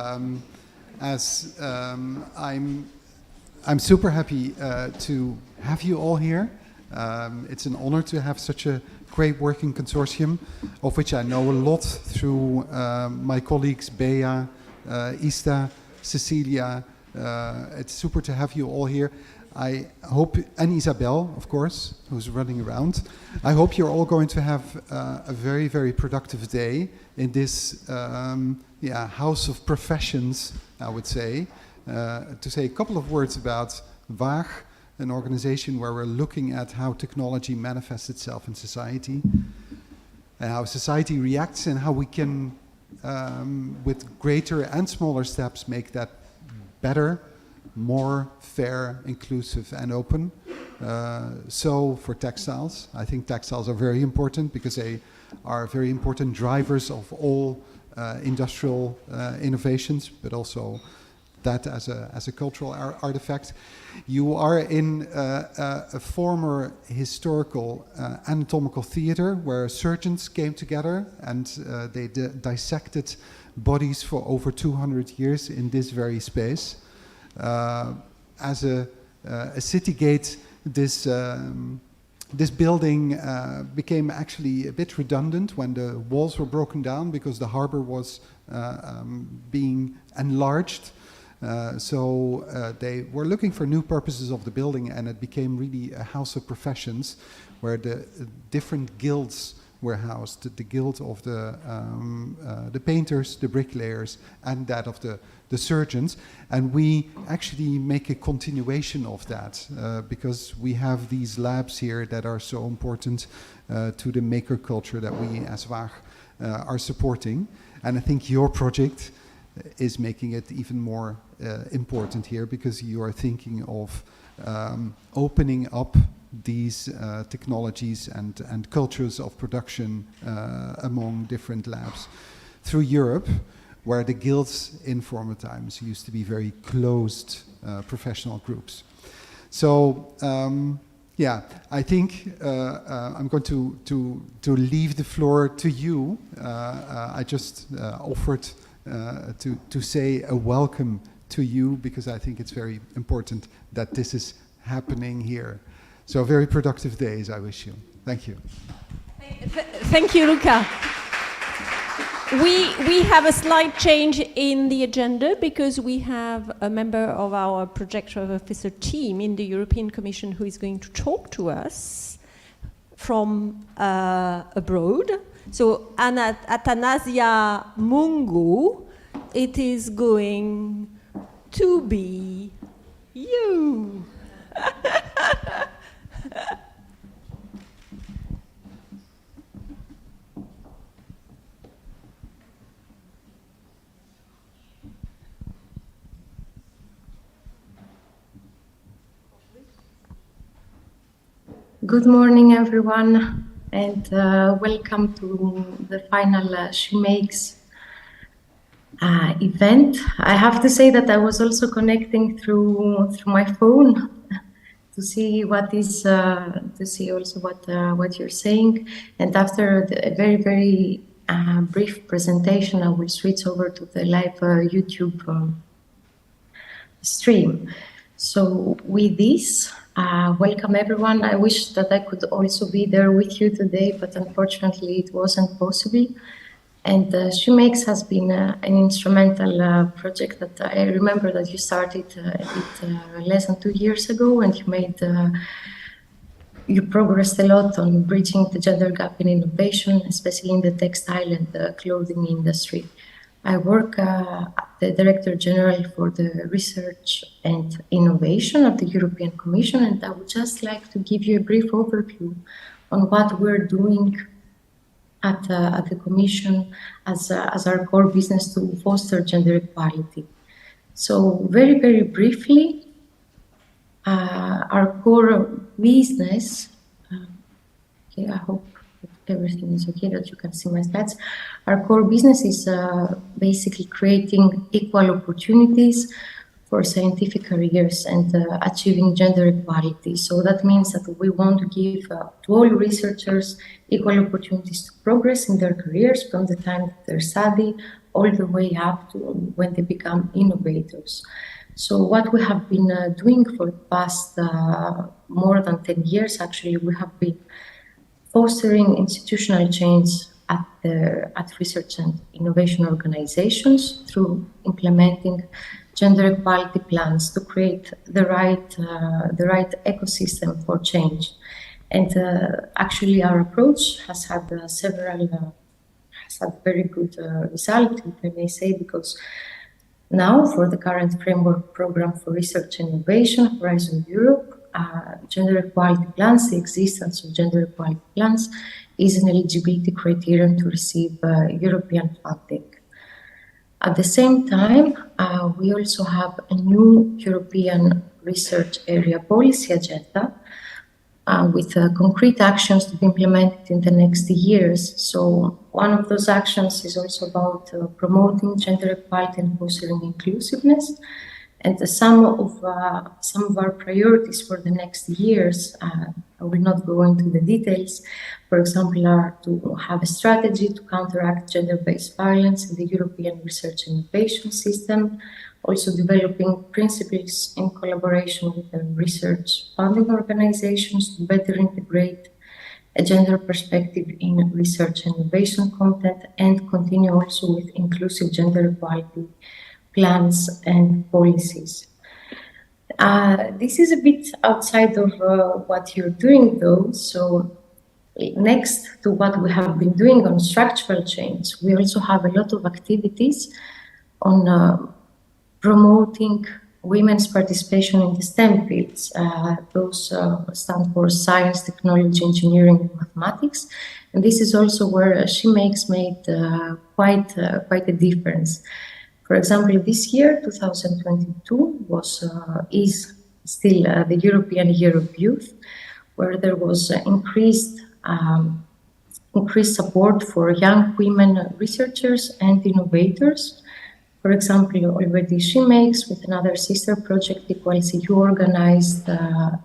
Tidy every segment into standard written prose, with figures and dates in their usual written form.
I'm super happy to have you all here. It's an honor to have such a great working consortium, of which I know a lot through my colleagues Bea, Ista, Cecilia. It's super to have you all here. I hope, and Isabel, of course, who's running around. I hope you're all going to have a very, very productive day in this house of professions, I would say. To say a couple of words about Waag, an organization where we're looking at how technology manifests itself in society, and how society reacts, and how we can, with greater and smaller steps, make that better, more fair, inclusive, and open. So for textiles, I think textiles are very important because they are very important drivers of all industrial innovations, but also that as a cultural artifact. You are in a former historical anatomical theater where surgeons came together and they dissected bodies for over 200 years in this very space. As a city gate, this building became actually a bit redundant when the walls were broken down because the harbor was being enlarged. So they were looking for new purposes of the building, and it became really a house of professions where the different guilds were housed, the guild of the painters, the bricklayers, and that of the surgeons. And we actually make a continuation of that because we have these labs here that are so important to the maker culture that we as Waag are supporting. And I think your project is making it even more important here because you are thinking of opening up these technologies and cultures of production among different labs through Europe, where the guilds in former times used to be very closed professional groups. So I think I'm going to leave the floor to you. I just offered to say a welcome to you because I think it's very important that this is happening here. So very productive days I wish you. Thank you. Thank you, Luca. We have a slight change in the agenda because we have a member of our project officer team in the European Commission who is going to talk to us from abroad. So Athanasia Mongou, it is going to be you. Good morning, everyone, and welcome to the final Shemakes event. I have to say that I was also connecting through my phone to see what is to see also what you're saying. And after a very very brief presentation, I will switch over to the live YouTube stream. So with this, welcome everyone. I wish that I could also be there with you today, but unfortunately it wasn't possible. And Shemakes has been an instrumental project that I remember that you started less than 2 years ago, and you progressed a lot on bridging the gender gap in innovation, especially in the textile and the clothing industry. I work the Director General for the Research and Innovation of the European Commission, and I would just like to give you a brief overview on what we're doing at the Commission as our core business to foster gender equality. So very, very briefly, our core business, okay, I hope everything is okay, that you can see my stats. Our core business is basically creating equal opportunities for scientific careers and achieving gender equality. So that means that we want to give to all researchers equal opportunities to progress in their careers from the time that they study all the way up to when they become innovators. So what we have been doing for the past more than 10 years, actually, we have been fostering institutional change at research and innovation organizations through implementing gender equality plans to create the right ecosystem for change. And actually, our approach has had very good result, if I may say, because now for the current framework program for research and innovation, Horizon Europe, gender equality plans, the existence of gender equality plans is an eligibility criterion to receive European funding. At the same time, we also have a new European research area policy agenda with concrete actions to be implemented in the next years. So one of those actions is also about promoting gender equality and fostering inclusiveness. And some of our priorities for the next years, I will not go into the details, for example, are to have a strategy to counteract gender-based violence in the European research and innovation system, also developing principles in collaboration with the research funding organizations to better integrate a gender perspective in research and innovation content, and continue also with inclusive gender equality plans and policies. This is a bit outside of what you're doing though, so next to what we have been doing on structural change, we also have a lot of activities on promoting women's participation in the STEM fields. Those stand for science, technology, engineering, and mathematics. And this is also where Shemakes made quite a difference. For example, this year, 2022, is still the European Year of Youth, where there was increased support for young women researchers and innovators. For example, already Shemakes, with another sister project, Equality, you organized a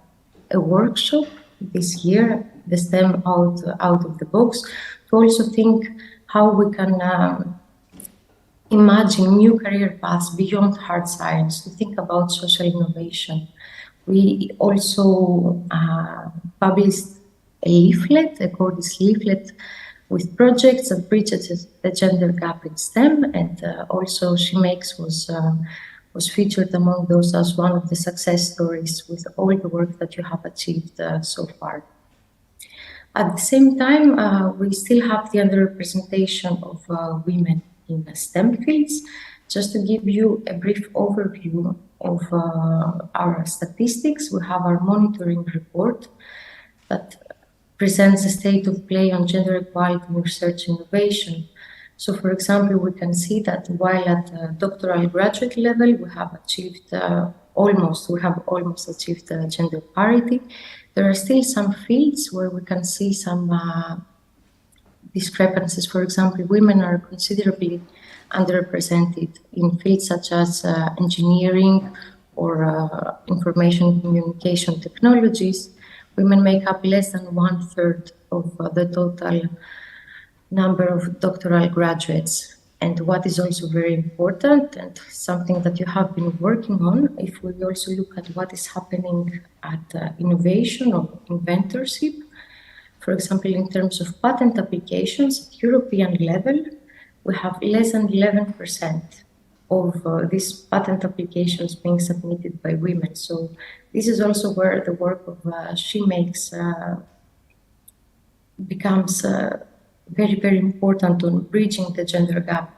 workshop this year, the STEM out of the box, to also think how we can imagine new career paths beyond hard science, to think about social innovation. We also published a leaflet, a Cordis leaflet, with projects that bridges the gender gap in STEM, and also Shemakes was featured among those as one of the success stories with all the work that you have achieved so far. At the same time, we still have the underrepresentation of women in the STEM fields. Just to give you a brief overview of our statistics, we have our monitoring report that presents the state of play on gender equality in research and innovation. So, for example, we can see that while at doctoral graduate level, we have almost achieved gender parity, there are still some fields where we can see some discrepancies. For example, women are considerably underrepresented in fields such as engineering or information communication technologies. Women make up less than 1/3 of the total number of doctoral graduates. And what is also very important, and something that you have been working on, if we also look at what is happening at innovation or inventorship, for example, in terms of patent applications at European level, we have less than 11% of these patent applications being submitted by women. So this is also where the work of Shemakes becomes very, very important on bridging the gender gap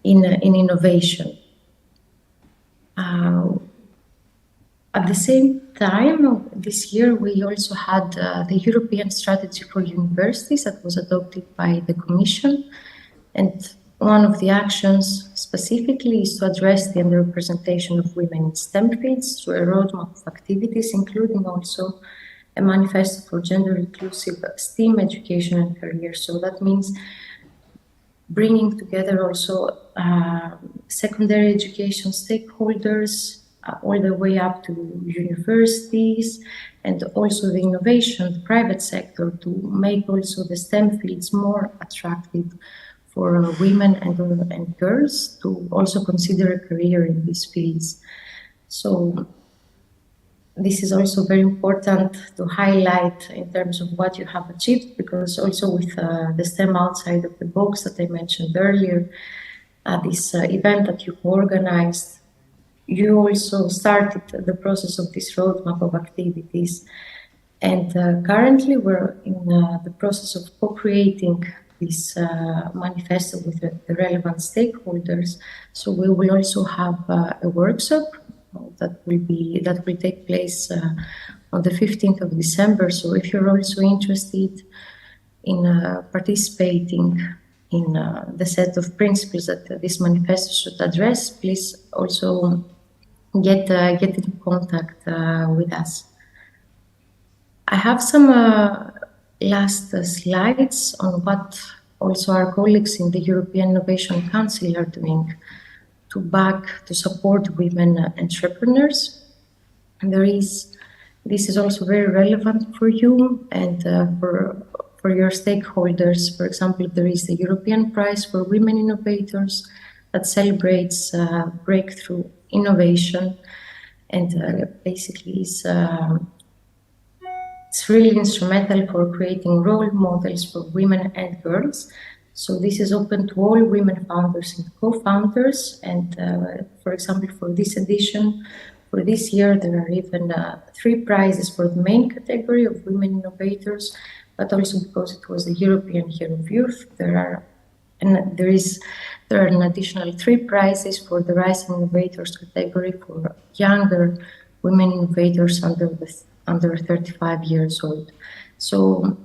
in innovation. At the same time, this year we also had the European Strategy for Universities that was adopted by the Commission. And one of the actions specifically is to address the underrepresentation of women in STEM fields through a roadmap of activities, including also a manifesto for gender inclusive STEAM education and career. So that means bringing together also secondary education stakeholders all the way up to universities, and also the innovation, the private sector, to make also the STEM fields more attractive for women and girls to also consider a career in these fields. So this is also very important to highlight in terms of what you have achieved, because also with the STEM outside of the box that I mentioned earlier, this event that you organized, you also started the process of this roadmap of activities. And currently we're in the process of co-creating this manifesto with the relevant stakeholders. So we will also have a workshop that will take place on the 15th of December. So if you're also interested in participating in the set of principles that this manifesto should address, please also get in contact with us. I have some last slides on what also our colleagues in the European Innovation Council are doing to support women entrepreneurs. And this is also very relevant for you and for your stakeholders. For example, there is the European Prize for Women Innovators that celebrates breakthrough innovation, and basically it's really instrumental for creating role models for women and girls. So this is open to all women founders and co-founders. And for example, for this edition, for this year, there are even 3 prizes for the main category of women innovators, but also because it was the European Year of Youth, there are an additional 3 prizes for the Rising Innovators category for younger women innovators under 35 years old. So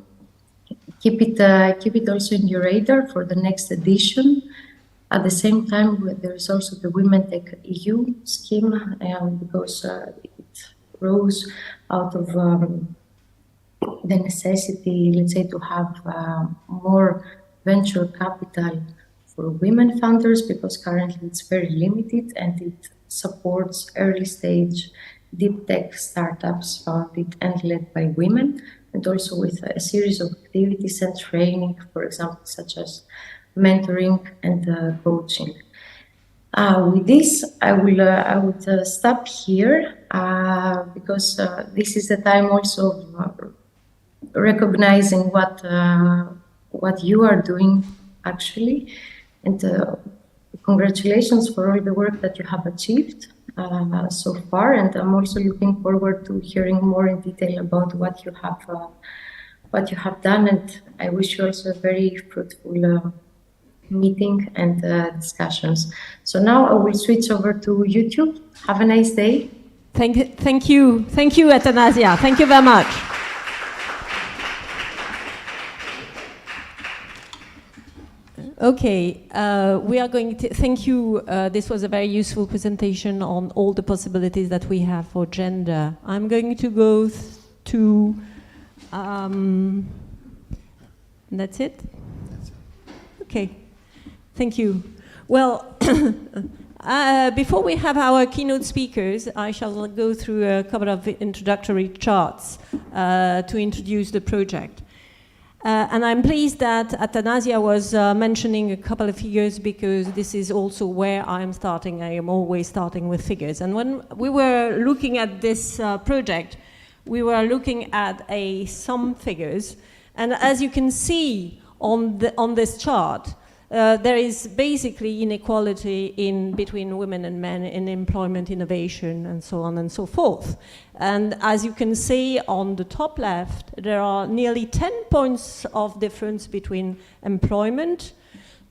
keep it also in your radar for the next edition. At the same time, there is also the Women Tech EU scheme, because it rose out of the necessity, let's say, to have more venture capital for women founders, because currently it's very limited, and it supports early stage deep tech startups founded and led by women, and also with a series of activities and training, for example, such as mentoring and coaching. With this, I would stop here because this is the time also of recognizing what you are doing actually, and congratulations for all the work that you have achieved so far. And I'm also looking forward to hearing more in detail about what you have done. And I wish you also a very fruitful meeting and discussions. So now I will switch over to YouTube. Have a nice day. Thank you, Athanasia. Thank you very much. Okay, we are going to thank you. This was a very useful presentation on all the possibilities that we have for gender. I'm going to go to. That's it? Okay, thank you. Well, before we have our keynote speakers, I shall go through a couple of introductory charts to introduce the project. And I'm pleased that Athanasia was mentioning a couple of figures, because this is also where I'm starting. I am always starting with figures. And when we were looking at this project, we were looking at some figures. And as you can see on this chart, there is basically inequality between women and men in employment, innovation, and so on and so forth. And as you can see on the top left, there are nearly 10 points of difference between employment,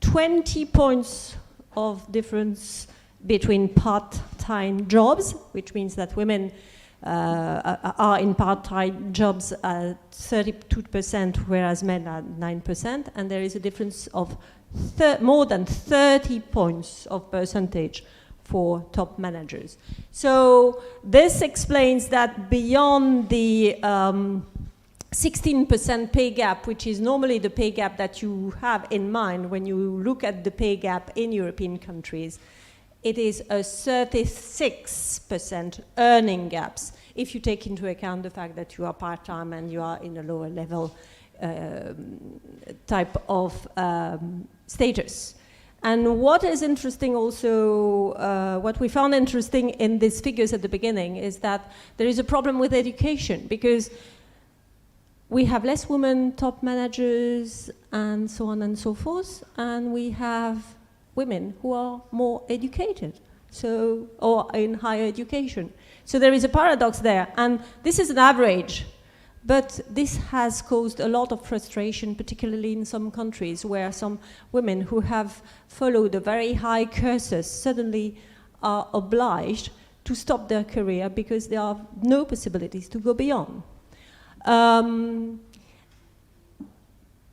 20 points of difference between part-time jobs, which means that women are in part-time jobs at 32%, whereas men are 9%, and there is a difference of more than 30 points of percentage for top managers. So this explains that beyond the 16% pay gap, which is normally the pay gap that you have in mind when you look at the pay gap in European countries, it is a 36% earning gaps if you take into account the fact that you are part-time and you are in a lower level type of status. And what is interesting also, what we found interesting in these figures at the beginning is that there is a problem with education, because we have less women top managers and so on and so forth, and we have women who are more educated, so, or in higher education. So there is a paradox there, and this is an average. But this has caused a lot of frustration, particularly in some countries where some women who have followed a very high cursus suddenly are obliged to stop their career because there are no possibilities to go beyond. And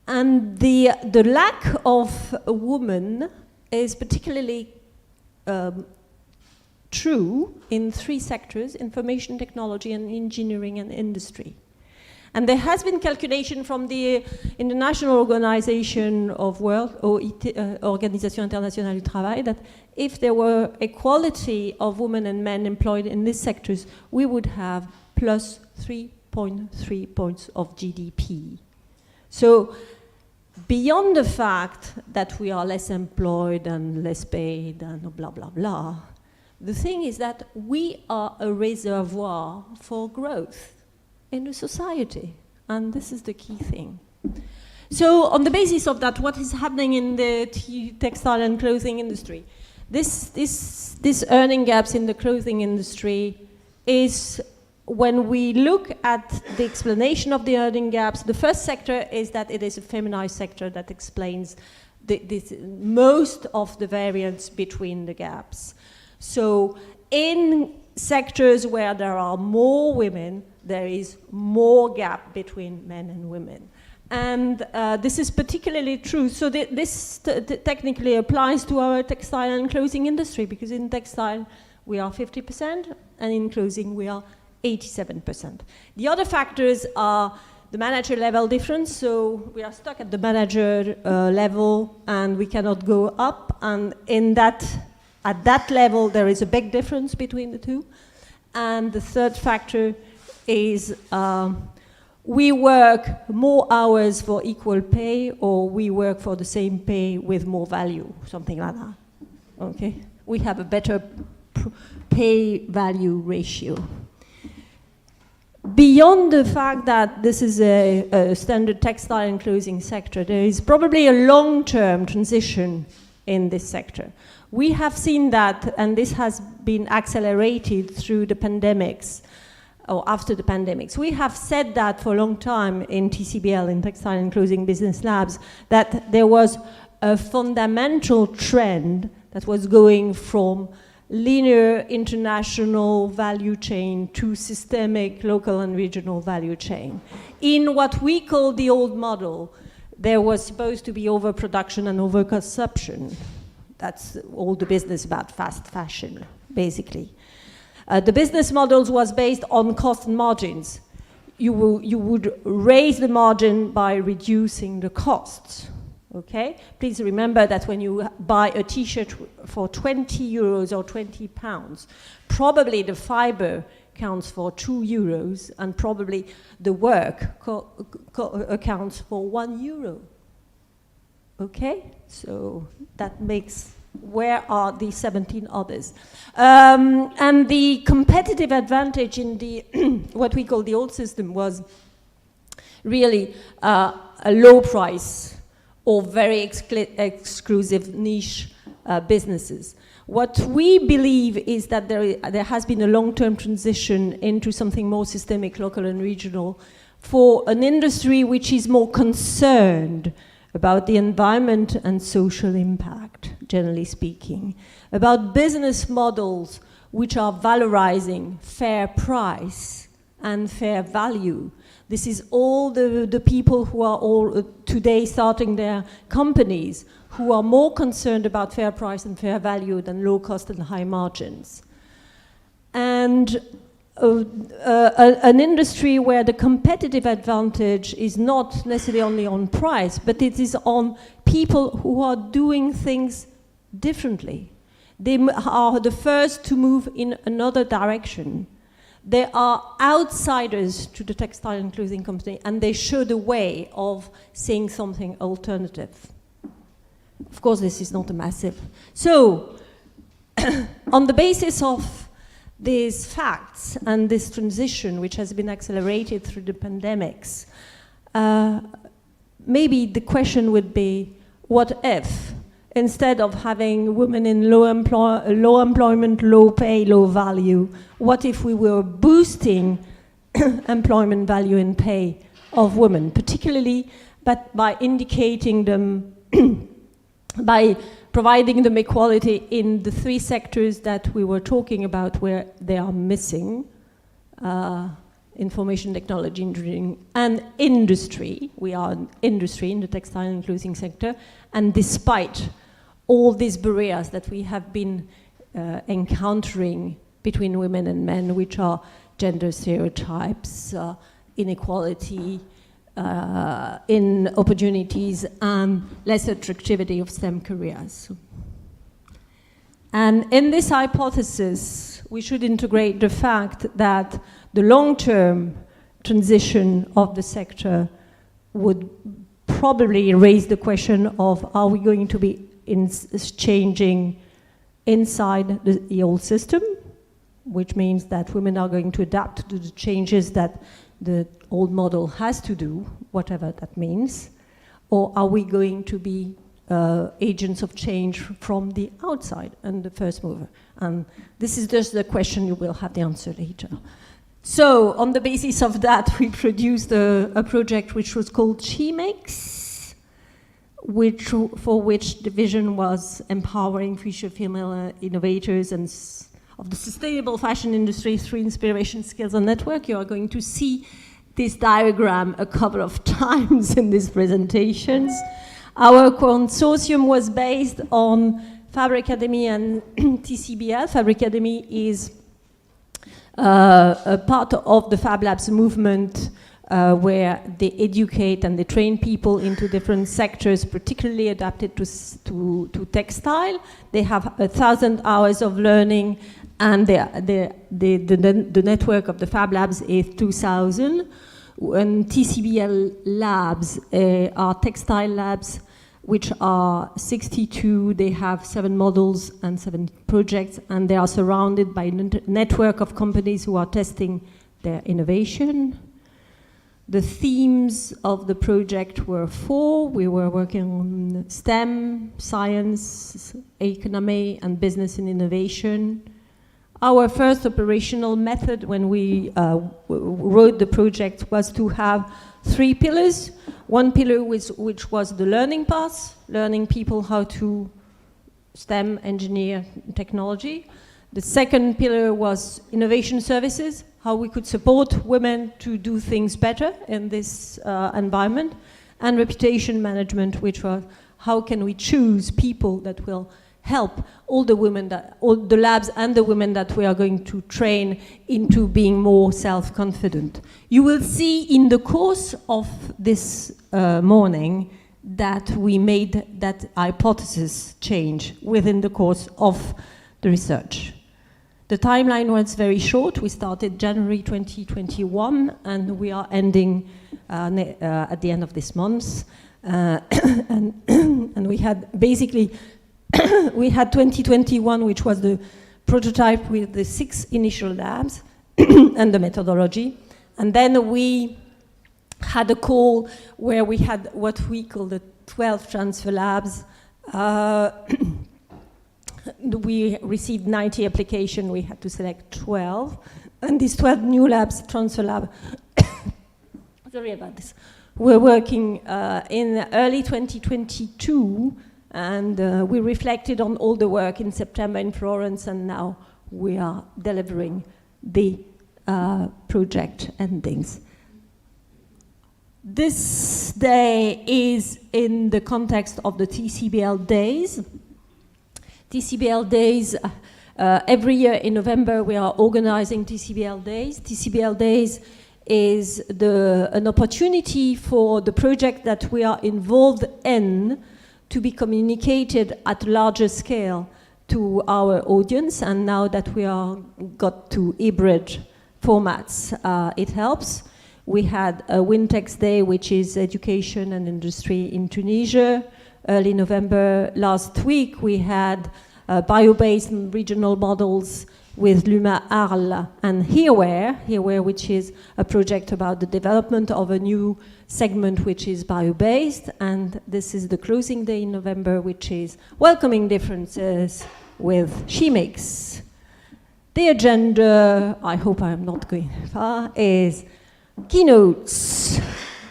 the lack of a woman is particularly true in 3 sectors: information technology and engineering and industry. And there has been calculation from the International Organization of Work, or Organisation Internationale du Travail, that if there were equality of women and men employed in these sectors, we would have plus 3.3 points of GDP. So beyond the fact that we are less employed and less paid and blah, blah, blah, the thing is that we are a reservoir for growth in the society, and this is the key thing. So on the basis of that, what is happening in the textile and clothing industry? This earning gaps in the clothing industry is, when we look at the explanation of the earning gaps, the first sector is that it is a feminized sector that explains most of the variance between the gaps. So in sectors where there are more women, there is more gap between men and women. And this is particularly true. So this technically applies to our textile and clothing industry, because in textile we are 50% and in clothing we are 87%. The other factors are the manager level difference. So we are stuck at the manager level and we cannot go up. And at that level there is a big difference between the two. And the third factor is we work more hours for equal pay, or we work for the same pay with more value, something like that. Okay? We have a better pay value ratio. Beyond the fact that this is a standard textile and clothing sector, there is probably a long-term transition in this sector. We have seen that, and this has been accelerated through the pandemics, or after the pandemics. We have said that for a long time in TCBL, in Textile and Clothing Business Labs, that there was a fundamental trend that was going from linear international value chain to systemic local and regional value chain. In what we call the old model, there was supposed to be overproduction and overconsumption. That's all the business about fast fashion, basically. The business models was based on cost and margins. You would raise the margin by reducing the costs, okay? Please remember that when you buy a t-shirt for 20 euros or 20 pounds, probably the fiber counts for 2 euros and probably the work accounts for 1 euro, okay? So that makes, where are the 17 others? And the competitive advantage in the what we call the old system was really a low price or very exclusive niche businesses. What we believe is that there has been a long-term transition into something more systemic, local and regional, for an industry which is more concerned about the environment and social impact, generally speaking, about business models which are valorizing fair price and fair value. This is all the people who are all today starting their companies who are more concerned about fair price and fair value than low cost and high margins. And an industry where the competitive advantage is not necessarily only on price, but it is on people who are doing things differently. They are the first to move in another direction. They are outsiders to the textile and clothing company, and they show the way of seeing something alternative. Of course, this is not a massive. So, on the basis of these facts and this transition, which has been accelerated through the pandemics, maybe the question would be, what if, instead of having women in low employment, low pay, low value, what if we were boosting employment value and pay of women, particularly but by indicating them, by providing them equality in the three sectors that we were talking about where they are missing, information technology, engineering, and industry. We are an industry in the textile and clothing sector, and despite all these barriers that we have been encountering between women and men, which are gender stereotypes, inequality in opportunities, and less attractivity of STEM careers. And in this hypothesis, we should integrate the fact that the long-term transition of the sector would probably raise the question of, are we going to be changing inside the old system, which means that women are going to adapt to the changes that the old model has to do, whatever that means, or are we going to be agents of change from the outside and the first mover? And this is just the question, you will have the answer later. So on the basis of that, we produced a project which was called Shemakes, for which the vision was empowering future female innovators and of the sustainable fashion industry through inspiration, skills, and network. You are going to see this diagram a couple of times in these presentations. Our consortium was based on Fabric Academy and TCBL. Fabric Academy is a part of the Fab Labs movement where they educate and they train people into different sectors, particularly adapted to textile. They have 1,000 hours of learning, and the network of the Fab Labs is 2,000. And TCBL labs are textile labs, which are 62. They have 7 models and 7 projects, and they are surrounded by a network of companies who are testing their innovation. The themes of the project were 4. We were working on STEM, science, economy, and business and innovation. Our first operational method when we wrote the project was to have 3 pillars. One pillar which was the learning path, learning people how to STEM, engineer, technology. The second pillar was innovation services, how we could support women to do things better in this environment. And reputation management, which was how can we choose people that will help all the women, all the labs and the women that we are going to train into being more self-confident. You will see in the course of this morning that we made that hypothesis change within the course of the research. The timeline was very short. We started January 2021, and we are ending at the end of this month. And we had basically we had 2021, which was the prototype with the 6 initial labs and the methodology. And then we had a call where we had what we call the 12 transfer labs. We received 90 applications. We had to select 12. And these 12 new labs, transfer lab, sorry about this, we're working in early 2022. And we reflected on all the work in September in Florence, and now we are delivering the project endings. This day is in the context of the TCBL days. TCBL days, every year in November we are organizing TCBL days. TCBL days is an opportunity for the project that we are involved in to be communicated at a larger scale to our audience. And now that we are got to hybrid formats it helps. We had a Wintex Day, which is education and industry in Tunisia, early November. Last week we had bio-based and regional models with Luma Arles and Hereware, which is a project about the development of a new segment which is bio-based. And this is the closing day in November, which is welcoming differences with Shemakes. The agenda, I hope I'm not going far, is keynotes.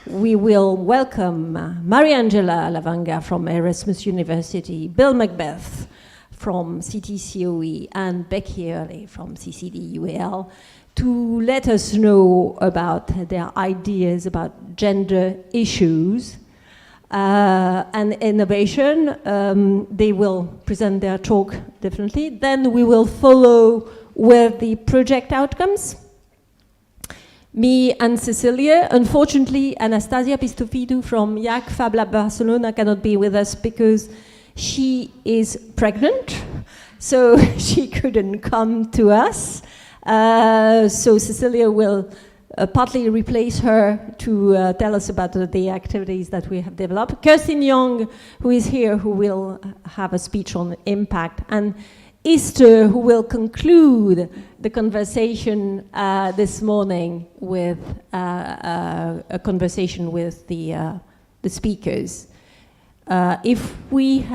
We will welcome Mariangela Lavagna from Erasmus University, Bill Macbeth from TCoE, and Becky Earley from CCD-UAL to let us know about their ideas about gender issues and innovation. They will present their talk differently. Then we will follow with the project outcomes. Me and Cecilia. Unfortunately, Anastasia Pistofidou from Waag Fab Lab Barcelona cannot be with us because she is pregnant, so she couldn't come to us. So Cecilia will partly replace her to tell us about the activities that we have developed. Kerstin Junge, who is here, who will have a speech on impact, and Easter, who will conclude the conversation this morning with a conversation with the speakers. If we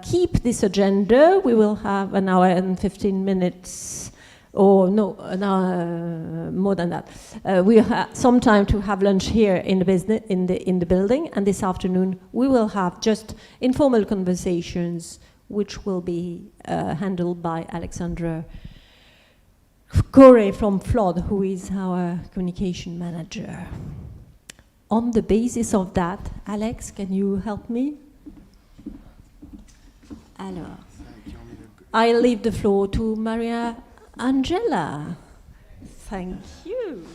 keep this agenda, we will have an hour and 15 minutes, or no, an hour more than that. We'll have some time to have lunch here in the building, and this afternoon we will have just informal conversations, which will be handled by Alexandra Korey from Flod, who is our communication manager. On the basis of that, Alex, can you help me? Alors, I leave the floor to Mariangela. Thank you.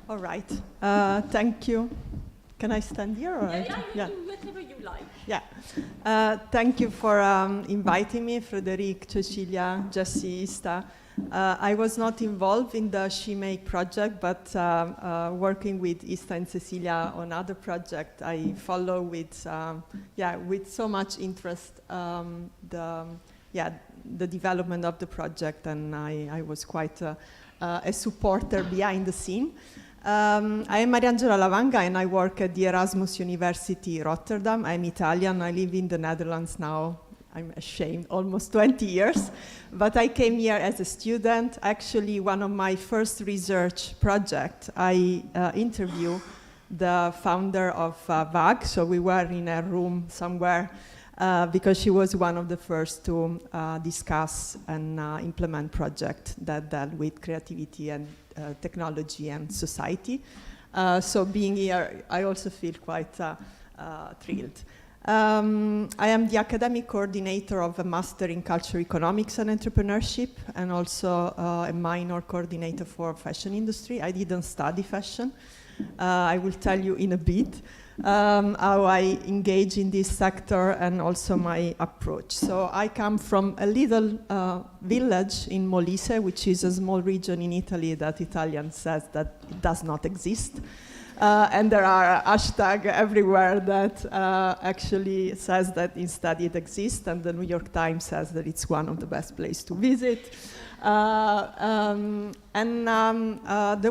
All right. Thank you. Can I stand here? Or Yeah, do whatever you like. Yeah. Thank you for inviting me, Frédérique, Cecilia, Jessie, Ista. I was not involved in the Shemakes project, but working with Ista and Cecilia on other projects, I follow with so much interest the development of the project, and I was quite a supporter behind the scene. I am Mariangela Lavagna, and I work at the Erasmus University Rotterdam. I'm Italian. I live in the Netherlands now. I'm ashamed, almost 20 years. But I came here as a student. Actually, one of my first research projects, I interviewed the founder of Waag. So we were in a room somewhere because she was one of the first to discuss and implement projects that dealt with creativity and technology and society. So being here, I also feel quite thrilled. I am the academic coordinator of a master in cultural economics and entrepreneurship, and also a minor coordinator for fashion industry. I didn't study fashion. I will tell you in a bit how I engage in this sector and also my approach. So I come from a little village in Molise, which is a small region in Italy that Italian says that it does not exist. And there are hashtags everywhere that actually says that instead it exists, and the New York Times says that it's one of the best places to visit. There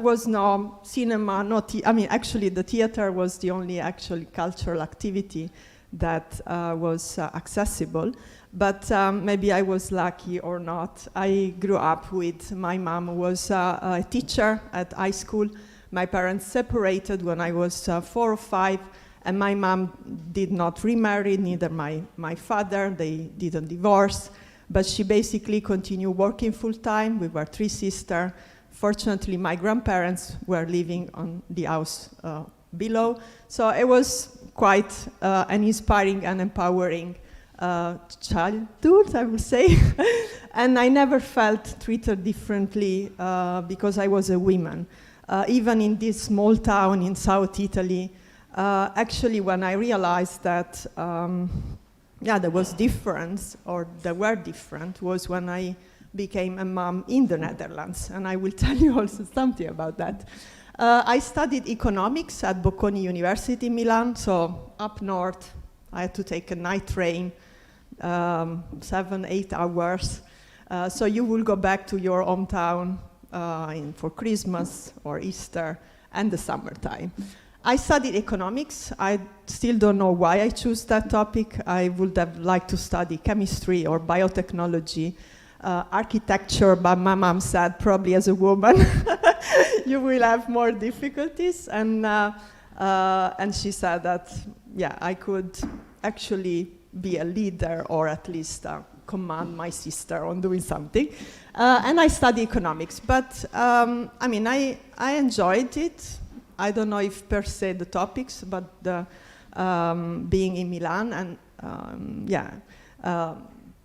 was no cinema, actually the theater was the only actually cultural activity that was accessible. But maybe I was lucky or not. I grew up with, my mom was a teacher at high school. My parents separated when I was 4 or 5, and my mom did not remarry, neither my father. They didn't divorce, but she basically continued working full-time. We were 3 sisters. Fortunately, my grandparents were living on the house below. So it was quite an inspiring and empowering childhood, I would say. And I never felt treated differently because I was a woman. Even in this small town in South Italy, actually when I realized that there was difference, or there were different, was when I became a mom in the Netherlands. And I will tell you also something about that. I studied economics at Bocconi University in Milan, so up north. I had to take a night train, 7-8 hours. So you will go back to your hometown for Christmas or Easter and the summertime. I studied economics. I still don't know why I chose that topic. I would have liked to study chemistry or biotechnology, architecture, but my mom said probably as a woman you will have more difficulties. And she said that, I could actually be a leader or at least command my sister on doing something. And I studied economics, but I enjoyed it. I don't know if per se the topics, but being in Milan and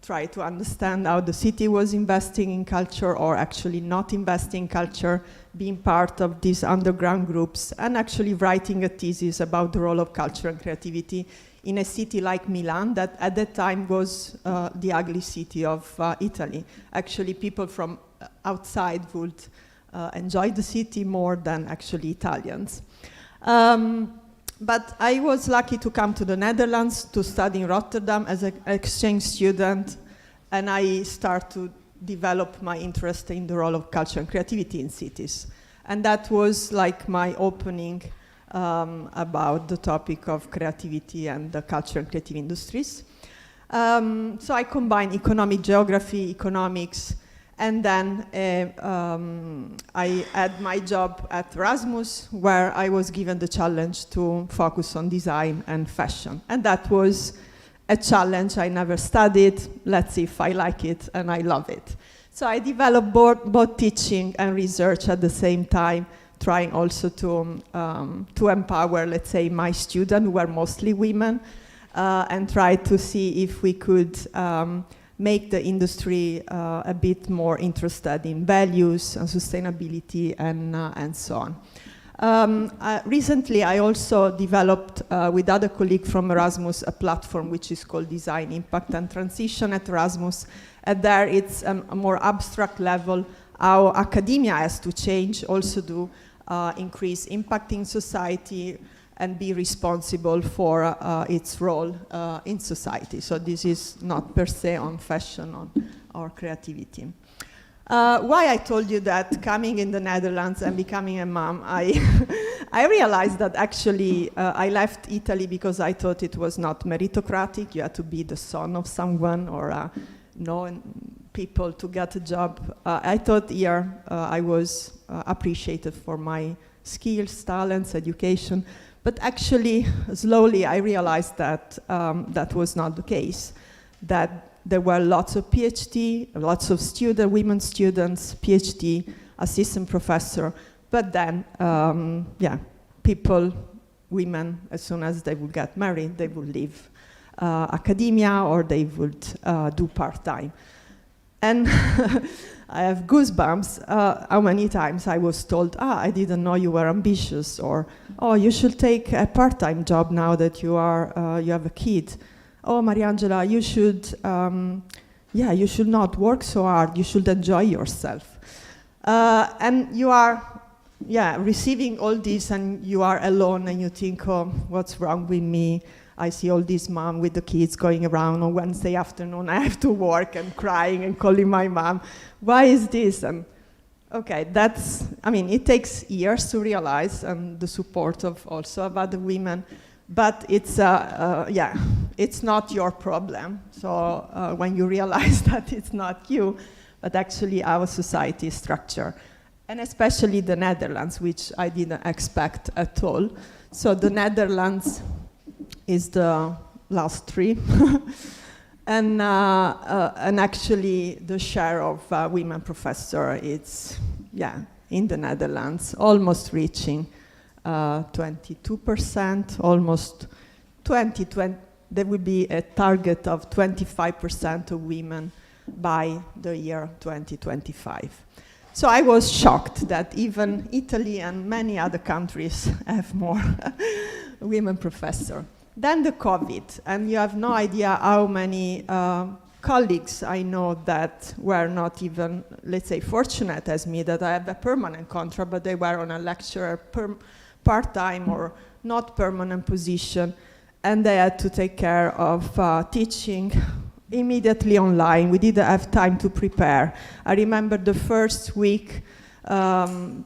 try to understand how the city was investing in culture or actually not investing in culture, being part of these underground groups, and actually writing a thesis about the role of culture and creativity in a city like Milan that at that time was the ugly city of Italy. Actually, people from outside would enjoy the city more than actually Italians. But I was lucky to come to the Netherlands to study in Rotterdam as an exchange student, and I start to develop my interest in the role of culture and creativity in cities. And that was like my opening about the topic of creativity and the culture and creative industries. So I combine economic geography, economics, and then I had my job at Erasmus, where I was given the challenge to focus on design and fashion. And that was a challenge I never studied. Let's see if I like it, and I love it. So I developed both teaching and research at the same time, trying also to empower, let's say, my students, who were mostly women, and try to see if we could make the industry a bit more interested in values and sustainability and so on. Recently, I also developed with other colleagues from Erasmus a platform which is called Design, Impact and Transition at Erasmus. And there it's a more abstract level, how academia has to change, also to increase impact in society and be responsible for its role in society. So this is not per se on fashion or creativity. Why I told you that coming in the Netherlands and becoming a mom, I realized that actually I left Italy because I thought it was not meritocratic. You had to be the son of someone or know people to get a job. I thought here I was appreciated for my skills, talents, education. But actually, slowly, I realized that that was not the case, that there were lots of PhD, lots of women students, PhD, assistant professor, but then, people, women, as soon as they would get married, they would leave academia or they would do part-time. And I have goosebumps how many times I was told, I didn't know you were ambitious, or, oh, you should take a part-time job now that you have a kid. Oh, Mariangela, you should not work so hard, you should enjoy yourself. And you are, receiving all this and you are alone and you think, oh, what's wrong with me? I see all these moms with the kids going around on Wednesday afternoon. I have to work and crying and calling my mom. Why is this? And okay, it takes years to realize, and the support of also of other women, but it's not your problem. So when you realize that it's not you, but actually our society structure, and especially the Netherlands, which I didn't expect at all. So the Netherlands is the last three. And actually the share of women professor is, in the Netherlands, almost reaching 22%, almost 20, there will be a target of 25% of women by the year 2025. So I was shocked that even Italy and many other countries have more women professors. Then the COVID, and you have no idea how many colleagues I know that were not even, let's say, fortunate as me, that I have a permanent contract, but they were on a lecturer part-time or not permanent position, and they had to take care of teaching immediately online. We didn't have time to prepare. I remember the first week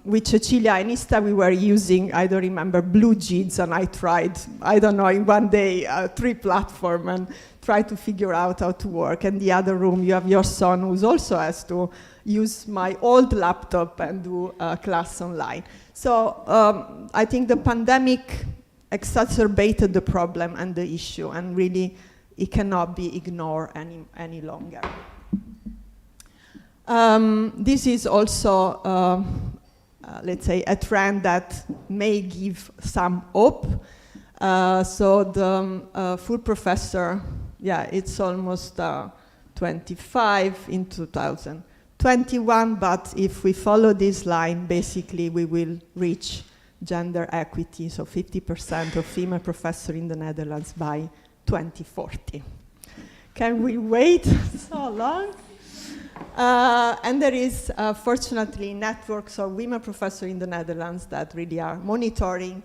with Cecilia and Ista, we were using, I don't remember, Blue Jeans, and I tried, I don't know, in one day, 3 platforms, and tried to figure out how to work. And the other room, you have your son, who also has to use my old laptop and do a class online. So I think the pandemic exacerbated the problem and the issue, and really it cannot be ignored any longer. This is also, let's say, a trend that may give some hope. So the full professor, yeah, it's almost 25 in 2021, but if we follow this line, basically we will reach gender equity, so 50% of female professors in the Netherlands by 2040. Can we wait so long? And there is, fortunately, networks of women professors in the Netherlands that really are monitoring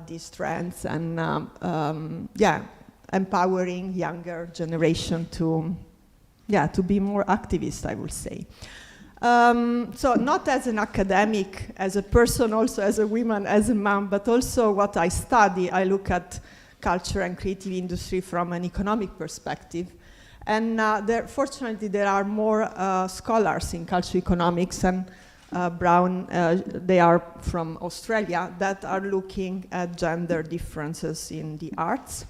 these trends and, empowering younger generation to be more activist, I would say. So not as an academic, as a person, also as a woman, as a mom, but also what I study. I look at culture and creative industry from an economic perspective. And fortunately, there are more scholars in cultural economics, and Brown, they are from Australia, that are looking at gender differences in the arts.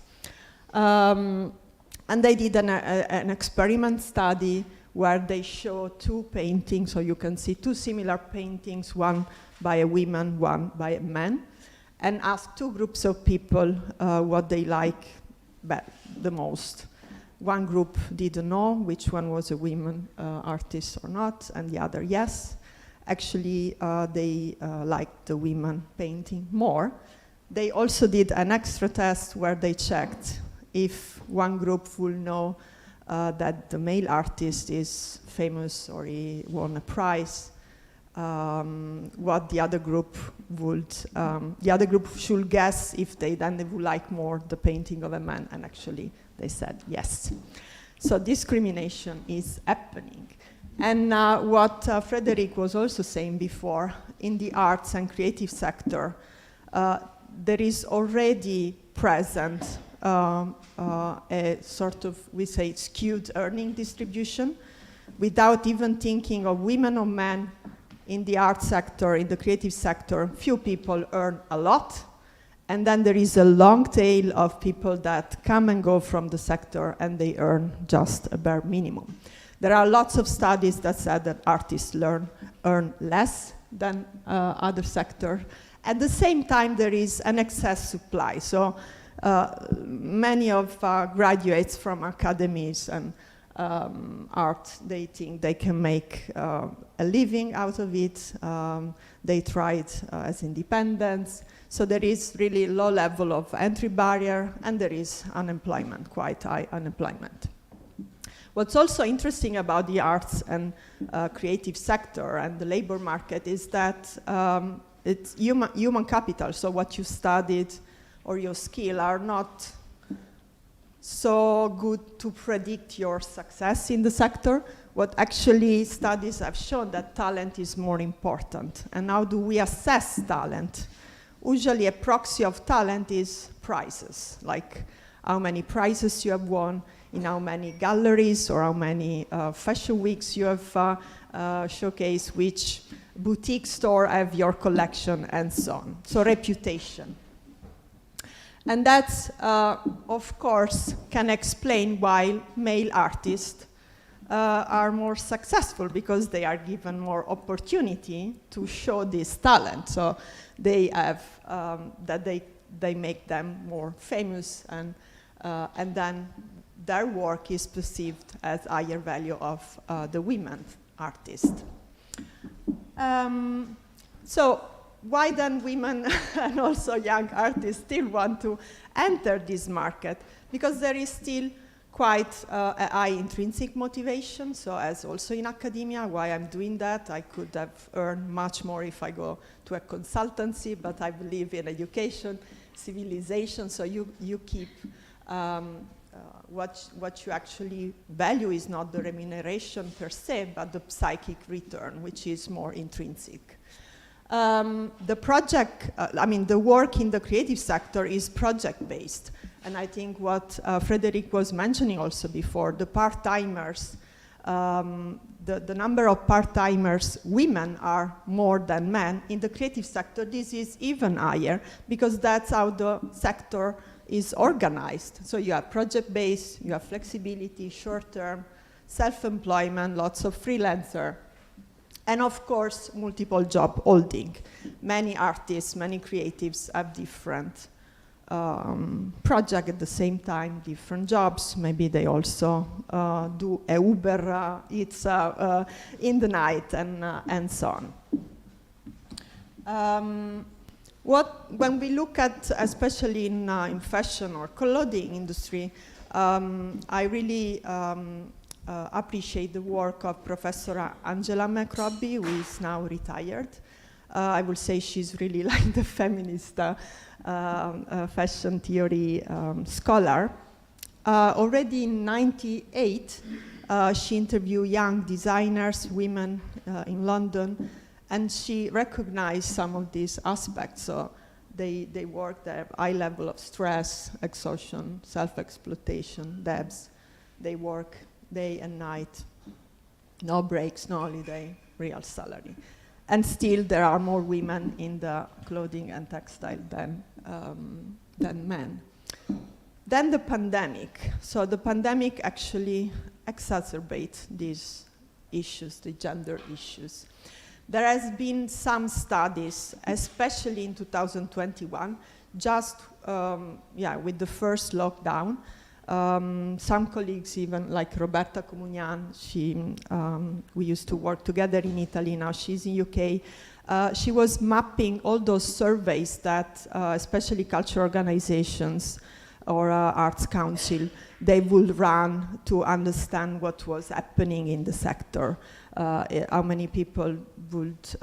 And they did an experiment study where they show 2 paintings, so you can see 2 similar paintings, one by a woman, one by a man, and ask 2 groups of people what they like the most. One group didn't know which one was a woman artist or not, and the other yes. Actually, they liked the women painting more. They also did an extra test where they checked if one group will know that the male artist is famous or he won a prize, what the other group would, the other group should guess if they would like more the painting of a man, and actually they said yes. So discrimination is happening. And what Frédérique was also saying before, in the arts and creative sector, there is already present a sort of, we say, skewed earning distribution, without even thinking of women or men in the art sector, in the creative sector. Few people earn a lot, and then there is a long tail of people that come and go from the sector, and they earn just a bare minimum. There are lots of studies that said that artists earn less than other sectors. At the same time, there is an excess supply. So many of graduates from academies and art, they think they can make a living out of it. They tried as independents. So there is really low level of entry barrier, and there is unemployment, quite high unemployment. What's also interesting about the arts and creative sector and the labor market is that it's human capital. So what you studied or your skill are not so good to predict your success in the sector. What actually studies have shown that talent is more important. And how do we assess talent? Usually a proxy of talent is prizes, like how many prizes you have won, in how many galleries or how many fashion weeks you have showcased, which boutique store have your collection, and so on. So reputation. And that, of course, can explain why male artists are more successful, because they are given more opportunity to show this talent. So they have, that they make them more famous and and then their work is perceived as higher value of the women artist. So why then women and also young artists still want to enter this market? Because there is still quite a high intrinsic motivation. So as also in academia, why I'm doing that, I could have earned much more if I go to a consultancy, but I believe in education, civilization, so you keep what you actually value is not the remuneration per se, but the psychic return, which is more intrinsic. The project, the work in the creative sector is project-based. And I think what Frédérique was mentioning also before, the part-timers, the number of part-timers, women are more than men. In the creative sector, this is even higher because that's how the sector is organized. So you have project-based, you have flexibility, short-term, self-employment, lots of freelancer, and of course, multiple job holding. Many artists, many creatives have different projects at the same time, different jobs. Maybe they also do a Uber Eats in the night and so on. When we look at, especially in fashion or clothing industry, I really appreciate the work of Professor Angela McRobbie, who is now retired. I would say she's really like the feminist fashion theory scholar. Already in '98, she interviewed young designers, women in London, and she recognized some of these aspects. So they work at a high level of stress, exhaustion, self-exploitation, debts. They work day and night, no breaks, no holiday, real salary. And still there are more women in the clothing and textile than men. Then the pandemic. So the pandemic actually exacerbates these issues, the gender issues. There has been some studies, especially in 2021, just with the first lockdown. Some colleagues, even like Roberta Comunyan, we used to work together in Italy, now she's in UK. She was mapping all those surveys that especially cultural organizations or arts council, they would run to understand what was happening in the sector, how many people would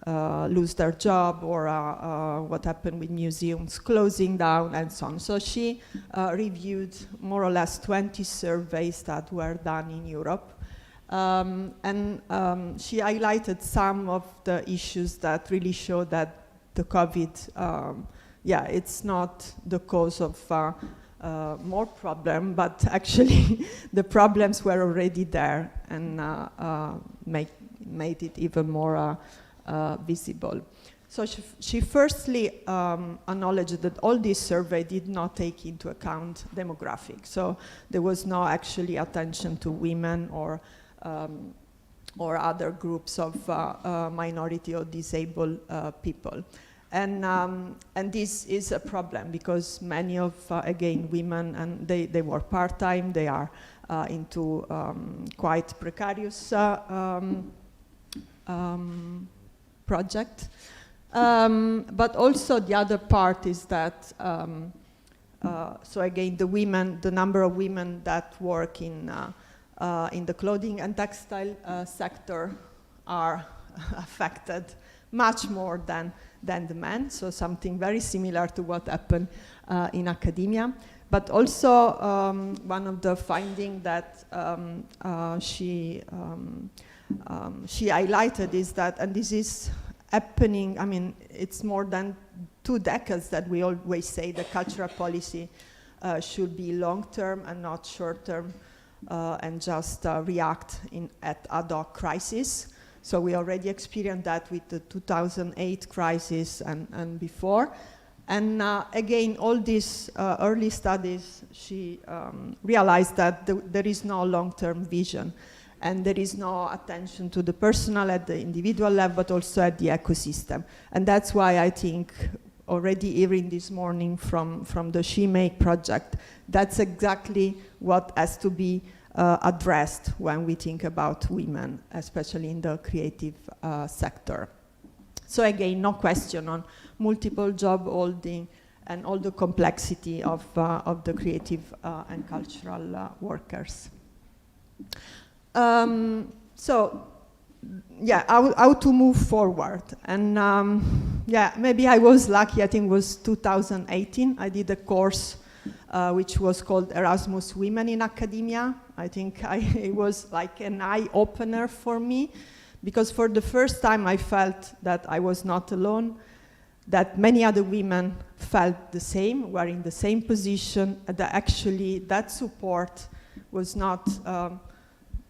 lose their job, or what happened with museums closing down and so on. So she reviewed more or less 20 surveys that were done in Europe. And she highlighted some of the issues that really show that the COVID, it's not the cause of more problem, but actually the problems were already there and made it even more visible. So she firstly acknowledged that all this survey did not take into account demographics. So there was no actually attention to women or other groups of minority or disabled people. And this is a problem because many of, again, women, and they work part-time, they are into quite precarious project. But also the other part is that, so again, the number of women that work in the clothing and textile sector are affected much more than the men, so something very similar to what happened in academia. But also one of the findings that she highlighted is that, and this is happening, I mean, it's more than 2 decades that we always say the cultural policy should be long-term and not short-term and just react at ad hoc crisis. So we already experienced that with the 2008 crisis and before. And again, all these early studies, she realized that there is no long-term vision. And there is no attention to the personal at the individual level, but also at the ecosystem. And that's why I think already hearing this morning from the Shemakes project, that's exactly what has to be addressed when we think about women, especially in the creative sector. So again, no question on multiple job holding and all the complexity of the creative and cultural workers. So, yeah, how to move forward. And yeah, maybe I was lucky, I think it was 2018, I did a course which was called Erasmus Women in Academia. I think it was like an eye-opener for me, because for the first time I felt that I was not alone, that many other women felt the same, were in the same position, that actually that support was not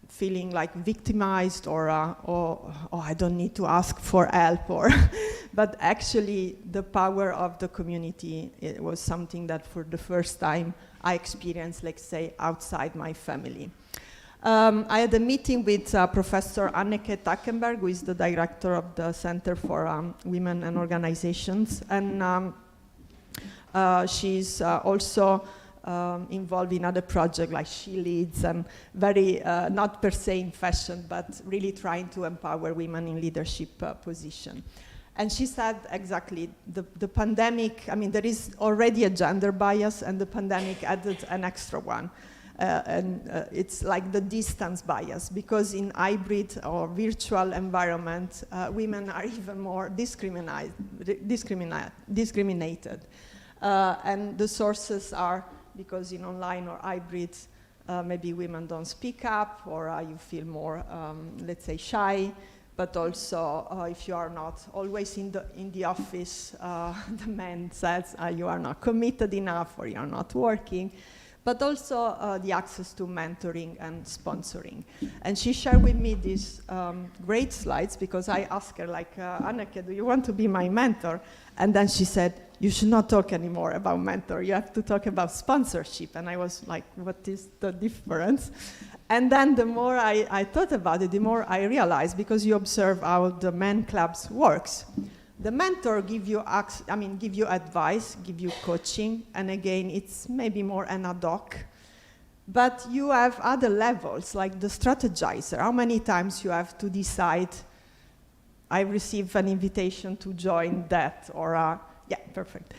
feeling like victimized or oh, I don't need to ask for help, or but actually the power of the community, it was something that for the first time I experienced, let's say, outside my family. I had a meeting with Professor Anneke Takkenberg, who is the director of the Center for Women and Organizations, and she's also involved in other projects like She Leads, and very, not per se in fashion, but really trying to empower women in leadership position. And she said exactly, the pandemic, I mean, there is already a gender bias, and the pandemic added an extra one. It's like the distance bias, because in hybrid or virtual environment, women are even more discriminated. And the sources are because in online or hybrid, maybe women don't speak up, or you feel more, let's say, shy. But also, if you are not always in the office, the man says you are not committed enough, or you are not working. But also the access to mentoring and sponsoring. And she shared with me these great slides, because I asked her, like, Anneke, do you want to be my mentor? And then she said, you should not talk anymore about mentor, you have to talk about sponsorship. And I was like, what is the difference? And then the more I thought about it, the more I realized, because you observe how the men clubs works. The mentor give you advice, give you coaching, and again, it's maybe more an ad hoc. But you have other levels, like the strategizer. How many times you have to decide, I receive an invitation to join that, or, yeah, perfect.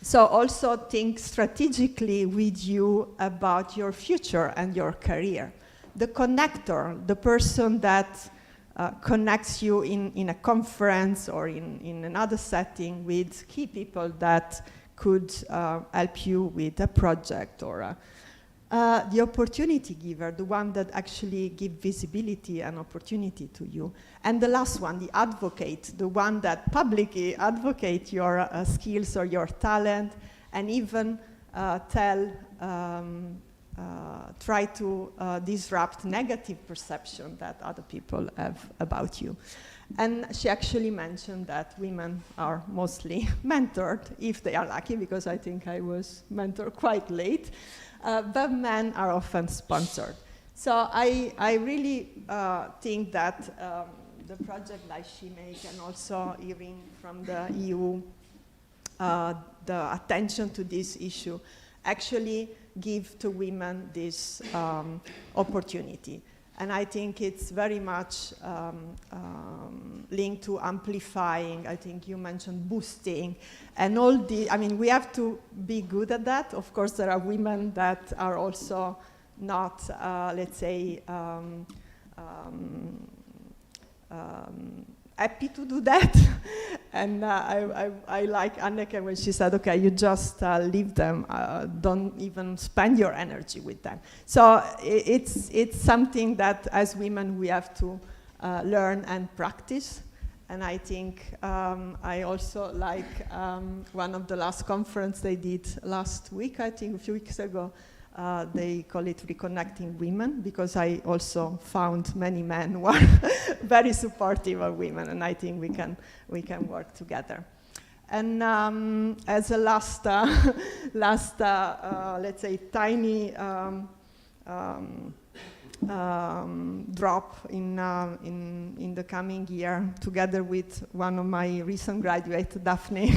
So also think strategically with you about your future and your career. The connector, the person that connects you in a conference or in another setting with key people that could help you with a project, or the opportunity giver, the one that actually gives visibility and opportunity to you. And the last one, the advocate, the one that publicly advocates your skills or your talent, and even try to disrupt negative perception that other people have about you. And she actually mentioned that women are mostly mentored, if they are lucky, because I think I was mentored quite late, but men are often sponsored. So I really think that the project like Shemakes, and also hearing from the EU, the attention to this issue, actually give to women this opportunity. And I think it's very much linked to amplifying. I think you mentioned boosting and all the, I mean, we have to be good at that. Of course, there are women that are also not, let's say, happy to do that. And I like Anneke when she said, okay, you just leave them, don't even spend your energy with them. So it's something that as women we have to learn and practice. And I think I also like one of the last conference they did last week, I think a few weeks ago, they call it Reconnecting Women, because I also found many men who are very supportive of women, and I think we can work together. And as a last, let's say, tiny drop in the coming year, together with one of my recent graduates, Daphne.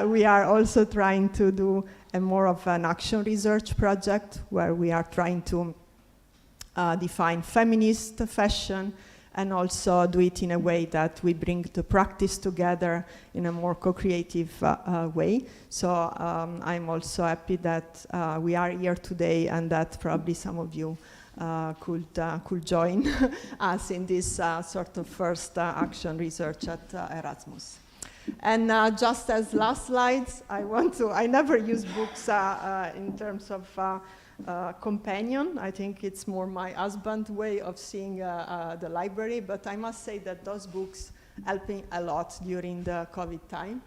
We are also trying to do a more of an action research project where we are trying to define feminist fashion and also do it in a way that we bring the practice together in a more co-creative way. So I'm also happy that we are here today and that probably some of you could join us in this sort of first action research at Erasmus. And just as last slides, I never use books in terms of companion. I think it's more my husband's way of seeing the library, but I must say that those books helping a lot during the COVID time,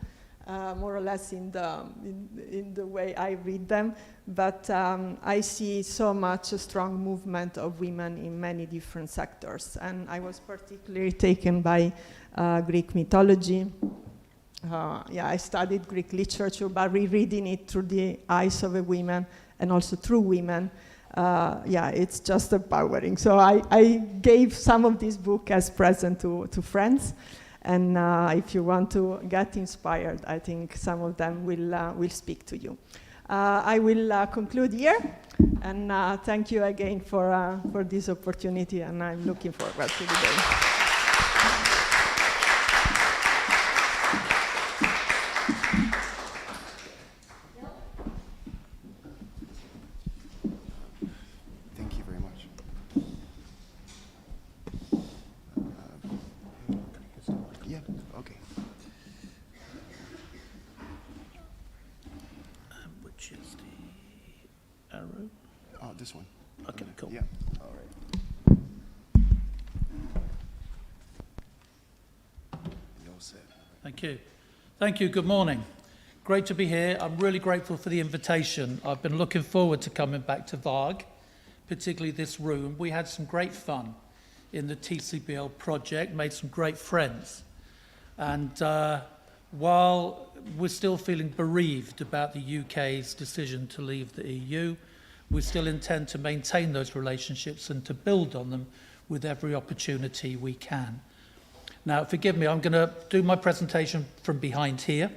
more or less in the way I read them. But I see so much a strong movement of women in many different sectors, and I was particularly taken by Greek mythology. I studied Greek literature, but rereading it through the eyes of a woman and also through women, it's just empowering. So I gave some of this book as present to friends, and if you want to get inspired, I think some of them will speak to you. I will conclude here, and thank you again for this opportunity, and I'm looking forward to the day. This one. Okay, cool. Yeah. All right. You're all set. Thank you. Thank you. Good morning. Great to be here. I'm really grateful for the invitation. I've been looking forward to coming back to Waag, particularly this room. We had some great fun in the TCBL project, made some great friends. And while we're still feeling bereaved about the UK's decision to leave the EU, we still intend to maintain those relationships and to build on them with every opportunity we can. Now, forgive me, I'm going to do my presentation from behind here.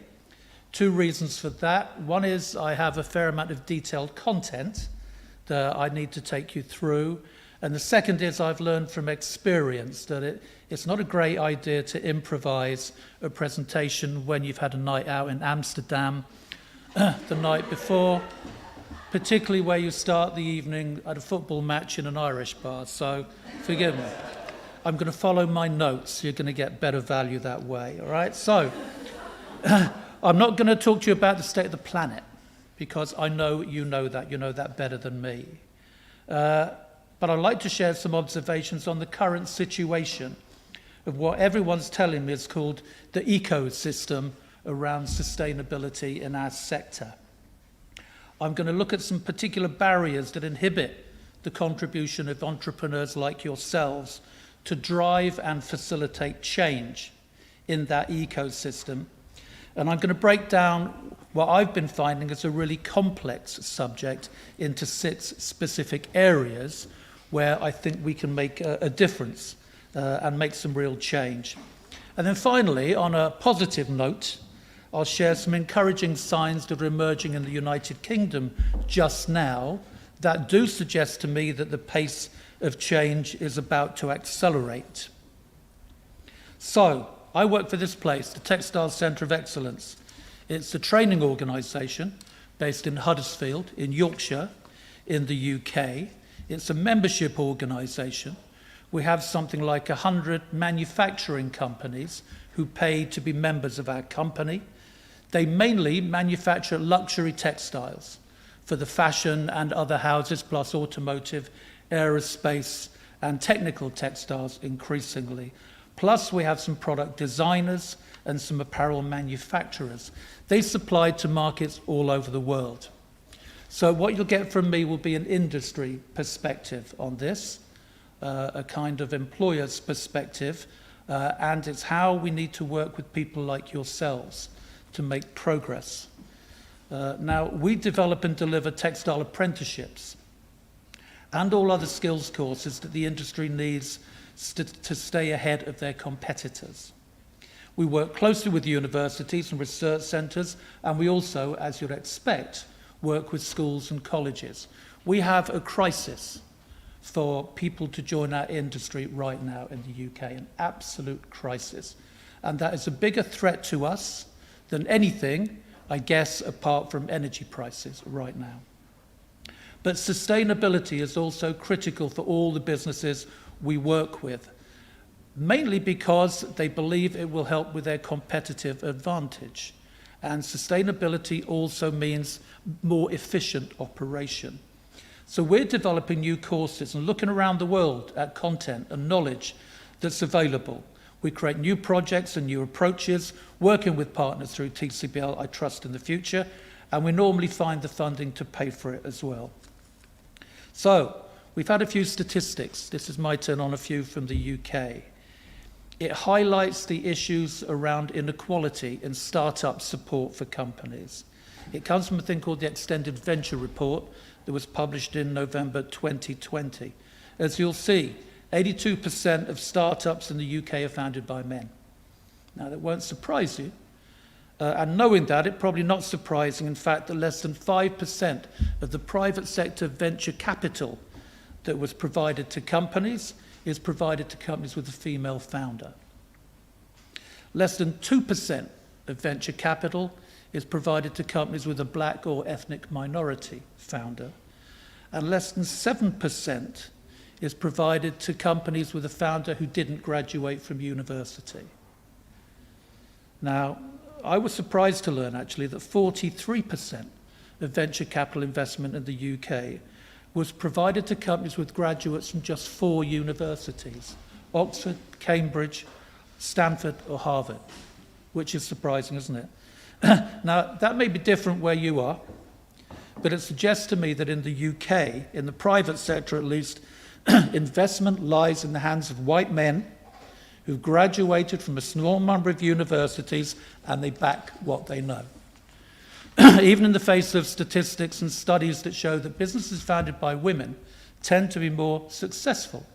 Two reasons for that. One is I have a fair amount of detailed content that I need to take you through. And the second is I've learned from experience that it's not a great idea to improvise a presentation when you've had a night out in Amsterdam the night before, particularly where you start the evening at a football match in an Irish bar. So forgive me. I'm going to follow my notes. You're going to get better value that way, all right? So I'm not going to talk to you about the state of the planet because I know you know that better than me. But I'd like to share some observations on the current situation of what everyone's telling me is called the ecosystem around sustainability in our sector. I'm going to look at some particular barriers that inhibit the contribution of entrepreneurs like yourselves to drive and facilitate change in that ecosystem. And I'm going to break down what I've been finding is a really complex subject into 6 specific areas where I think we can make a difference and make some real change. And then finally, on a positive note, I'll share some encouraging signs that are emerging in the United Kingdom just now that do suggest to me that the pace of change is about to accelerate. So, I work for this place, the Textile Centre of Excellence. It's a training organisation based in Huddersfield, in Yorkshire, in the UK. It's a membership organisation. We have something like 100 manufacturing companies who pay to be members of our company. They mainly manufacture luxury textiles for the fashion and other houses, plus automotive, aerospace, and technical textiles increasingly. Plus, we have some product designers and some apparel manufacturers. They supply to markets all over the world. So what you'll get from me will be an industry perspective on this, a kind of employer's perspective, and it's how we need to work with people like yourselves to make progress. Now, we develop and deliver textile apprenticeships, and all other skills courses that the industry needs to stay ahead of their competitors. We work closely with universities and research centres, and we also, as you'd expect, work with schools and colleges. We have a crisis for people to join our industry right now in the UK, an absolute crisis. And that is a bigger threat to us than anything, I guess, apart from energy prices right now. But sustainability is also critical for all the businesses we work with, mainly because they believe it will help with their competitive advantage. And sustainability also means more efficient operation. So we're developing new courses and looking around the world at content and knowledge that's available. We create new projects and new approaches, working with partners through TCBL, I trust, in the future, and we normally find the funding to pay for it as well. So, we've had a few statistics. This is my turn on a few from the UK. It highlights the issues around inequality in startup support for companies. It comes from a thing called the Extended Venture Report that was published in November 2020. As you'll see, 82% of startups in the UK are founded by men. Now, that won't surprise you. And knowing that, it's probably not surprising, in fact, that less than 5% of the private sector venture capital that was provided to companies is provided to companies with a female founder. Less than 2% of venture capital is provided to companies with a black or ethnic minority founder. And less than 7% is provided to companies with a founder who didn't graduate from university. Now, I was surprised to learn, actually, that 43% of venture capital investment in the UK was provided to companies with graduates from just 4 universities: Oxford, Cambridge, Stanford, or Harvard, which is surprising, isn't it? Now, that may be different where you are, but it suggests to me that in the UK, in the private sector at least, investment lies in the hands of white men who've graduated from a small number of universities and they back what they know. Even in the face of statistics and studies that show that businesses founded by women tend to be more successful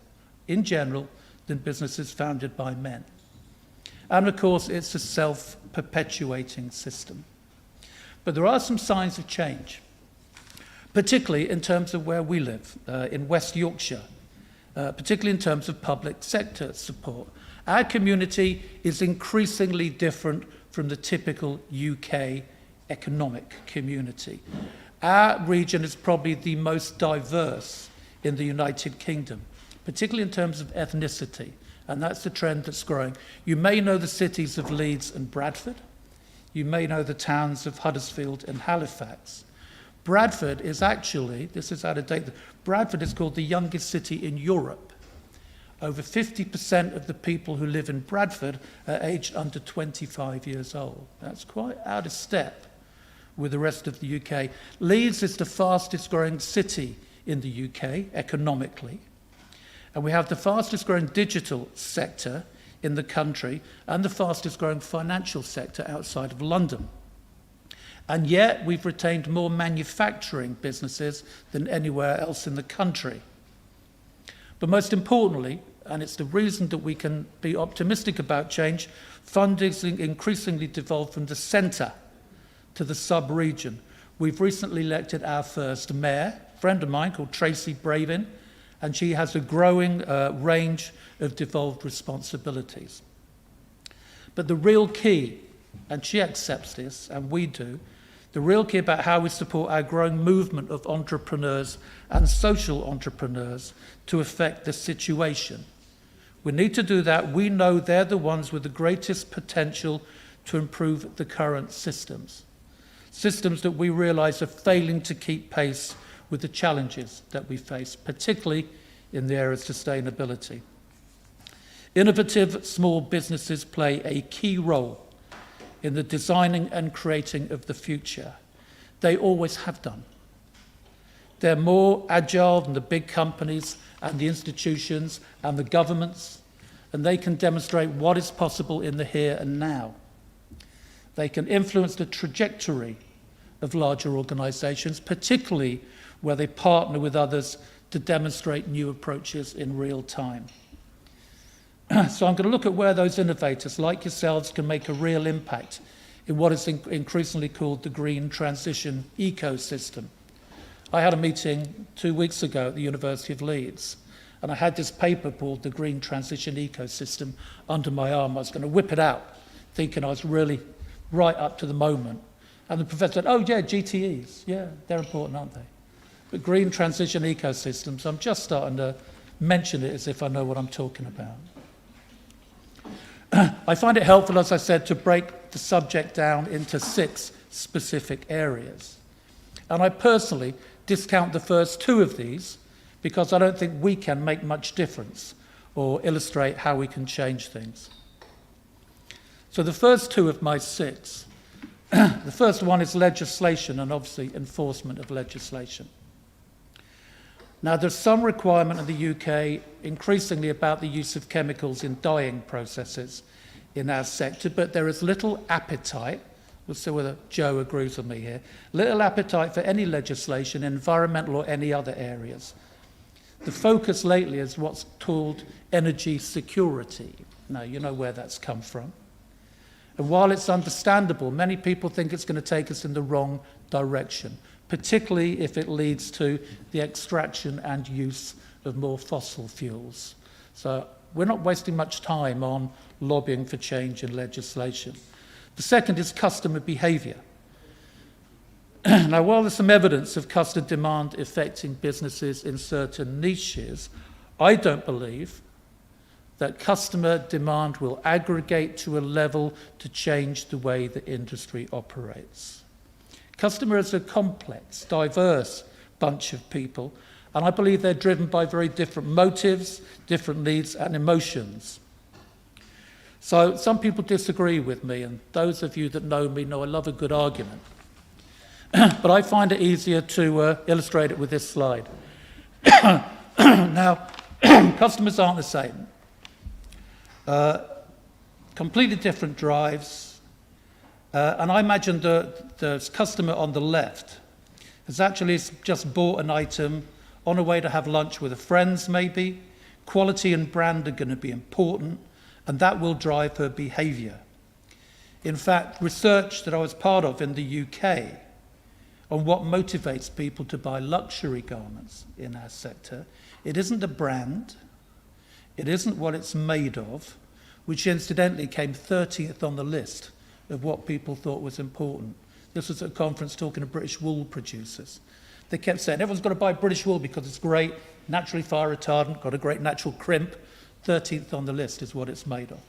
in general than businesses founded by men. And of course, it's a self-perpetuating system. But there are some signs of change, particularly in terms of where we live, in West Yorkshire, particularly in terms of public sector support. Our community is increasingly different from the typical UK economic community. Our region is probably the most diverse in the United Kingdom, particularly in terms of ethnicity, and that's the trend that's growing. You may know the cities of Leeds and Bradford. You may know the towns of Huddersfield and Halifax. Bradford is actually, this is out of date, Bradford is called the youngest city in Europe. Over 50% of the people who live in Bradford are aged under 25 years old. That's quite out of step with the rest of the UK. Leeds is the fastest growing city in the UK economically. And we have the fastest growing digital sector in the country and the fastest growing financial sector outside of London. And yet we've retained more manufacturing businesses than anywhere else in the country. But most importantly, and it's the reason that we can be optimistic about change, funding increasingly devolved from the centre to the sub-region. We've recently elected our first mayor, a friend of mine called Tracy Bravin, and she has a growing range of devolved responsibilities. But the real key, and she accepts this, and we do, the real key about how we support our growing movement of entrepreneurs and social entrepreneurs to affect the situation. We need to do that. We know they're the ones with the greatest potential to improve the current systems. Systems that we realise are failing to keep pace with the challenges that we face, particularly in the area of sustainability. Innovative small businesses play a key role in the designing and creating of the future. They always have done. They're more agile than the big companies and the institutions and the governments, and they can demonstrate what is possible in the here and now. They can influence the trajectory of larger organisations, particularly where they partner with others to demonstrate new approaches in real time. So I'm going to look at where those innovators, like yourselves, can make a real impact in what is increasingly called the green transition ecosystem. I had a meeting 2 weeks ago at the University of Leeds, and I had this paper called The Green Transition Ecosystem under my arm. I was going to whip it out, thinking I was really right up to the moment. And the professor said, oh yeah, GTEs, yeah, they're important, aren't they? But green transition ecosystems, I'm just starting to mention it as if I know what I'm talking about. I find it helpful, as I said, to break the subject down into 6 specific areas. And I personally discount the first 2 of these because I don't think we can make much difference or illustrate how we can change things. So the first 2 of my 6, the first one is legislation and obviously enforcement of legislation. Now, there's some requirement in the UK increasingly about the use of chemicals in dyeing processes in our sector, but there is little appetite, we'll see whether Joe agrees with me here, little appetite for any legislation, environmental or any other areas. The focus lately is what's called energy security. Now, you know where that's come from. And while it's understandable, many people think it's going to take us in the wrong direction, particularly if it leads to the extraction and use of more fossil fuels. So we're not wasting much time on lobbying for change in legislation. The second is customer behaviour. Now, while there's some evidence of customer demand affecting businesses in certain niches, I don't believe that customer demand will aggregate to a level to change the way the industry operates. Customers are a complex, diverse bunch of people, and I believe they're driven by very different motives, different needs and emotions. So some people disagree with me, and those of you that know me know I love a good argument. But I find it easier to illustrate it with this slide. Now, customers aren't the same. Completely different drives. And I imagine the customer on the left has actually just bought an item on a way to have lunch with her friends, maybe. Quality and brand are going to be important, and that will drive her behaviour. In fact, research that I was part of in the UK on what motivates people to buy luxury garments in our sector, it isn't the brand, it isn't what it's made of, which incidentally came 30th on the list of what people thought was important. This was at a conference talking to British wool producers. They kept saying, everyone's got to buy British wool because it's great, naturally fire retardant, got a great natural crimp. 13th on the list is what it's made of.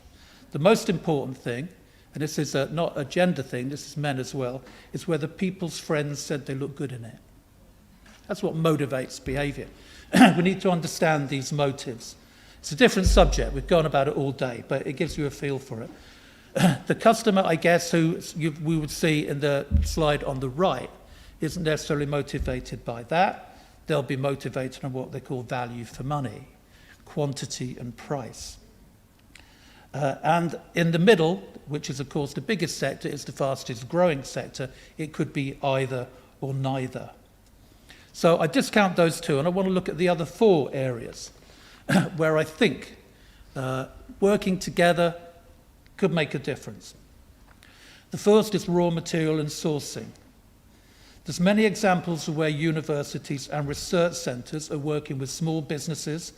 The most important thing, and this is not a gender thing, this is men as well, is whether people's friends said they look good in it. That's what motivates behaviour. We need to understand these motives. It's a different subject, we've gone about it all day, but it gives you a feel for it. The customer, I guess, who we would see in the slide on the right, isn't necessarily motivated by that. They'll be motivated on what they call value for money, quantity and price. And in the middle, which is of course the biggest sector, is the fastest growing sector. It could be either or neither. So I discount those 2, and I want to look at the other 4 areas where I think working together could make a difference. The first is raw material and sourcing. There's many examples of where universities and research centres are working with small businesses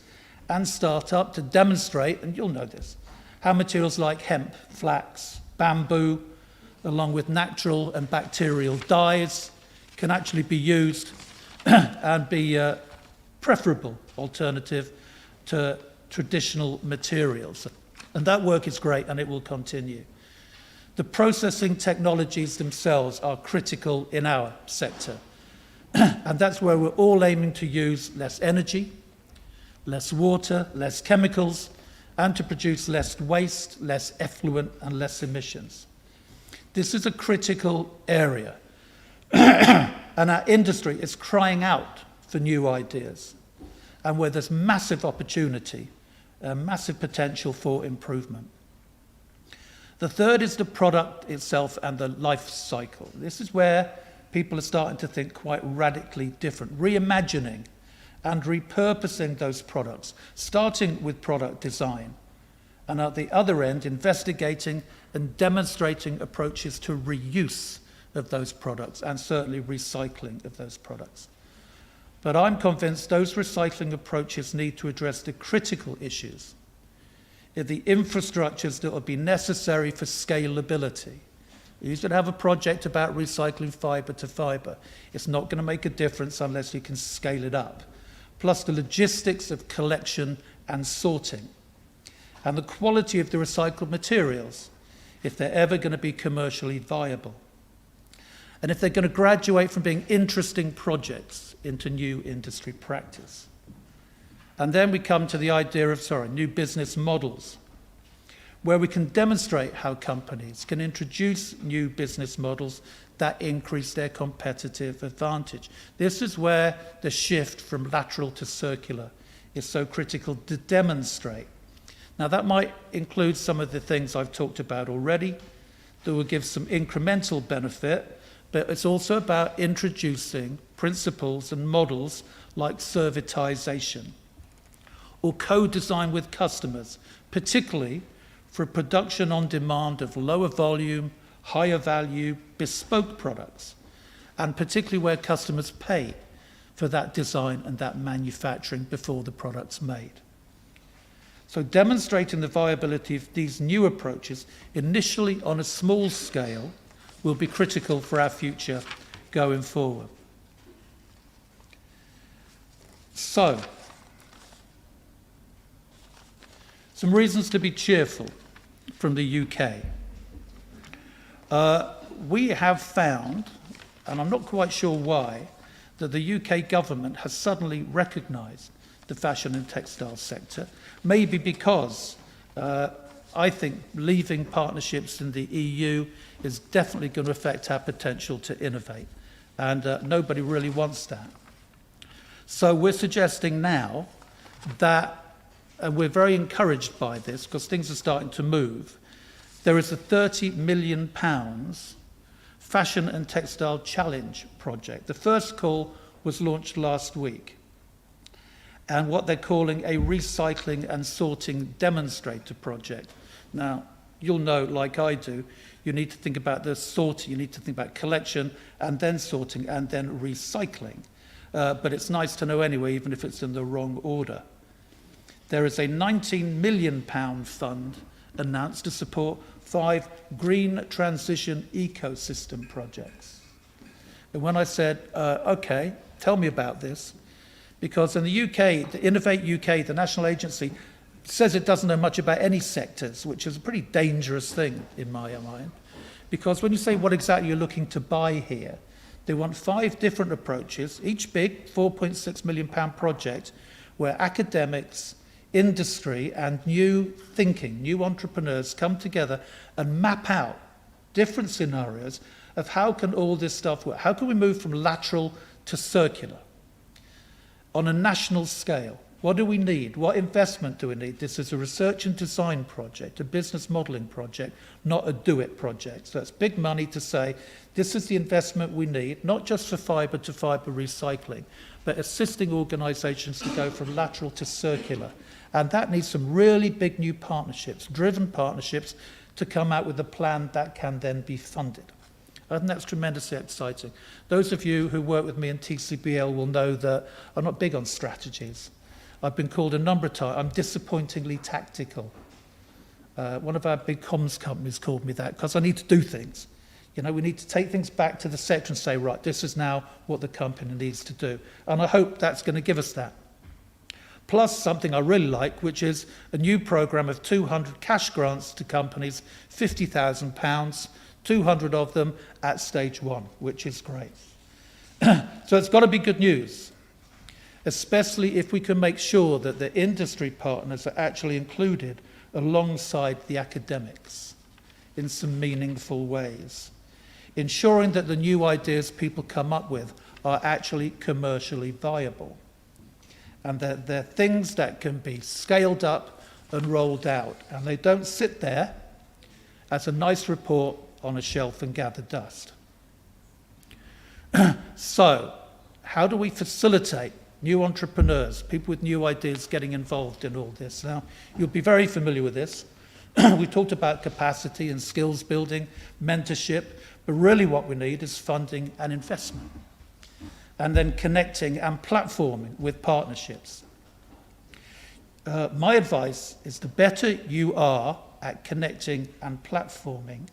and start-up to demonstrate, and you'll know this, how materials like hemp, flax, bamboo, along with natural and bacterial dyes, can actually be used and be a preferable alternative to traditional materials. And that work is great, and it will continue. The processing technologies themselves are critical in our sector. And that's where we're all aiming to use less energy, less water, less chemicals, and to produce less waste, less effluent, and less emissions. This is a critical area. And our industry is crying out for new ideas, and where there's massive opportunity, massive potential for improvement. The third is the product itself and the life cycle. This is where people are starting to think quite radically different, reimagining and repurposing those products, starting with product design, and at the other end, investigating and demonstrating approaches to reuse of those products and certainly recycling of those products. But I'm convinced those recycling approaches need to address the critical issues, the infrastructures that will be necessary for scalability. You should have a project about recycling fibre to fibre. It's not going to make a difference unless you can scale it up. Plus the logistics of collection and sorting, and the quality of the recycled materials, if they're ever going to be commercially viable. And if they're going to graduate from being interesting projects into new industry practice. And then we come to the idea of, new business models, where we can demonstrate how companies can introduce new business models that increase their competitive advantage. This is where the shift from lateral to circular is so critical to demonstrate. Now that might include some of the things I've talked about already that will give some incremental benefit, but it's also about introducing principles and models like servitization or co-design with customers, particularly for production on demand of lower volume, higher value, bespoke products, and particularly where customers pay for that design and that manufacturing before the product's made. So demonstrating the viability of these new approaches, initially on a small scale, will be critical for our future going forward. So, some reasons to be cheerful from the UK. We have found, and I'm not quite sure why, that the UK government has suddenly recognised the fashion and textile sector, maybe because I think leaving partnerships in the EU is definitely going to affect our potential to innovate, and nobody really wants that. So we're suggesting now that, and we're very encouraged by this because things are starting to move, there is a £30 million Fashion and Textile Challenge project. The first call was launched last week, and what they're calling a recycling and sorting demonstrator project. Now, you'll know, like I do, you need to think about the sorting, you need to think about collection, and then sorting, and then recycling. But it's nice to know anyway, even if it's in the wrong order. There is a £19 million fund announced to support 5 green transition ecosystem projects. And when I said, okay, tell me about this, because in the UK, the Innovate UK, the national agency, says it doesn't know much about any sectors, which is a pretty dangerous thing in my mind. Because when you say what exactly you're looking to buy here, they want 5 different approaches, each big £4.6 million project, where academics, industry, and new thinking, new entrepreneurs come together and map out different scenarios of how can all this stuff work. How can we move from lateral to circular on a national scale? What do we need? What investment do we need? This is a research and design project, a business modelling project, not a do-it project. So it's big money to say, this is the investment we need, not just for fibre to fibre recycling, but assisting organisations to go from lateral to circular. And that needs some really big new partnerships, driven partnerships, to come out with a plan that can then be funded. I think that's tremendously exciting. Those of you who work with me in TCBL will know that I'm not big on strategies. I've been called a number of times, I'm disappointingly tactical. One of our big comms companies called me that because I need to do things. You know, we need to take things back to the sector and say, right, this is now what the company needs to do. And I hope that's going to give us that. Plus something I really like, which is a new programme of 200 cash grants to companies, £50,000, 200 of them at stage 1, which is great. So it's got to be good news, especially if we can make sure that the industry partners are actually included alongside the academics in some meaningful ways, ensuring that the new ideas people come up with are actually commercially viable, and that they're things that can be scaled up and rolled out, and they don't sit there as a nice report on a shelf and gather dust. So, how do we facilitate new entrepreneurs, people with new ideas getting involved in all this. Now, you'll be very familiar with this. We talked about capacity and skills building, mentorship, but really what we need is funding and investment. And then connecting and platforming with partnerships. My advice is the better you are at connecting and platforming,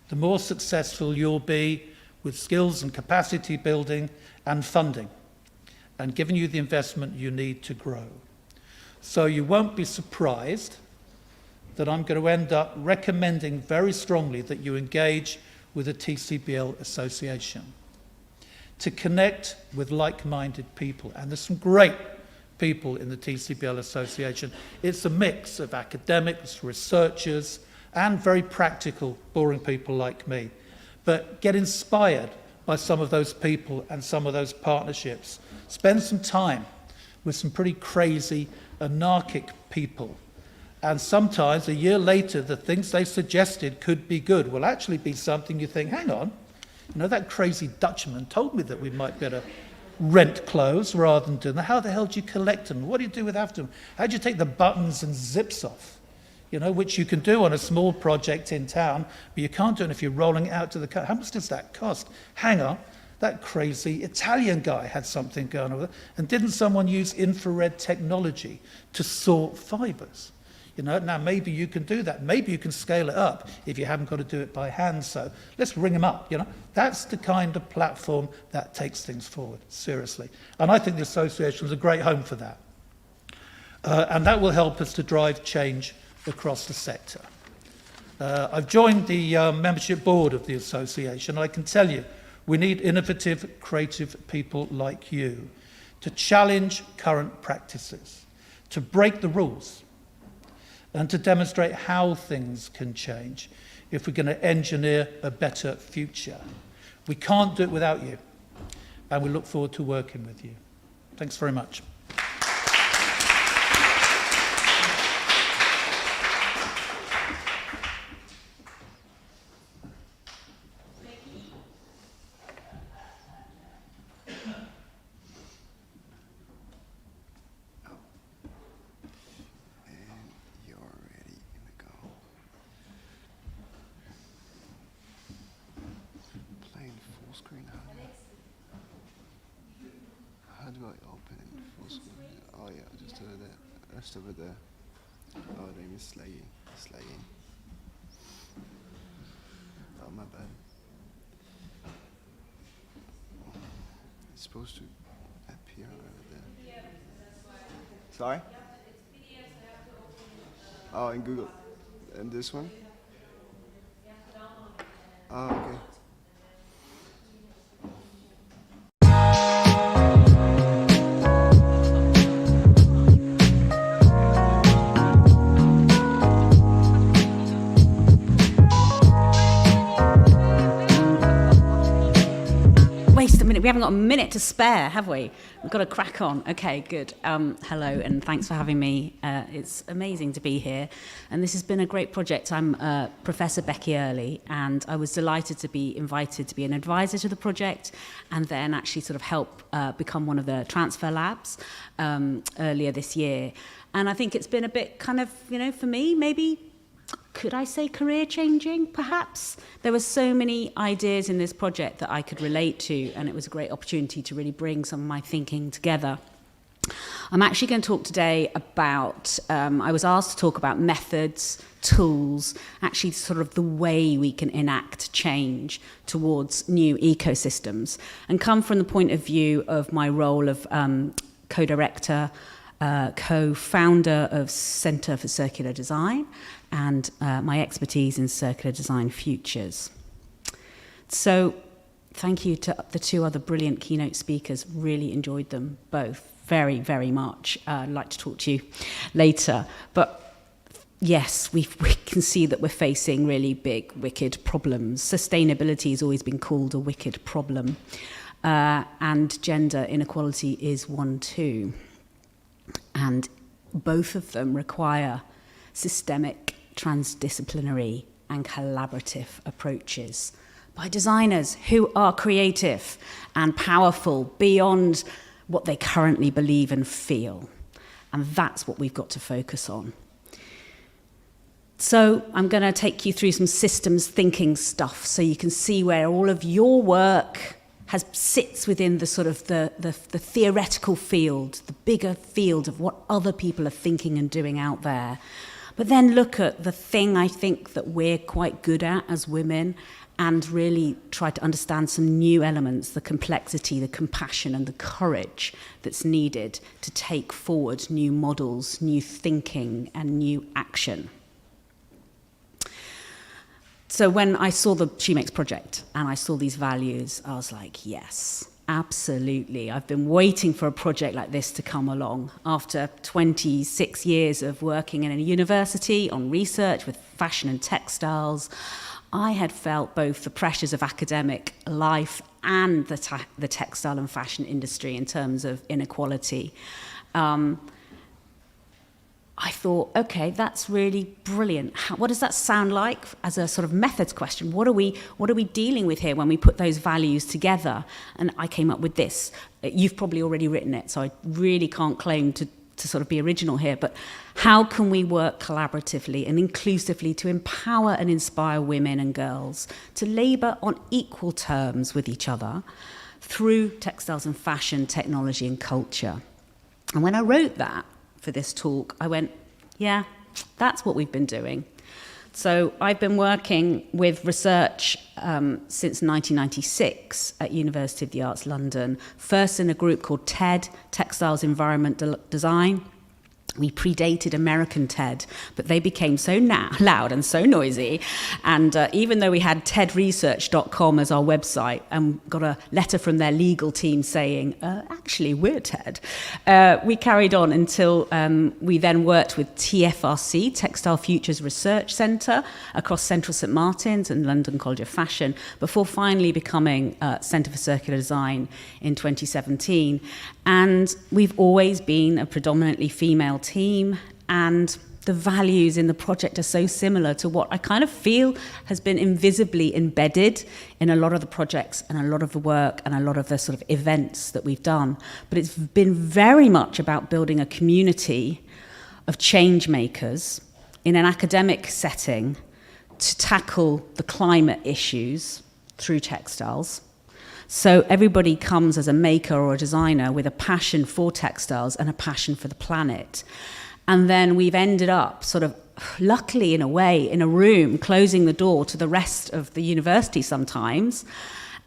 the more successful you'll be with skills and capacity building and funding, and giving you the investment you need to grow. So you won't be surprised that I'm going to end up recommending very strongly that you engage with a TCBL association to connect with like-minded people. And there's some great people in the TCBL association. It's a mix of academics, researchers, and very practical, boring people like me. But get inspired by some of those people and some of those partnerships. Spend some time with some pretty crazy, anarchic people. And sometimes, a year later, the things they suggested could be good will actually be something you think, hang on, you know, that crazy Dutchman told me that we might better rent clothes rather than do them. How the hell do you collect them? What do you do with after them? How do you take the buttons and zips off? You know, which you can do on a small project in town, but you can't do it if you're rolling it out to the car. How much does that cost? Hang on, that crazy Italian guy had something going on with it. And didn't someone use infrared technology to sort fibers? You know, now maybe you can do that. Maybe you can scale it up if you haven't got to do it by hand. So let's ring them up, you know. That's the kind of platform that takes things forward, seriously. And I think the association is a great home for that. And that will help us to drive change across the sector. I've joined the membership board of the association. I can tell you, we need innovative, creative people like you to challenge current practices, to break the rules, and to demonstrate how things can change if we're going to engineer a better future. We can't do it without you, and we look forward to working with you. Thanks very much. How do I open full screen? Oh yeah, just over there. Oh, they mean slaying. Oh, my bad. It's supposed to appear over there. Sorry? Oh, in Google. And this one? Oh, okay. We haven't got a minute to spare, have we? We've got to crack on. Okay, good. Hello, and thanks for having me. It's amazing to be here. And this has been a great project. I'm Professor Becky Earley, and I was delighted to be invited to be an advisor to the project and then actually sort of help become one of the transfer labs earlier this year. And I think it's been a bit kind of, you know, for me, maybe, could I say career changing, perhaps? There were so many ideas in this project that I could relate to, and it was a great opportunity to really bring some of my thinking together. I'm actually going to talk today about, I was asked to talk about methods, tools, actually sort of the way we can enact change towards new ecosystems, and come from the point of view of my role of co-director, co-founder of Centre for Circular Design, and my expertise in circular design futures. So thank you to the two other brilliant keynote speakers. Really enjoyed them both very, very much. I'd like to talk to you later. But yes, we can see that we're facing really big, wicked problems. Sustainability has always been called a wicked problem. And gender inequality is one too. And both of them require systemic, transdisciplinary and collaborative approaches by designers who are creative and powerful beyond what they currently believe and feel. And that's what we've got to focus on. So I'm going to take you through some systems thinking stuff so you can see where all of your work sits within the sort of the theoretical field, the bigger field of what other people are thinking and doing out there. But then look at the thing I think that we're quite good at as women and really try to understand some new elements, the complexity, the compassion and the courage that's needed to take forward new models, new thinking and new action. So when I saw the Shemakes project and I saw these values, I was like, yes, absolutely. I've been waiting for a project like this to come along. After 26 years of working in a university on research with fashion and textiles, I had felt both the pressures of academic life and the textile and fashion industry in terms of inequality. I thought, okay, that's really brilliant. What does that sound like as a sort of methods question? What are we dealing with here when we put those values together? And I came up with this. You've probably already written it, so I really can't claim to sort of be original here, but how can we work collaboratively and inclusively to empower and inspire women and girls to labour on equal terms with each other through textiles and fashion, technology and culture? And when I wrote that for this talk, I went, yeah, that's what we've been doing. So I've been working with research since 1996 at University of the Arts London, first in a group called TED, Textiles Environment Design. We predated American TED, but they became so loud and so noisy. And even though we had tedresearch.com as our website and got a letter from their legal team saying, actually, we're TED, we carried on until we then worked with TFRC, Textile Futures Research Centre, across Central St Martin's and London College of Fashion, before finally becoming Centre for Circular Design in 2017. And we've always been a predominantly female team, and the values in the project are so similar to what I kind of feel has been invisibly embedded in a lot of the projects and a lot of the work and a lot of the sort of events that we've done. But it's been very much about building a community of change makers in an academic setting to tackle the climate issues through textiles. So everybody comes as a maker or a designer with a passion for textiles and a passion for the planet. And then we've ended up sort of, luckily in a way, in a room, closing the door to the rest of the university sometimes,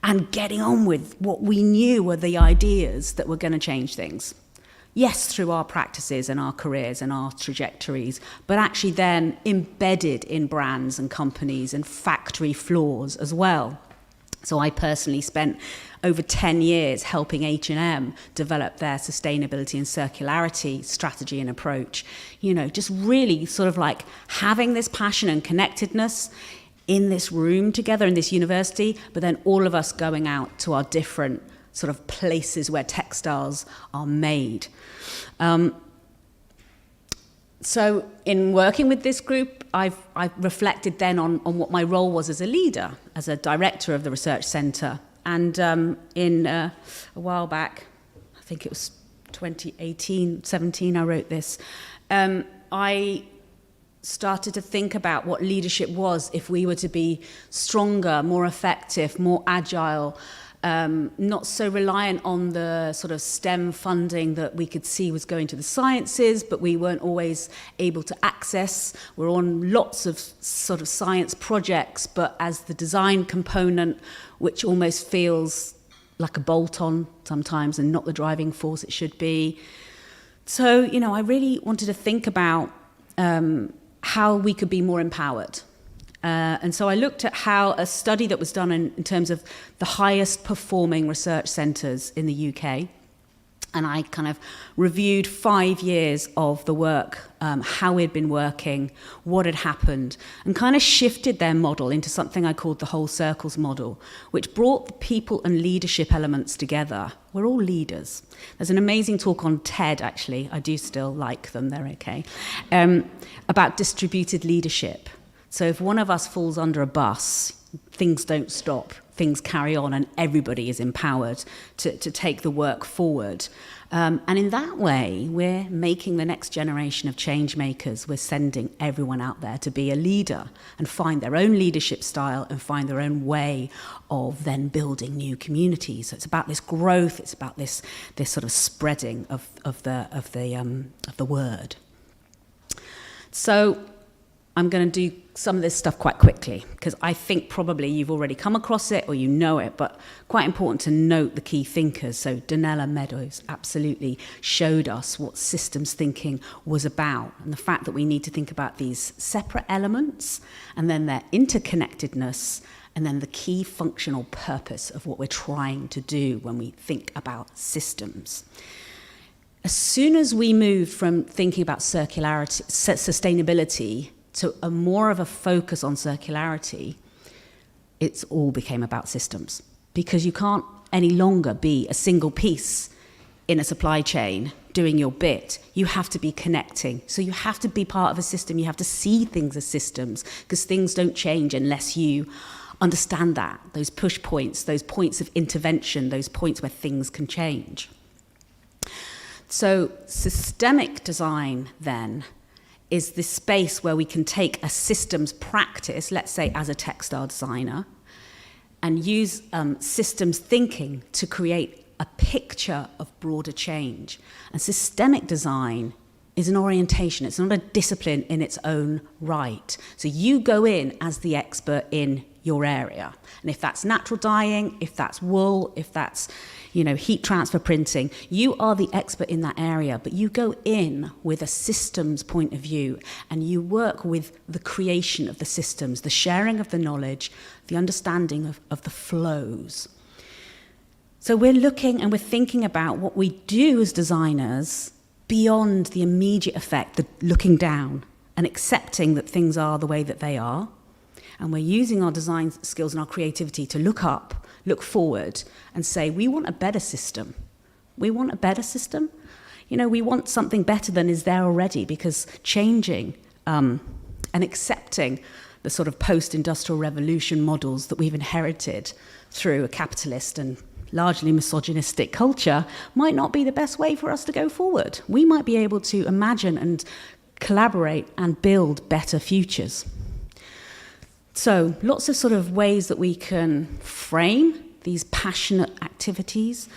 and getting on with what we knew were the ideas that were going to change things. Yes, through our practices and our careers and our trajectories, but actually then embedded in brands and companies and factory floors as well. So I personally spent over 10 years helping H&M develop their sustainability and circularity strategy and approach. You know, just really sort of like having this passion and connectedness in this room together in this university, but then all of us going out to our different sort of places where textiles are made. So in working with this group, I've reflected then on what my role was as a leader, as a director of the research centre. And in a while back, I think it was 2018, 17, I wrote this, I started to think about what leadership was if we were to be stronger, more effective, more agile, not so reliant on the sort of STEM funding that we could see was going to the sciences, but we weren't always able to access. We're on lots of sort of science projects, but as the design component, which almost feels like a bolt-on sometimes and not the driving force it should be. So, you know, I really wanted to think about how we could be more empowered. And so I looked at how a study that was done in terms of the highest performing research centres in the UK, and I kind of reviewed 5 years of the work, how we'd been working, what had happened, and kind of shifted their model into something I called the whole circles model, which brought the people and leadership elements together. We're all leaders. There's an amazing talk on TED, actually, I do still like them, they're okay, about distributed leadership. So if one of us falls under a bus, things don't stop. things carry on and everybody is empowered to take the work forward. And in that way, we're making the next generation of change makers. We're sending everyone out there to be a leader and find their own leadership style and find their own way of then building new communities. So it's about this growth. It's about this sort of spreading of the word. So I'm going to do some of this stuff quite quickly because I think probably you've already come across it or you know it, but quite important to note the key thinkers. So Donella Meadows absolutely showed us what systems thinking was about and the fact that we need to think about these separate elements and then their interconnectedness and then the key functional purpose of what we're trying to do when we think about systems. As soon as we moved from thinking about circularity, sustainability, to a more of a focus on circularity, it's all became about systems. Because you can't any longer be a single piece in a supply chain doing your bit. You have to be connecting. So you have to be part of a system. You have to see things as systems because things don't change unless you understand that, those push points, those points of intervention, those points where things can change. So systemic design then is this space where we can take a systems practice, let's say as a textile designer, and use systems thinking to create a picture of broader change. And systemic design is an orientation. It's not a discipline in its own right. So you go in as the expert in your area. And if that's natural dyeing, if that's wool, if that's heat transfer printing, you are the expert in that area, but you go in with a systems point of view and you work with the creation of the systems, the sharing of the knowledge, the understanding of the flows. So we're looking and we're thinking about what we do as designers beyond the immediate effect, the looking down and accepting that things are the way that they are. And we're using our design skills and our creativity to look up, look forward, and say, we want a better system. We want a better system. We want something better than is there already, because changing and accepting the sort of post-industrial revolution models that we've inherited through a capitalist and largely misogynistic culture might not be the best way for us to go forward. We might be able to imagine and collaborate and build better futures. So lots of sort of ways that we can frame these passionate activities,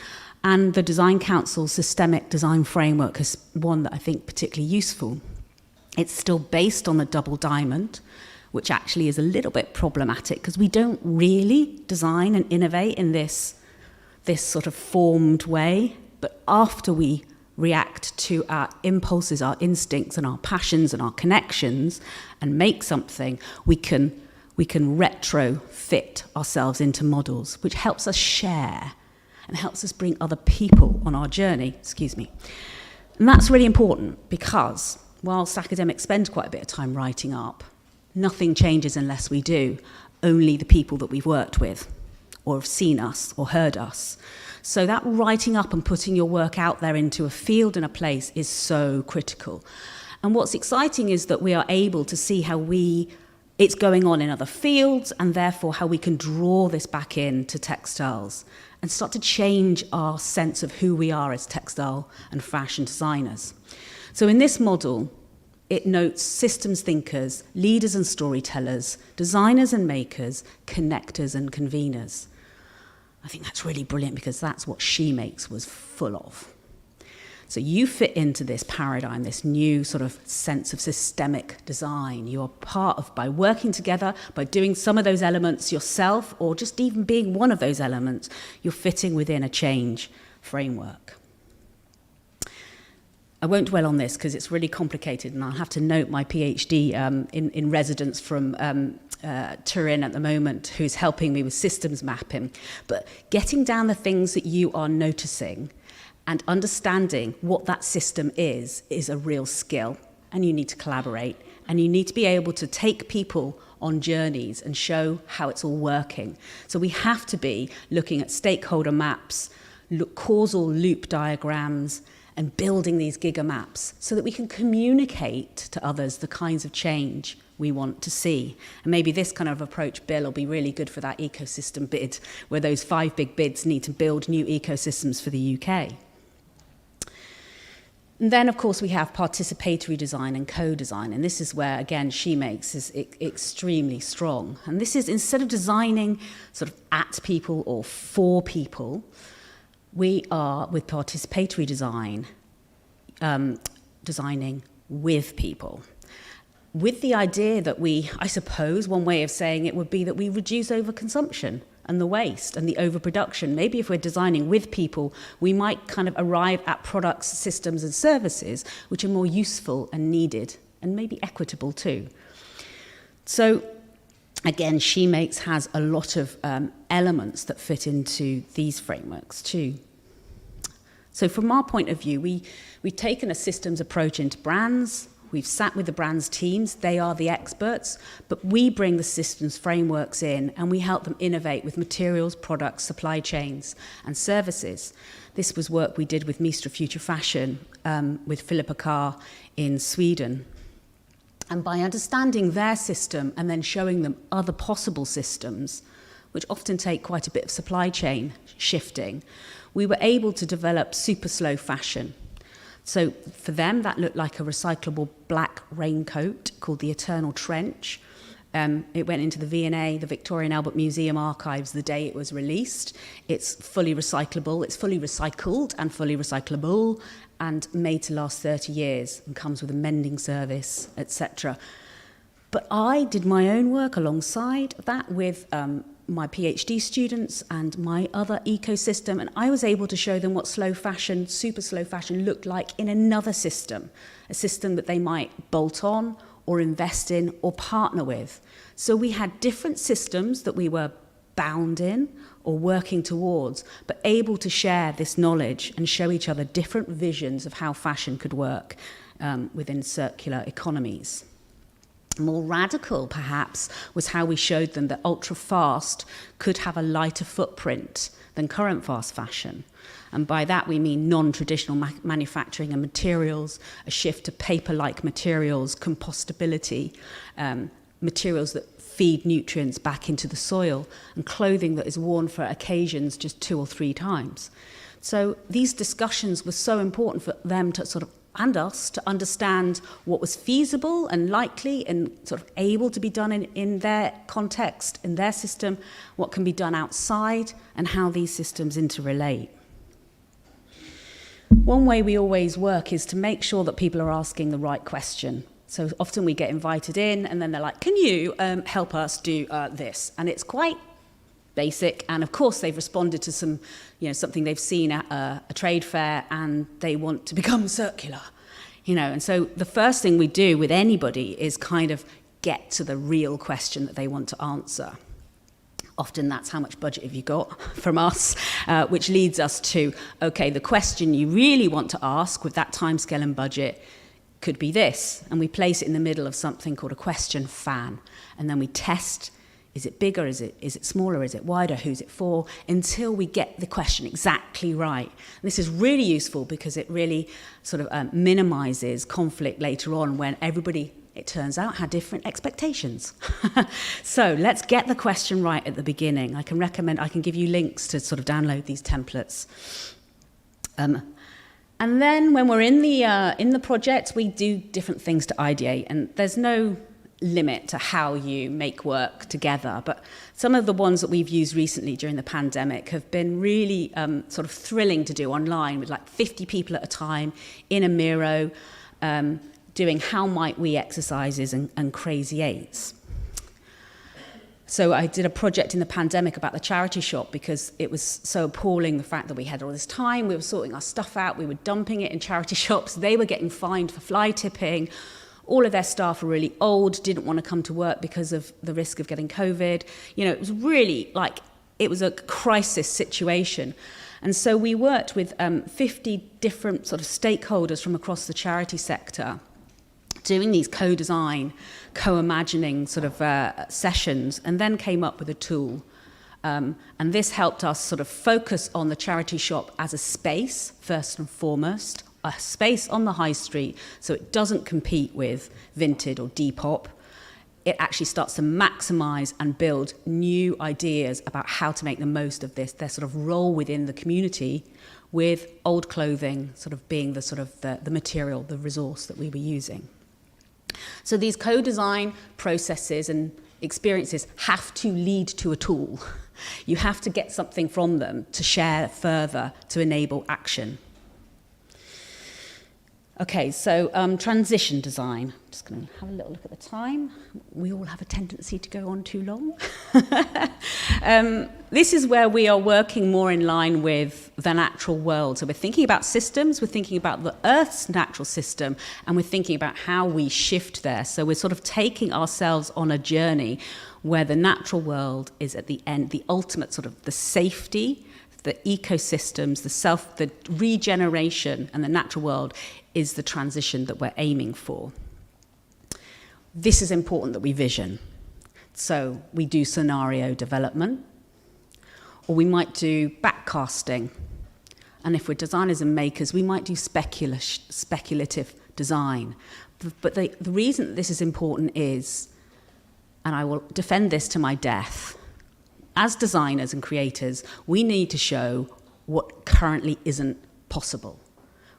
and the Design Council's systemic design framework is one that I think particularly useful. It's still based on the double diamond, which actually is a little bit problematic because we don't really design and innovate in this sort of formed way, but after we react to our impulses, our instincts and our passions and our connections and make something, we can retrofit ourselves into models, which helps us share and helps us bring other people on our journey. And that's really important because whilst academics spend quite a bit of time writing up, nothing changes unless we do. Only the people that we've worked with or have seen us or heard us. So that writing up and putting your work out there into a field and a place is so critical. And what's exciting is that we are able to see how it's going on in other fields, and therefore how we can draw this back into textiles and start to change our sense of who we are as textile and fashion designers. So in this model, it notes systems thinkers, leaders and storytellers, designers and makers, connectors and conveners. I think that's really brilliant because that's what Shemakes was full of. So you fit into this paradigm, this new sort of sense of systemic design. You are part of, by working together, by doing some of those elements yourself, or just even being one of those elements, you're fitting within a change framework. I won't dwell on this because it's really complicated, and I'll have to note my PhD in residence from Turin at the moment, who's helping me with systems mapping. But getting down the things that you are noticing and understanding what that system is a real skill, and you need to collaborate, and you need to be able to take people on journeys and show how it's all working. So we have to be looking at stakeholder maps, causal loop diagrams, and building these gigamaps so that we can communicate to others the kinds of change we want to see. And maybe this kind of approach, Bill, will be really good for that ecosystem bid, where those 5 big bids need to build new ecosystems for the UK. And then, of course, we have participatory design and co-design, and this is where, again, Shemakes is extremely strong. And this is, instead of designing sort of at people or for people, we are, with participatory design, designing with people. With the idea that we, I suppose, one way of saying it would be that we reduce overconsumption and the waste and the overproduction. Maybe if we're designing with people, we might kind of arrive at products, systems and services which are more useful and needed and maybe equitable too. So again, Shemakes has a lot of elements that fit into these frameworks too. So from our point of view, we've taken a systems approach into brands. We've sat with the brands teams, they are the experts, but we bring the systems frameworks in and we help them innovate with materials, products, supply chains and services. This was work we did with Mistra Future Fashion, with Philippa Carr in Sweden. And by understanding their system and then showing them other possible systems, which often take quite a bit of supply chain shifting, we were able to develop super slow fashion. So for them, that looked like a recyclable black raincoat called the Eternal Trench. It went into the V&A, the Victoria and Albert Museum archives, the day it was released. It's fully recyclable, it's fully recycled and fully recyclable and made to last 30 years and comes with a mending service, etc. But I did my own work alongside that with my PhD students and my other ecosystem, and I was able to show them what slow fashion, super slow fashion looked like in another system, a system that they might bolt on or invest in or partner with. So we had different systems that we were bound in or working towards, but able to share this knowledge and show each other different visions of how fashion could work within circular economies. More radical, perhaps, was how we showed them that ultra-fast could have a lighter footprint than current fast fashion. And by that we mean non-traditional manufacturing and materials, a shift to paper-like materials, compostability, materials that feed nutrients back into the soil, and clothing that is worn for occasions just 2 or 3 times. So these discussions were so important for them to sort of and us to understand what was feasible and likely and sort of able to be done in their context, in their system, what can be done outside, and how these systems interrelate. One way we always work is to make sure that people are asking the right question. So often we get invited in and then they're like, can you help us do this? And it's quite basic, and of course they've responded to some, something they've seen at a trade fair, and they want to become circular, And so the first thing we do with anybody is kind of get to the real question that they want to answer. Often that's how much budget have you got from us, which leads us to, okay, the question you really want to ask with that timescale and budget could be this, and we place it in the middle of something called a question fan, and then we test. Is it bigger? Is it smaller? Is it wider? Who's it for? Until we get the question exactly right. And this is really useful because it really sort of minimizes conflict later on when everybody, it turns out, had different expectations. So let's get the question right at the beginning. I can give you links to sort of download these templates. And then when we're in the project, we do different things to ideate, and there's no limit to how you make work together, but some of the ones that we've used recently during the pandemic have been really sort of thrilling to do online with like 50 people at a time in a Miro, doing how might we exercises and crazy eights. So I did a project in the pandemic about the charity shop because it was so appalling, the fact that we had all this time, we were sorting our stuff out, we were dumping it in charity shops, they were getting fined for fly tipping. All of their staff were really old, didn't want to come to work because of the risk of getting COVID. It was really it was a crisis situation. And so we worked with 50 different sort of stakeholders from across the charity sector, doing these co-design, co-imagining sort of sessions, and then came up with a tool. And this helped us sort of focus on the charity shop as a space, first and foremost, a space on the high street so it doesn't compete with Vinted or Depop. it actually starts to maximize and build new ideas about how to make the most of this, their sort of role within the community, with old clothing sort of being the sort of the material, the resource that we were using. So these co-design processes and experiences have to lead to a tool. You have to get something from them to share further, to enable action. Okay, so transition design. Just going to have a little look at the time. We all have a tendency to go on too long. This is where we are working more in line with the natural world. So we're thinking about systems, we're thinking about the Earth's natural system, and we're thinking about how we shift there. So we're sort of taking ourselves on a journey where the natural world is at the end, the ultimate sort of the safety, the ecosystems, the regeneration, and the natural world is the transition that we're aiming for. This is important that we vision. So we do scenario development, or we might do backcasting. And if we're designers and makers, we might do speculative design. But the reason that this is important is, and I will defend this to my death, as designers and creators, we need to show what currently isn't possible.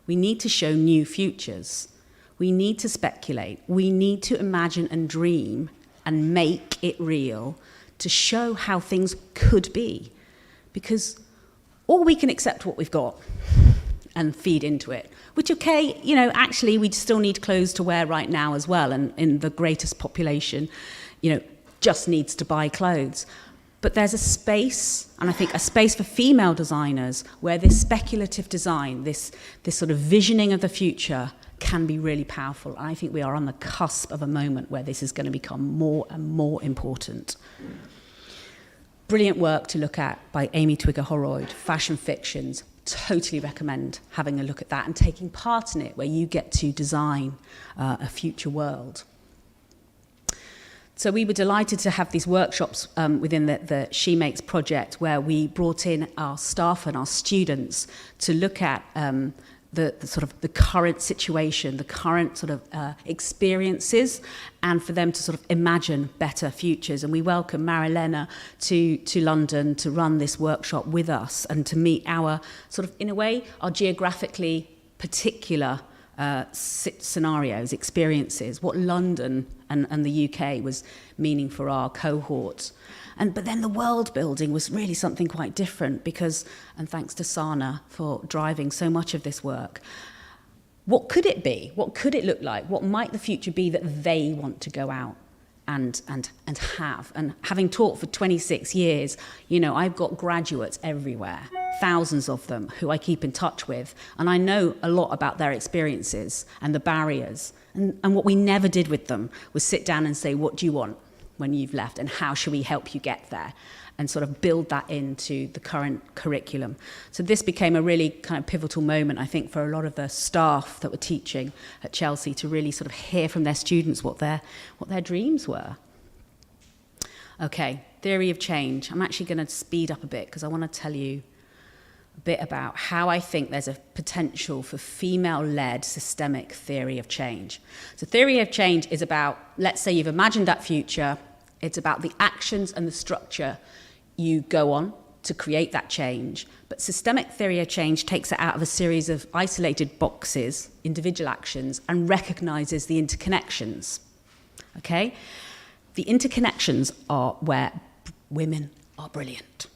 We need to show new futures. We need to speculate. We need to imagine and dream and make it real to show how things could be. Because, or we can accept what we've got and feed into it, which, okay, you know, actually we still need clothes to wear right now as well, and in the greatest population, you know, just needs to buy clothes. But there's a space, and I think a space for female designers, where this speculative design, this sort of visioning of the future can be really powerful. And I think we are on the cusp of a moment where this is going to become more and more important. Brilliant work to look at by Amy Twigger-Horroyd, Fashion Fictions. Totally recommend having a look at that and taking part in it, where you get to design a future world. So we were delighted to have these workshops within the Shemakes project, where we brought in our staff and our students to look at the sort of the current situation, the current sort of experiences, and for them to sort of imagine better futures. And we welcome Mariangela to London to run this workshop with us and to meet our sort of, in a way, our geographically particular scenarios, experiences, what London and the UK was meaning for our cohort. But then the world building was really something quite different because, and thanks to Sana for driving so much of this work, what could it be? What could it look like? What might the future be that they want to go out and have? And having taught for 26 years, you know, I've got graduates everywhere, thousands of them who I keep in touch with, and I know a lot about their experiences and the barriers. And what we never did with them was sit down and say, what do you want when you've left, and how should we help you get there, and sort of build that into the current curriculum. So this became a really kind of pivotal moment, I think, for a lot of the staff that were teaching at Chelsea to really sort of hear from their students what their dreams were. Okay, theory of change. I'm actually going to speed up a bit because I want to tell you a bit about how I think there's a potential for female-led systemic theory of change. So theory of change is about, let's say you've imagined that future, it's about the actions and the structure you go on to create that change. But systemic theory of change takes it out of a series of isolated boxes, individual actions, and recognizes the interconnections. Okay? The interconnections are where women are brilliant.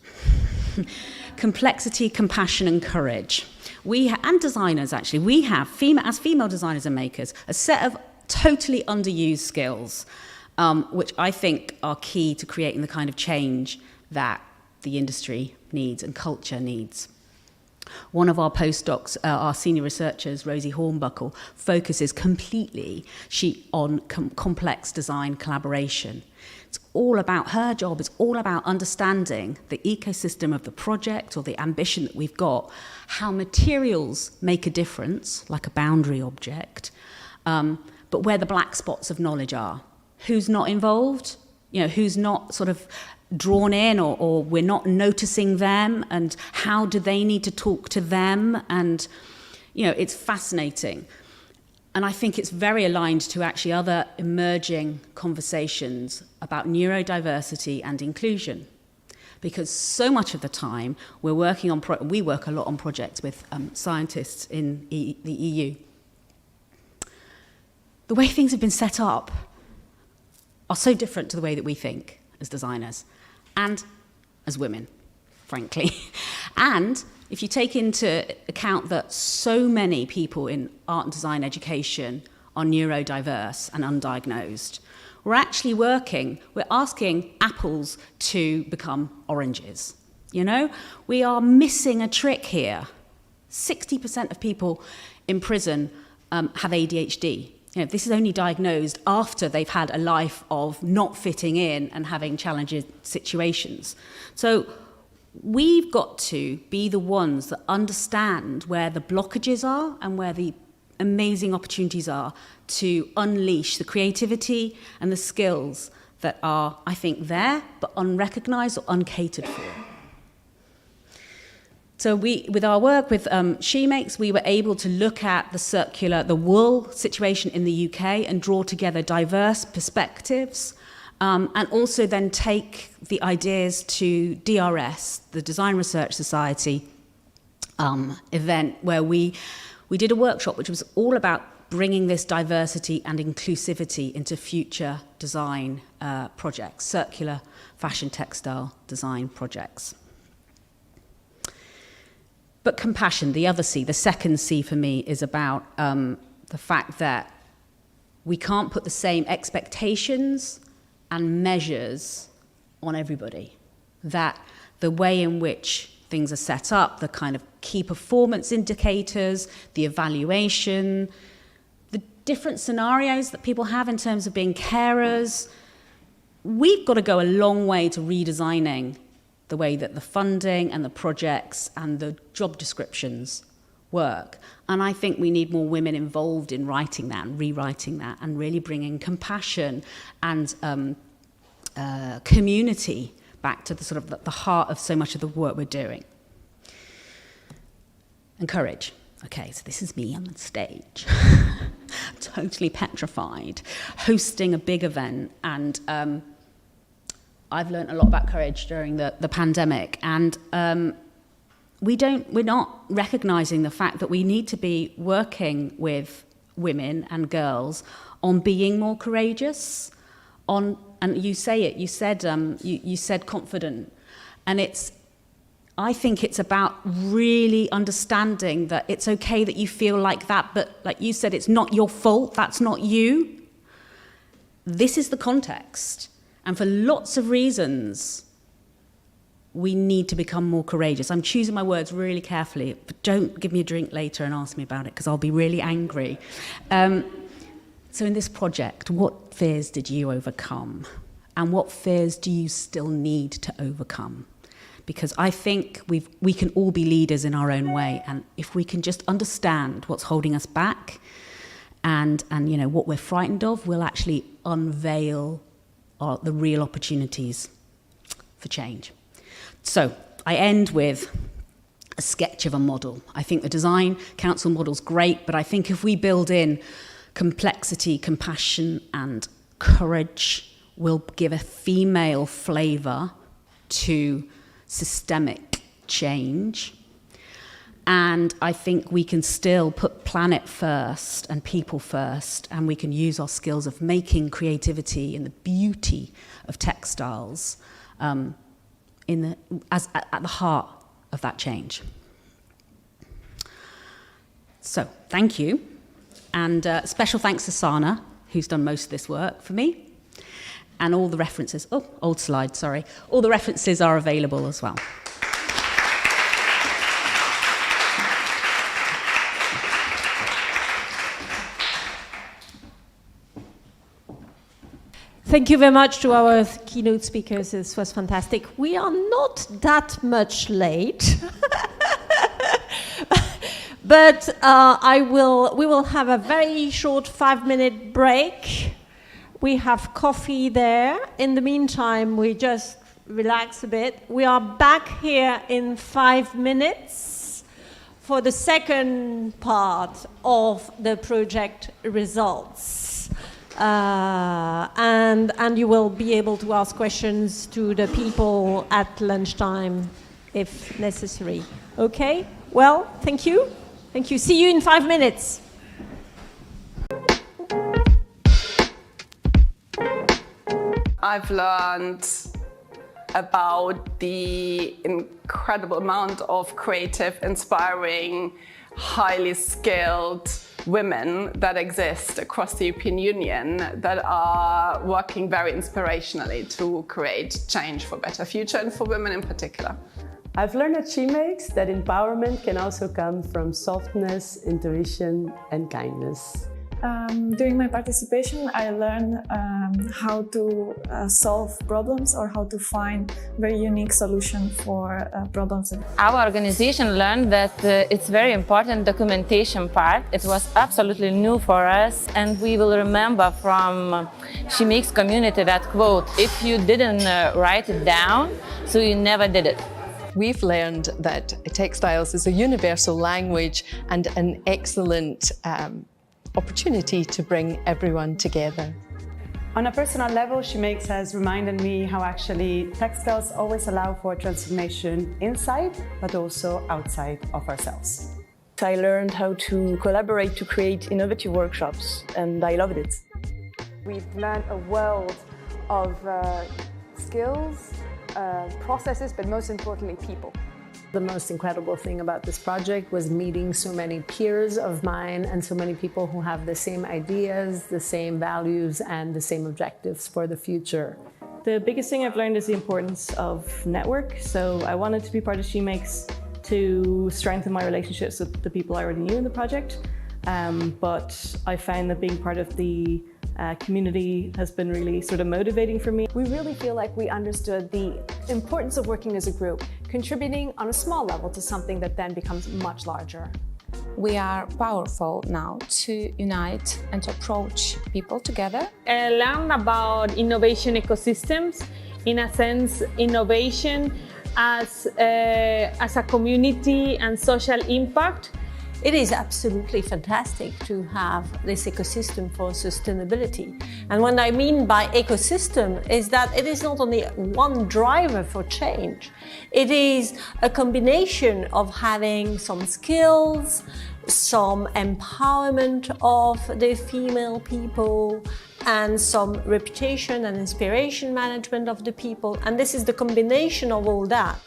Complexity, compassion, and courage. And designers, actually, we have, as female designers and makers, a set of totally underused skills, which I think are key to creating the kind of change that the industry needs and culture needs. One of our postdocs, our senior researchers, Rosie Hornbuckle, focuses completely on complex design collaboration. It's all about her job. It's all about understanding the ecosystem of the project or the ambition that we've got, how materials make a difference, like a boundary object, but where the black spots of knowledge are. Who's not involved? You know, who's not sort of drawn in, or we're not noticing them, and how do they need to talk to them? And, you know, it's fascinating. And I think it's very aligned to actually other emerging conversations about neurodiversity and inclusion. Because so much of the time we're working on, we work a lot on projects with scientists in the EU. The way things have been set up are so different to the way that we think as designers and as women, frankly. And if you take into account that so many people in art and design education are neurodiverse and undiagnosed, we're actually we're asking apples to become oranges. You know, we are missing a trick here. 60% of people in prison have ADHD. You know, this is only diagnosed after they've had a life of not fitting in and having challenging situations. So we've got to be the ones that understand where the blockages are and where the amazing opportunities are to unleash the creativity and the skills that are, I think, there, but unrecognised or uncatered for. So with our work with Shemakes, we were able to look at the wool situation in the UK and draw together diverse perspectives, and also then take the ideas to DRS, the Design Research Society event, where we did a workshop which was all about bringing this diversity and inclusivity into future design projects, circular fashion textile design projects. But compassion, the other C, the second C for me, is about the fact that we can't put the same expectations and measures on everybody. That the way in which things are set up, the kind of key performance indicators, the evaluation, the different scenarios that people have in terms of being carers, we've got to go a long way to redesigning the way that the funding and the projects and the job descriptions work. And I think we need more women involved in writing that and rewriting that and really bringing compassion and community back to the sort of the heart of so much of the work we're doing. And courage. Okay, so this is me on stage, totally petrified, hosting a big event, and I've learned a lot about courage during the pandemic, and we're not recognising the fact that we need to be working with women and girls on being more courageous, and you said confident, and I think it's about really understanding that it's okay that you feel like that, but like you said, it's not your fault, that's not you. This is the context. And for lots of reasons, we need to become more courageous. I'm choosing my words really carefully, but don't give me a drink later and ask me about it, because I'll be really angry. So in this project, what fears did you overcome? And what fears do you still need to overcome? Because I think we can all be leaders in our own way, and if we can just understand what's holding us back and you know what we're frightened of, we'll actually unveil the real opportunities for change. So I end with a sketch of a model. I think the Design Council model's great, but I think if we build in complexity, compassion, and courage, we'll give a female flavour to systemic change. And I think we can still put planet first and people first, and we can use our skills of making creativity and the beauty of textiles at the heart of that change. So, thank you. And special thanks to Sana, who's done most of this work for me. And all the references, old slide, sorry. All the references are available as well. Thank you very much to our keynote speakers. This was fantastic. We are not that much late, but we will have a very short 5-minute break. We have coffee there. In the meantime, we just relax a bit. We are back here in 5 minutes for the second part of the project results. And you will be able to ask questions to the people at lunchtime if necessary. Okay? Well, thank you. Thank you. See you in 5 minutes. I've learned about the incredible amount of creative, inspiring, highly skilled women that exist across the European Union that are working very inspirationally to create change for a better future and for women in particular. I've learned at Shemakes that empowerment can also come from softness, intuition, and kindness. During my participation, I learned how to solve problems or how to find very unique solutions for problems. Our organization learned that it's very important documentation part. It was absolutely new for us, and we will remember from Shemakes community that quote, if you didn't write it down, so you never did it. We've learned that textiles is a universal language and an excellent opportunity to bring everyone together. On a personal level, Shemakes has reminded me how actually textiles always allow for transformation inside, but also outside of ourselves. I learned how to collaborate to create innovative workshops, and I loved it. We've learned a world of skills, processes, but most importantly, people. The most incredible thing about this project was meeting so many peers of mine and so many people who have the same ideas, the same values, and the same objectives for the future. The biggest thing I've learned is the importance of network. So I wanted to be part of Shemakes to strengthen my relationships with the people I already knew in the project. But I found that being part of the community has been really sort of motivating for me. We really feel like we understood the importance of working as a group, contributing on a small level to something that then becomes much larger. We are powerful now to unite and to approach people together. Learn about innovation ecosystems, in a sense, innovation as a community and social impact. It is absolutely fantastic to have this ecosystem for sustainability. And what I mean by ecosystem is that it is not only one driver for change, it is a combination of having some skills, some empowerment of the female people, and some reputation and inspiration management of the people. And this is the combination of all that.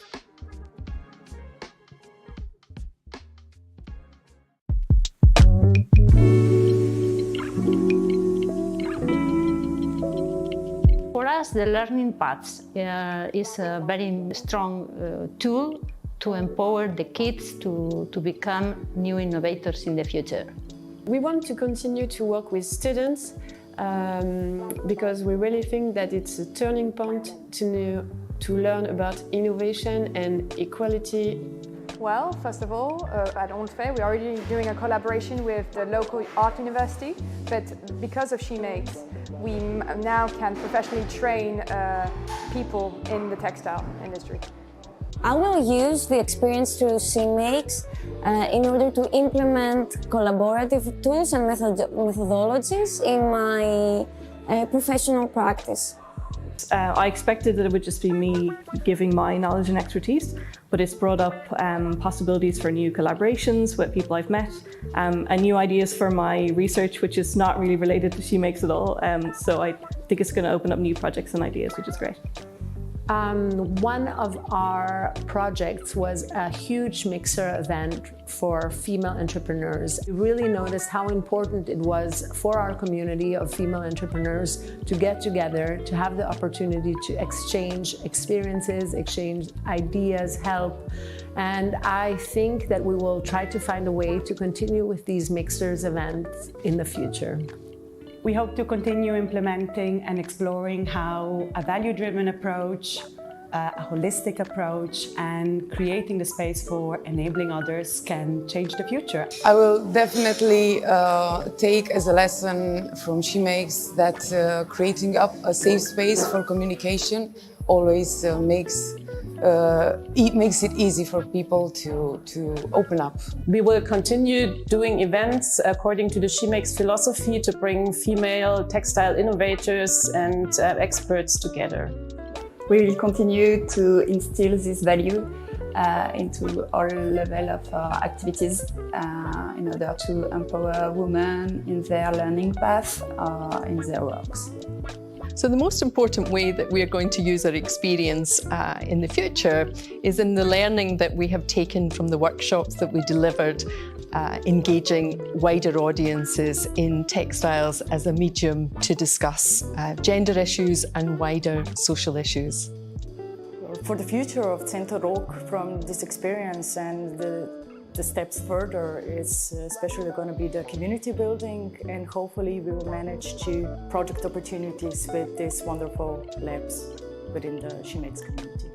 For us, the learning paths is a very strong tool to empower the kids to become new innovators in the future. We want to continue to work with students because we really think that it's a turning point to learn about innovation and equality. Well, first of all, at Unfair, we're already doing a collaboration with the local art university, but because of Shemakes, we now can professionally train people in the textile industry. I will use the experience through Shemakes in order to implement collaborative tools and methodologies in my professional practice. I expected that it would just be me giving my knowledge and expertise, but it's brought up possibilities for new collaborations with people I've met, and new ideas for my research, which is not really related to Shemakes at all. So I think it's going to open up new projects and ideas, which is great. One of our projects was a huge mixer event for female entrepreneurs. We really noticed how important it was for our community of female entrepreneurs to get together, to have the opportunity to exchange experiences, exchange ideas, help. And I think that we will try to find a way to continue with these mixers events in the future. We hope to continue implementing and exploring how a value-driven approach, a holistic approach, and creating the space for enabling others can change the future. I will definitely take as a lesson from Shemakes that creating up a safe space for communication always makes it makes it easy for people to open up. We will continue doing events according to the Shemakes philosophy to bring female textile innovators and experts together. We will continue to instill this value into all level of activities in order to empower women in their learning path or in their works. So the most important way that we are going to use our experience in the future is in the learning that we have taken from the workshops that we delivered, engaging wider audiences in textiles as a medium to discuss gender issues and wider social issues. For the future of TCoE, from this experience and the steps further, is especially going to be the community building, and hopefully we will manage to project opportunities with these wonderful labs within the Shemakes community.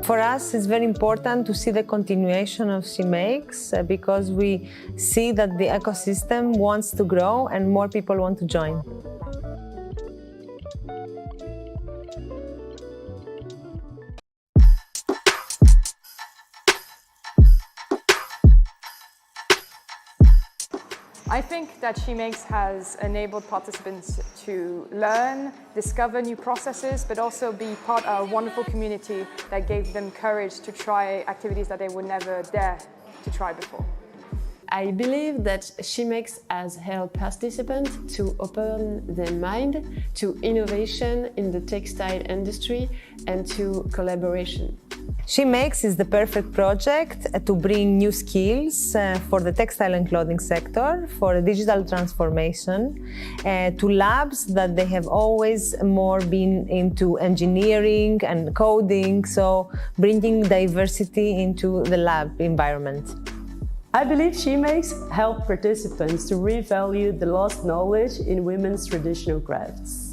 For us, it's very important to see the continuation of Shemakes because we see that the ecosystem wants to grow and more people want to join. I think that Shemakes has enabled participants to learn, discover new processes, but also be part of a wonderful community that gave them courage to try activities that they would never dare to try before. I believe that Shemakes has helped participants to open their mind to innovation in the textile industry and to collaboration. Shemakes is the perfect project to bring new skills for the textile and clothing sector, for digital transformation, to labs that they have always more been into engineering and coding, so bringing diversity into the lab environment. I believe Shemakes help participants to revalue the lost knowledge in women's traditional crafts.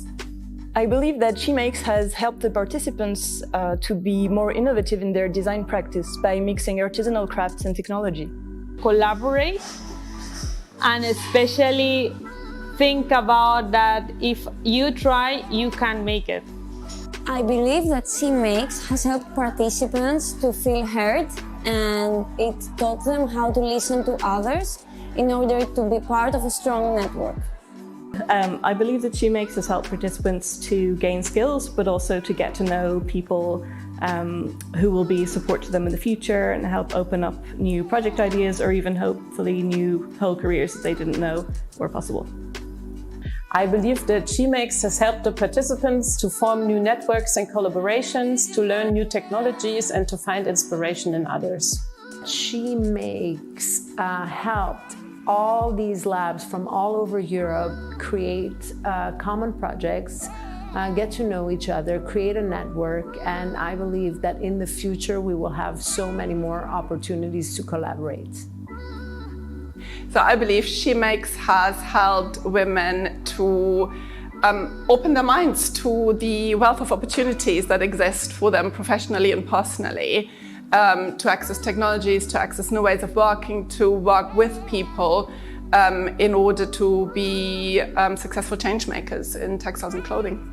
I believe that Shemakes has helped the participants to be more innovative in their design practice by mixing artisanal crafts and technology. Collaborate, and especially think about that if you try, you can make it. I believe that Shemakes has helped participants to feel heard, and it taught them how to listen to others in order to be part of a strong network. I believe that Shemakes has helped participants to gain skills, but also to get to know people who will be support to them in the future and help open up new project ideas or even hopefully new whole careers that they didn't know were possible. I believe that Shemakes has helped the participants to form new networks and collaborations, to learn new technologies and to find inspiration in others. Shemakes helped all these labs from all over Europe create common projects, get to know each other, create a network, and I believe that in the future we will have so many more opportunities to collaborate. So I believe Shemakes has helped women to open their minds to the wealth of opportunities that exist for them professionally and personally. To access technologies, to access new ways of working, to work with people in order to be successful change makers in textiles and clothing.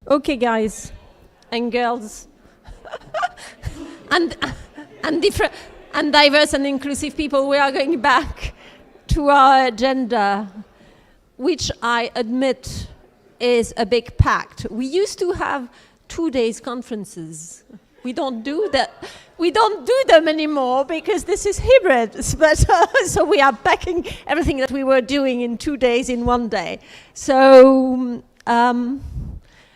Okay, guys and girls, and different and diverse and inclusive people, we are going back to our agenda, which I admit is a big pact. We used to have 2 days conferences. We don't do that. We don't do them anymore because this is hybrid. But so we are packing everything that we were doing in 2 days in 1 day. So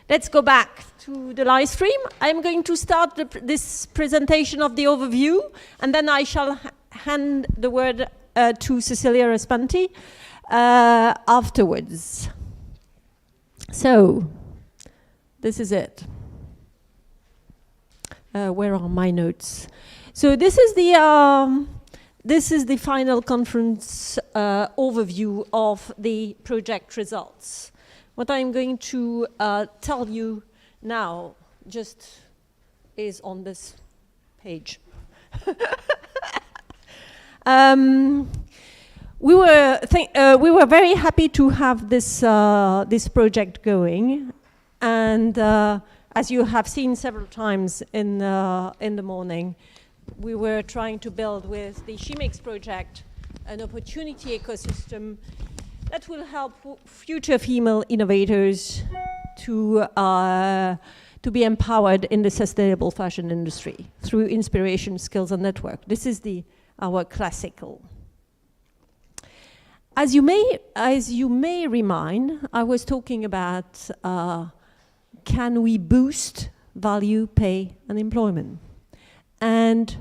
let's go back to the live stream. I'm going to start this presentation of the overview, and then I shall hand the word to Cecilia Raspanti afterwards. So this is it. Where are my notes? So this is the final conference overview of the project results. What I'm going to tell you now just is on this page. We were very happy to have this this project going, and as you have seen several times in the morning, we were trying to build with the Shemakes project an opportunity ecosystem that will help future female innovators to be empowered in the sustainable fashion industry through inspiration, skills, and network. This is our classical. As you may remind, I was talking about can we boost value, pay, and employment? And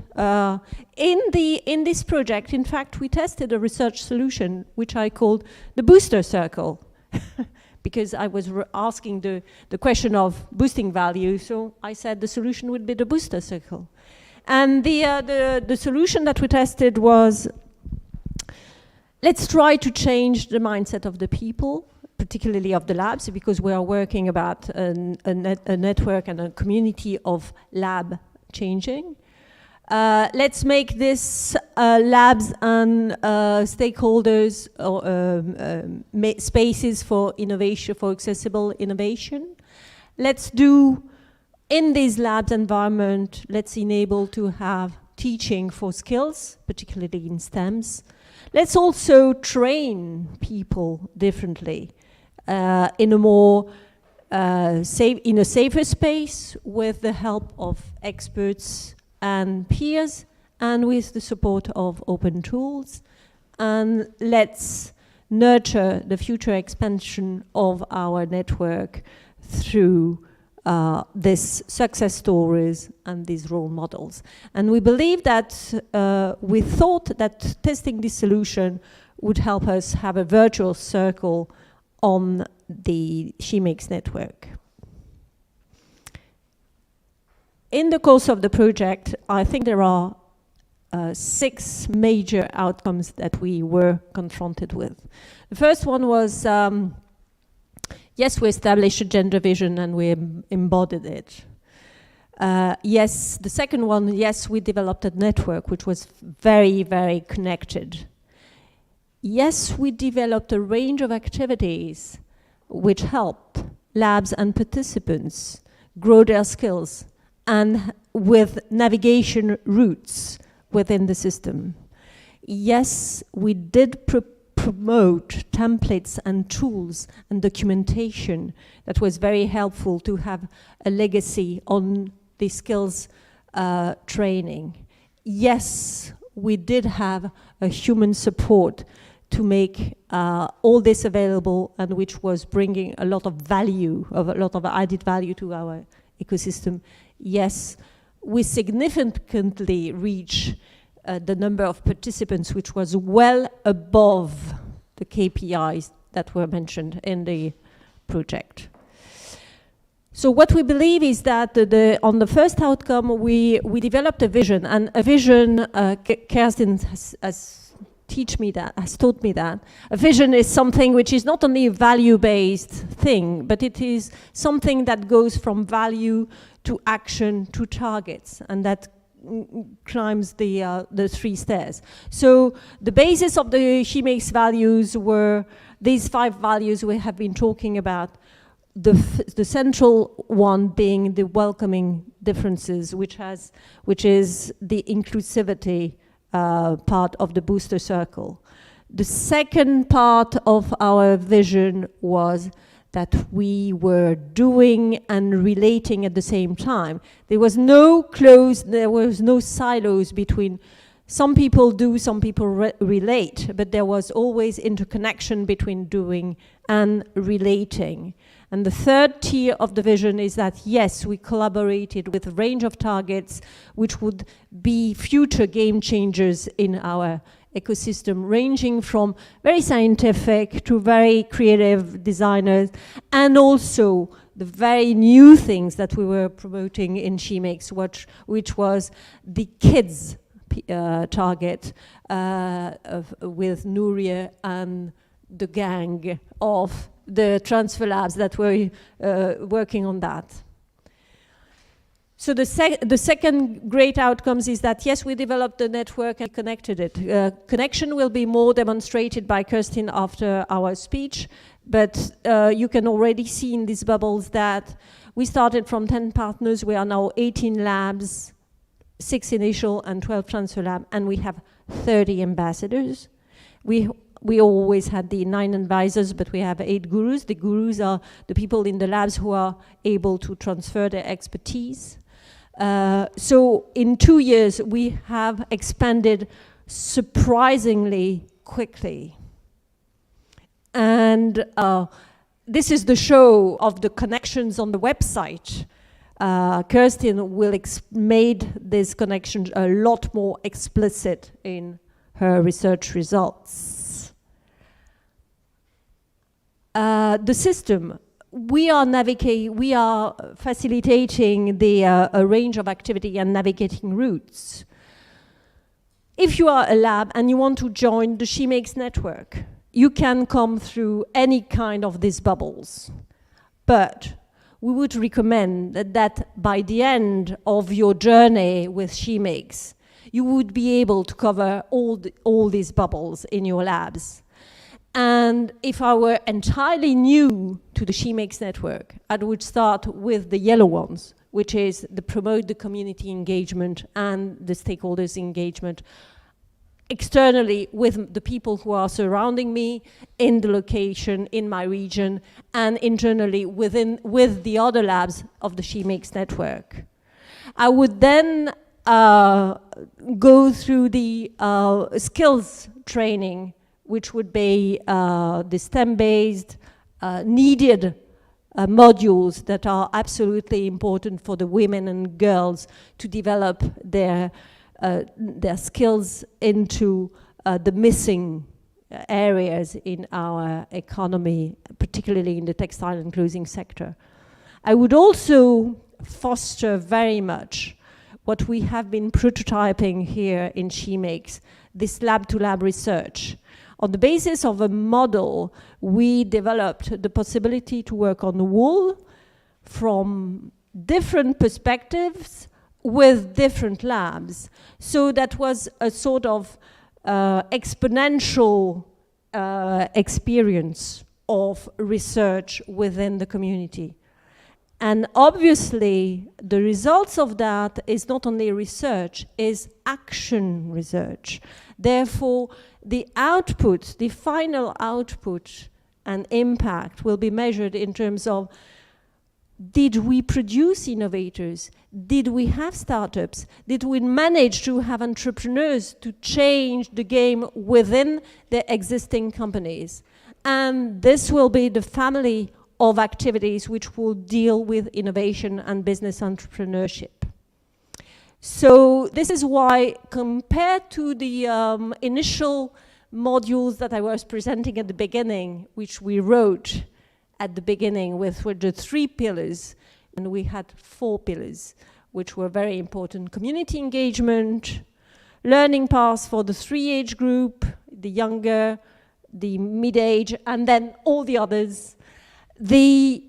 in this project, in fact, we tested a research solution which I called the booster circle, because I was asking the question of boosting value. So I said the solution would be the booster circle, and the solution that we tested was, let's try to change the mindset of the people, particularly of the labs, because we are working about a network and a community of lab changing. Let's make this labs and stakeholders or spaces for innovation, for accessible innovation. Let's do, in this labs environment, let's enable to have teaching for skills, particularly in STEMs. Let's also train people differently in a more in a safer space with the help of experts and peers and with the support of open tools. And let's nurture the future expansion of our network through these success stories and these role models. And we believe that we thought that testing this solution would help us have a virtual circle on the Shemakes network. In the course of the project, I think there are 6 major outcomes that we were confronted with. The first one was, yes, we established a gender vision and we embodied it. Yes, the second one, yes, we developed a network which was very, very connected. Yes, we developed a range of activities which helped labs and participants grow their skills and with navigation routes within the system. Yes, we did promote templates and tools and documentation that was very helpful to have a legacy on the skills training. Yes, we did have a human support to make all this available, and which was bringing a lot of value, a lot of added value to our ecosystem. Yes, we significantly reached the number of participants, which was well above the KPIs that were mentioned in the project. So what we believe is that on the first outcome, we developed a vision, and a vision, Kerstin has taught me that a vision is something which is not only a value-based thing, but it is something that goes from value to action to targets, and that climbs the 3 stairs. So the basis of the Shemakes values were these 5 values we have been talking about: the central one being the welcoming differences, which is the inclusivity part of the booster circle. The second part of our vision was that we were doing and relating at the same time. There was no silos between some people do, some people relate, but there was always interconnection between doing and relating. And the third tier of the vision is that, yes, we collaborated with a range of targets which would be future game changers in our ecosystem, ranging from very scientific to very creative designers, and also the very new things that we were promoting in Shemakes, which was the kids target with Nuria and the gang of the transfer labs that were working on that. So the second great outcomes is that, yes, we developed the network and connected it. Connection will be more demonstrated by Kerstin after our speech, but you can already see in these bubbles that we started from 10 partners. We are now 18 labs, 6 initial and 12 transfer lab, and we have 30 ambassadors. We always had the 9 advisors, but we have 8 gurus. The gurus are the people in the labs who are able to transfer their expertise. So in 2 years, we have expanded surprisingly quickly. And this is the show of the connections on the website. Kerstin will made this connection a lot more explicit in her research results. The system. We are facilitating a range of activity and navigating routes. If you are a lab and you want to join the Shemakes network, you can come through any kind of these bubbles. But we would recommend that by the end of your journey with Shemakes, you would be able to cover all these bubbles in your labs. And if I were entirely new to the Shemakes network, I would start with the yellow ones, which is the promote the community engagement and the stakeholders engagement externally with the people who are surrounding me in the location, in my region, and internally with the other labs of the Shemakes network. I would then go through the skills training, which would be the STEM-based, needed modules that are absolutely important for the women and girls to develop their skills into the missing areas in our economy, particularly in the textile and clothing sector. I would also foster very much what we have been prototyping here in Shemakes, this lab-to-lab research. On the basis of a model, we developed the possibility to work on the wool from different perspectives with different labs. So that was a sort of exponential experience of research within the community. And obviously, the results of that is not only research, is action research. Therefore, the output, the final output and impact will be measured in terms of, did we produce innovators? Did we have startups? Did we manage to have entrepreneurs to change the game within the existing companies? And this will be the family of activities which will deal with innovation and business entrepreneurship. So this is why, compared to the initial modules that I was presenting at the beginning, which we wrote at the beginning with the 3 pillars, and we had 4 pillars, which were very important: community engagement, learning paths for the 3 age group, the younger, the mid-age, and then all the others. The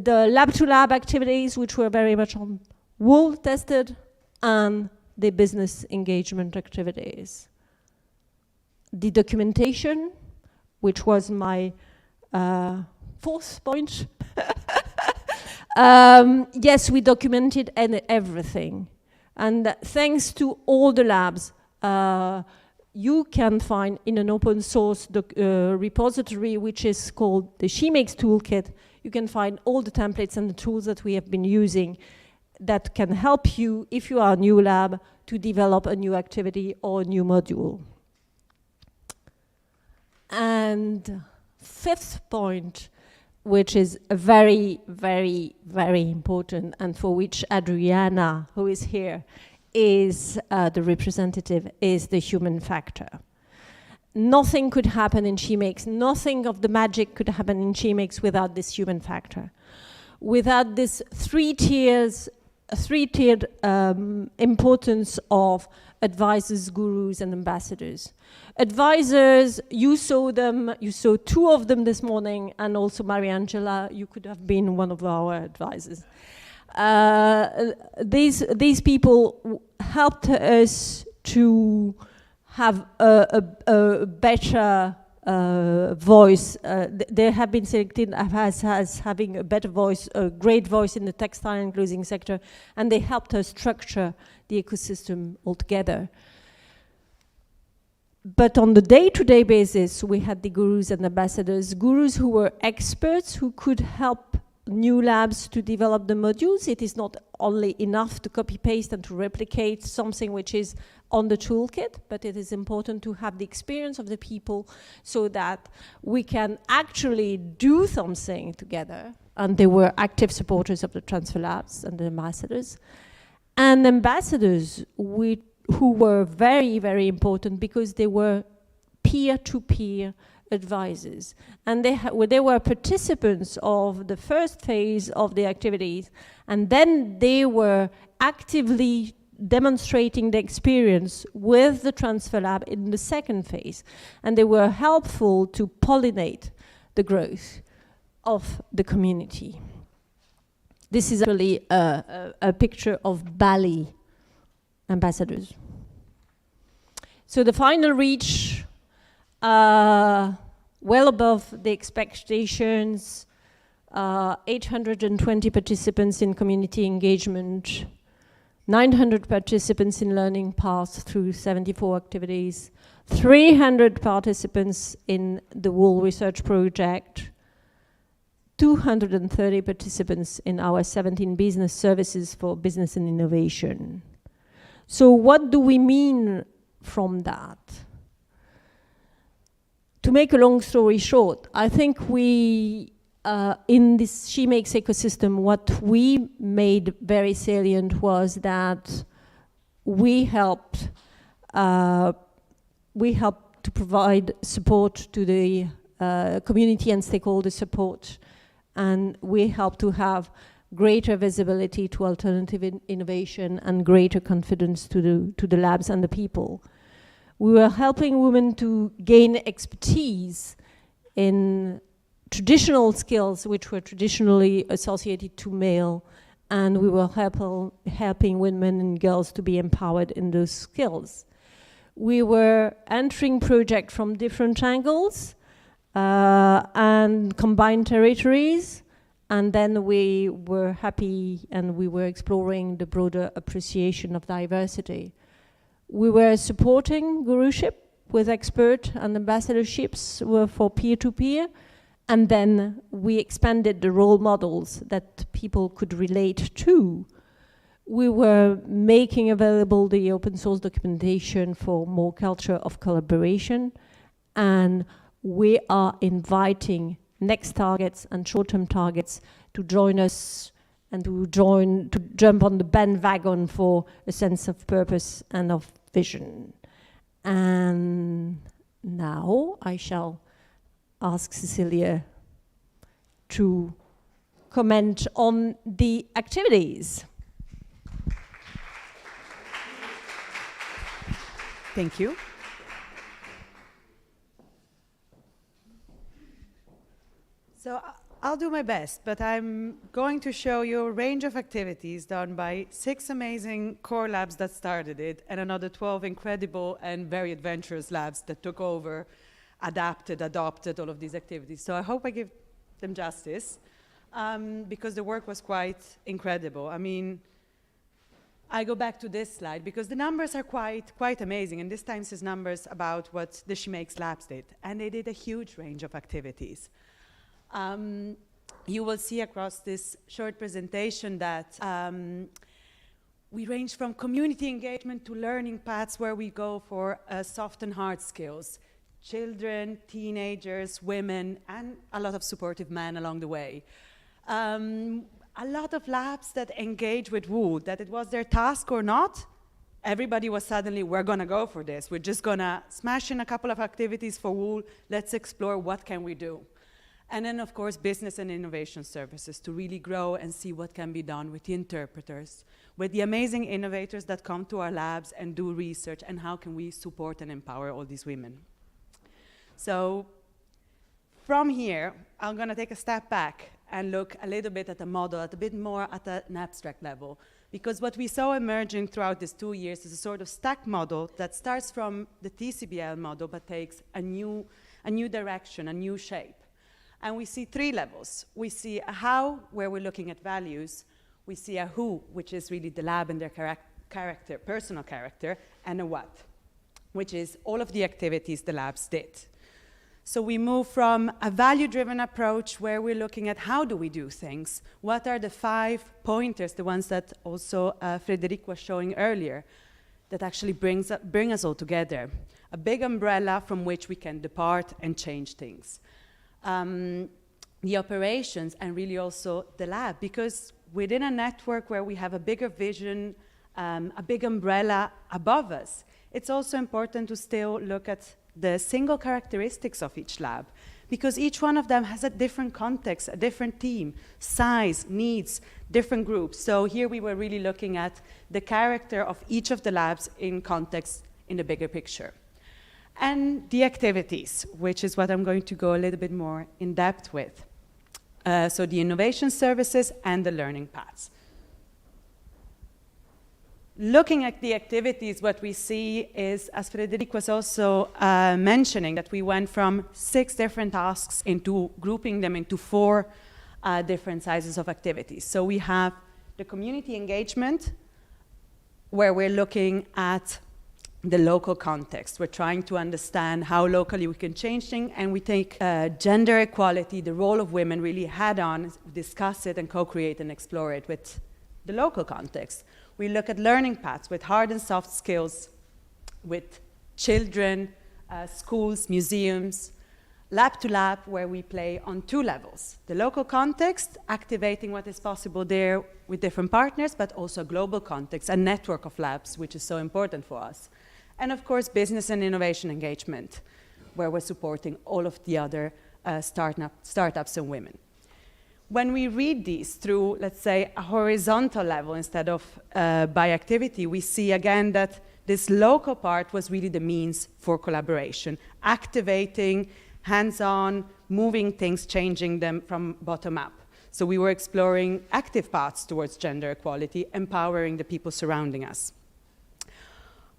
lab-to-lab activities, which were very much on wool tested, and the business engagement activities. The documentation, which was my 4th point, Yes, we documented everything. And thanks to all the labs, you can find in an open source repository, which is called the Shemakes Toolkit, you can find all the templates and the tools that we have been using that can help you, if you are a new lab, to develop a new activity or a new module. And fifth point, which is very, very, very important, and for which Adriana, who is here, is the representative, is the human factor. Nothing could happen in Shemakes, nothing of the magic could happen in Shemakes without this human factor. Without this three-tiered importance of advisors, gurus, and ambassadors. Advisors, you saw them, you saw two of them this morning, and also Mariangela, you could have been one of our advisors. These people helped us to have a better voice. They have been selected as having a better voice, a great voice in the textile and clothing sector, and they helped us structure the ecosystem altogether. But on the day-to-day basis, we had the gurus and ambassadors, gurus who were experts who could help new labs to develop the modules. It is not only enough to copy-paste and to replicate something which is on the toolkit, but it is important to have the experience of the people so that we can actually do something together. And they were active supporters of the transfer labs and the ambassadors. And ambassadors who were very, very important because they were peer-to-peer advisors. And they were participants of the first phase of the activities, and then they were actively demonstrating the experience with the transfer lab in the second phase. And they were helpful to pollinate the growth of the community. This is actually a picture of Bali ambassadors. So the final reach, well above the expectations, 820 participants in community engagement, 900 participants in learning paths through 74 activities, 300 participants in the wool research project, 230 participants in our 17 business services for business and innovation. So what do we mean from that? To make a long story short, I think we, in this Shemakes ecosystem, what we made very salient was that we helped to provide support to the community and stakeholder support, and we helped to have greater visibility to alternative innovation and greater confidence to the labs and the people. We were helping women to gain expertise in traditional skills which were traditionally associated to male, and we were helping women and girls to be empowered in those skills. We were entering projects from different angles and combined territories, and then we were happy and we were exploring the broader appreciation of diversity. We were supporting guruship with expert and ambassadorships for peer-to-peer, and then we expanded the role models that people could relate to. We were making available the open source documentation for more culture of collaboration, and we are inviting next targets and short-term targets to join us and to jump on the bandwagon for a sense of purpose and of vision. And now I shall ask Cecilia to comment on the activities. Thank you. So I'll do my best, but I'm going to show you a range of activities done by 6 amazing core labs that started it, and another 12 incredible and very adventurous labs that took over, adapted, adopted all of these activities. So I hope I give them justice. because the work was quite incredible. I mean, I go back to this slide because the numbers are quite amazing, and this time says numbers about what the Shemakes labs did, and they did a huge range of activities. You will see across this short presentation that we range from community engagement to learning paths where we go for soft and hard skills, children, teenagers, women, and a lot of supportive men along the way. A lot of labs that engage with wool, that it was their task or not, everybody was suddenly, we're gonna go for this. We're just gonna smash in a couple of activities for wool. Let's explore what can we do. And then, of course, business and innovation services to really grow and see what can be done with the interpreters, with the amazing innovators that come to our labs and do research, and how can we support and empower all these women. So from here, I'm gonna take a step back and look a little bit at the model, a bit more at an abstract level. Because what we saw emerging throughout these 2 years is a sort of stack model that starts from the TCBL model but takes a new direction, a new shape. And we see 3 levels. We see a how, where we're looking at values. We see a who, which is really the lab and their character, personal character, and a what, which is all of the activities the labs did. So we move from a value-driven approach where we're looking at how do we do things, what are the 5 pointers, the ones that also Frédérique was showing earlier, that actually bring us all together. A big umbrella from which we can depart and change things. The operations and really also the lab, because within a network where we have a bigger vision, a big umbrella above us, it's also important to still look at the single characteristics of each lab, because each one of them has a different context, a different team, size, needs, different groups. So here we were really looking at the character of each of the labs in context in the bigger picture. And the activities, which is what I'm going to go a little bit more in depth with. So the innovation services and the learning paths. Looking at the activities, what we see is, as Frédérique was also mentioning, that we went from 6 different tasks into grouping them into 4 different sizes of activities. So we have the community engagement, where we're looking at the local context. We're trying to understand how locally we can change things, and we take gender equality, the role of women, really head on, discuss it and co-create and explore it with the local context. We look at learning paths with hard and soft skills, with children, schools, museums, lab to lab, where we play on 2 levels. The local context, activating what is possible there with different partners, but also a global context, a network of labs, which is so important for us. And of course, business and innovation engagement, where we're supporting all of the other startups and women. When we read these through, let's say, a horizontal level instead of by activity, we see again that this local part was really the means for collaboration, activating, hands-on, moving things, changing them from bottom up. So we were exploring active paths towards gender equality, empowering the people surrounding us.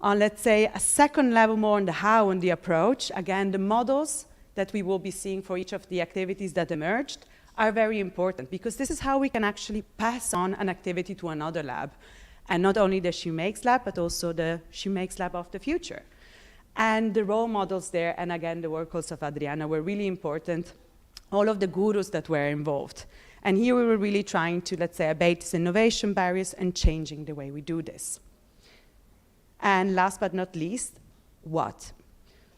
On, let's say, a second level more on the how and the approach, again, the models that we will be seeing for each of the activities that emerged are very important, because this is how we can actually pass on an activity to another lab. And not only the Shemakes lab, but also the Shemakes lab of the future. And the role models there, and again, the work also of Adriana, were really important. All of the gurus that were involved. And here we were really trying to, let's say, abate these innovation barriers and changing the way we do this. And last but not least, what?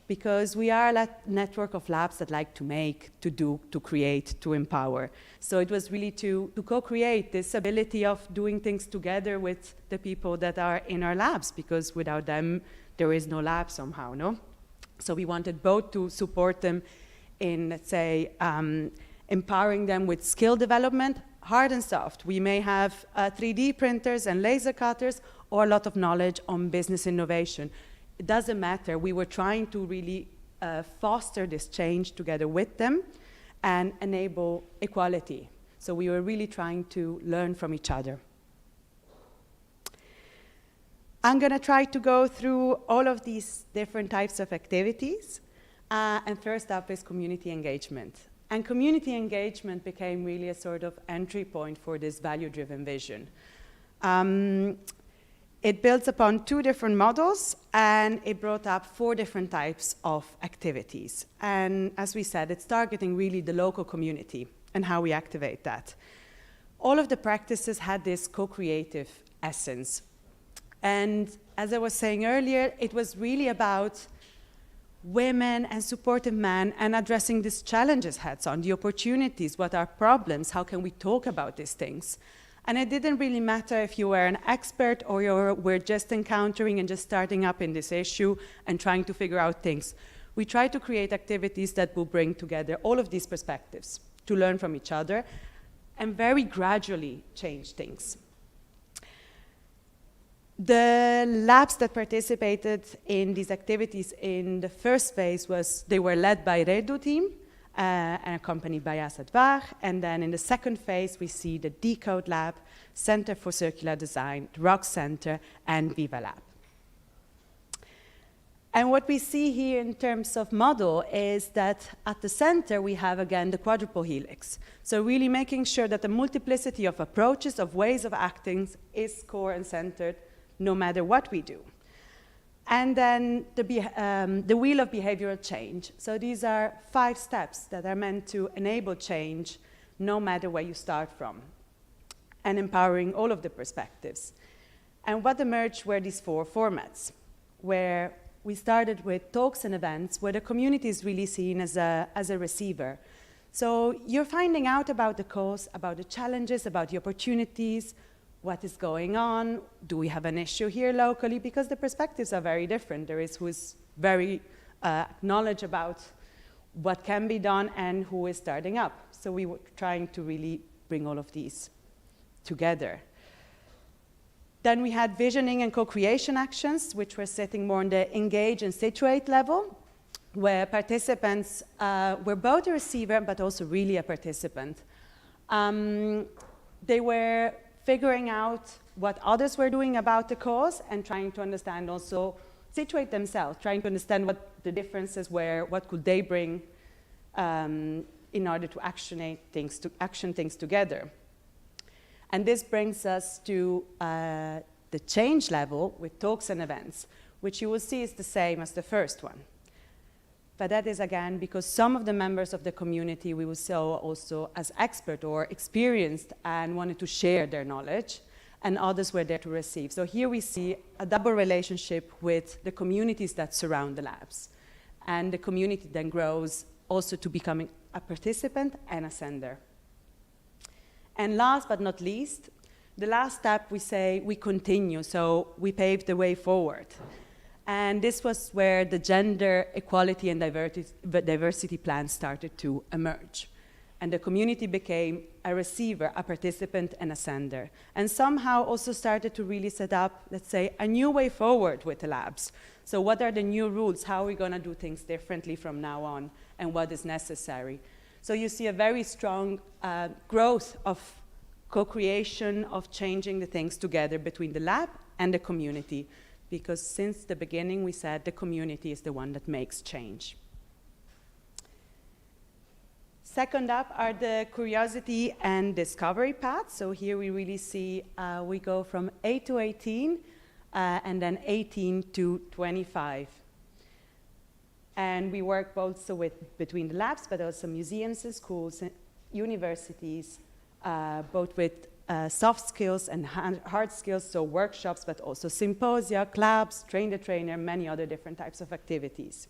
Because we are a network of labs that like to make, to do, to create, to empower. So it was really to co-create this ability of doing things together with the people that are in our labs, because without them, there is no lab somehow, no? So we wanted both to support them in, let's say, empowering them with skill development, hard and soft. We may have 3D printers and laser cutters, or a lot of knowledge on business innovation. It doesn't matter. We were trying to really foster this change together with them and enable equality. So we were really trying to learn from each other. I'm going to try to go through all of these different types of activities. And first up is community engagement. And community engagement became really a sort of entry point for this value-driven vision. It builds upon 2 different models, and it brought up 4 different types of activities. And as we said, it's targeting really the local community and how we activate that. All of the practices had this co-creative essence. And as I was saying earlier, it was really about women and supportive men and addressing these challenges heads on, the opportunities, what are problems, how can we talk about these things. And it didn't really matter if you were an expert or you were just encountering and just starting up in this issue and trying to figure out things. We tried to create activities that will bring together all of these perspectives to learn from each other and very gradually change things. The labs that participated in these activities in the first phase they were led by Redu team and accompanied by us at Waag. And then in the second phase, we see the TCoE Lab, Center for Circular Design, Rock Center, and Viva Lab. And what we see here in terms of model is that at the center, we have, again, the quadruple helix. So really making sure that the multiplicity of approaches, of ways of acting, is core and centered, no matter what we do. And then the wheel of behavioral change. So these are 5 steps that are meant to enable change, no matter where you start from, and empowering all of the perspectives. And what emerged were these 4 formats, where we started with talks and events, where the community is really seen as a receiver. So you're finding out about the cause, about the challenges, about the opportunities, what is going on, do we have an issue here locally, because the perspectives are very different. There is who is very knowledge about what can be done and who is starting up. So we were trying to really bring all of these together. Then we had visioning and co-creation actions, which were sitting more on the engage and situate level, where participants were both a receiver but also really a participant. They were figuring out what others were doing about the cause and trying to understand also, situate themselves, trying to understand what the differences were, what could they bring in order to action things together. And this brings us to the change level with talks and events, which you will see is the same as the first one. But that is, again, because some of the members of the community we saw also as expert or experienced and wanted to share their knowledge, and others were there to receive. So here we see a double relationship with the communities that surround the labs. And the community then grows also to becoming a participant and a sender. And last but not least, the last step we say we continue, so we pave the way forward. And this was where the gender equality and diversity plan started to emerge. And the community became a receiver, a participant, and a sender. And somehow also started to really set up, let's say, a new way forward with the labs. So what are the new rules? How are we going to do things differently from now on? And what is necessary? So you see a very strong growth of co-creation, of changing the things together between the lab and the community. Because since the beginning, we said the community is the one that makes change. Second up are the curiosity and discovery paths. So here we really see we go from 8 to 18, and then 18 to 25. And we work both between the labs, but also museums and schools, and universities, both with soft skills and hard skills, so workshops, but also symposia, clubs, train the trainer, many other different types of activities.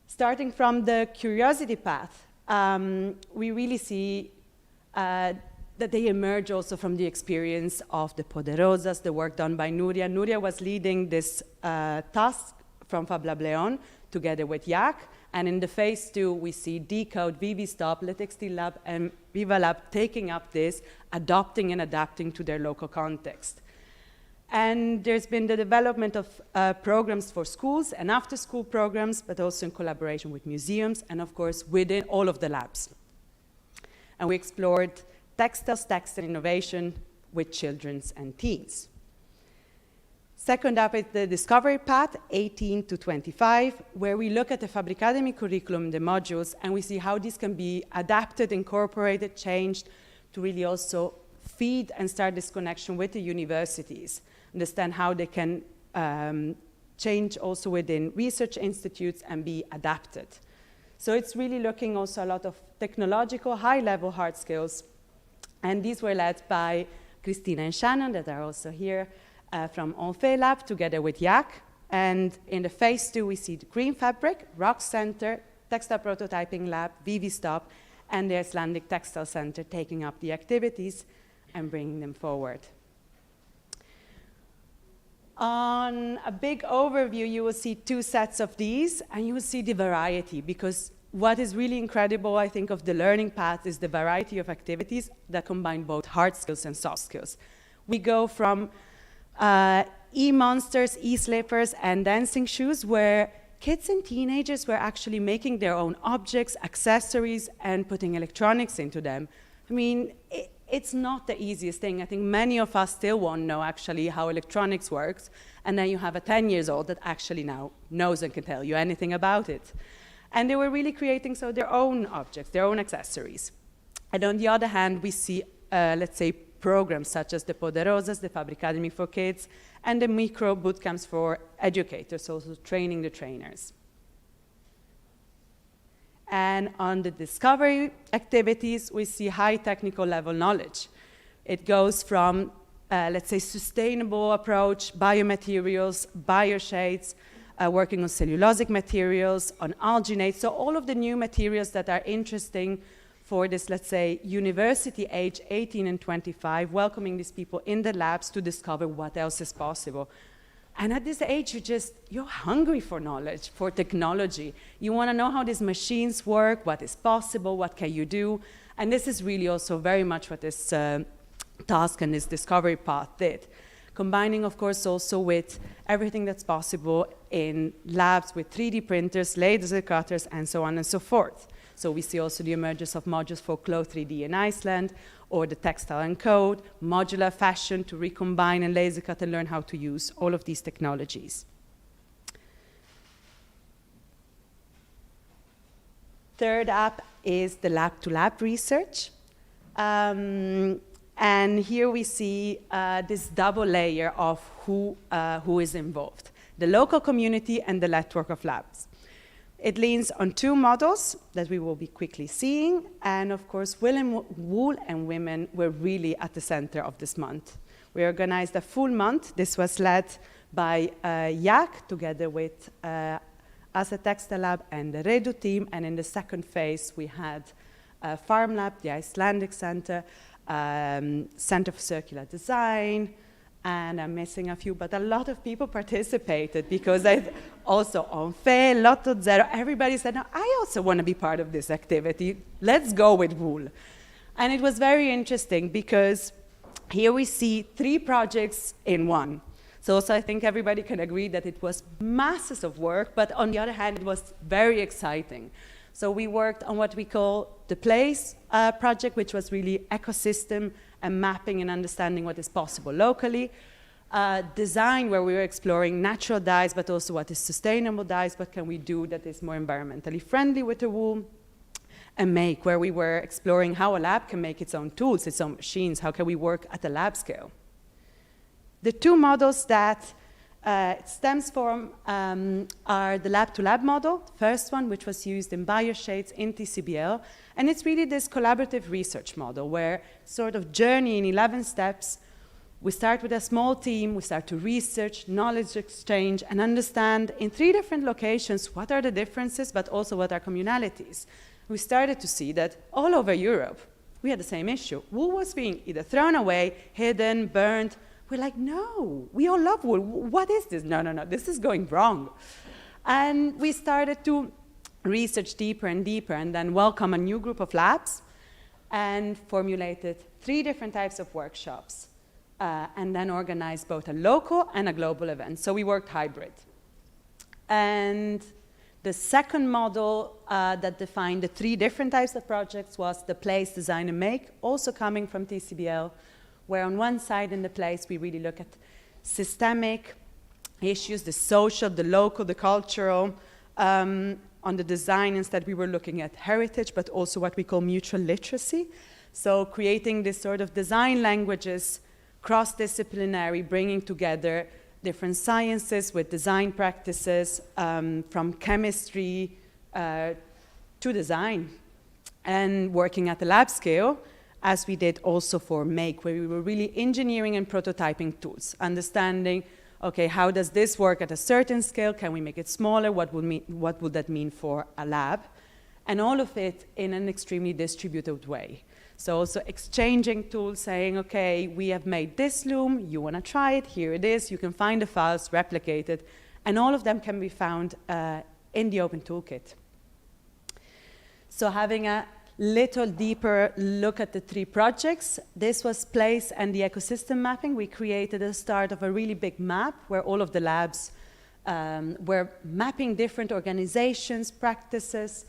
Starting from the curiosity path, we really see that they emerge also from the experience of the Poderosas, the work done by Nuria. Nuria was leading this task from Fab Lab Leon together with Waag. And in the phase 2, we see TCoE, Vivi Stop, Le Textile Lab, and Viva Lab taking up this, adopting and adapting to their local context. And there's been the development of programs for schools and after-school programs, but also in collaboration with museums, and of course, within all of the labs. And we explored textile innovation with children and teens. Second up is the discovery path, 18 to 25, where we look at the Fabricademy curriculum, the modules, and we see how these can be adapted, incorporated, changed to really also feed and start this connection with the universities, understand how they can change also within research institutes and be adapted. So it's really looking also a lot of technological, high-level hard skills, and these were led by Christina and Shannon, that are also here, from Onfe Lab, together with Waag. And in the phase 2, we see the Green Fabric, Rock Center, Textile Prototyping Lab, VV Stop, and the Icelandic Textile Center taking up the activities and bringing them forward. On a big overview, you will see 2 sets of these, and you will see the variety, because what is really incredible, I think, of the learning path is the variety of activities that combine both hard skills and soft skills. We go from e-monsters, e-slippers, and dancing shoes, where kids and teenagers were actually making their own objects, accessories, and putting electronics into them. I mean, it's not the easiest thing. I think many of us still won't know actually how electronics works, and then you have a 10-year-old that actually now knows and can tell you anything about it. And they were really creating so their own objects, their own accessories. And on the other hand, we see, let's say, programs such as the Poderosas, the Fabricademy for Kids, and the micro bootcamps for educators, also training the trainers. And on the discovery activities, we see high technical level knowledge. It goes from, let's say, sustainable approach, biomaterials, bioshades, working on cellulosic materials, on alginates, so all of the new materials that are interesting for this, let's say, university age, 18 and 25, welcoming these people in the labs to discover what else is possible. And at this age, you're hungry for knowledge, for technology. You want to know how these machines work, what is possible, what can you do. And this is really also very much what this task and this discovery path did. Combining, of course, also with everything that's possible in labs with 3D printers, laser cutters, and so on and so forth. So we see also the emergence of modules for Cloth 3D in Iceland, or the textile and code, modular fashion to recombine and laser cut and learn how to use all of these technologies. Third up is the lab-to-lab research. And here we see this double layer of who is involved, the local community and the network of labs. It leans on 2 models that we will be quickly seeing, and of course, wool and women were really at the center of this month. We organized a full month. This was led by Waag, together with us at Textile Lab and the Redu team, and in the second phase, we had Farm Lab, the Icelandic Center, Center for Circular Design, and I'm missing a few, but a lot of people participated because also Onfe, Lotto Zero, everybody said, no, I also want to be part of this activity. Let's go with wool. And it was very interesting because here we see 3 projects in one. So also I think everybody can agree that it was masses of work, but on the other hand, it was very exciting. So we worked on what we call the Place project, which was really ecosystem and mapping and understanding what is possible locally. Design, where we were exploring natural dyes, but also what is sustainable dyes, what can we do that is more environmentally friendly with the wool. And Make, where we were exploring how a lab can make its own tools, its own machines, how can we work at a lab scale. The 2 models that it stems from are the lab-to-lab model, the first one, which was used in bioshades in TCBL. And it's really this collaborative research model where sort of journey in 11 steps. We start with a small team, we start to research, knowledge exchange, and understand in 3 different locations what are the differences, but also what are communalities. We started to see that all over Europe, we had the same issue. Wool was being either thrown away, hidden, burned. We're like, no, we all love wool. What is this? No, this is going wrong. And we started to research deeper and deeper, and then welcome a new group of labs and formulated 3 different types of workshops, and then organized both a local and a global event. So we worked hybrid. And the second model that defined the 3 different types of projects was the Place, Design, and Make, also coming from TCBL, where on one side in the Place we really look at systemic issues, the social, the local, the cultural. On the design, instead, we were looking at heritage, but also what we call mutual literacy. So creating this sort of design languages, cross-disciplinary, bringing together different sciences with design practices, from chemistry to design, and working at the lab scale, as we did also for Make, where we were really engineering and prototyping tools, understanding, okay, how does this work at a certain scale? Can we make it smaller? What would that mean for a lab? And all of it in an extremely distributed way. So also exchanging tools, saying, okay, we have made this loom, you want to try it, here it is, you can find the files, replicate it, and all of them can be found in the open toolkit. So having a little deeper look at the 3 projects. This was place and the ecosystem mapping. We created a start of a really big map where all of the labs were mapping different organizations, practices,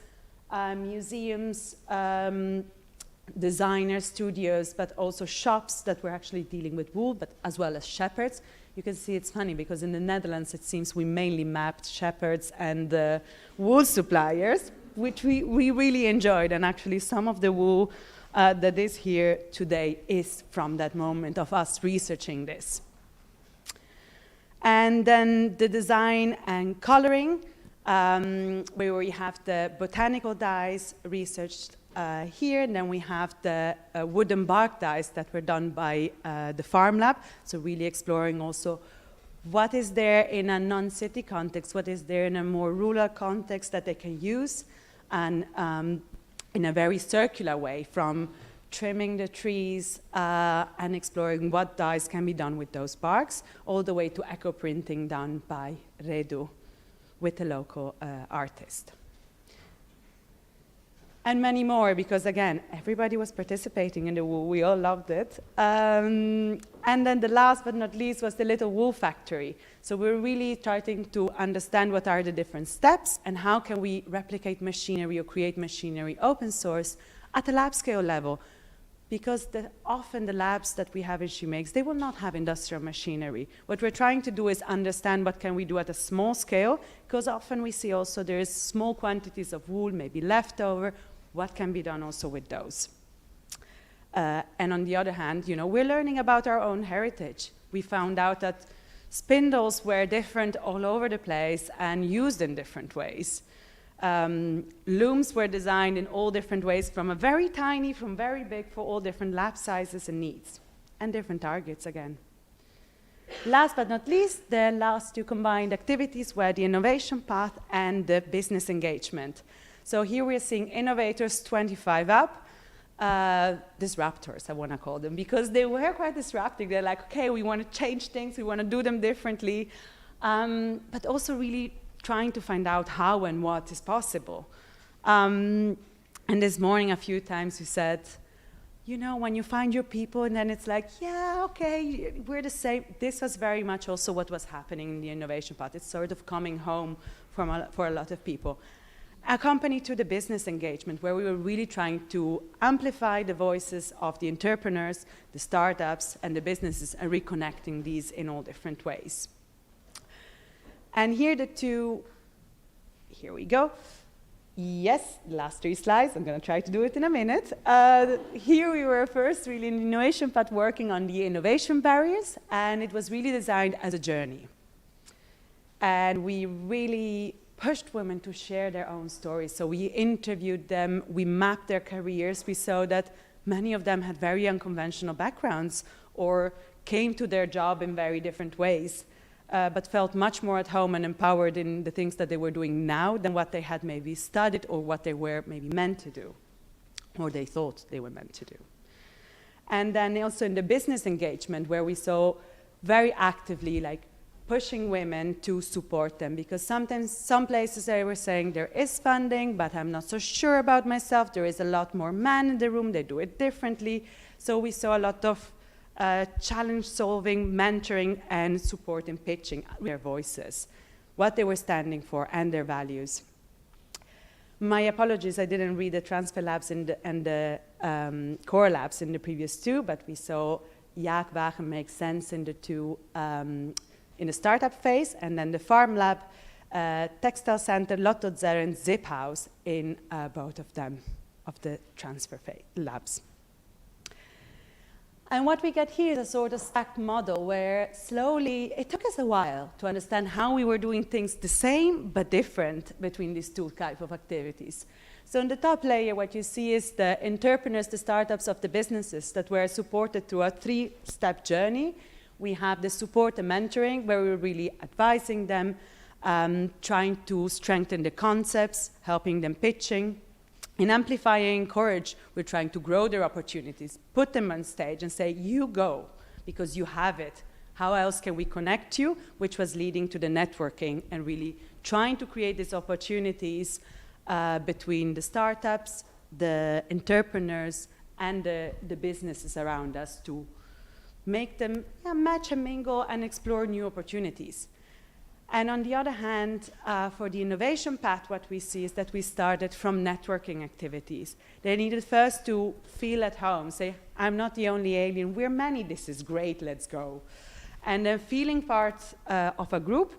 museums, designer studios, but also shops that were actually dealing with wool, but as well as shepherds. You can see it's funny because in the Netherlands it seems we mainly mapped shepherds and wool suppliers, which we really enjoyed, and actually some of the wool that is here today is from that moment of us researching this. And then the design and coloring, where we have the botanical dyes researched here, and then we have the wooden bark dyes that were done by the Farm Lab, so really exploring also what is there in a non-city context, what is there in a more rural context that they can use, and in a very circular way, from trimming the trees and exploring what dyes can be done with those barks, all the way to eco-printing done by Redu with a local artist. And many more, because again, everybody was participating in the wool, we all loved it. And then the last but not least was the little wool factory. So we're really starting to understand what are the different steps and how can we replicate machinery or create machinery open source at the lab scale level. Because often the labs that we have in Shemakes, they will not have industrial machinery. What we're trying to do is understand what can we do at a small scale, because often we see also there is small quantities of wool, maybe leftover. What can be done also with those? And on the other hand, you know, we're learning about our own heritage. We found out that spindles were different all over the place and used in different ways. Looms were designed in all different ways, from a very tiny, from very big, for all different lab sizes and needs, and different targets again. Last but not least, the last 2 combined activities were the innovation path and the business engagement. So here we're seeing innovators 25 up, disruptors, I want to call them, because they were quite disruptive. They're like, okay, we want to change things, we want to do them differently, but also really trying to find out how and what is possible. And this morning, a few times we said, you know, when you find your people, and then it's like, yeah, okay, we're the same. This was very much also what was happening in the innovation path. It's sort of coming home for a lot of people. Accompanied to the business engagement, where we were really trying to amplify the voices of the entrepreneurs, the startups, and the businesses, and reconnecting these in all different ways. And here we go. Yes, the last 3 slides, I'm going to try to do it in a minute. Here we were first really in the innovation path working on the innovation barriers, and it was really designed as a journey. And we really pushed women to share their own stories. So we interviewed them, we mapped their careers, we saw that many of them had very unconventional backgrounds or came to their job in very different ways, but felt much more at home and empowered in the things that they were doing now than what they had maybe studied or what they were maybe meant to do, or they thought they were meant to do. And then also in the business engagement, where we saw very actively like pushing women to support them, because sometimes some places they were saying there is funding, but I'm not so sure about myself. There is a lot more men in the room, they do it differently. So we saw a lot of challenge solving, mentoring, and support in pitching their voices, what they were standing for, and their values. My apologies, I didn't read the transfer labs and the core labs in the previous 2, but we saw Waag, Waag, and Make Sense in the 2 in the startup phase, and then the Farm Lab, Textile Center, Lotto Zero, and Zip House in both of them, of the transfer labs. And what we get here is a sort of stacked model where slowly, it took us a while to understand how we were doing things the same but different between these two types of activities. So in the top layer, what you see is the entrepreneurs, the startups of the businesses that were supported through a 3-step journey. We have the support and mentoring, where we're really advising them, trying to strengthen the concepts, helping them pitching. In amplifying courage, we're trying to grow their opportunities, put them on stage and say, you go, because you have it. How else can we connect you? Which was leading to the networking and really trying to create these opportunities between the startups, the entrepreneurs, and the businesses around us to make them match and mingle and explore new opportunities. And on the other hand, for the innovation path, what we see is that we started from networking activities. They needed first to feel at home, say, I'm not the only alien, we're many, this is great, let's go. And then feeling part of a group,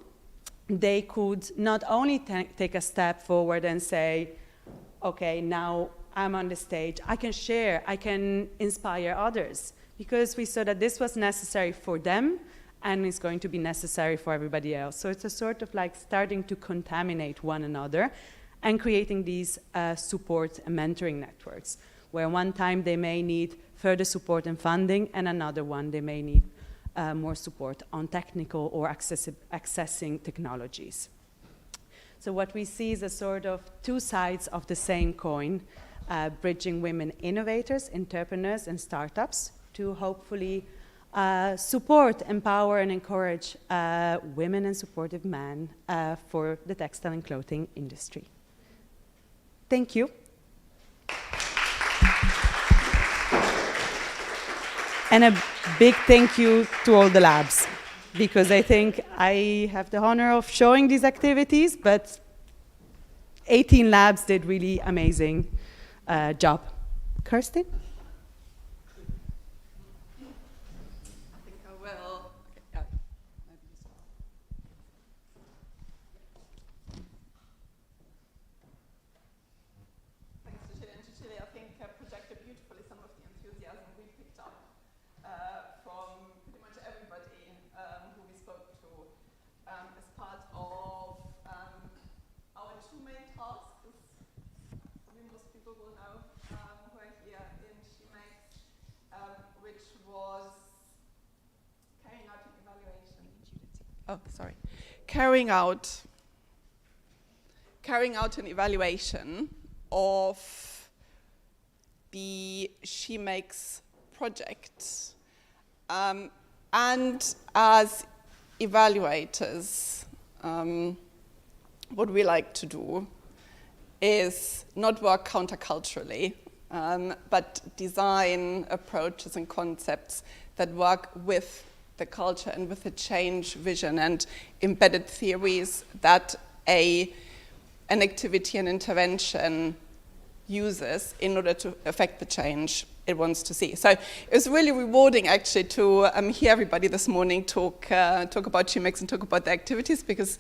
they could not only take a step forward and say, okay, now I'm on the stage, I can share, I can inspire others, because we saw that this was necessary for them, and it's going to be necessary for everybody else. So it's a sort of like starting to contaminate one another and creating these support and mentoring networks, where one time they may need further support and funding, and another one they may need more support on technical or accessing technologies. So what we see is a sort of two sides of the same coin, bridging women innovators, entrepreneurs, and startups to hopefully support, empower, and encourage women and supportive men for the textile and clothing industry. Thank you. And a big thank you to all the labs, because I think I have the honor of showing these activities, but 18 labs did really amazing job. Kerstin? Carrying out an evaluation of the Shemakes project. And as evaluators, what we like to do is not work counterculturally, but design approaches and concepts that work with the culture and with the change vision and embedded theories that an activity and intervention uses in order to affect the change it wants to see. So it was really rewarding actually to hear everybody this morning talk about Shemakes and talk about the activities, because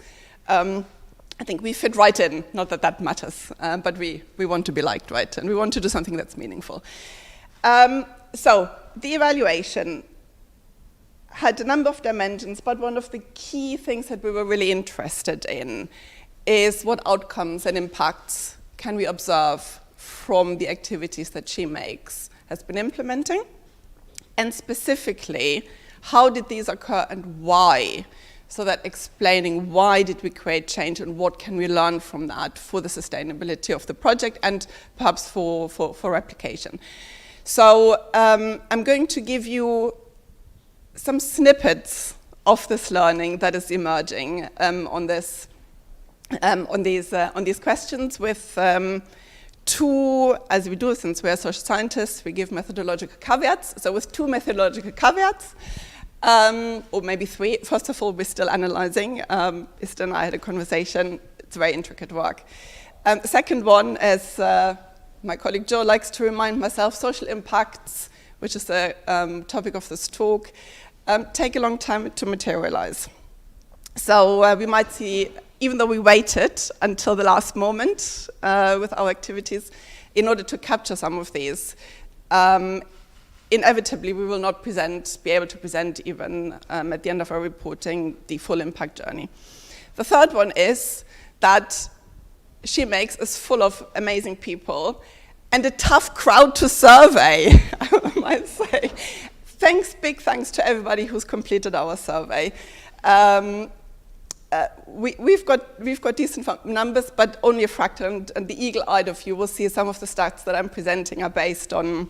I think we fit right in, not that that matters, but we want to be liked, right? And we want to do something that's meaningful. So the evaluation had a number of dimensions, but one of the key things that we were really interested in is what outcomes and impacts can we observe from the activities that Shemakes has been implementing, and specifically, how did these occur and why? So that explaining why did we create change and what can we learn from that for the sustainability of the project and perhaps for replication. So I'm going to give you some snippets of this learning that is emerging on these questions with two, as we do since we are social scientists, we give methodological caveats. So with two methodological caveats, or maybe three. First of all, we're still analyzing. Ista and I had a conversation. It's very intricate work. The second one, as my colleague Joe likes to remind myself, social impacts, which is the topic of this talk, take a long time to materialize. So we might see, even though we waited until the last moment with our activities in order to capture some of these, inevitably we will not be able to present even at the end of our reporting the full impact journey. The third one is that Shemakes is full of amazing people and a tough crowd to survey, I might say. Big thanks to everybody who's completed our survey. We've got decent numbers, but only a fraction, and the eagle-eyed of you will see some of the stats that I'm presenting are based on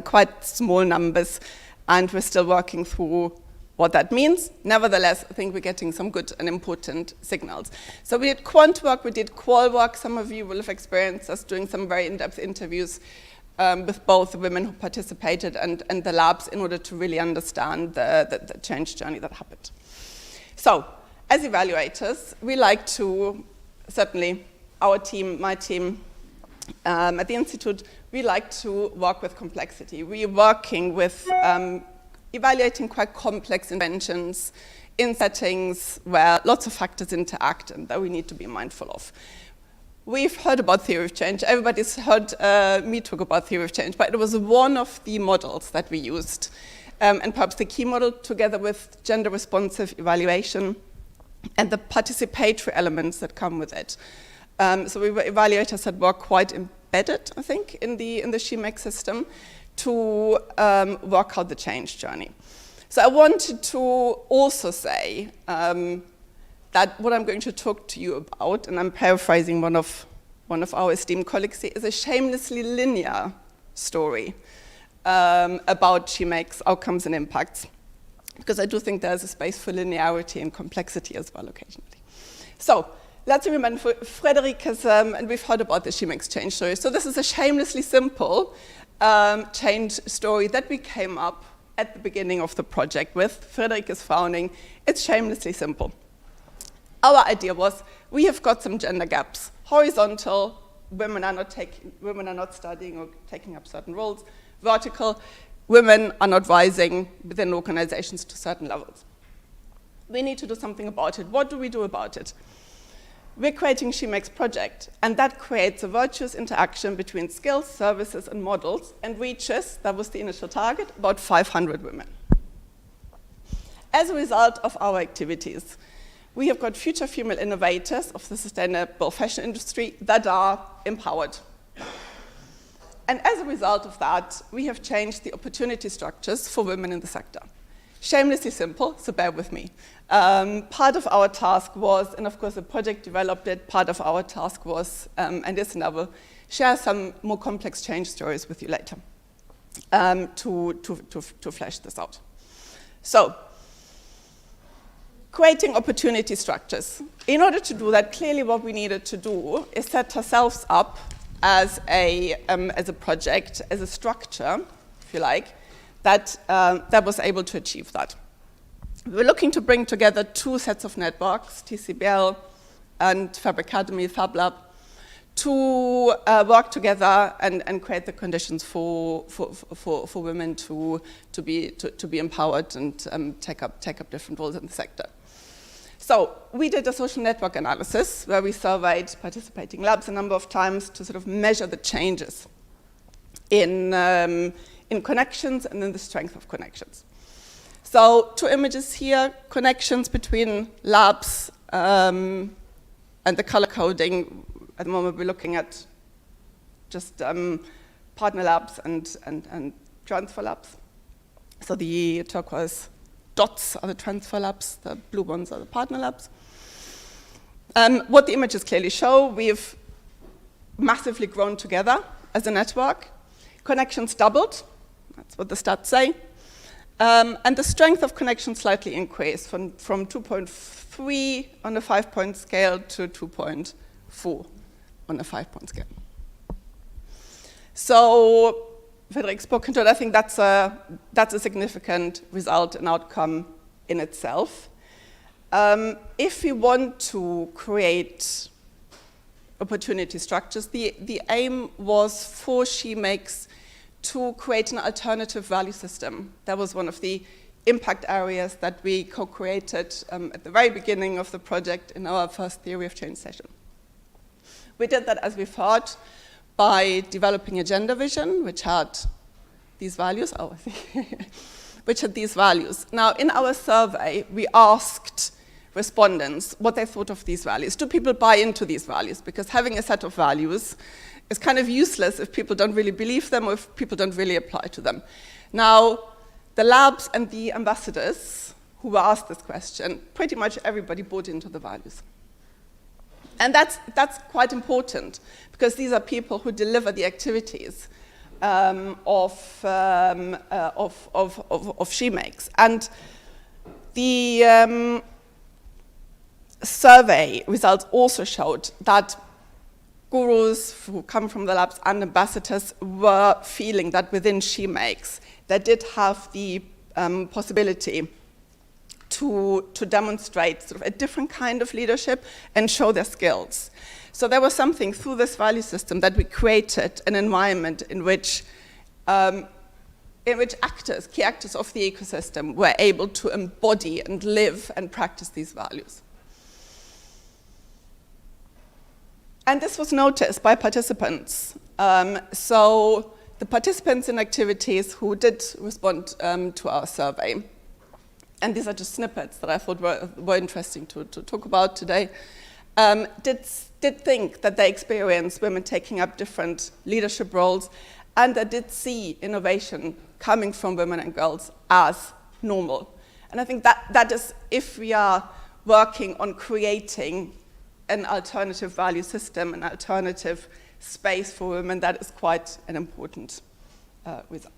quite small numbers, and we're still working through what that means. Nevertheless, I think we're getting some good and important signals. So we did quant work, we did qual work. Some of you will have experienced us doing some very in-depth interviews with both the women who participated and the labs in order to really understand the change journey that happened. So, as evaluators, we like to, certainly our team, my team at the Institute, we like to work with complexity. We are working with evaluating quite complex inventions in settings where lots of factors interact and that we need to be mindful of. We've heard about theory of change. Everybody's heard me talk about theory of change, but it was one of the models that we used, and perhaps the key model, together with gender-responsive evaluation and the participatory elements that come with it. So we were evaluators that were quite embedded, I think, in the Shemakes system to work out the change journey. So I wanted to also say that what I'm going to talk to you about, and I'm paraphrasing one of our esteemed colleagues here, is a shamelessly linear story about Shemakes outcomes and impacts, because I do think there's a space for linearity and complexity as well occasionally. So let's remember, Frédérique has, and we've heard about the Shemakes change story. So this is a shamelessly simple change story that we came up at the beginning of the project with. Frédérique is founding. It's shamelessly simple. Our idea was, we have got some gender gaps. Horizontal, women are not studying or taking up certain roles. Vertical, women are not rising within organizations to certain levels. We need to do something about it. What do we do about it? We're creating Shemakes project, and that creates a virtuous interaction between skills, services, and models, and reaches, that was the initial target, about 500 women. As a result of our activities, we have got future female innovators of the sustainable fashion industry that are empowered. And as a result of that, we have changed the opportunity structures for women in the sector. Shamelessly simple, so bear with me. Part of our task was, and of course the project developed it, part of our task was, and is, and I will share some more complex change stories with you later to flesh this out. So, creating opportunity structures. In order to do that, clearly what we needed to do is set ourselves up as a project, as a structure, if you like, that was able to achieve that. We were looking to bring together two sets of networks, TCBL and Fab Academy, Fab Lab, to work together and create the conditions for women to be empowered and take up different roles in the sector. So we did a social network analysis where we surveyed participating labs a number of times to sort of measure the changes in connections and in the strength of connections. So 2 images here, connections between labs and the color coding. At the moment we're looking at just partner labs and transfer labs. So the turquoise dots are the transfer labs, the blue ones are the partner labs. What the images clearly show, we've massively grown together as a network. Connections doubled, that's what the stats say. And the strength of connections slightly increased from 2.3 on a 5-point scale to 2.4 on a 5-point scale. So, Frédérique spoke into it. I think that's a significant result and outcome in itself. If we want to create opportunity structures, the aim was for Shemakes to create an alternative value system. That was one of the impact areas that we co-created at the very beginning of the project in our first Theory of Change session. We did that, as we thought, by developing a gender vision, which had these values. Oh, I think. Which had these values. Now, in our survey, we asked respondents what they thought of these values. Do people buy into these values? Because having a set of values is kind of useless if people don't really believe them or if people don't really apply to them. Now, the labs and the ambassadors who were asked this question, pretty much everybody bought into the values. And that's quite important, because these are people who deliver the activities of Shemakes. And the survey results also showed that gurus who come from the labs and ambassadors were feeling that within Shemakes they did have the possibility to demonstrate sort of a different kind of leadership and show their skills. So there was something through this value system that we created an environment in which actors, key actors of the ecosystem, were able to embody and live and practice these values. And this was noticed by participants. So the participants in activities who did respond to our survey, and these are just snippets that I thought were interesting to talk about today, did think that they experienced women taking up different leadership roles, and they did see innovation coming from women and girls as normal. And I think that is, if we are working on creating an alternative value system, an alternative space for women, that is quite an important result.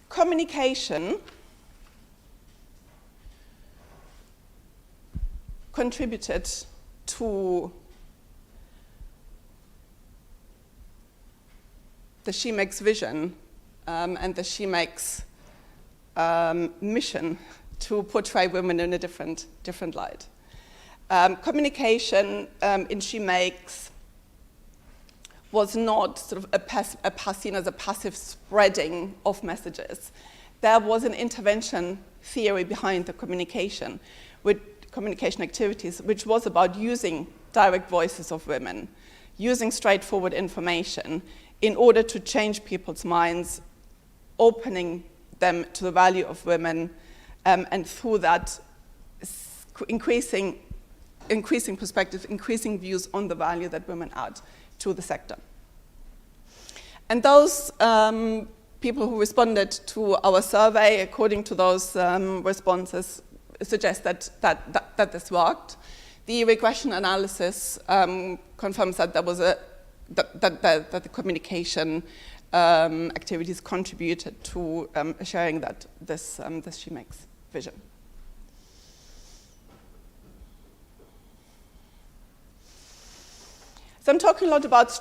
Communication contributed to the Shemakes vision and the Shemakes mission to portray women in a different light. Communication in Shemakes was not sort of seen as a passive spreading of messages. There was an intervention theory behind the communication, with communication activities, which was about using direct voices of women, using straightforward information in order to change people's minds, opening them to the value of women, and through that increasing perspectives, increasing views on the value that women add to the sector. And those people who responded to our survey, according to those responses, suggest that this worked. The regression analysis confirms that there was that the communication activities contributed to sharing that this Shemakes vision. So I'm talking a lot about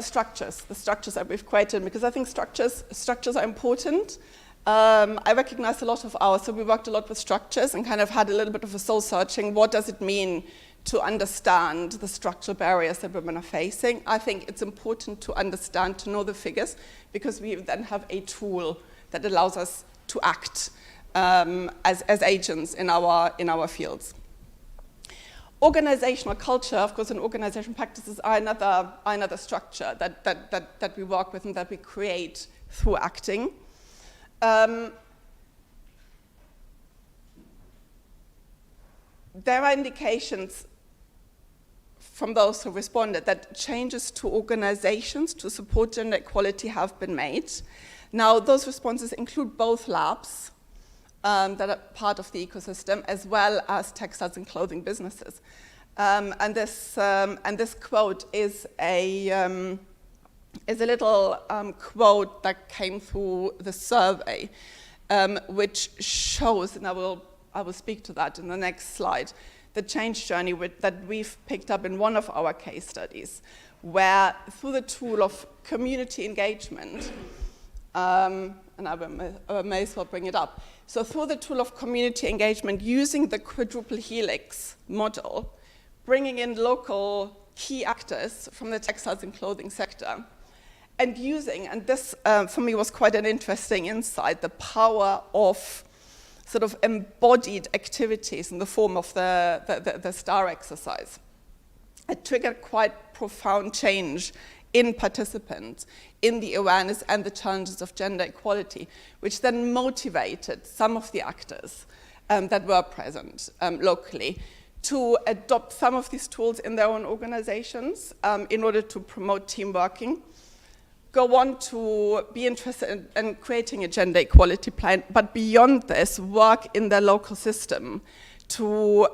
structures, the structures that we've created, because I think structures are important. I recognize a lot of ours, so we worked a lot with structures and kind of had a little bit of a soul searching. What does it mean to understand the structural barriers that women are facing? I think it's important to understand, to know the figures, because we then have a tool that allows us to act as agents in our fields. Organizational culture, of course, and organization practices are another structure that we work with and that we create through acting. There are indications from those who responded that changes to organizations to support gender equality have been made. Now, those responses include both labs that are part of the ecosystem, as well as textiles and clothing businesses. And this quote is a little quote that came through the survey, which shows, and I will speak to that in the next slide, the change journey that we've picked up in one of our case studies, where through the tool of community engagement, and I may as well bring it up. So through the tool of community engagement, using the quadruple helix model, bringing in local key actors from the textiles and clothing sector, and using, and this for me was quite an interesting insight, the power of sort of embodied activities in the form of the STAR exercise. It triggered quite profound change in participants, in the awareness and the challenges of gender equality, which then motivated some of the actors that were present locally to adopt some of these tools in their own organizations in order to promote team working, go on to be interested in creating a gender equality plan, but beyond this, work in their local system to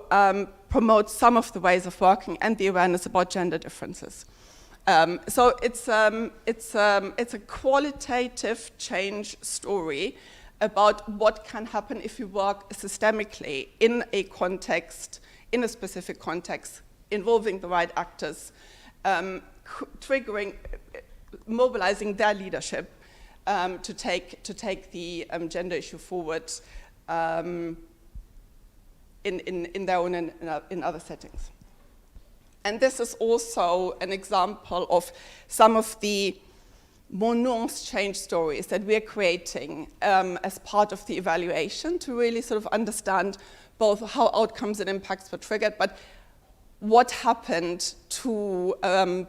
promote some of the ways of working and the awareness about gender differences. So it's a qualitative change story about what can happen if you work systemically in a context, in a specific context, involving the right actors, triggering, mobilizing their leadership to take the gender issue forward in their own and in other settings. And this is also an example of some of the more nuanced change stories that we're creating as part of the evaluation to really sort of understand both how outcomes and impacts were triggered, but what happened to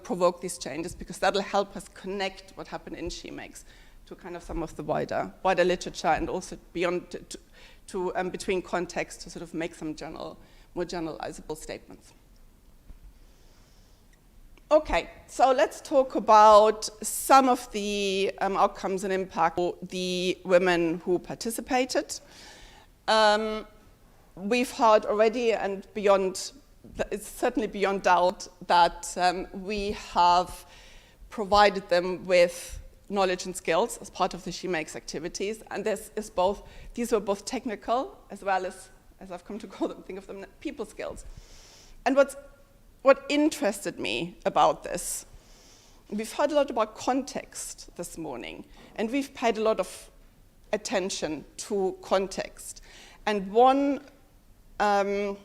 provoke these changes, because that'll help us connect what happened in Shemakes to kind of some of the wider literature and also beyond to between contexts to sort of make some more generalizable statements. Okay, so let's talk about some of the outcomes and impact for the women who participated. We've heard already, and it's certainly beyond doubt, that we have provided them with knowledge and skills as part of the Shemakes activities, and these were both technical as well as I've come to think of them, people skills. And what interested me about this, we've heard a lot about context this morning, and we've paid a lot of attention to context. And one of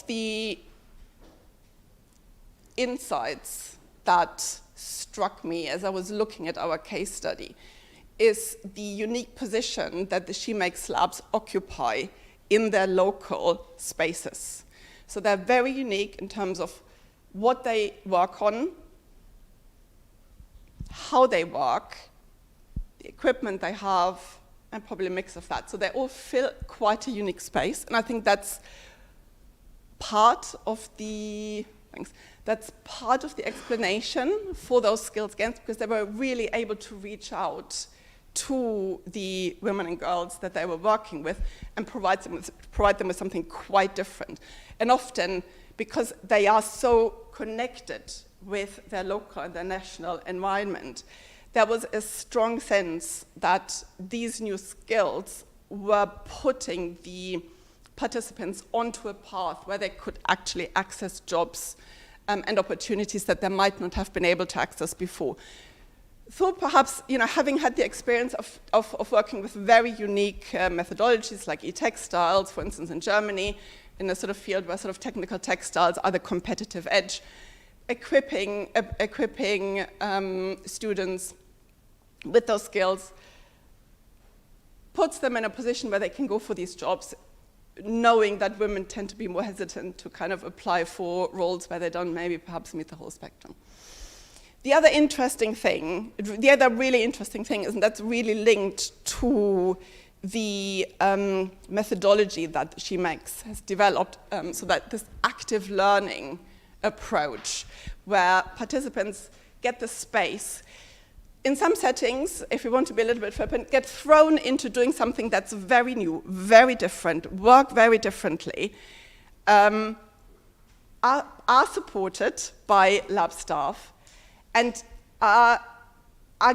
the insights that struck me as I was looking at our case study is the unique position that the Shemakes labs occupy in their local spaces. So they're very unique in terms of what they work on, how they work, the equipment they have, and probably a mix of that. So they all fill quite a unique space, and I think that's part of the explanation for those skills gains, because they were really able to reach out to the women and girls that they were working with and provide them with something quite different. And often, because they are so connected with their local and their national environment, there was a strong sense that these new skills were putting the participants onto a path where they could actually access jobs and opportunities that they might not have been able to access before. So perhaps, having had the experience of working with very unique methodologies like e-textiles, for instance, in Germany, in a sort of field where sort of technical textiles are the competitive edge, equipping students with those skills puts them in a position where they can go for these jobs, knowing that women tend to be more hesitant to kind of apply for roles where they don't maybe perhaps meet the whole spectrum. The other really interesting thing is, and that's really linked to the methodology that Shemakes has developed, so that this active learning approach, where participants get the space, in some settings, if we want to be a little bit flippant, get thrown into doing something that's very new, very different, work very differently, are supported by lab staff, and are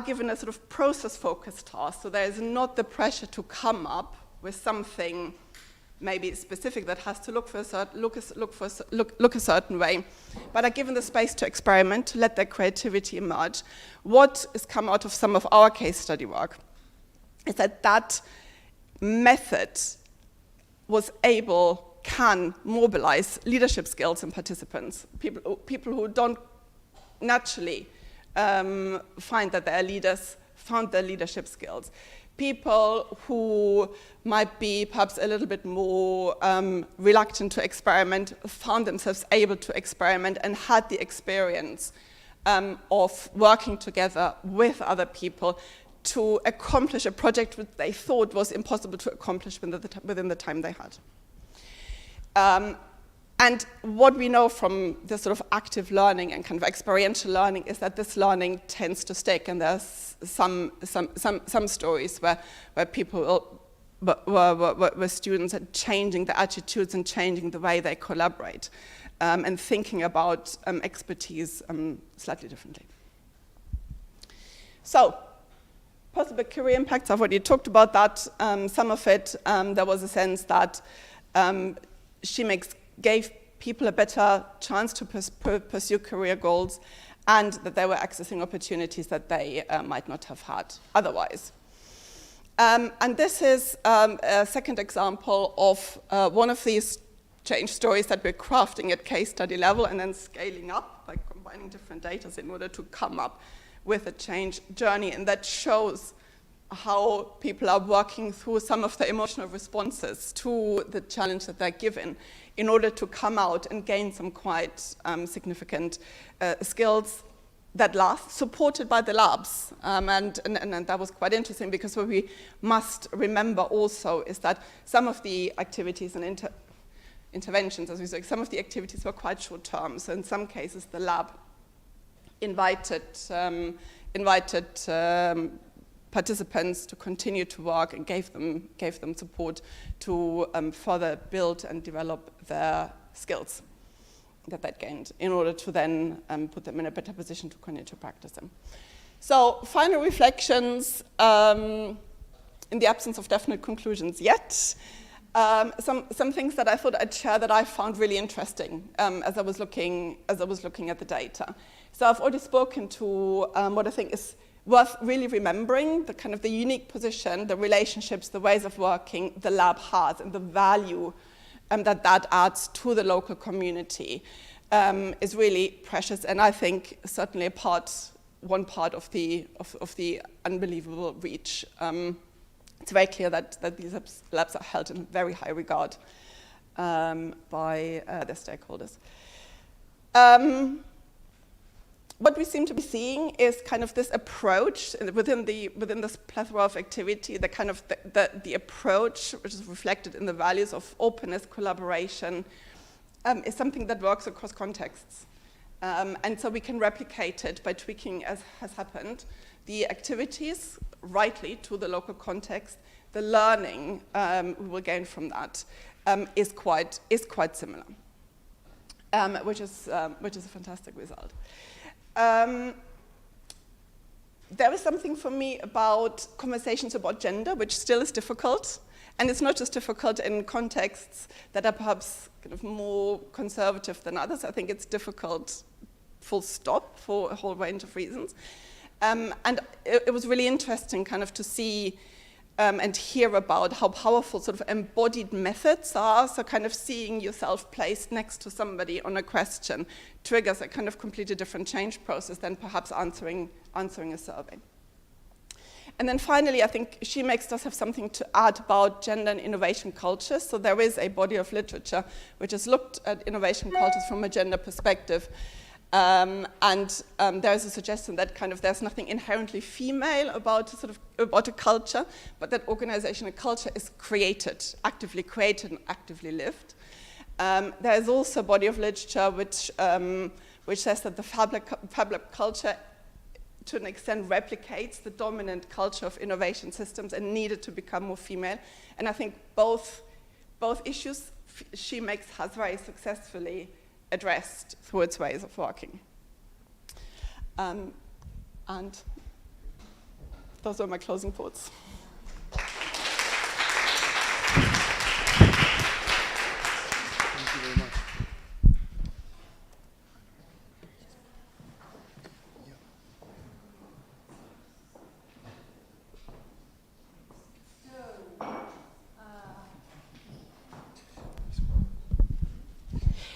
given a sort of process-focused task. So there is not the pressure to come up with something maybe specific that has to look a certain way, but are given the space to experiment, to let their creativity emerge. What has come out of some of our case study work is that method can mobilize leadership skills in participants, people who don't naturally find that their leaders found their leadership skills. People who might be perhaps a little bit more reluctant to experiment found themselves able to experiment and had the experience of working together with other people to accomplish a project which they thought was impossible to accomplish within the time they had. And what we know from this sort of active learning and kind of experiential learning is that this learning tends to stick, and there's some stories where people where students are changing their attitudes and changing the way they collaborate and thinking about expertise slightly differently. So, possible career impacts, I've already talked about that. Some of it, there was a sense that Shemakes gave people a better chance to pursue career goals, and that they were accessing opportunities that they might not have had otherwise. And this is a second example of one of these change stories that we're crafting at case study level and then scaling up by combining different data in order to come up with a change journey, and that shows how people are working through some of the emotional responses to the challenge that they're given in order to come out and gain some quite significant skills that last, supported by the labs. And that was quite interesting, because what we must remember also is that some of the activities and interventions, as we say, some of the activities were quite short term. So in some cases, the lab invited participants to continue to work and gave them support to further build and develop their skills that they'd gained in order to then put them in a better position to continue to practice them. So final reflections, in the absence of definite conclusions yet, some things that I thought I'd share that I found really interesting as I was looking at the data. So I've already spoken to what I think is worth really remembering, the kind of the unique position, the relationships, the ways of working the lab has, and the value that adds to the local community is really precious, and I think certainly one part of the unbelievable reach. It's very clear that these labs are held in very high regard by their stakeholders. What we seem to be seeing is kind of this approach within this plethora of activity, the approach which is reflected in the values of openness, collaboration, is something that works across contexts. And so we can replicate it by tweaking, as has happened, the activities rightly to the local context. The learning we will gain from that is quite similar, which is a fantastic result. There is something for me about conversations about gender, which still is difficult. And it's not just difficult in contexts that are perhaps kind of more conservative than others. I think it's difficult, full stop, for a whole range of reasons. And it was really interesting kind of to see and hear about how powerful sort of embodied methods are. So kind of seeing yourself placed next to somebody on a question triggers a kind of completely different change process than perhaps answering a survey. And then finally, I think Shemakes does have something to add about gender and innovation cultures. So there is a body of literature which has looked at innovation cultures from a gender perspective. And there is a suggestion that kind of there's nothing inherently female about a culture, but that organizational culture is actively created and actively lived. There is also a body of literature which says that the Fab Lab culture, to an extent, replicates the dominant culture of innovation systems and needed to become more female. And I think both issues Shemakes has very successfully addressed through its ways of working. And those are my closing thoughts. Thank you very much.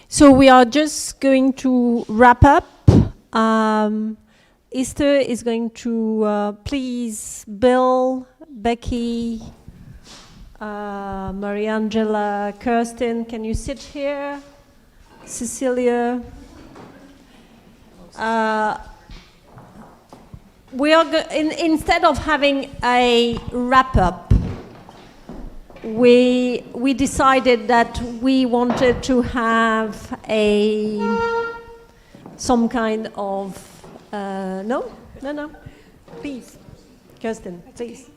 So we are just going to wrap up. Esther is going to please Bill, Becky, Mariangela, Kerstin, can you sit here? Cecilia. We are instead of having a wrap-up, we decided that we wanted to have some kind of no, please, Kerstin, please.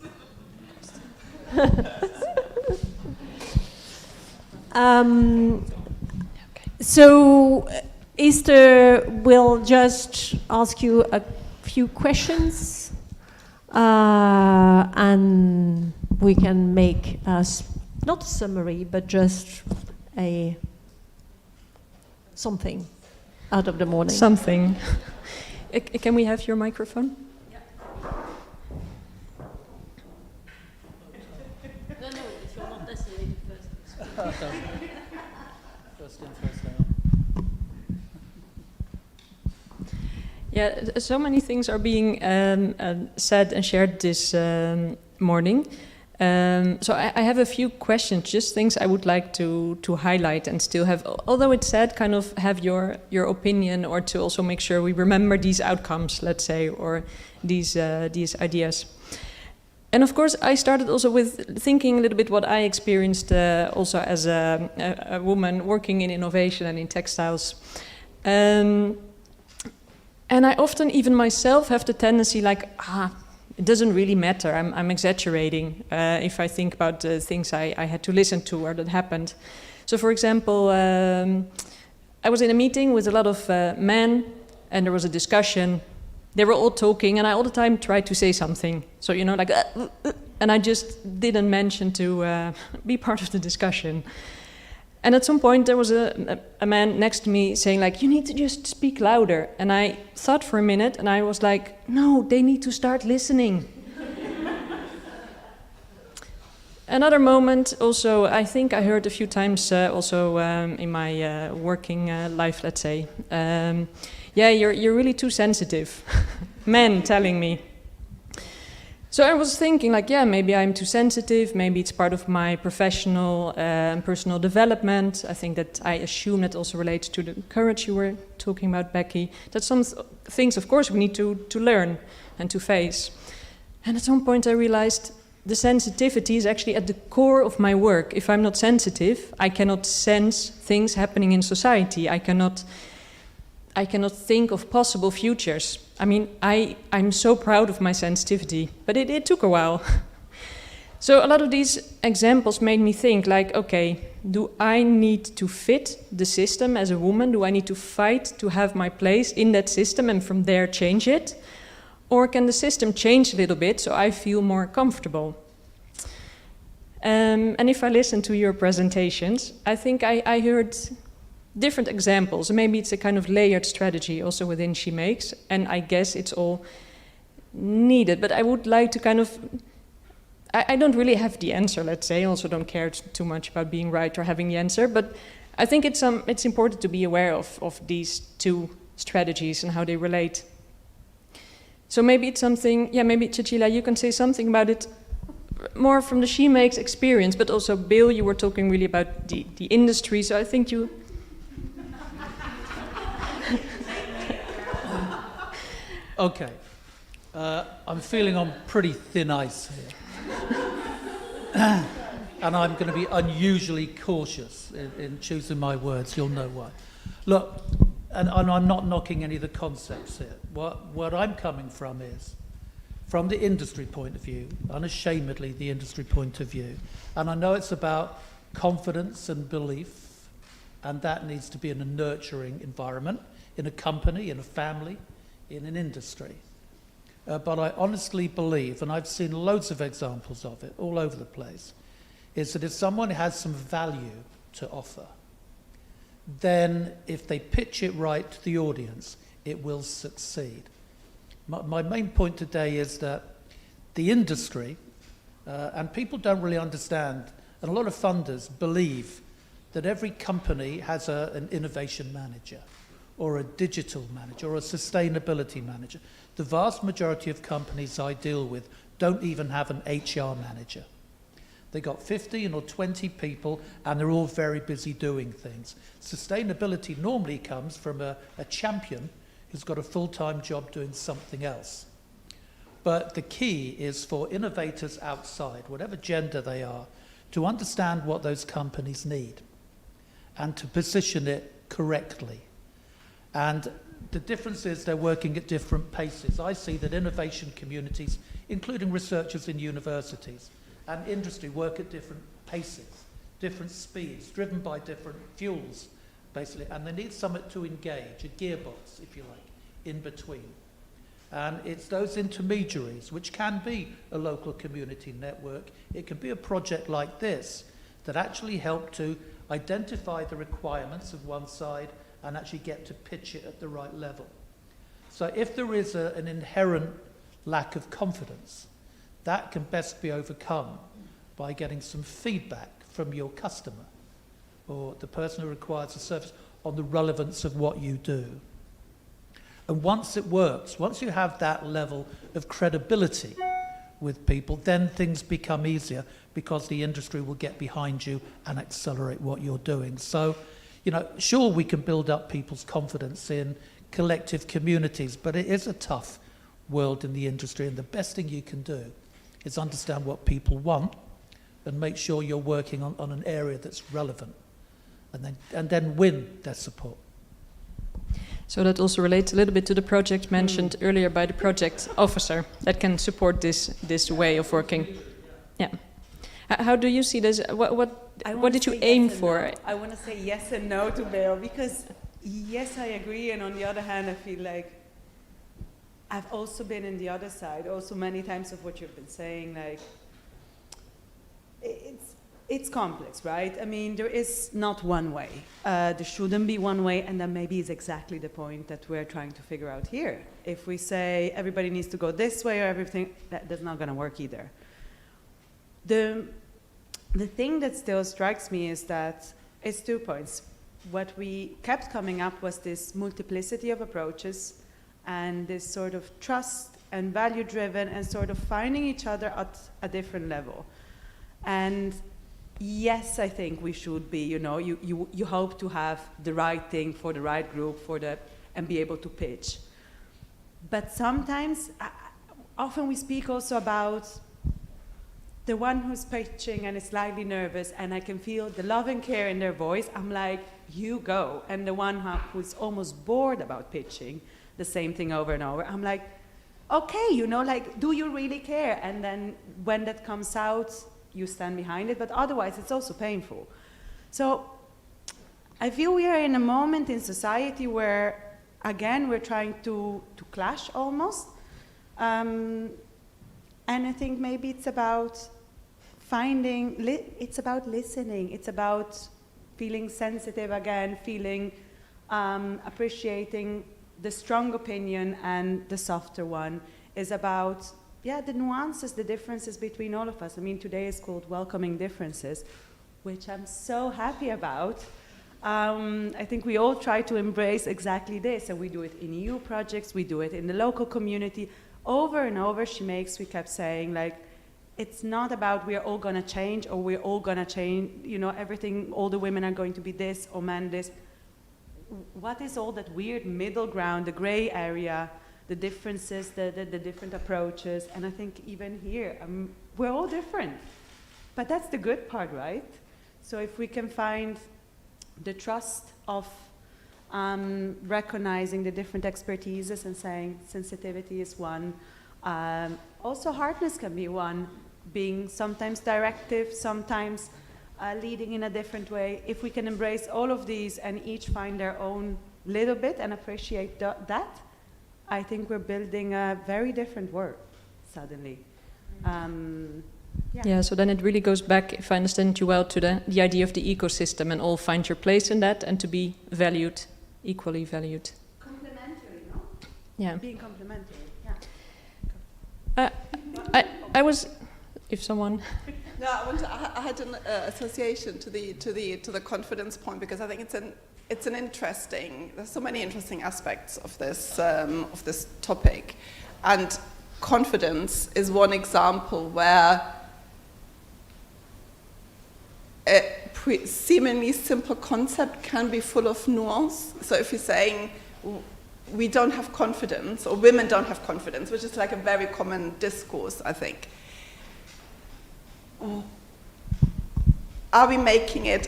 So Esther will just ask you a few questions, and we can make not a summary, but just something out of the morning. Something. Can we have your microphone? Yeah. No, if you're not designated first. First in, first out. Yeah, so many things are being said and shared this morning. So I have a few questions, just things I would like to highlight and still have, although it's said, kind of have your opinion, or to also make sure we remember these outcomes, let's say, or these ideas. And of course, I started also with thinking a little bit what I experienced also as a woman working in innovation and in textiles. And I often, even myself, have the tendency like, it doesn't really matter, I'm exaggerating if I think about the things I had to listen to or that happened. So for example, I was in a meeting with a lot of men, and there was a discussion. They were all talking, and I all the time tried to say something. So, you know, like, and I just didn't mention to be part of the discussion. And at some point there was a man next to me saying like, you need to just speak louder. And I thought for a minute, and I was like, no, they need to start listening. Another moment also, I think I heard a few times also in my working life, let's say, yeah, you're really too sensitive. Men telling me. So I was thinking like, yeah, maybe I'm too sensitive, maybe it's part of my professional and personal development. I think that I assume that also relates to the courage you were talking about, Becky, that some things, of course, we need to learn and to face. And at some point I realized the sensitivity is actually at the core of my work. If I'm not sensitive, I cannot sense things happening in society. I cannot think of possible futures. I mean, I'm so proud of my sensitivity, but it took a while. So a lot of these examples made me think like, okay, do I need to fit the system as a woman? Do I need to fight to have my place in that system and from there change it? Or can the system change a little bit so I feel more comfortable? And if I listen to your presentations, I think I heard different examples. Maybe it's a kind of layered strategy also within Shemakes, and I guess it's all needed. But I would like to kind of, I don't really have the answer, let's say. I also don't care too much about being right or having the answer, but I think it's important to be aware of these two strategies and how they relate. So maybe it's something, yeah, maybe Cecilia, you can say something about it more from the Shemakes experience, but also Bill, you were talking really about the industry, so I think you... Okay, I'm feeling on pretty thin ice here. And I'm going to be unusually cautious in choosing my words, you'll know why. Look, and I'm not knocking any of the concepts here. What I'm coming from is, from the industry point of view, unashamedly the industry point of view, and I know it's about confidence and belief, and that needs to be in a nurturing environment, in a company, in a family, in an industry. But I honestly believe, and I've seen loads of examples of it all over the place, is that if someone has some value to offer, then if they pitch it right to the audience, it will succeed. My main point today is that the industry, and people don't really understand, and a lot of funders believe that every company has an innovation manager, or a digital manager, or a sustainability manager. The vast majority of companies I deal with don't even have an HR manager. They got 15 or 20 people and they're all very busy doing things. Sustainability normally comes from a champion who's got a full-time job doing something else. But the key is for innovators outside, whatever gender they are, to understand what those companies need and to position it correctly. And the difference is they're working at different paces. I see that innovation communities, including researchers in universities and industry, work at different paces, different speeds, driven by different fuels, basically, and they need something to engage, a gearbox, if you like, in between. And it's those intermediaries, which can be a local community network, it can be a project like this, that actually help to identify the requirements of one side and actually get to pitch it at the right level. So if there is an inherent lack of confidence, that can best be overcome by getting some feedback from your customer or the person who requires the service on the relevance of what you do. And once it works, once you have that level of credibility with people, then things become easier because the industry will get behind you and accelerate what you're doing. So, you know, sure, we can build up people's confidence in collective communities, but it is a tough world in the industry, and the best thing you can do is understand what people want and make sure you're working on an area that's relevant, and then win their support. So that also relates a little bit to the project mentioned earlier by the project officer that can support this way of working. Yeah. How do you see this? What did you aim for? I want to say yes and no to Bale, because yes, I agree, and on the other hand, I feel like I've also been in the other side, also many times of what you've been saying, like it's complex, right? I mean, there is not one way. There shouldn't be one way, and that maybe is exactly the point that we're trying to figure out here. If we say everybody needs to go this way or everything, that's not going to work either. The thing that still strikes me is that it's 2 points. What we kept coming up was this multiplicity of approaches and this sort of trust and value-driven and sort of finding each other at a different level. And yes, I think we should be, you know, you hope to have the right thing for the right group and be able to pitch. But sometimes, often we speak also about the one who's pitching and is slightly nervous, and I can feel the love and care in their voice. I'm like, you go. And the one who's almost bored about pitching the same thing over and over, I'm like, okay, you know, like, do you really care? And then when that comes out, you stand behind it, but otherwise it's also painful. So I feel we are in a moment in society where, again, we're trying to clash almost. And I think maybe it's about it's about listening, it's about feeling sensitive again, feeling, appreciating the strong opinion and the softer one, is about, yeah, the nuances, the differences between all of us. I mean, today is called Welcoming Differences, which I'm so happy about. I think we all try to embrace exactly this, and we do it in EU projects, we do it in the local community. Over and over, we kept saying, like, it's not about we're all gonna change, or we're all gonna change, you know, everything, all the women are going to be this, or men this. What is all that weird middle ground, the gray area, the differences, the different approaches? And I think even here, we're all different. But that's the good part, right? So if we can find the trust of recognizing the different expertises and saying sensitivity is one, also hardness can be one, being sometimes directive, sometimes leading in a different way. If we can embrace all of these and each find their own little bit and appreciate that, I think we're building a very different world suddenly. Yeah, so then it really goes back, if I understand you well, to the idea of the ecosystem, and all find your place in that and to be valued, equally valued. Complementary, no? Yeah. Being complementary, yeah. I was, if someone... No, I had an association to the confidence point, because I think it's an interesting. There's so many interesting aspects of this topic. And confidence is one example where a seemingly simple concept can be full of nuance. So if you're saying we don't have confidence, or women don't have confidence, which is like a very common discourse, I think. Are we making it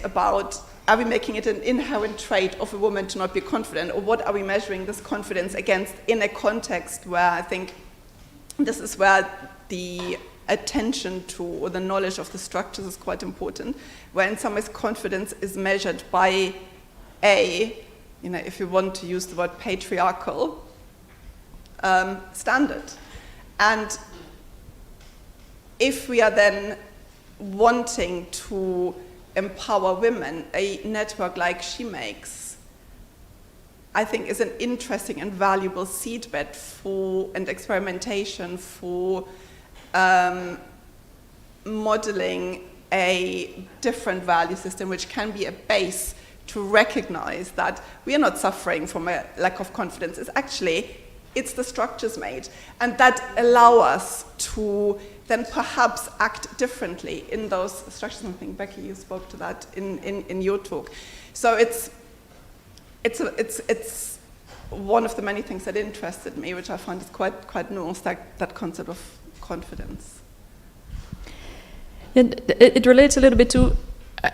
an inherent trait of a woman to not be confident, or what are we measuring this confidence against in a context where I think this is where the attention to, or the knowledge of the structures is quite important, where in some ways confidence is measured by if you want to use the word patriarchal standard. And if we are then wanting to empower women, a network like Shemakes, I think, is an interesting and valuable seedbed and experimentation for modeling a different value system, which can be a base to recognize that we are not suffering from a lack of confidence. It's the structures made, and that allow us to then perhaps act differently in those structures. I think, Becky, you spoke to that in your talk. So it's one of the many things that interested me, which I find is quite nuanced, that concept of confidence. Yeah, it relates a little bit to,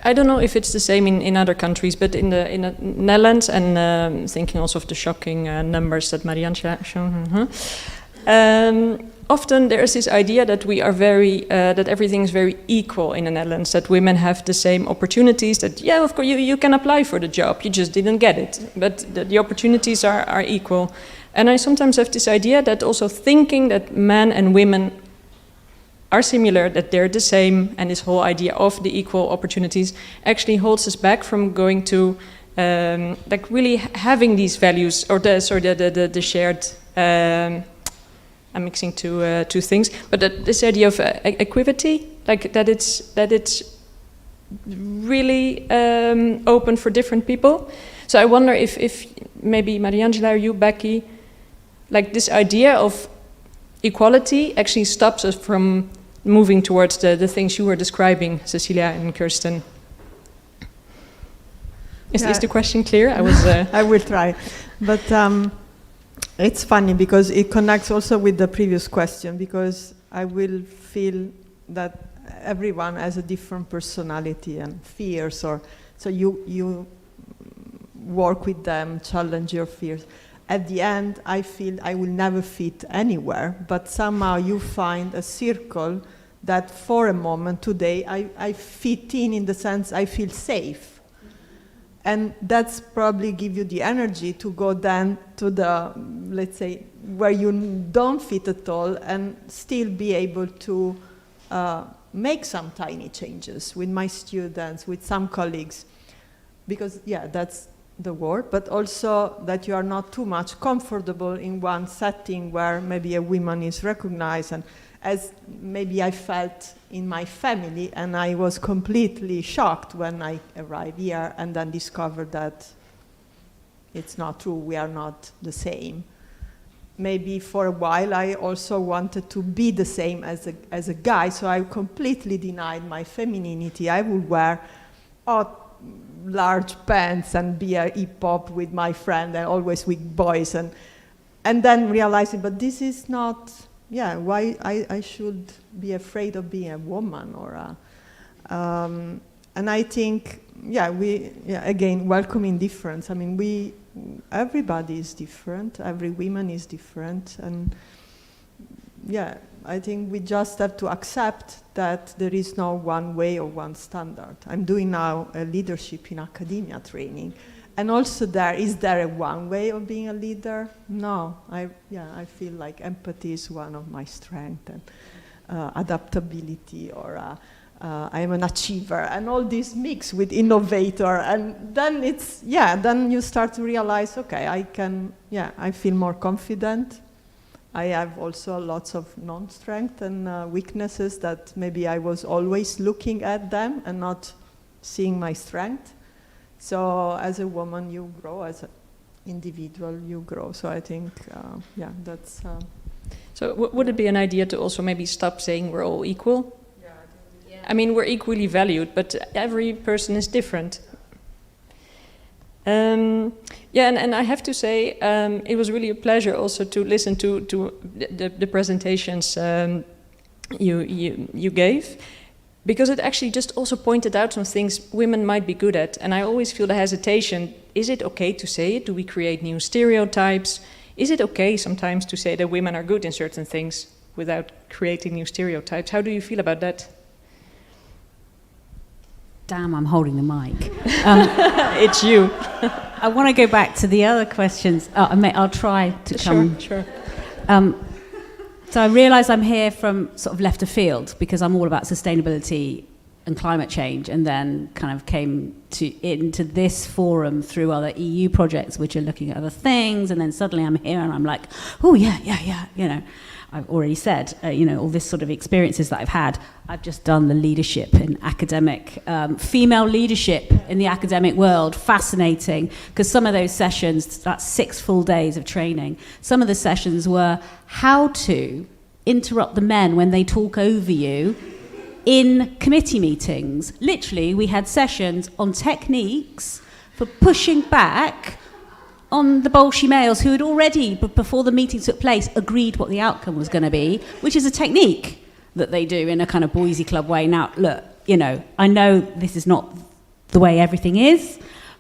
I don't know if it's the same in other countries, but in the Netherlands, and thinking also of the shocking numbers that Mariangela shown, often there is this idea that we are that everything is very equal in the Netherlands, that women have the same opportunities, that, yeah, of course, you can apply for the job, you just didn't get it, but the opportunities are equal. And I sometimes have this idea that also thinking that men and women are similar, that they're the same, and this whole idea of the equal opportunities actually holds us back from going to like really having these values, or the shared. I'm mixing two things, but this idea of equity, like that it's really open for different people. So I wonder if maybe Mariangela or you, Becky, like this idea of equality actually stops us from moving towards the things you were describing, Cecilia and Kerstin. Is the question clear? I will try, but it's funny because it connects also with the previous question, because I will feel that everyone has a different personality and fears, so you work with them, challenge your fears. At the end, I feel I will never fit anywhere, but somehow you find a circle that for a moment today I fit in the sense I feel safe. And that's probably give you the energy to go then to the, let's say, where you don't fit at all and still be able to make some tiny changes with my students, with some colleagues. Because, yeah, that's the word, but also that you are not too much comfortable in one setting where maybe a woman is recognized, and as maybe I felt in my family, and I was completely shocked when I arrived here and then discovered that it's not true, we are not the same. Maybe for a while I also wanted to be the same as a guy, so I completely denied my femininity. I would wear large pants and be a hip-hop with my friend and always with boys, and then realizing, but this is not, why I should be afraid of being a woman, or and I think, again, welcoming difference. I mean, everybody is different, every woman is different, and I think we just have to accept that there is no one way or one standard. I'm doing now a leadership in academia training, and also is there a one way of being a leader? No, I feel like empathy is one of my strengths, and adaptability, or I am an achiever, and all this mix with innovator, and then then you start to realize, okay, I feel more confident. I have also lots of non-strength and weaknesses that maybe I was always looking at them and not seeing my strength. So as a woman, you grow, as an individual, you grow. So I think, that's So would it be an idea to also maybe stop saying we're all equal? I mean, we're equally valued, but every person is different. Yeah, and I have to say, it was really a pleasure also to listen to the presentations you gave, because it actually just also pointed out some things women might be good at. And I always feel the hesitation, is it okay to say it? Do we create new stereotypes? Is it okay sometimes to say that women are good in certain things without creating new stereotypes? How do you feel about that? Damn, I'm holding the mic. It's you. I want to go back to the other questions. I'll try to come. Sure. So I realise I'm here from sort of left of field because I'm all about sustainability and climate change, and then kind of came into this forum through other EU projects which are looking at other things, and then suddenly I'm here and I'm like, oh yeah, you know. I've already said, all this sort of experiences that I've had. I've just done the leadership in academic, female leadership in the academic world. Fascinating, because some of those sessions, that's 6 full days of training. Some of the sessions were how to interrupt the men when they talk over you in committee meetings. Literally, we had sessions on techniques for pushing back on the bolshy males who had already, before the meeting took place, agreed what the outcome was going to be, which is a technique that they do in a kind of Boise Club way. Now, look, I know this is not the way everything is,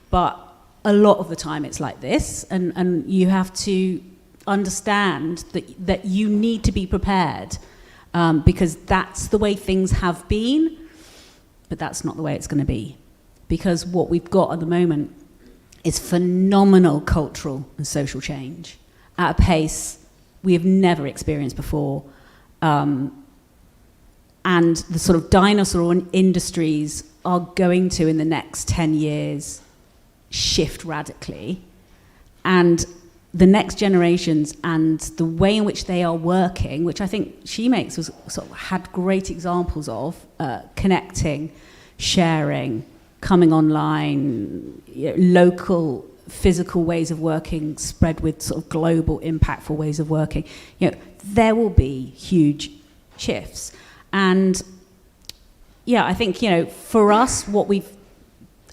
but a lot of the time it's like this, and you have to understand that you need to be prepared, because that's the way things have been, but that's not the way it's going to be. Because what we've got at the moment is phenomenal cultural and social change at a pace we have never experienced before. And the sort of dinosaur industries are going to, in the next 10 years, shift radically. And the next generations and the way in which they are working, which I think Shemakes was sort of had great examples of, connecting, sharing, coming online, local, physical ways of working spread with sort of global, impactful ways of working. There will be huge shifts. And yeah, I think, for us,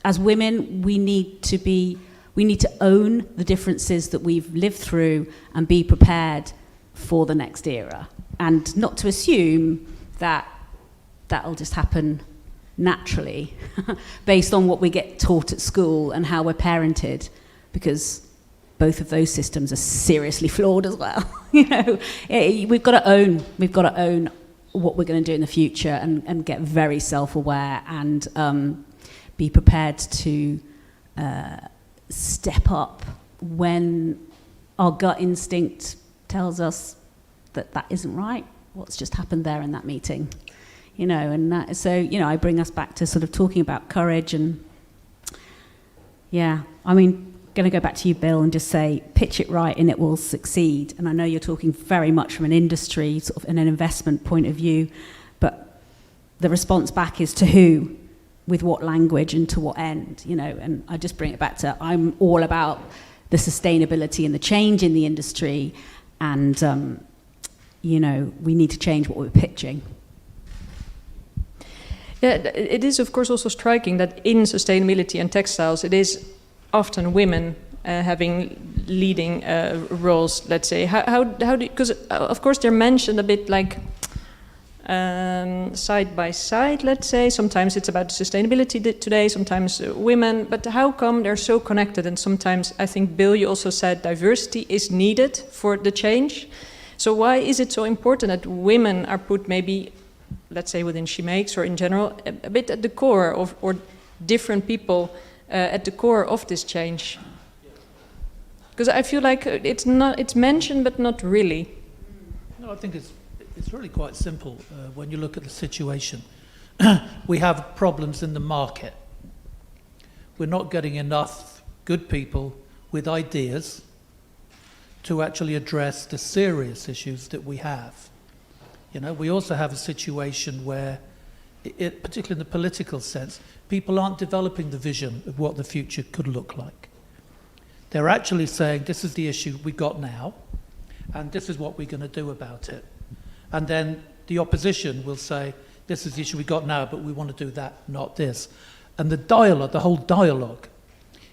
as women, we need to own the differences that we've lived through and be prepared for the next era. And not to assume that that'll just happen naturally based on what we get taught at school and how we're parented, because both of those systems are seriously flawed as well. We've got to own what we're going to do in the future, and get very self-aware and be prepared to step up when our gut instinct tells us that isn't right, what's just happened there in that meeting. And that, so, I bring us back to sort of talking about courage. And yeah, going to go back to you, Bill, and just say, pitch it right and it will succeed. And I know you're talking very much from an industry, sort of in an investment point of view, but the response back is to who, with what language, and to what end, and I just bring it back to, I'm all about the sustainability and the change in the industry, and, we need to change what we're pitching. Yeah, it is of course also striking that in sustainability and textiles, it is often women having leading roles. Let's say, how do, because of course they're mentioned a bit like side by side. Let's say sometimes it's about sustainability today, sometimes women. But how come they're so connected? And sometimes I think, Bill, you also said diversity is needed for the change. So why is it so important that women are put maybe, let's say within Shemakes or in general, a bit at the core of, or different people at the core of this change? Because I feel like it's mentioned, but not really. No, I think it's really quite simple when you look at the situation. We have problems in the market. We're not getting enough good people with ideas to actually address the serious issues that we have. We also have a situation where, particularly in the political sense, people aren't developing the vision of what the future could look like. They're actually saying, this is the issue we got now, and this is what we're going to do about it. And then the opposition will say, this is the issue we got now, but we want to do that, not this. And the dialogue, the whole dialogue,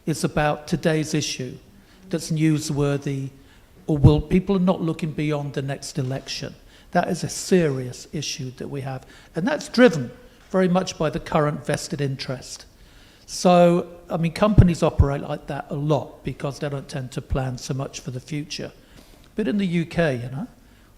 is about today's issue that's newsworthy, or people are not looking beyond the next election. That is a serious issue that we have. And that's driven very much by the current vested interest. So, I mean, companies operate like that a lot because they don't tend to plan so much for the future. But in the UK, you know,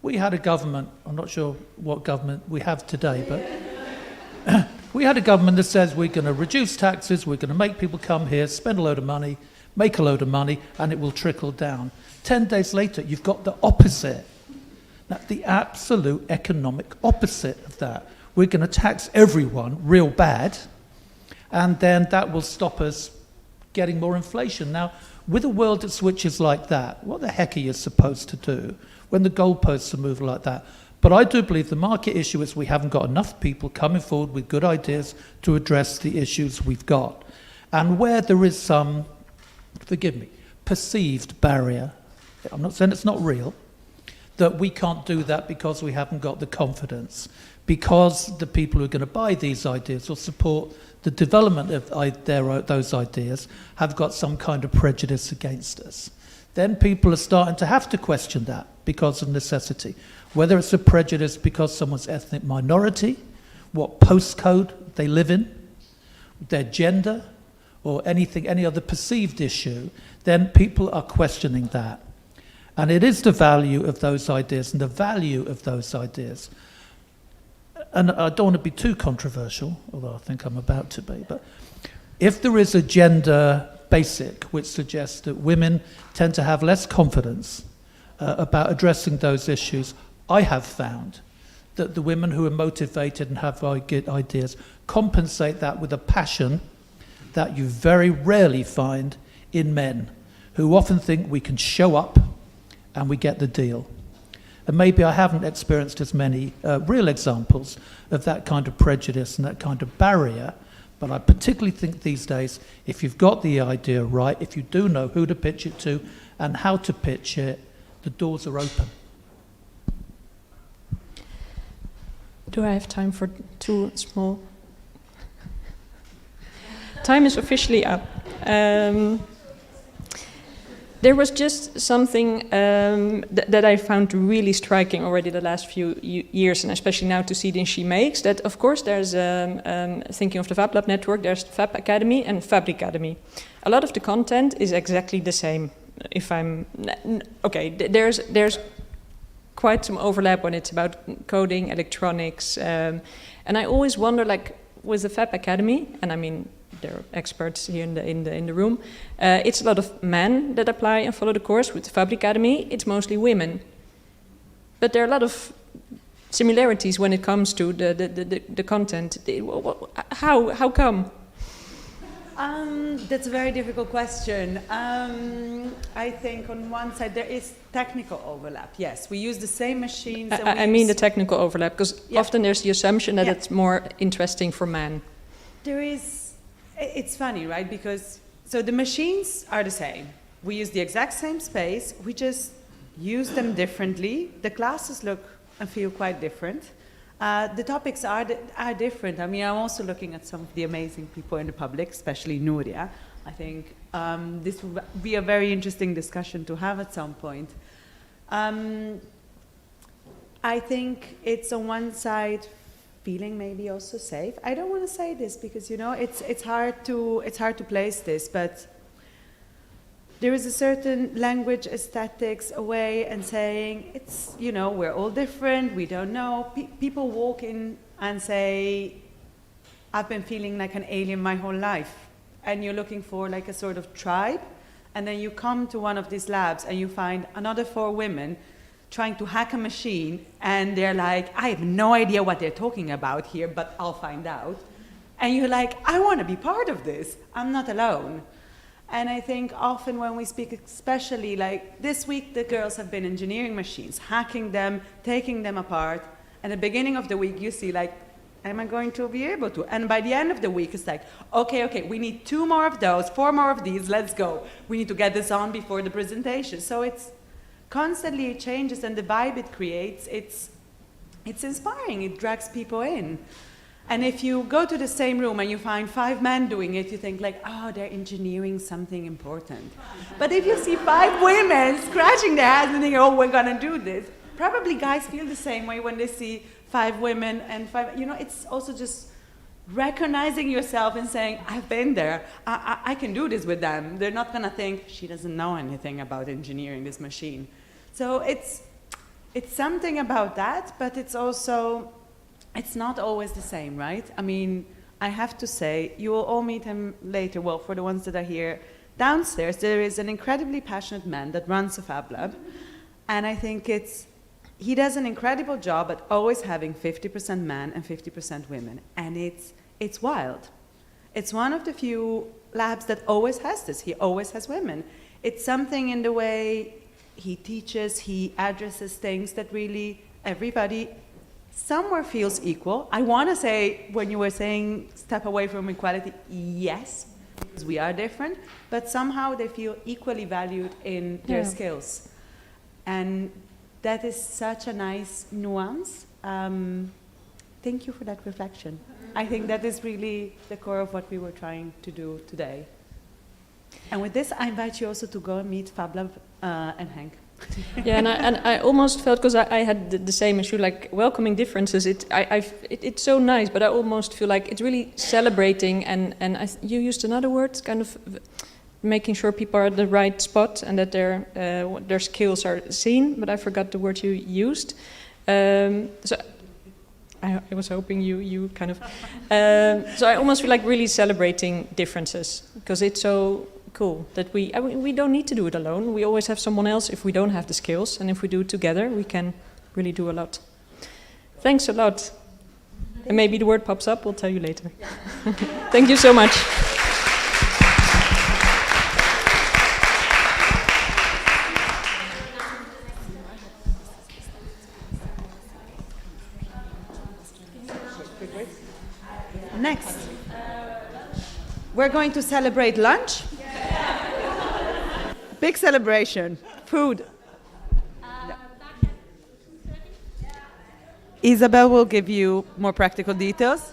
we had a government, I'm not sure what government we have today, but we had a government that says we're going to reduce taxes, we're going to make people come here, spend a load of money, make a load of money, and it will trickle down. 10 days later, you've got the opposite. Now, the absolute economic opposite of that. We're going to tax everyone real bad, and then that will stop us getting more inflation. Now, with a world that switches like that, what the heck are you supposed to do when the goalposts are moving like that? But I do believe the market issue is we haven't got enough people coming forward with good ideas to address the issues we've got. And where there is some, forgive me, perceived barrier, I'm not saying it's not real, that we can't do that because we haven't got the confidence, because the people who are going to buy these ideas or support the development of those ideas have got some kind of prejudice against us. Then people are starting to have to question that because of necessity. Whether it's a prejudice because someone's ethnic minority, what postcode they live in, their gender, or any other perceived issue, then people are questioning that. And it is the value of those ideas and the value of those ideas. And I don't want to be too controversial, although I think I'm about to be, but if there is a gender basic which suggests that women tend to have less confidence about addressing those issues, I have found that the women who are motivated and have good ideas compensate that with a passion that you very rarely find in men, who often think we can show up and we get the deal. And maybe I haven't experienced as many real examples of that kind of prejudice and that kind of barrier, but I particularly think these days, if you've got the idea right, if you do know who to pitch it to and how to pitch it, the doors are open. Do I have time for two small? Time is officially up. There was just something that I found really striking already the last few years, and especially now to see it in Shemakes, that of course there's, thinking of the Fab Lab network, there's Fab Academy and Fab Academy. A lot of the content is exactly the same. If I'm, okay, there's quite some overlap when it's about coding, electronics, and I always wonder, like, with the Fab Academy, and I mean, there are experts here in the room. It's a lot of men that apply and follow the course. With the Fab Academy, it's mostly women. But there are a lot of similarities when it comes to the content. How come? That's a very difficult question. I think on one side there is technical overlap. Yes, we use the same machines. I mean the technical overlap, because often there's the assumption that it's more interesting for men. There is. It's funny, right? Because so the machines are the same. We use the exact same space. We just use them differently. The classes look and feel quite different. The topics are different. I mean, I'm also looking at some of the amazing people in the public, especially Nuria. I think this will be a very interesting discussion to have at some point. I think it's on one side feeling maybe also safe. I don't want to say this because, you know, it's hard to place this, but there is a certain language aesthetics, a way and saying it's, you know, we're all different, we don't know. People walk in and say, I've been feeling like an alien my whole life, and you're looking for like a sort of tribe, and then you come to one of these labs and you find another 4 women trying to hack a machine, and they're like, I have no idea what they're talking about here, but I'll find out. And you're like, I want to be part of this. I'm not alone. And I think often when we speak, especially like this week, the girls have been engineering machines, hacking them, taking them apart. And at the beginning of the week, you see like, am I going to be able to? And by the end of the week, it's like, okay, we need 2 more of those, 4 more of these, let's go. We need to get this on before the presentation. So it's constantly it changes, and the vibe it creates, it's inspiring. It drags people in. And if you go to the same room and you find 5 men doing it, you think like, oh, they're engineering something important. But if you see 5 women scratching their heads and thinking, oh, we're gonna do this, probably guys feel the same way when they see 5 women and 5, you know, it's also just recognizing yourself and saying, I've been there, I can do this with them. They're not gonna think, she doesn't know anything about engineering this machine. So it's something about that, but it's also, it's not always the same, right? I mean, I have to say, you will all meet him later. Well, for the ones that are here downstairs, there is an incredibly passionate man that runs a Fab Lab. And I think he does an incredible job at always having 50% men and 50% women. And it's wild. It's one of the few labs that always has this. He always has women. It's something in the way he teaches, he addresses things that really everybody somewhere feels equal. I want to say, when you were saying step away from equality, yes, because we are different, but somehow they feel equally valued in their skills. And that is such a nice nuance. Thank you for that reflection. I think that is really the core of what we were trying to do today. And with this, I invite you also to go and meet Fab Lab and Henk. Yeah, and I almost felt, because I had the same issue, like welcoming differences. It's so nice, but I almost feel like it's really celebrating, and you used another word, kind of making sure people are at the right spot and that their skills are seen. But I forgot the word you used. So I was hoping you kind of. So I almost feel like really celebrating differences, because it's so cool that we don't need to do it alone. We always have someone else if we don't have the skills, and if we do it together, we can really do a lot. Thanks a lot. And maybe the word pops up, we'll tell you later. Thank you so much. Next, we're going to celebrate lunch. Big celebration, food. Isabel will give you more practical details.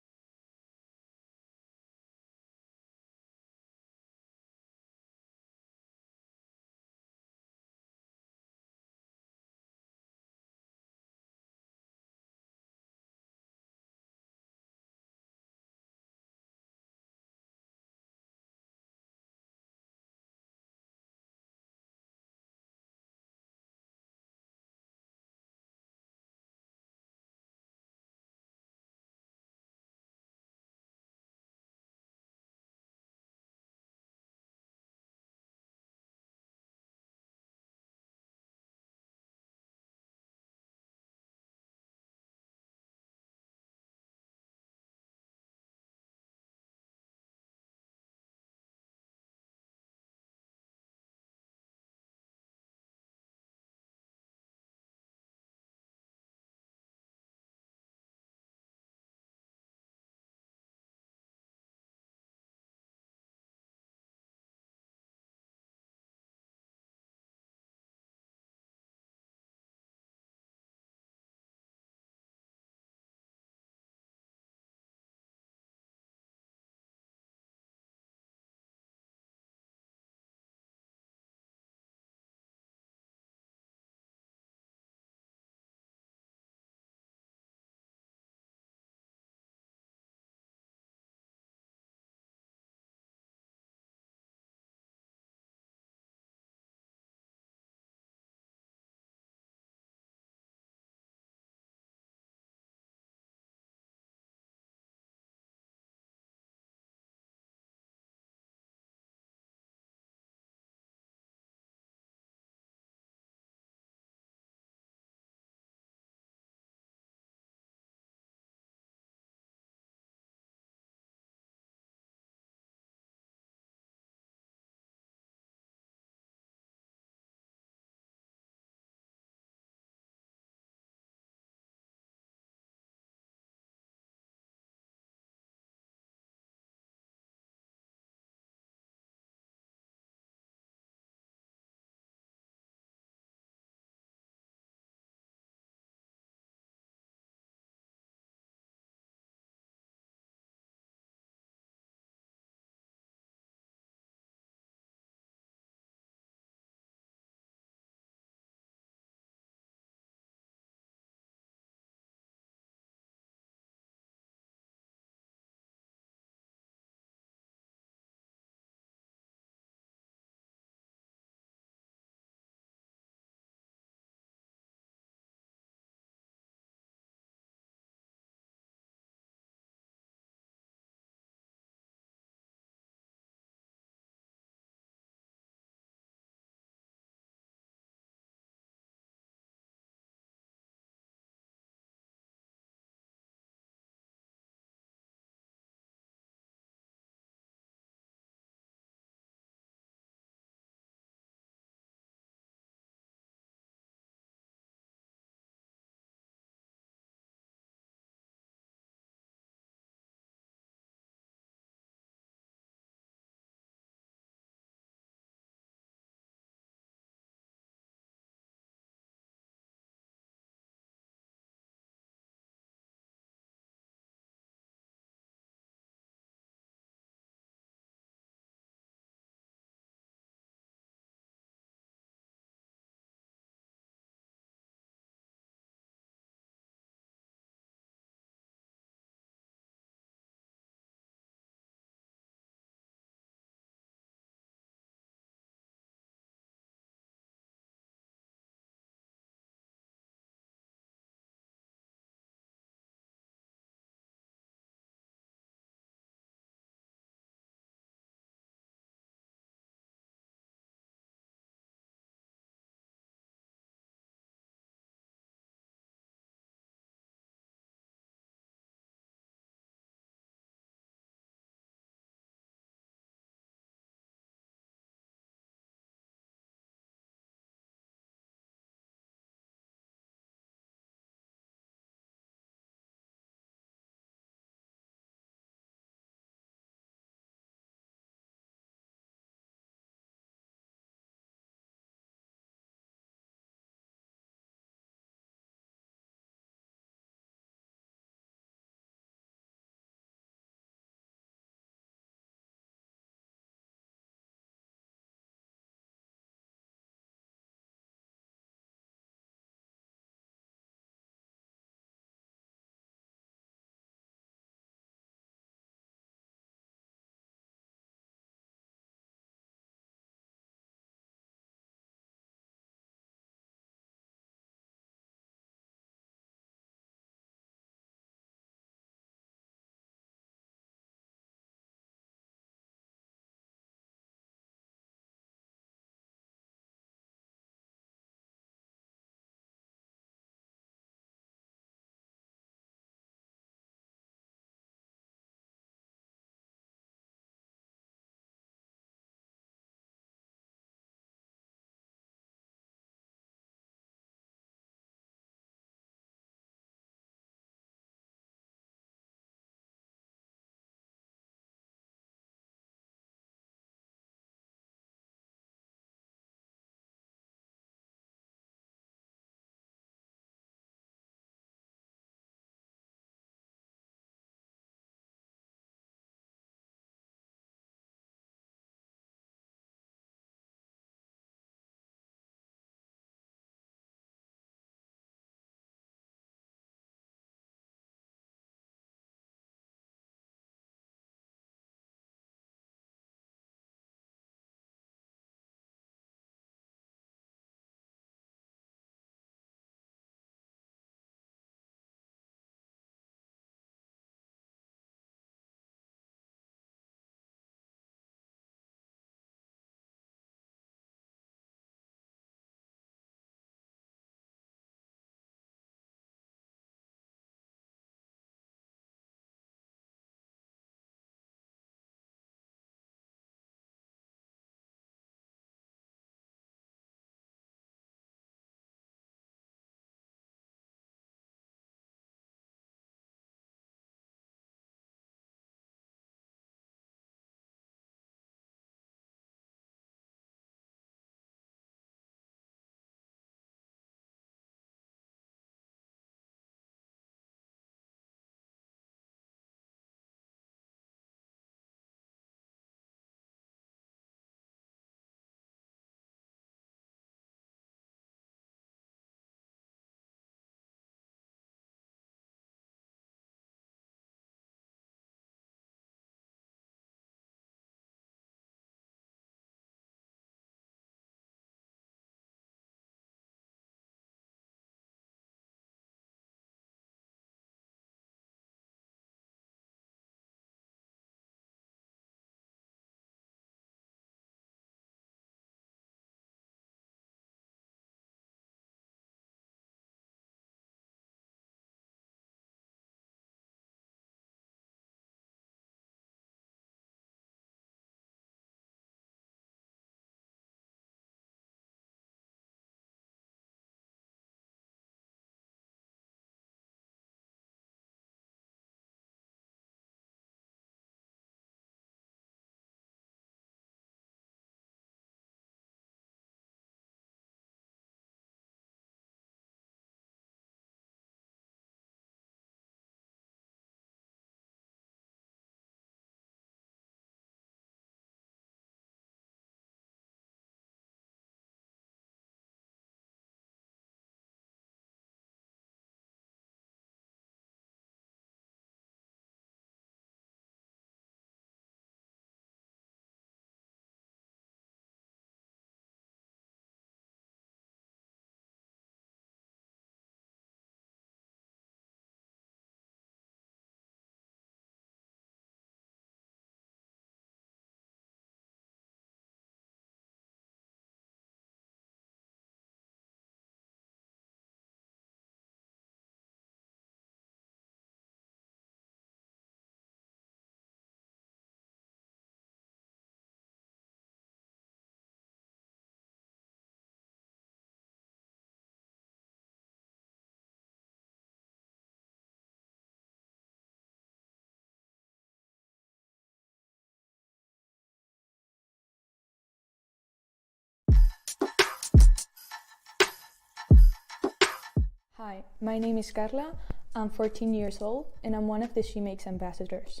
Hi, my name is Carla. I'm 14 years old and I'm one of the Shemakes ambassadors.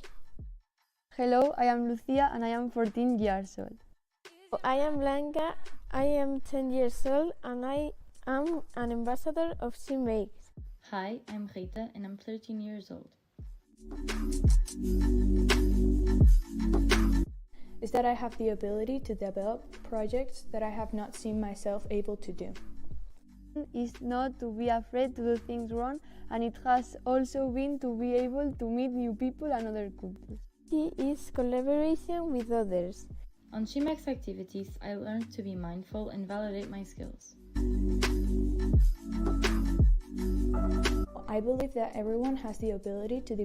Hello, I am Lucia and I am 14 years old. I am Blanca, I am 10 years old and I am an ambassador of Shemakes. Hi, I'm Rita and I'm 13 years old. Is that I have the ability to develop projects that I have not seen myself able to do. Is not to be afraid to do things wrong, and it has also been to be able to meet new people and other cultures. He is collaboration with others. On Shemakes activities, I learned to be mindful and validate my skills. I believe that everyone has the ability to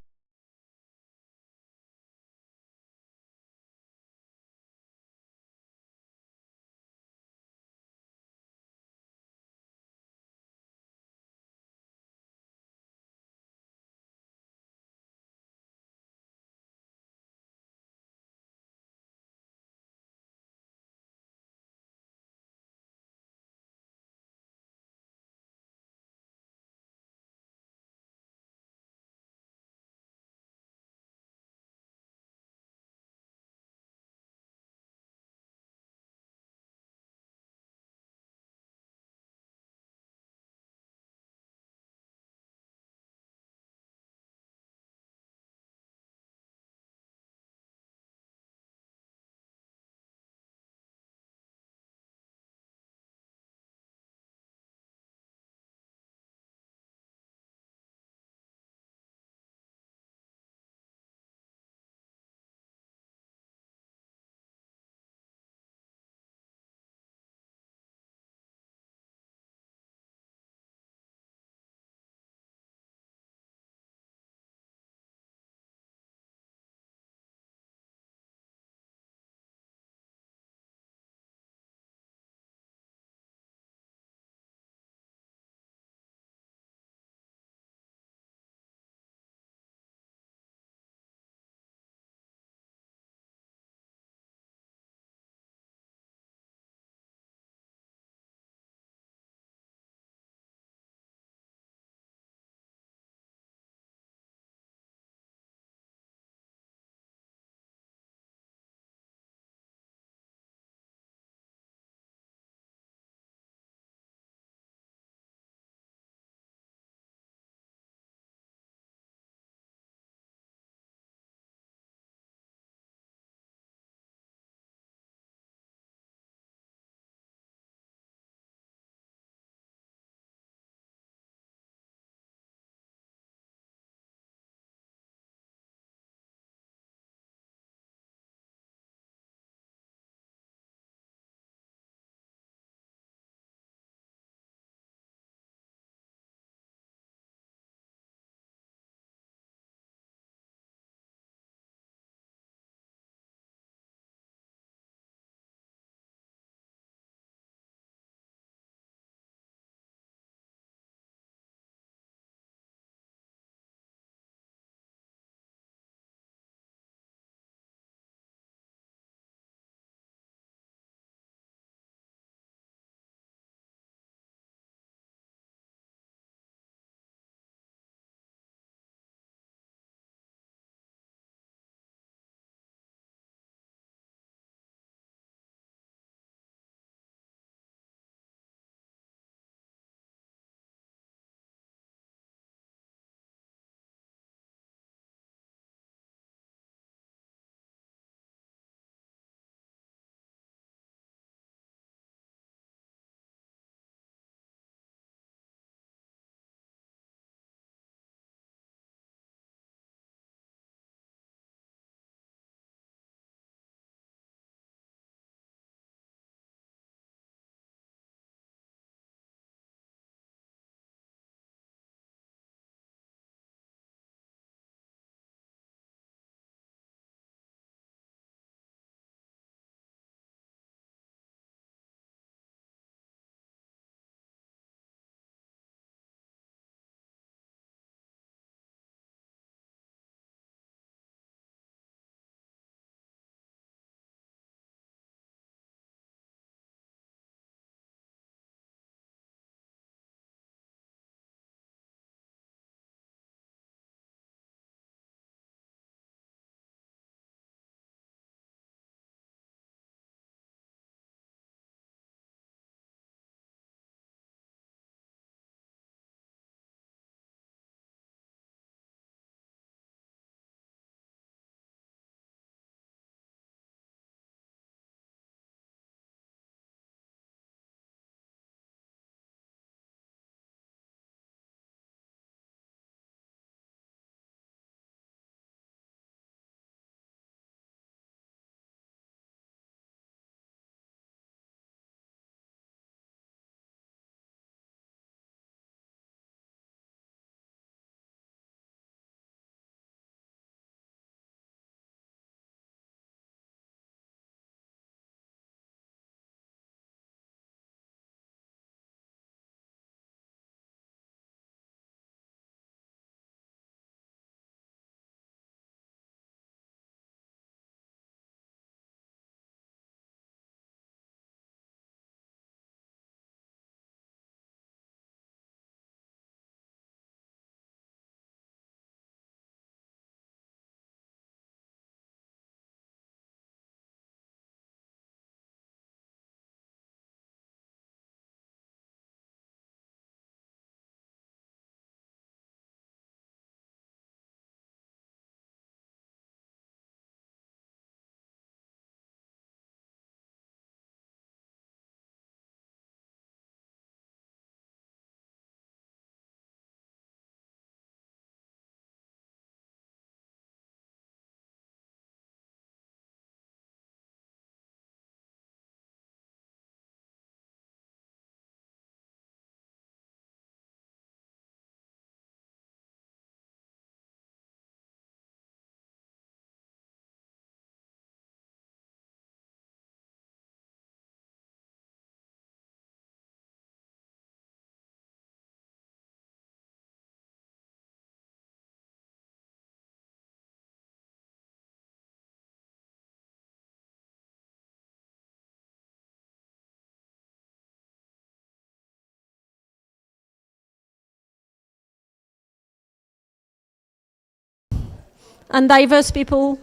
and diverse people,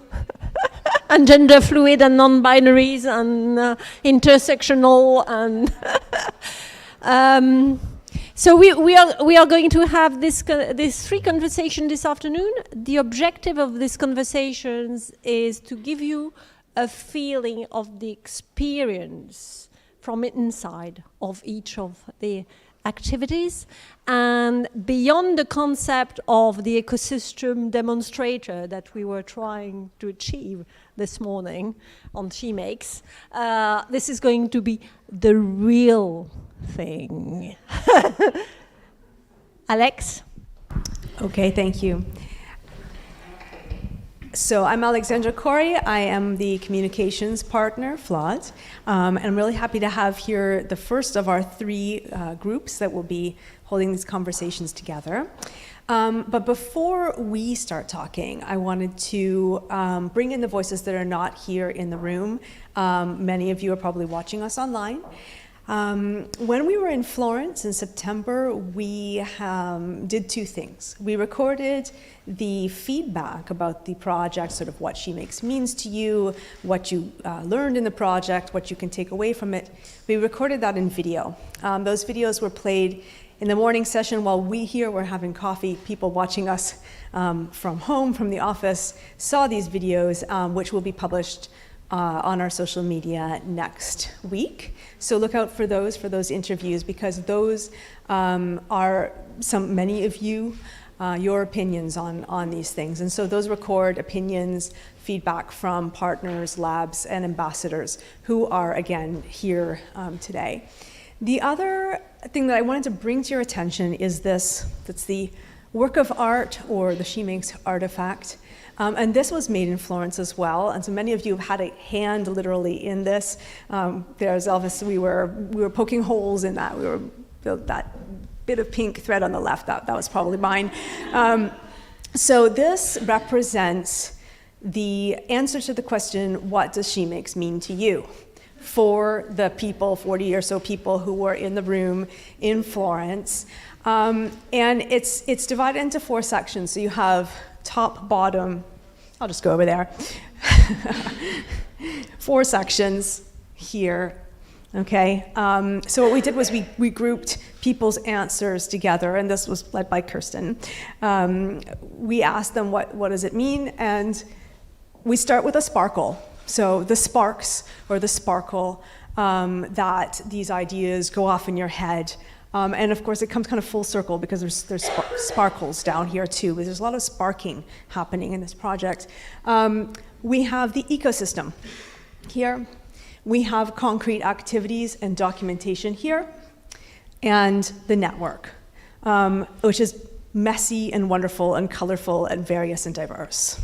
and gender fluid, and non-binaries, and intersectional, and so we are going to have this free conversation this afternoon. The objective of these conversations is to give you a feeling of the experience from inside of each of the activities, and beyond the concept of the ecosystem demonstrator that we were trying to achieve this morning on Shemakes, this is going to be the real thing. Alex? Okay, thank you. So I'm Alexandra Korey. I am the communications partner, Flod. And I'm really happy to have here the first of our three groups that will be holding these conversations together. But before we start talking, I wanted to bring in the voices that are not here in the room. Many of you are probably watching us online. When we were in Florence in September, we did two things. We recorded the feedback about the project, sort of what Shemakes means to you, what you learned in the project, what you can take away from it. We recorded that in video. Those videos were played in the morning session while we here were having coffee. People watching us from home, from the office, saw these videos, which will be published on our social media next week. So look out for those interviews, because those are many of you, your opinions on these things. And so those record opinions, feedback from partners, labs, and ambassadors who are, again, here today. The other thing that I wanted to bring to your attention is this. That's the work of art, or the Shemakes artifact. And this was made in Florence as well. And so many of you have had a hand literally in this. There's Elvis, we were poking holes in that. That bit of pink thread on the left, that was probably mine. So this represents the answer to the question, what does Shemakes mean to you? For the people, 40 or so people who were in the room in Florence. And it's divided into 4 sections. So you have top, bottom, I'll just go over there. 4 sections here, okay? So what we did was we grouped people's answers together, and this was led by Kerstin. We asked them what does it mean, and we start with a sparkle. So the sparks or the sparkle that these ideas go off in your head. And of course, it comes kind of full circle, because there's sparkles down here too. There's a lot of sparking happening in this project. We have the ecosystem here. We have concrete activities and documentation here. And the network, which is messy and wonderful and colorful and various and diverse.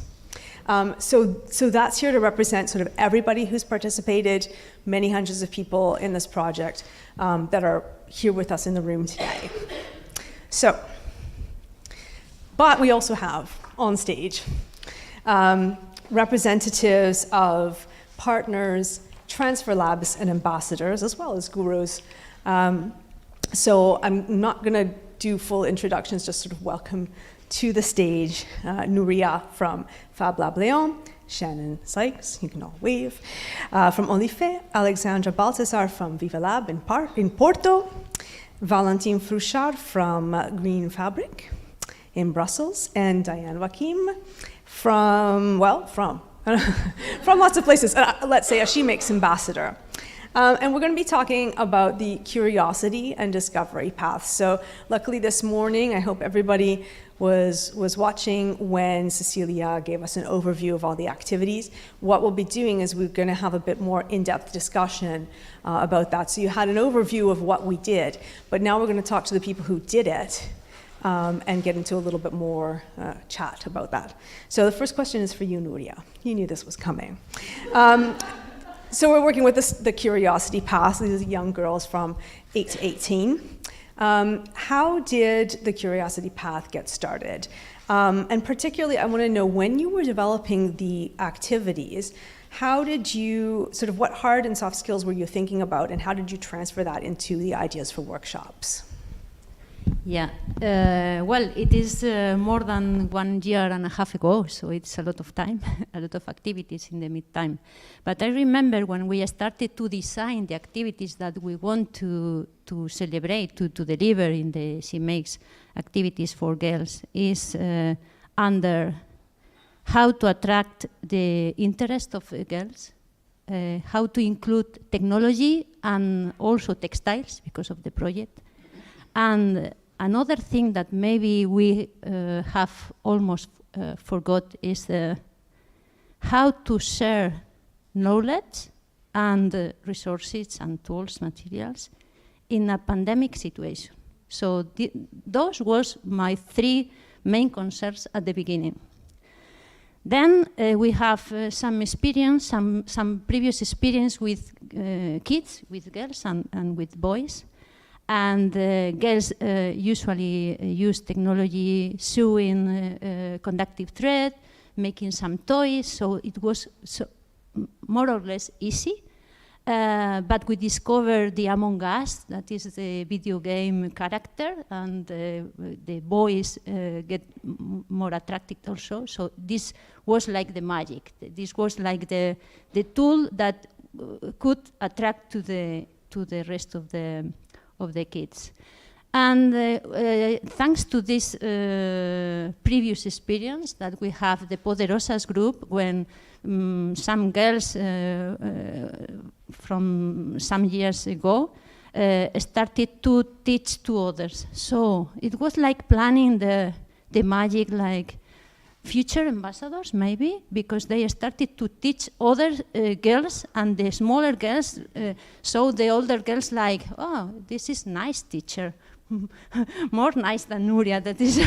So that's here to represent sort of everybody who's participated, many hundreds of people in this project that are here with us in the room today. So, but we also have on stage representatives of partners, transfer labs, and ambassadors, as well as gurus. So I'm not gonna do full introductions, just sort of welcome to the stage Nuria from Fab Lab Leon, Shannon Sykes, you can all wave, from Olife, Alexandra Baltasar from Viva Lab in Porto, Valentine Frouchard from Green Fabric in Brussels, and Diane Wakim from lots of places, let's say a Shemakes ambassador. And we're going to be talking about the curiosity and discovery path. So luckily this morning, I hope everybody was watching when Cecilia gave us an overview of all the activities. What we'll be doing is we're going to have a bit more in-depth discussion about that. So you had an overview of what we did, but now we're going to talk to the people who did it and get into a little bit more chat about that. So the first question is for you, Nuria. You knew this was coming. So we're working with the Curiosity Path. These are young girls from 8 to 18. How did the Curiosity Path get started? And particularly, I want to know, when you were developing the activities, how did you, sort of what hard and soft skills were you thinking about, and how did you transfer that into the ideas for workshops? Yeah, well, it is more than 1 year and a half ago, so it's a lot of time, a lot of activities in the meantime. But I remember when we started to design the activities that we want to celebrate, to deliver in the Shemakes activities for girls, is under how to attract the interest of girls, how to include technology and also textiles because of the project. And another thing that maybe we have almost forgot is how to share knowledge and resources and tools, materials in a pandemic situation. So those was my 3 main concerns at the beginning. Then we have some experience, some previous experience with kids, with girls and with boys. And girls usually use technology, sewing conductive thread, making some toys, so it was more or less easy. But we discovered the Among Us, that is the video game character, and the boys get more attracted also. So this was like the magic. This was like the tool that could attract to the rest of the kids. And thanks to this previous experience that we have the Poderosas group, when some girls from some years ago started to teach to others. So it was like planning the magic, like future ambassadors maybe, because they started to teach other girls, and the smaller girls saw the older girls like, oh, this is nice teacher, more nice than Nuria, that is.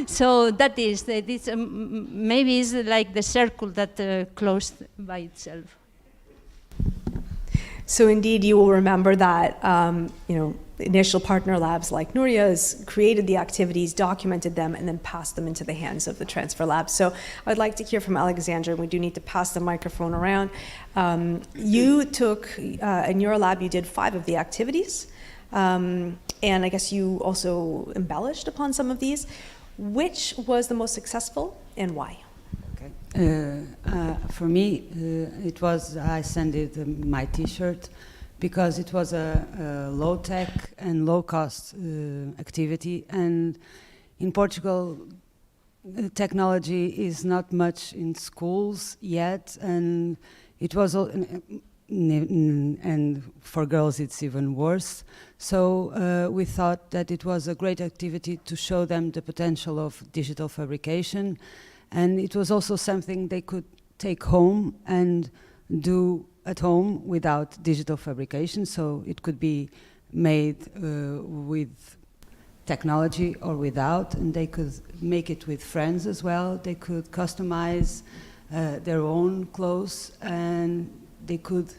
So that is, maybe it's like the circle that closed by itself. So indeed, you will remember that initial partner labs like Nuria's created the activities, documented them, and then passed them into the hands of the transfer labs. So I'd like to hear from Alexandra, and we do need to pass the microphone around. You took, in your lab, you did 5 of the activities, and I guess you also embellished upon some of these. Which was the most successful and why? For me, it was, I sent it my t-shirt because it was a low-tech and low-cost activity, and in Portugal technology is not much in schools yet, and it was and for girls it's even worse. So we thought that it was a great activity to show them the potential of digital fabrication, and it was also something they could take home and do at home without digital fabrication. So it could be made with technology or without, and they could make it with friends as well. They could customize their own clothes, and they could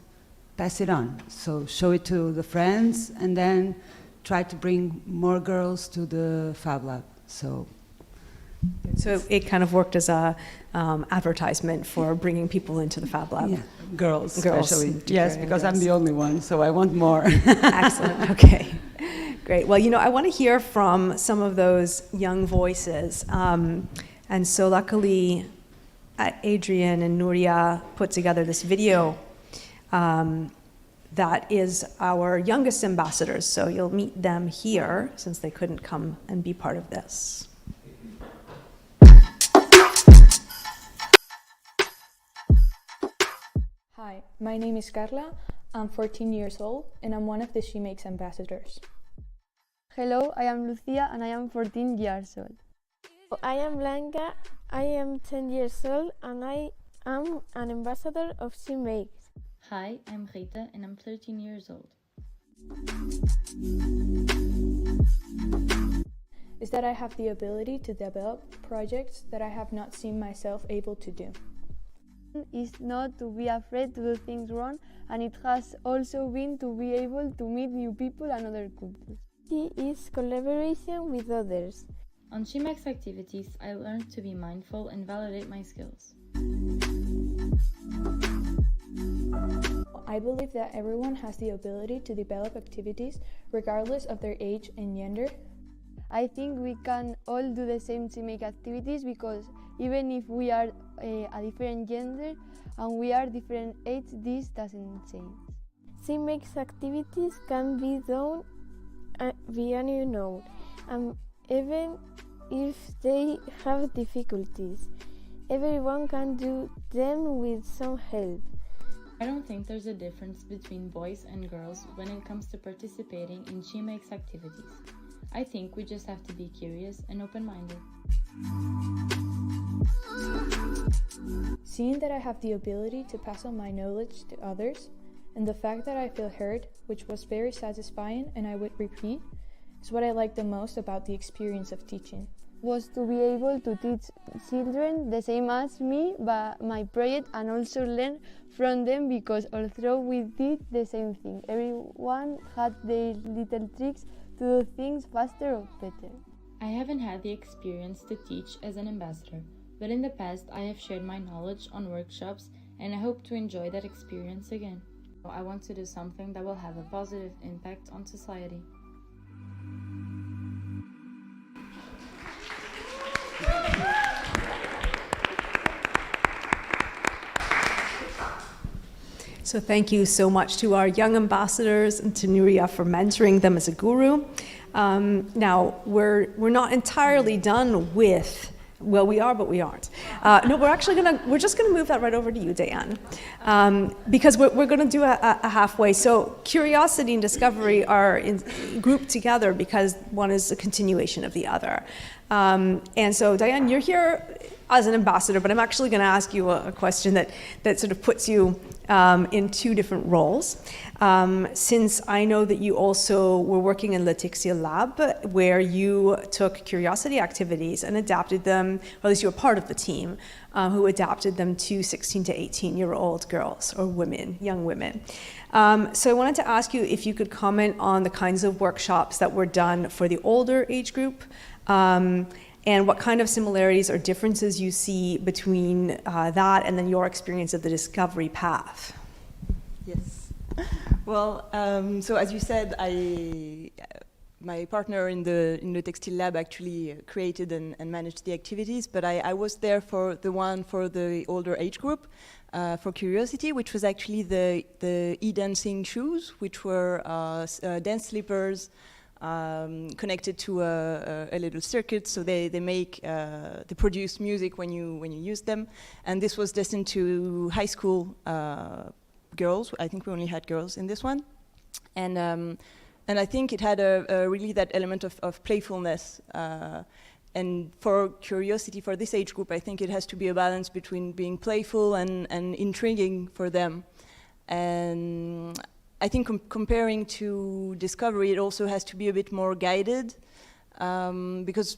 pass it on. So show it to the friends and then try to bring more girls to the Fab Lab. So it kind of worked as a advertisement for bringing people into the Fab Lab. Yeah, girls especially. Yes, because I'm the only one, so I want more. Excellent, okay. Great, well, I want to hear from some of those young voices. And so luckily, Adrian and Nuria put together this video that is our youngest ambassadors. So you'll meet them here since they couldn't come and be part of this. Hi, my name is Carla. I'm 14 years old and I'm one of the Shemakes ambassadors. Hello, I am Lucia and I am 14 years old. I am Blanca, I am 10 years old and I am an ambassador of Shemakes. Hi, I'm Rita and I'm 13 years old. Is that I have the ability to develop projects that I have not seen myself able to do. Is not to be afraid to do things wrong, and it has also been to be able to meet new people and other cultures. It is collaboration with others. On Shemakes activities, I learned to be mindful and validate my skills. all, I believe that everyone has the ability to develop activities regardless of their age and gender. I think we can all do the same CMake activities because even if we are a different gender and we are different age, this doesn't change. CMake's activities can be done via unknown, and even if they have difficulties, everyone can do them with some help. I don't think there's a difference between boys and girls when it comes to participating in Shemakes activities. I think we just have to be curious and open-minded. Seeing that I have the ability to pass on my knowledge to others, and the fact that I feel heard, which was very satisfying and I would repeat, is what I like the most about the experience of teaching. Was to be able to teach children the same as me by my project and also learn from them because although we did the same thing, everyone had their little tricks to do things faster or better. I haven't had the experience to teach as an ambassador, but in the past I have shared my knowledge on workshops and I hope to enjoy that experience again. I want to do something that will have a positive impact on society. So thank you so much to our young ambassadors and to Nuria for mentoring them as a guru. Now, we're not entirely done with, well, we are, but we aren't. No, we're just gonna move that right over to you, Diane, because we're gonna do a halfway. So curiosity and discovery are grouped together because one is a continuation of the other. And so Diane, you're here as an ambassador, but I'm actually gonna ask you a question that sort of puts you in two different roles. Since I know that you also were working in the Textile Lab, where you took curiosity activities and adapted them, or at least you were part of the team, who adapted them to 16 to 18-year-old girls or women, young women. So I wanted to ask you if you could comment on the kinds of workshops that were done for the older age group, and what kind of similarities or differences you see between that and then your experience of the discovery path. Yes. Well, so as you said, my partner in the Textile Lab actually created and managed the activities, but I was there for the one for the older age group, for Curiosity, which was actually the e-dancing shoes, which were dance slippers, connected to a little circuit, so they produce music when you use them, and this was destined to high school girls. I think we only had girls in this one, and I think it had a really that element of playfulness. And for Curiosity, for this age group, I think it has to be a balance between being playful and intriguing for them, and I think comparing to Discovery, it also has to be a bit more guided, because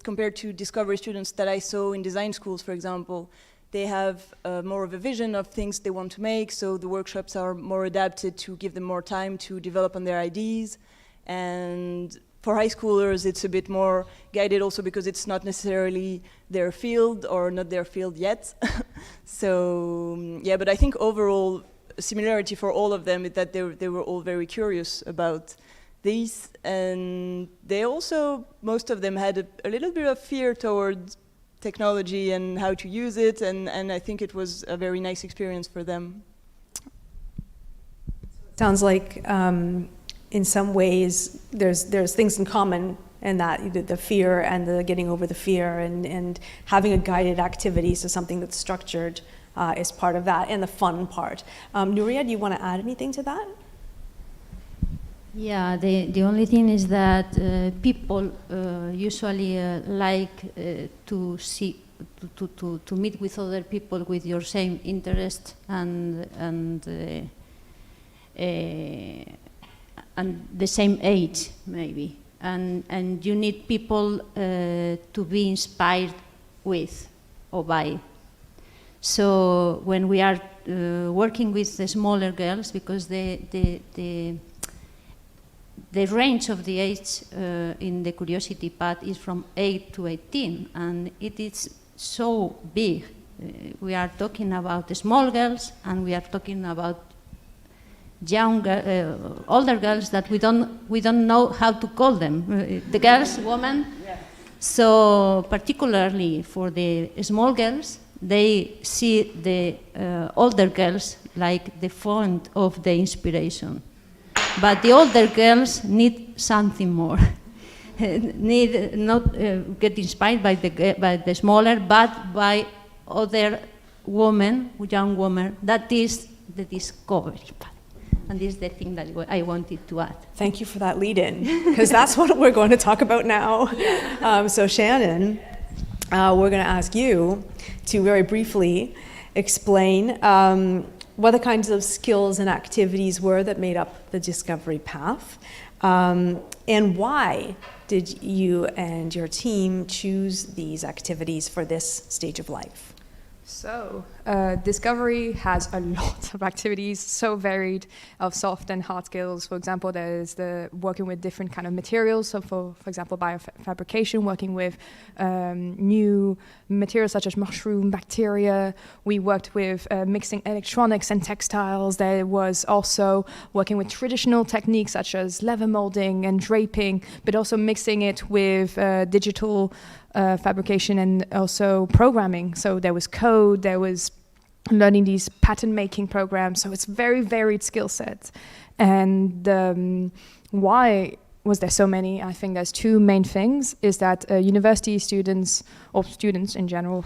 compared to Discovery students that I saw in design schools, for example, they have more of a vision of things they want to make, so the workshops are more adapted to give them more time to develop on their ideas. And for high schoolers, it's a bit more guided also because it's not necessarily their field or not their field yet. So, yeah, but I think overall, similarity for all of them is that they were all very curious about these, and they also, most of them had a little bit of fear towards technology and how to use it, and I think it was a very nice experience for them. Sounds like in some ways there's things in common, and that the fear and the getting over the fear and having a guided activity, so something that's structured, is part of that, and the fun part. Nuria, do you want to add anything to that? Yeah, the only thing is that people usually like to see, to meet with other people with your same interest and the same age, maybe. And you need people to be inspired with or by. So when we are working with the smaller girls, because the range of the age in the Curiosity path is from 8 to 18, and it is so big. We are talking about the small girls, and we are talking about older girls that we don't know how to call them. The girls, women. Yeah. So particularly for the small girls, they see the older girls like the font of the inspiration. But the older girls need something more. Need not get inspired by the smaller, but by other women, young women. That is the discovery part. And this is the thing that I wanted to add. Thank you for that lead-in, because that's what we're going to talk about now. So Shannon, we're going to ask you to very briefly explain what the kinds of skills and activities were that made up the discovery path, and why did you and your team choose these activities for this stage of life? So, Discovery has a lot of activities, so varied, of soft and hard skills. For example, there's the working with different kind of materials. So, for example, biofabrication, working with new materials such as mushroom, bacteria. We worked with mixing electronics and textiles. There was also working with traditional techniques such as leather molding and draping, but also mixing it with digital fabrication and also programming. So there was code, there was learning these pattern making programs. So it's very varied skill sets. And why was there so many? I think there's two main things, is that university students, or students in general,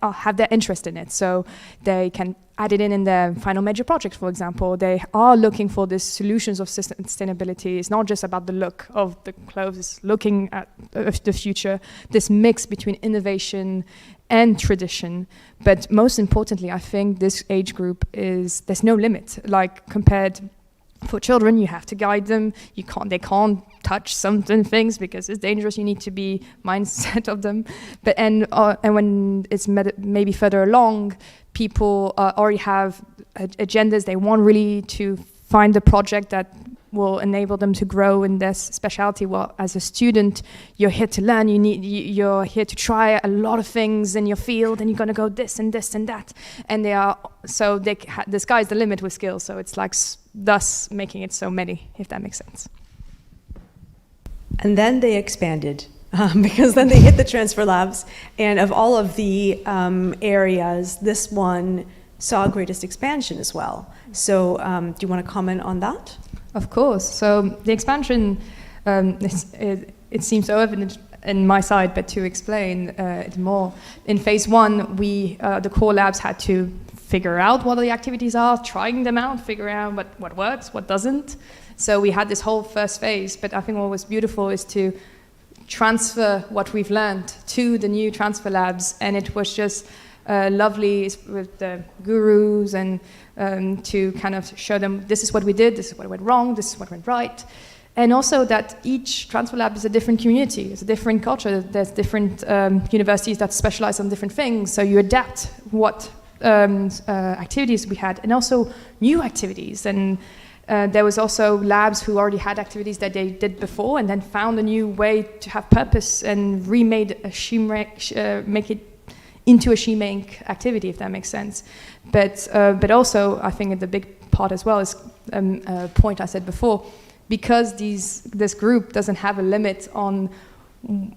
have their interest in it. So they can add it in their final major project, for example. They are looking for these solutions of sustainability. It's not just about the look of the clothes, it's looking at the future, this mix between innovation and tradition. But most importantly, I think this age group there's no limit. Like compared for children, you have to guide them. They can't touch certain things because it's dangerous. You need to be mindset of them. But and when it's maybe further along, people already have agendas. They want really to find a project that will enable them to grow in their specialty. Well, as a student, you're here to learn. You're here to try a lot of things in your field, and you're going to go this and this and that. And the sky's the limit with skills. So it's like thus making it so many, if that makes sense. And then they expanded, because then they hit the transfer labs. And of all of the areas, this one saw greatest expansion as well. So do you want to comment on that? Of course. So the expansion, it seems so evident in my side, but to explain it more, in phase one, the core labs had to figure out what the activities are, trying them out, figure out what works, what doesn't. So we had this whole first phase, but I think what was beautiful is to transfer what we've learned to the new transfer labs, and it was just lovely with the gurus and to kind of show them this is what we did, this is what went wrong, this is what went right. And also that each transfer lab is a different community, it's a different culture. There's different universities that specialize on different things, so you adapt what activities we had, and also new activities. And there was also labs who already had activities that they did before and then found a new way to have purpose and remade make it into a Shemakes activity, if that makes sense. But also, I think the big part as well is a point I said before, because this group doesn't have a limit on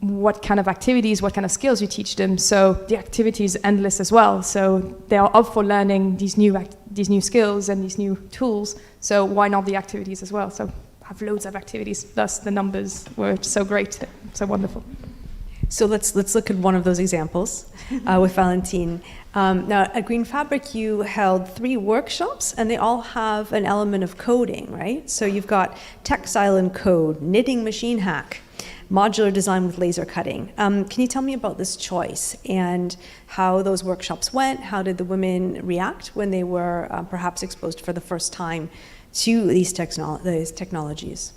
what kind of activities, what kind of skills you teach them. So the activity is endless as well. So they are up for learning these new skills and these new tools. So why not the activities as well? So have loads of activities. Thus the numbers were so great, so wonderful. So let's look at one of those examples with Valentine. Now at Green Fabric, you held 3 workshops, and they all have an element of coding, right? So you've got textile and code, knitting machine hack, modular design with laser cutting. Can you tell me about this choice and how those workshops went? How did the women react when they were perhaps exposed for the first time to these technologies?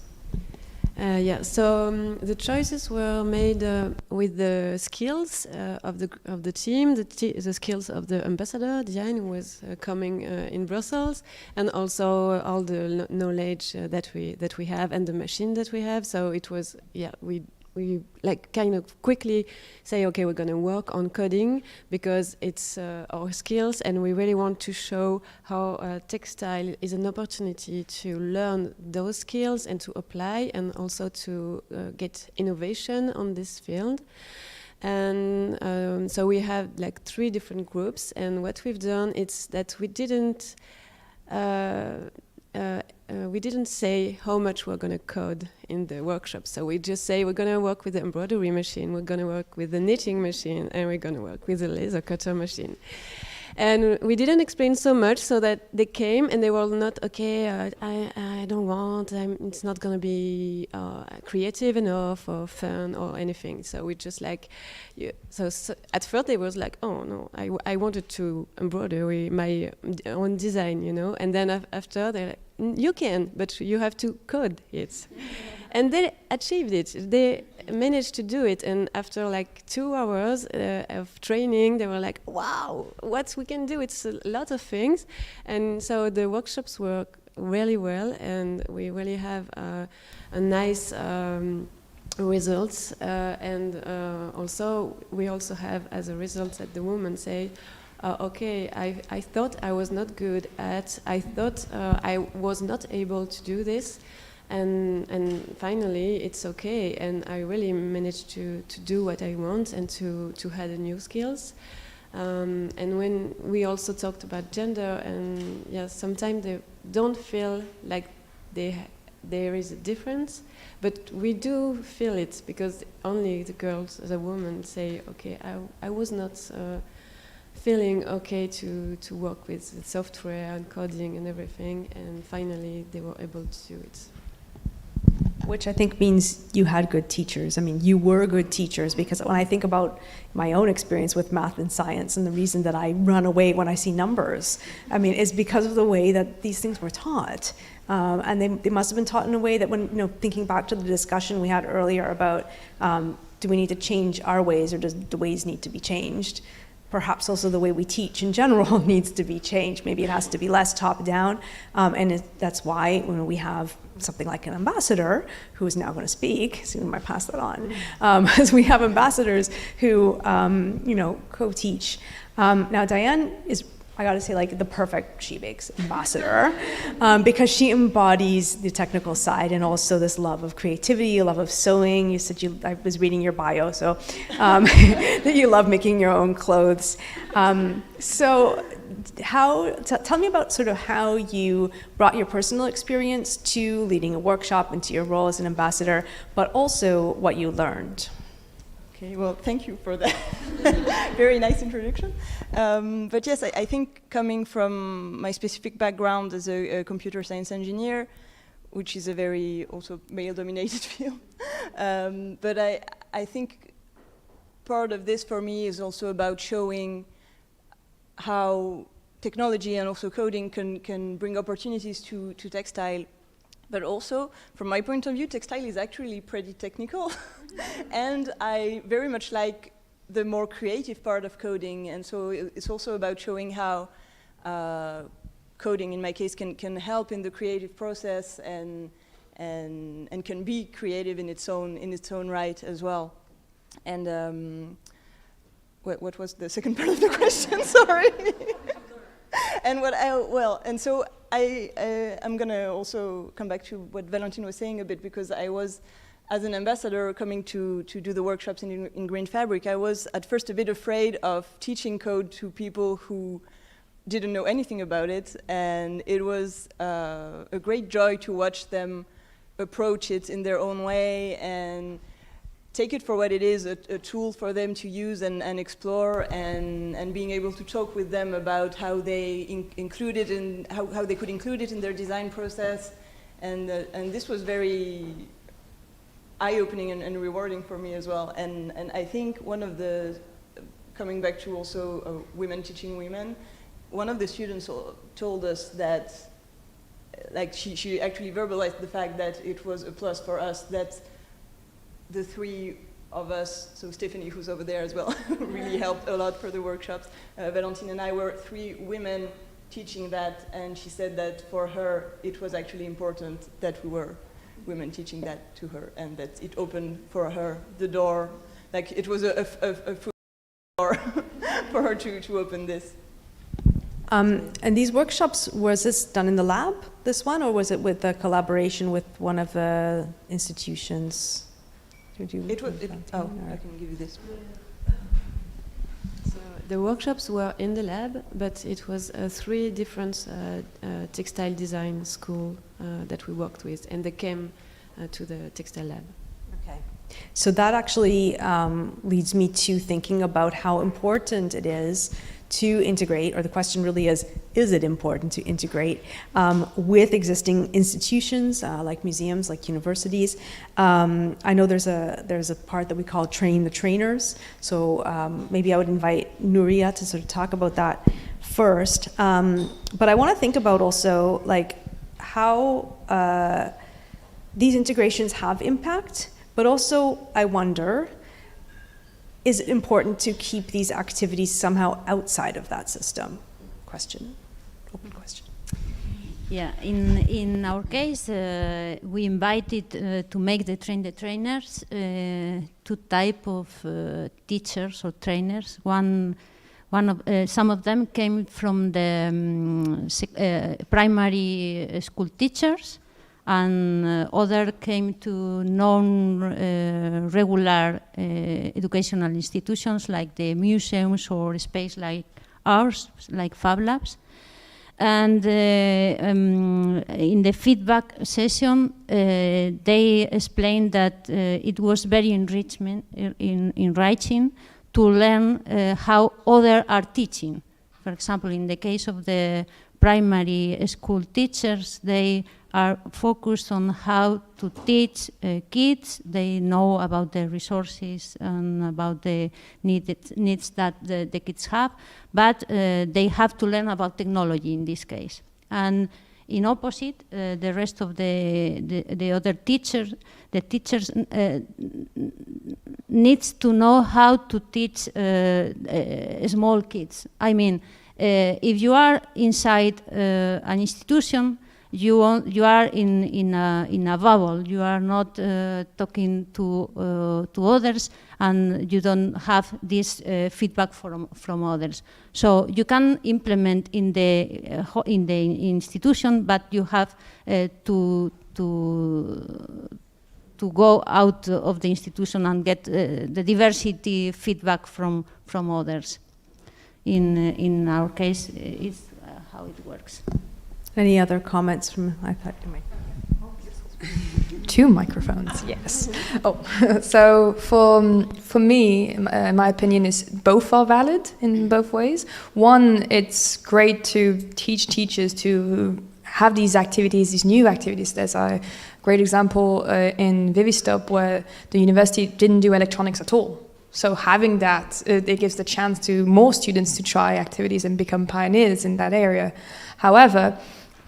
So the choices were made with the skills of the team, the skills of the ambassador, Diane, who was coming in Brussels, and also all the knowledge that we have and the machine that we have. So it was, we we like kind of quickly say, okay, we're going to work on coding because it's our skills, and we really want to show how textile is an opportunity to learn those skills and to apply, and also to get innovation on this field. And so we have like 3 different groups, and what we've done is that we didn't say how much we're going to code in the workshop. So we just say we're going to work with the embroidery machine, we're going to work with the knitting machine, and we're going to work with the laser cutter machine. And we didn't explain so much, so that they came and they were not, okay, I don't want, it's not going to be creative enough or fun or anything. So we just like, so at first they was like, oh no, I wanted to embroider my own design, you know. And then after they're like, you can, but you have to code it. And they achieved it. They managed to do it. And after like 2 hours of training, they were like, wow, what we can do. It's a lot of things. And so the workshops work really well. And we really have a nice results. And also, we also have as a result that the women say, okay, I thought I was not good at, I thought I was not able to do this. And finally, it's okay, and I really managed to do what I want and to have new skills. And when we also talked about gender, and yeah, sometimes they don't feel like there is a difference, but we do feel it, because only the girls, the women, say, okay, I was not feeling okay to work with software and coding and everything, and finally they were able to do it. Which I think means you had good teachers. I mean, you were good teachers, because when I think about my own experience with math and science, and the reason that I run away when I see numbers, I mean, is because of the way that these things were taught. And they must have been taught in a way that, when, you know, thinking back to the discussion we had earlier about do we need to change our ways, or does the ways need to be changed? Perhaps also the way we teach in general needs to be changed. Maybe it has to be less top-down, and that's why when we have something like an ambassador who is now going to speak, soon I pass that on, as we have ambassadors who you know, co-teach. Now Diane is, I gotta say, like the perfect Shemakes ambassador, because she embodies the technical side and also this love of creativity, love of sewing. You said I was reading your bio, so that you love making your own clothes. So tell me about sort of how you brought your personal experience to leading a workshop and to your role as an ambassador, but also what you learned. Okay, well, thank you for that very nice introduction. But yes, I think coming from my specific background as a computer science engineer, which is a very also male-dominated field, but I think part of this for me is also about showing how technology and also coding can bring opportunities to textile. But also, from my point of view, textile is actually pretty technical. And I very much like the more creative part of coding. And so it's also about showing how coding, in my case, can help in the creative process and can be creative in its own right as well. And what was the second part of the question? Sorry. And so I'm going to also come back to what Valentine was saying a bit, because I was, as an ambassador coming to do the workshops in Green Fabric, I was at first a bit afraid of teaching code to people who didn't know anything about it, and it was a great joy to watch them approach it in their own way and take it for what it is, a tool for them to use and explore, and being able to talk with them about how they include it in how they could include it in their design process, and this was very eye-opening and rewarding for me as well. And I think one of the, coming back to also women teaching women, one of the students told us that, like she actually verbalized the fact that it was a plus for us that the 3 of us, so Stephanie, who's over there as well, really helped a lot for the workshops. Valentine and I were 3 women teaching that, and she said that for her it was actually important that we were women teaching that to her, and that it opened for her the door, like it was a full door for her to open this. And these workshops, was this done in the lab, this one, or was it with a collaboration with one of the institutions? I can give you this. So the workshops were in the lab, but it was 3 different textile design school that we worked with, and they came to the textile lab. Okay. So that actually leads me to thinking about how important it is to integrate, or the question really is it important to integrate with existing institutions like museums, like universities? I know there's a part that we call train the trainers, so maybe I would invite Nuria to sort of talk about that first. But I want to think about also like how these integrations have impact, but also I wonder, is it important to keep these activities somehow outside of that system? Open question. Yeah, in our case, we invited to make the trainers 2 type of teachers or trainers. Some of them came from the primary school teachers, and other came to non-regular educational institutions like the museums or space like ours, like Fab Labs. And in the feedback session, they explained that it was very enriching to learn how others are teaching. For example, in the case of the primary school teachers, they are focused on how to teach kids. They know about the resources and about the needs that the kids have, but they have to learn about technology in this case. And in opposite, the rest of the other teachers, the teachers needs to know how to teach small kids. I mean, if you are inside an institution, you are in a bubble. You are not talking to others, and you don't have this feedback from others. So you can implement in the institution, but you have to go out of the institution and get the diversity feedback from others. In our case, it's how it works. Any other comments from? I thought you might. 2 microphones, yes. So for me, my opinion is both are valid in both ways. One, it's great to teach teachers to have these activities, these new activities. There's a great example in Vivistop where the university didn't do electronics at all. So having that, it gives the chance to more students to try activities and become pioneers in that area. However,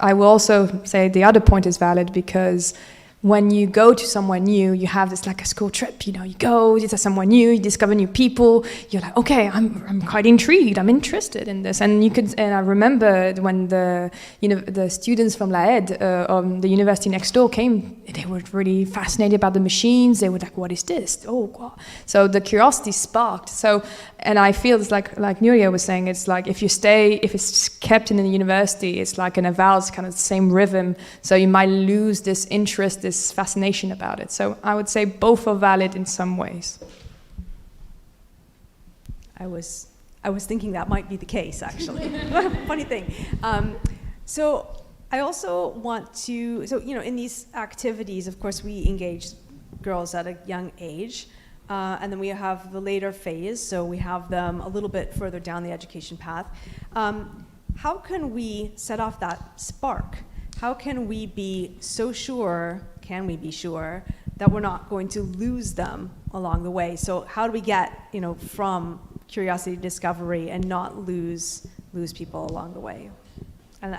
I will also say the other point is valid, because when you go to somewhere new, you have this like a school trip, you go to somewhere new, you discover new people, you're like, okay, I'm quite intrigued, I'm interested in this. And I remember when the students from La Aide, the university next door came, they were really fascinated about the machines, they were like, what is this? Oh, wow. So the curiosity sparked. So, and I feel it's like Nuria was saying, it's like if it's kept in the university, it's like an eval, it's kind of the same rhythm, so you might lose this interest, this fascination about it. So I would say both are valid in some ways. I was thinking that might be the case, actually. Funny thing. So I also want to, in these activities, of course, we engage girls at a young age, and then we have the later phase, so we have them a little bit further down the education path. How can we set off that spark? How can we be sure that we're not going to lose them along the way? So how do we get, from curiosity to discovery and not lose people along the way? And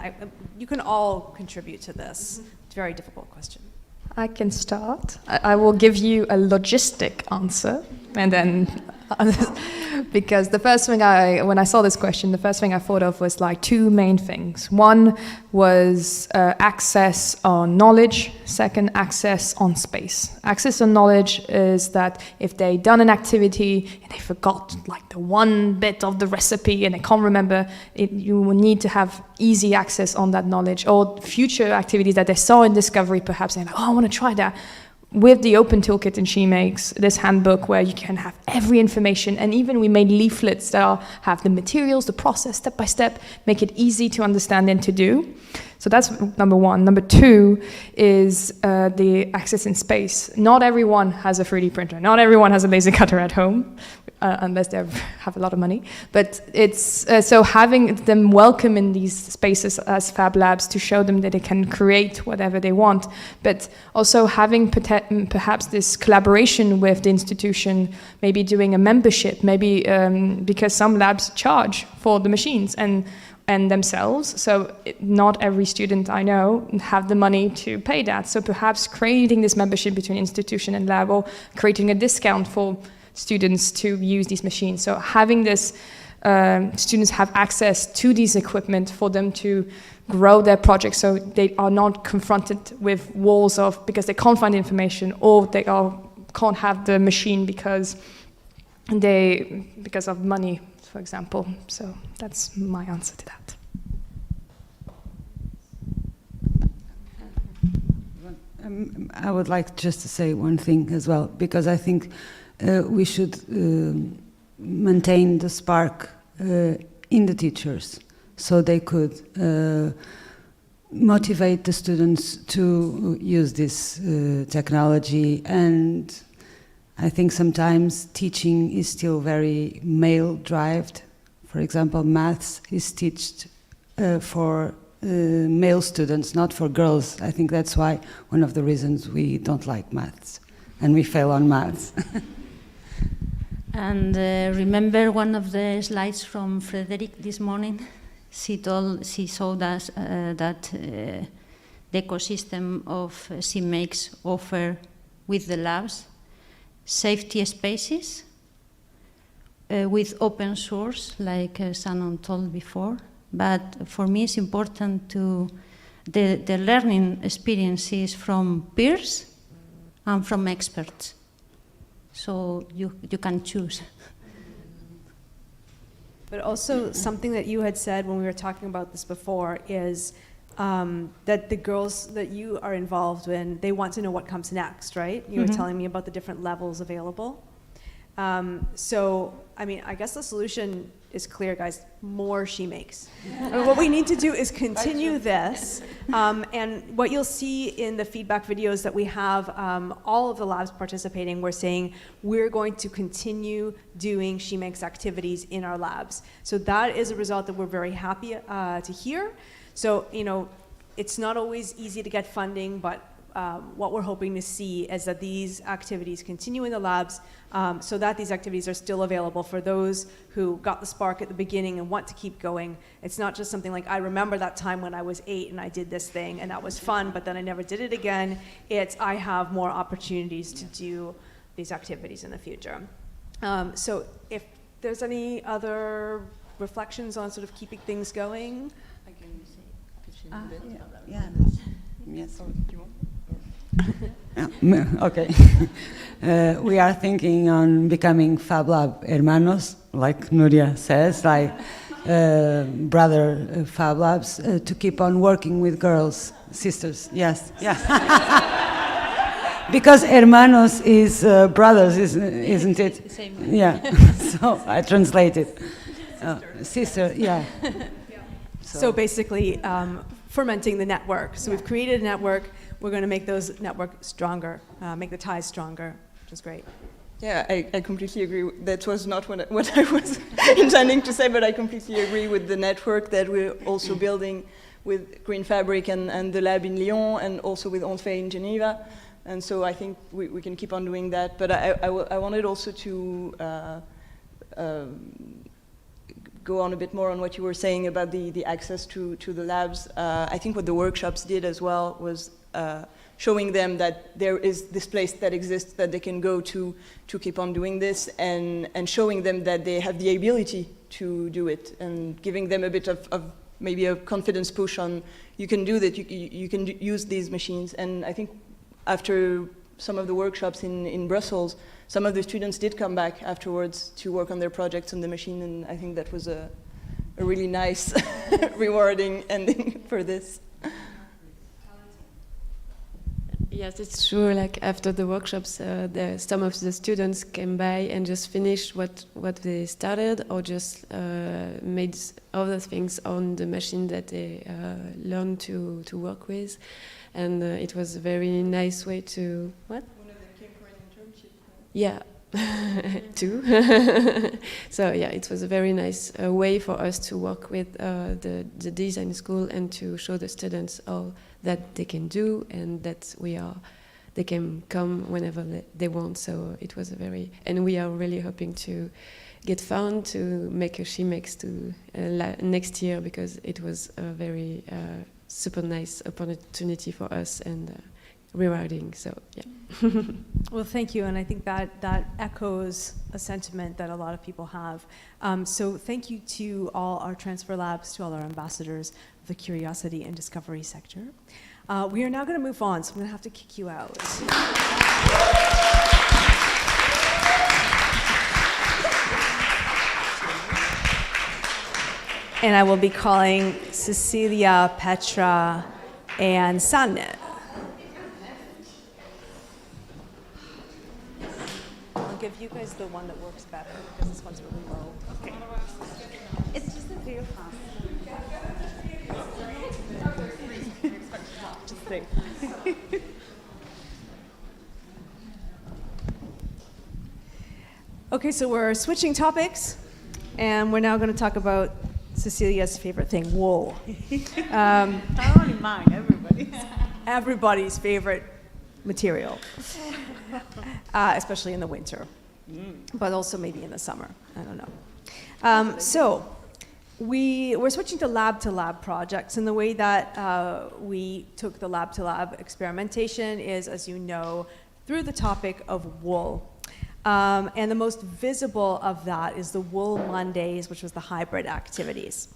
you can all contribute to this. It's a very difficult question. I can start. I will give you a logistic answer, and then Because the first thing when I saw this question, the first thing I thought of was like two main things. One was access on knowledge. Second, access on space. Access on knowledge is that if they done an activity and they forgot like the one bit of the recipe and they can't remember it, you will need to have easy access on that knowledge, or future activities that they saw in Discovery perhaps, and like, oh, I want to try that. With the open toolkit in Shemakes, this handbook where you can have every information, and even we made leaflets that have the materials, the process, step by step, make it easy to understand and to do. So that's number one. Number two is the access in space. Not everyone has a 3D printer. Not everyone has a laser cutter at home, unless they have a lot of money. But it's so having them welcome in these spaces as Fab Labs to show them that they can create whatever they want. But also having perhaps this collaboration with the institution, maybe doing a membership, maybe because some labs charge for the machines and themselves. So not every student I know have the money to pay that. So perhaps creating this membership between institution and lab, or creating a discount for students to use these machines. So having this, students have access to these equipment for them to grow their projects, so they are not confronted with walls of, because they can't find information, or they can't have the machine because of money, for example. So that's my answer to that. I would like just to say one thing as well, because I think we should maintain the spark in the teachers, so they could motivate the students to use this technology. And I think sometimes teaching is still very male-driven. For example, maths is taught for male students, not for girls. I think that's why one of the reasons we don't like maths and we fail on maths. And remember one of the slides from Frédérique this morning? She showed us that the ecosystem of Shemakes offer with the labs safety spaces with open source, like Shannon told before. But for me, it's important to the learning experiences from peers and from experts. So you can choose. But also something that you had said when we were talking about this before is that the girls that you are involved in, they want to know what comes next, right? You were telling me about the different levels available. So, I mean, I guess the solution is clear, guys. More Shemakes. What we need to do is continue this. And what you'll see in the feedback videos that we have, all of the labs participating, we're saying we're going to continue doing Shemakes activities in our labs. So that is a result that we're very happy to hear. So, you know, it's not always easy to get funding, but what we're hoping to see is that these activities continue in the labs, so that these activities are still available for those who got the spark at the beginning and want to keep going. It's not just something like, I remember that time when I was 8 and I did this thing and that was fun, but then I never did it again. It's, I have more opportunities to do these activities in the future. So if there's any other reflections on sort of keeping things going? I can say a bit. Yeah. Yes. Okay. We are thinking on becoming Fab Lab hermanos, like Nuria says, like brother Fab Labs, to keep on working with girls, sisters. Yes, yes. Because hermanos is brothers, isn't it? Same. Yeah. So I translate it. Sister, yeah. So basically, fermenting the network. So we've created a network. We're going to make those networks stronger, make the ties stronger, which is great. Yeah, I completely agree. That was not what I was intending to say, but I completely agree with the network that we're also building with Green Fabric and the lab in Lyon, and also with Onfay in Geneva. And so I think we can keep on doing that. But I wanted also to go on a bit more on what you were saying about the access to the labs. I think what the workshops did as well was showing them that there is this place that exists that they can go to keep on doing this, and showing them that they have the ability to do it, and giving them a bit of maybe a confidence push on, you can do that, you can use these machines. And I think after some of the workshops in Brussels, some of the students did come back afterwards to work on their projects on the machine, and I think that was a really nice, rewarding ending for this. Yes, it's true. Like after the workshops, some of the students came by and just finished what they started, or just made other things on the machine that they learned to work with, and it was a very nice way to what? One of them came for an internship. Yeah. Too. So yeah, it was a very nice way for us to work with the design school and to show the students all that they can do, and that they can come whenever they want. So it was and we are really hoping to get found to make a Shemakes to next year, because it was a very super nice opportunity for us and rewarding. So yeah. Well, thank you, and I think that echoes a sentiment that a lot of people have. So thank you to all our transfer labs, to all our ambassadors of the curiosity and discovery sector. We are now going to move on, so I'm going to have to kick you out. And I will be calling Cecilia, Petra, and Sanne. I'll give you guys the one that works better, because this one's really low. Okay. It's just the three of us. Just three. Okay, so we're switching topics, and we're now going to talk about Cecilia's favorite thing, wool. Not only mine, everybody's. Everybody's favorite material, especially in the winter, but also maybe in the summer. I don't know. So we're switching to lab projects, and the way that we took the lab experimentation is, as you know, through the topic of wool. And the most visible of that is the Wool Mondays, which was the hybrid activities.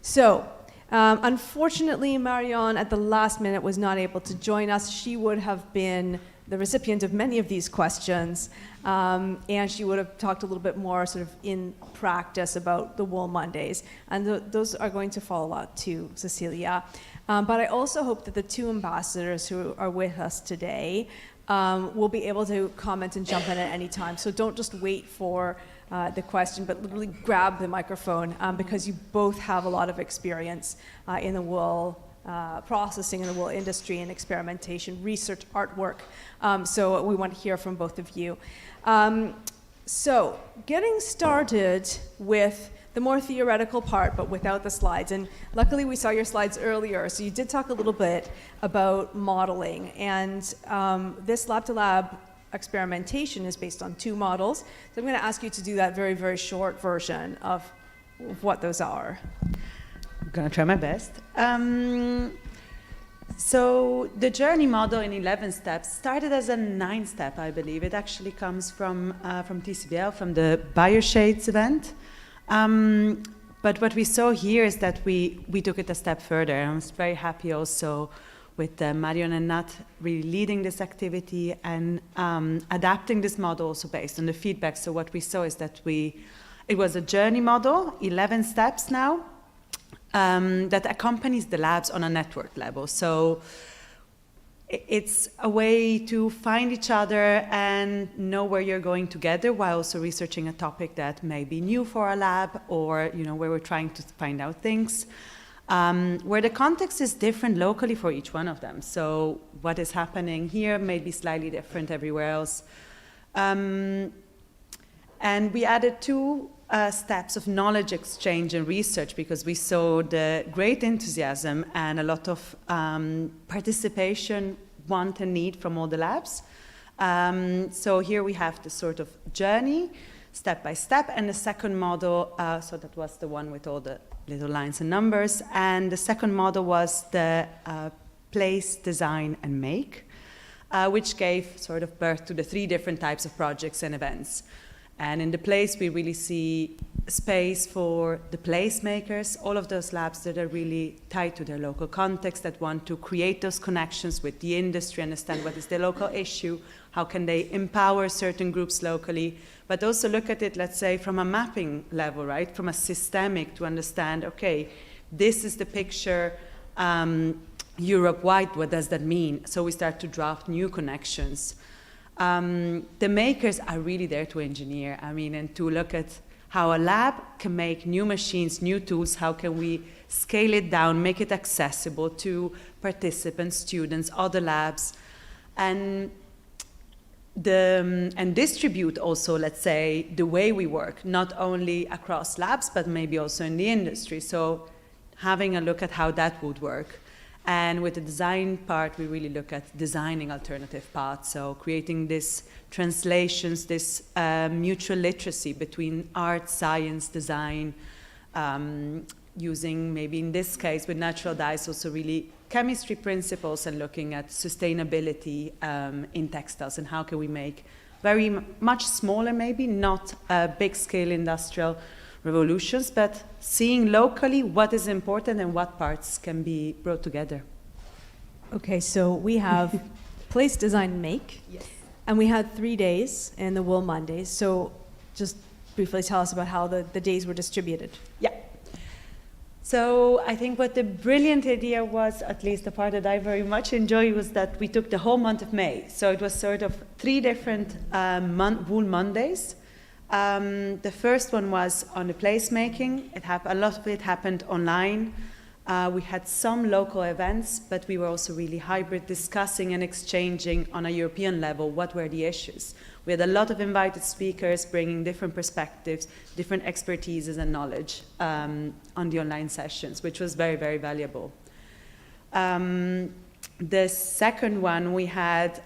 So, unfortunately, Marion at the last minute was not able to join us. She would have been the recipient of many of these questions, and she would have talked a little bit more sort of in practice about the Wool Mondays. And those are going to fall a lot to Cecilia. But I also hope that the two ambassadors who are with us today will be able to comment and jump in at any time. So don't just wait for the question, but literally grab the microphone, because you both have a lot of experience in the wool processing, in the wool industry, and experimentation, research, artwork. So we want to hear from both of you. So getting started with the more theoretical part, but without the slides. And luckily we saw your slides earlier, so you did talk a little bit about modeling. And this lab-to-lab experimentation is based on 2 models. So I'm going to ask you to do that very, very short version of what those are. I'm going to try my best. So the journey model in 11 steps started as a 9-step, I believe. It actually comes from TCBL, from the Bioshades event. But what we saw here is that we took it a step further. I was very happy also with Marion and Nat really leading this activity and adapting this model also based on the feedback. So what we saw is that it was a journey model, 11 steps now, that accompanies the labs on a network level. So it's a way to find each other and know where you're going together while also researching a topic that may be new for a lab, or where we're trying to find out things, where the context is different locally for each one of them. So what is happening here may be slightly different everywhere else. And we added 2 steps of knowledge exchange and research, because we saw the great enthusiasm and a lot of participation, want and need from all the labs. So here we have the sort of journey, step by step, and the second model, so that was the one with all the little lines and numbers, and the second model was the place, design, and make, which gave sort of birth to the 3 different types of projects and events. And in the place, we really see space for the placemakers, all of those labs that are really tied to their local context, that want to create those connections with the industry, understand what is their local issue, how can they empower certain groups locally, but also look at it, let's say, from a mapping level, right? From a systemic, to understand, okay, this is the picture Europe-wide, what does that mean? So we start to draft new connections. The makers are really there to engineer, and to look at how a lab can make new machines, new tools, how can we scale it down, make it accessible to participants, students, other labs, and distribute also, let's say, the way we work, not only across labs, but maybe also in the industry. So having a look at how that would work. And with the design part, we really look at designing alternative paths, so creating these translations, this mutual literacy between art, science, design, using maybe in this case with natural dyes also really chemistry principles and looking at sustainability in textiles and how can we make very much smaller, maybe not big scale industrial revolutions, but seeing locally what is important and what parts can be brought together. Okay, so we have place, design, make. Yes. And we had 3 days in the Wool Mondays. So just briefly tell us about how the days were distributed. Yeah. So I think what the brilliant idea was, at least the part that I very much enjoyed, was that we took the whole month of May. So it was sort of 3 different Wool Mondays. The first one was on the placemaking. A lot of it happened online. We had some local events, but we were also really hybrid, discussing and exchanging on a European level what were the issues. We had a lot of invited speakers bringing different perspectives, different expertises and knowledge on the online sessions, which was very, very valuable. The second one, we had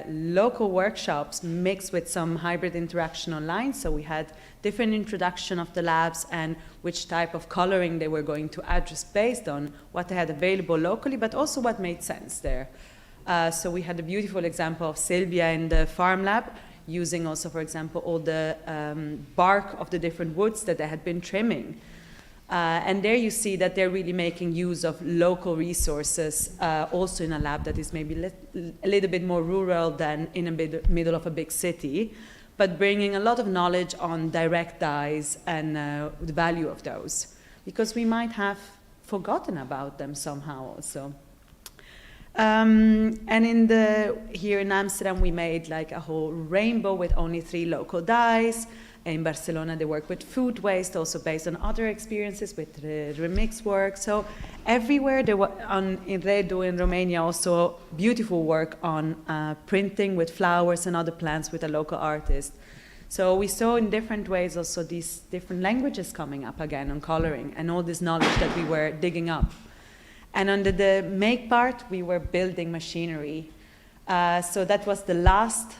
local workshops mixed with some hybrid interaction online. So we had different introduction of the labs and which type of coloring they were going to address based on what they had available locally, but also what made sense there. So we had a beautiful example of Sylvia in the farm lab, using also, for example, all the bark of the different woods that they had been trimming. And there you see that they're really making use of local resources, also in a lab that is maybe a little bit more rural than in the middle of a big city, but bringing a lot of knowledge on direct dyes and the value of those, because we might have forgotten about them somehow also. And here in Amsterdam, we made like a whole rainbow with only 3 local dyes. In Barcelona, they work with food waste, also based on other experiences with the remix work. So everywhere, there were in Redu in Romania, also beautiful work on printing with flowers and other plants with a local artist. So we saw in different ways also these different languages coming up again on coloring and all this knowledge that we were digging up. And under the make part, we were building machinery. So that was the last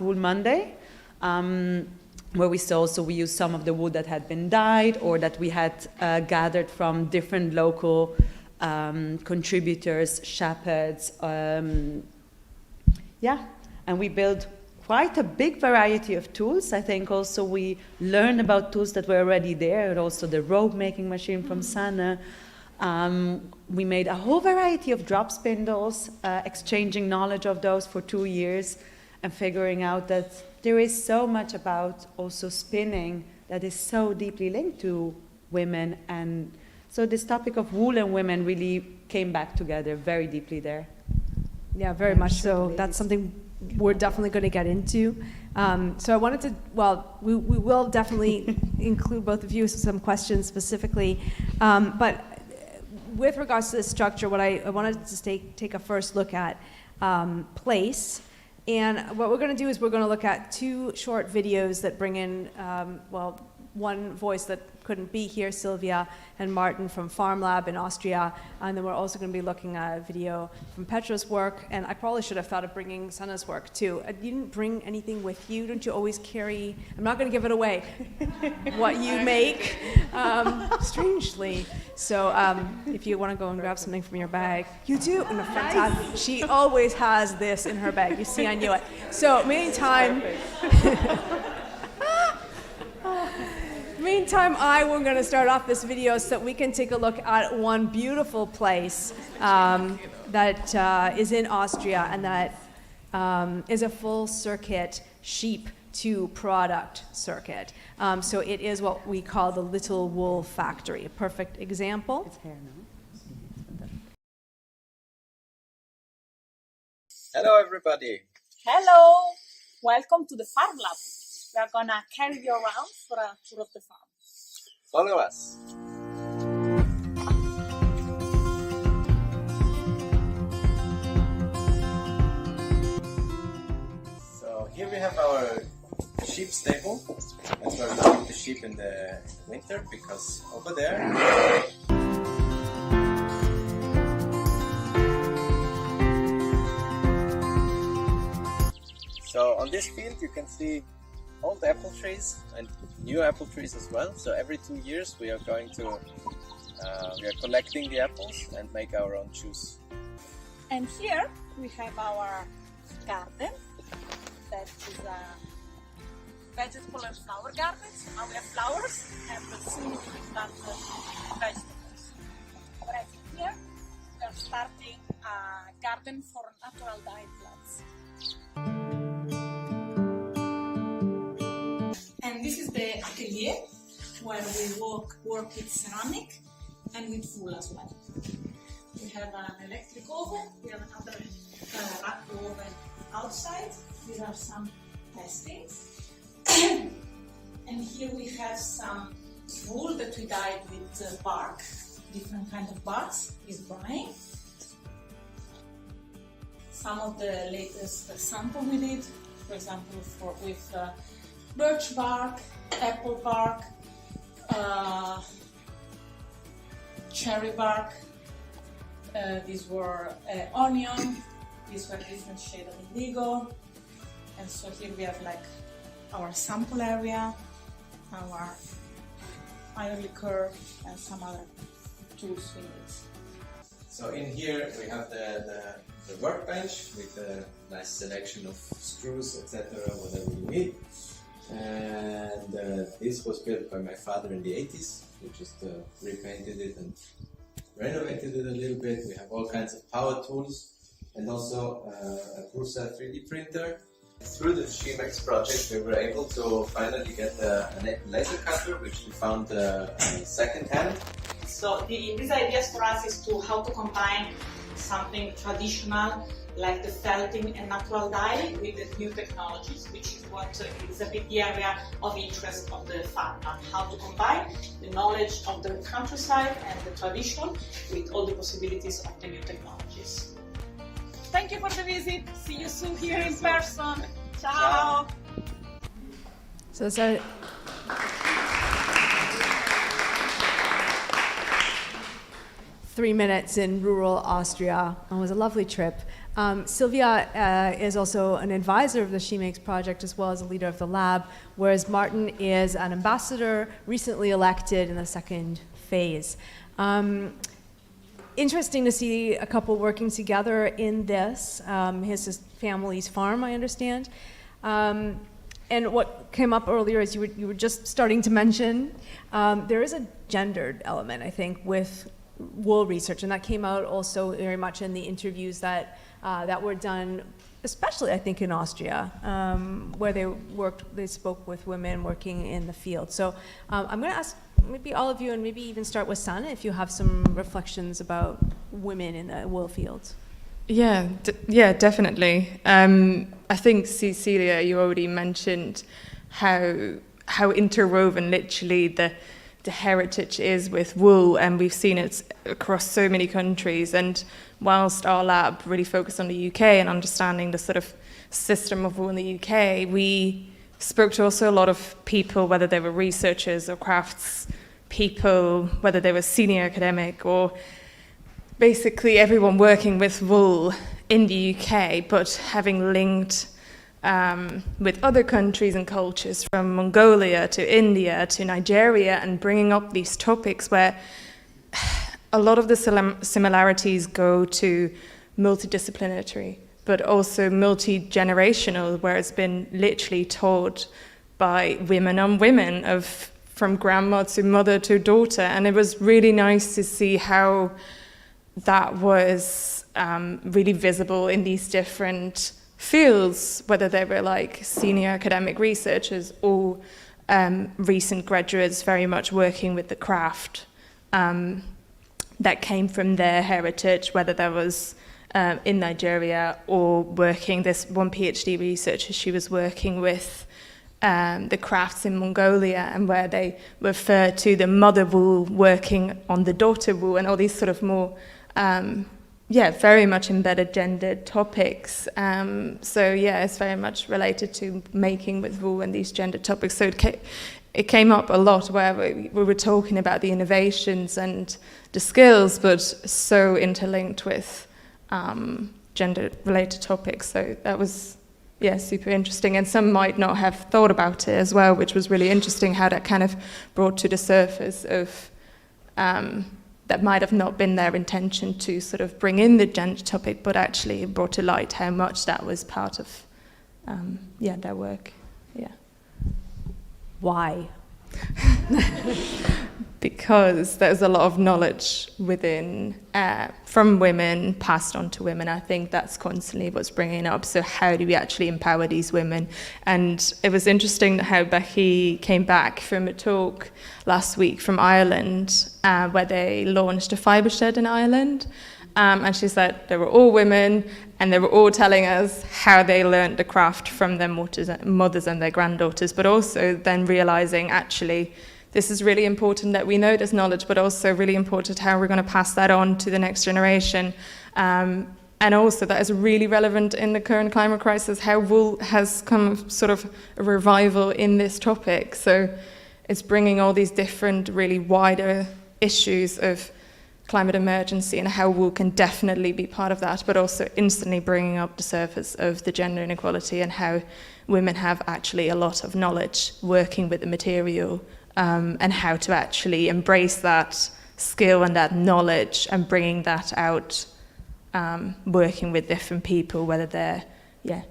Wool Monday. Where we saw, so we used some of the wood that had been dyed or that we had gathered from different local contributors, shepherds, and we built quite a big variety of tools. I think also we learned about tools that were already there, and also the rope making machine from Sanne. We made a whole variety of drop spindles, exchanging knowledge of those for 2 years and figuring out that there is so much about also spinning that is so deeply linked to women. And so this topic of wool and women really came back together very deeply there. Yeah, very much so. That's something we're definitely going to get into. So I wanted to, we will definitely include both of you with some questions specifically. But with regards to the structure, what I wanted to take a first look at place. And what we're going to do is we're going to look at 2 short videos that bring in, one voice that couldn't be here, Sylvia and Martin from Farm Lab in Austria. And then we're also going to be looking at a video from Petra's work. And I probably should have thought of bringing Sanna's work too. You didn't bring anything with you. Don't you always carry, I'm not going to give it away, what you make. strangely. So if you want to go and grab something from your bag, you do. No, fantastic. She always has this in her bag. You see, I knew it. So meantime, I was going to start off this video so that we can take a look at one beautiful place that is in Austria and that is a full circuit sheep to product circuit. So it is what we call the Little Wool Factory, a perfect example. It's hair, no? Hello, everybody. Hello, welcome to the Farm Lab. We are gonna carry you around for a tour of the farm. Follow us. So here we have our sheep stable. That's where we keep the sheep in the winter, because over there so on this field you can see old apple trees and new apple trees as well. So every 2 years we are going to we are collecting the apples and make our own juice. And here we have our garden. That is a vegetable and flower garden. Now we have flowers and soon we will start vegetables. Right here we are starting a garden for natural dye plants. And this is the atelier where we work with ceramic and with wool as well. We have an electric oven, we have another rack oven outside. These are some testings. And here we have some wool that we dyed with bark, different kind of barks is drying. Some of the latest sample we did, for example, with birch bark, apple bark, cherry bark. These were onion. These were different shades of indigo. And so here we have like our sample area, our iron liquor, and some other tools we need. So in here we have the workbench with a nice selection of screws, etc., whatever you need. And this was built by my father in the 80s. We just repainted it and renovated it a little bit. We have all kinds of power tools and also a Prusa 3D printer. Through the Shemakes project we were able to finally get a laser cutter, which we found second hand. So these ideas for us is how to combine something traditional like the felting and natural dye with the new technologies, which is what is a big area of interest of the farm, and how to combine the knowledge of the countryside and the tradition with all the possibilities of the new technologies. Thank you for the visit. See you soon here in person. Ciao. So 3 minutes in rural Austria. It was a lovely trip. Sylvia is also an advisor of the Shemakes project as well as a leader of the lab, whereas Martin is an ambassador recently elected in the second phase. Interesting to see a couple working together in this, his family's farm, I understand. And what came up earlier, as you were just starting to mention, there is a gendered element, I think, with wool research, and that came out also very much in the interviews that were done, especially I think in Austria, where they spoke with women working in the field. So I'm going to ask maybe all of you, and maybe even start with Sana, if you have some reflections about women in the wool fields. Yeah, definitely. I think Cecilia, you already mentioned how interwoven literally the heritage is with wool, and we've seen it across so many countries. And whilst our lab really focused on the UK and understanding the sort of system of wool in the UK, we spoke to also a lot of people, whether they were researchers or crafts people, whether they were senior academic or basically everyone working with wool in the UK, but having linked with other countries and cultures, from Mongolia to India to Nigeria, and bringing up these topics where a lot of the similarities go to multidisciplinary, but also multi-generational, where it's been literally taught by women on women, from grandma to mother to daughter. And it was really nice to see how that was really visible in these different fields, whether they were like senior academic researchers or recent graduates very much working with the craft that came from their heritage, whether that was in Nigeria or working, this one PhD researcher, she was working with the crafts in Mongolia, and where they refer to the mother wool working on the daughter wool, and all these sort of more very much embedded gendered topics. So yeah, it's very much related to making with wool and these gendered topics. So it came up a lot where we were talking about the innovations and the skills, but so interlinked with gender related topics. So that was super interesting. And some might not have thought about it as well, which was really interesting, how that kind of brought to the surface of that might have not been their intention to sort of bring in the gender topic, but actually it brought to light how much that was part of their work. Yeah. Why? Because there's a lot of knowledge within, from women, passed on to women. I think that's constantly what's bringing up. So how do we actually empower these women? And it was interesting how Becky came back from a talk last week from Ireland, where they launched a fibre shed in Ireland. And she said they were all women, and they were all telling us how they learned the craft from their mothers and their granddaughters, but also then realizing actually this is really important that we know this knowledge, but also really important how we're going to pass that on to the next generation. And also that is really relevant in the current climate crisis, how wool has come sort of a revival in this topic. So it's bringing all these different really wider issues of climate emergency and how wool can definitely be part of that, but also instantly bringing up the surface of the gender inequality and how women have actually a lot of knowledge working with the material, and how to actually embrace that skill and that knowledge and bringing that out, working with different people, whether they're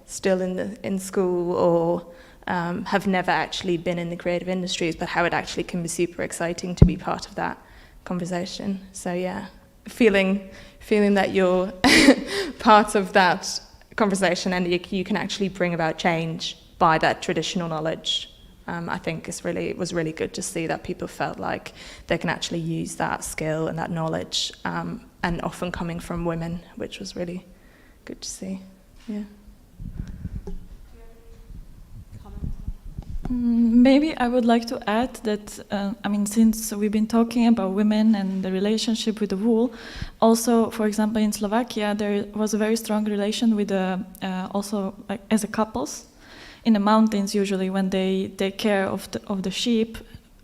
still in school or have never actually been in the creative industries, but how it actually can be super exciting to be part of that conversation. So yeah, feeling that you're part of that conversation and you can actually bring about change by that traditional knowledge. I think it was really good to see that people felt like they can actually use that skill and that knowledge, and often coming from women, which was really good to see. Yeah. Maybe I would like to add that, since we've been talking about women and the relationship with the wool, also, for example, in Slovakia, there was a very strong relation with also like as a couples in the mountains, usually when they take care of the sheep,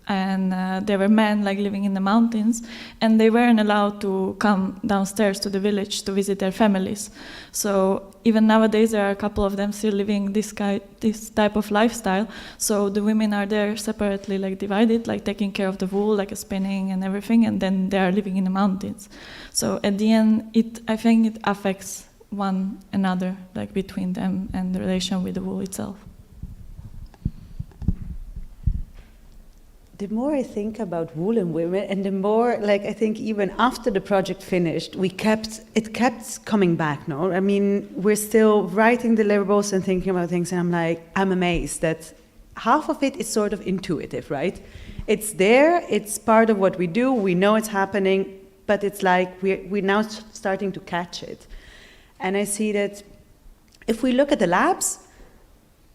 and there were men like living in the mountains, and they weren't allowed to come downstairs to the village to visit their families. So even nowadays there are a couple of them still living this type of lifestyle. So the women are there separately, like divided, like taking care of the wool, like spinning and everything, and then they are living in the mountains. So at the end, I think it affects one another, like between them and the relation with the wool itself. The more I think about wool and women, and the more, like, I think even after the project finished, it kept coming back, no? I mean, we're still writing deliverables and thinking about things, and I'm amazed that half of it is sort of intuitive, right? It's there, it's part of what we do, we know it's happening, but it's like we're now starting to catch it. And I see that if we look at the labs,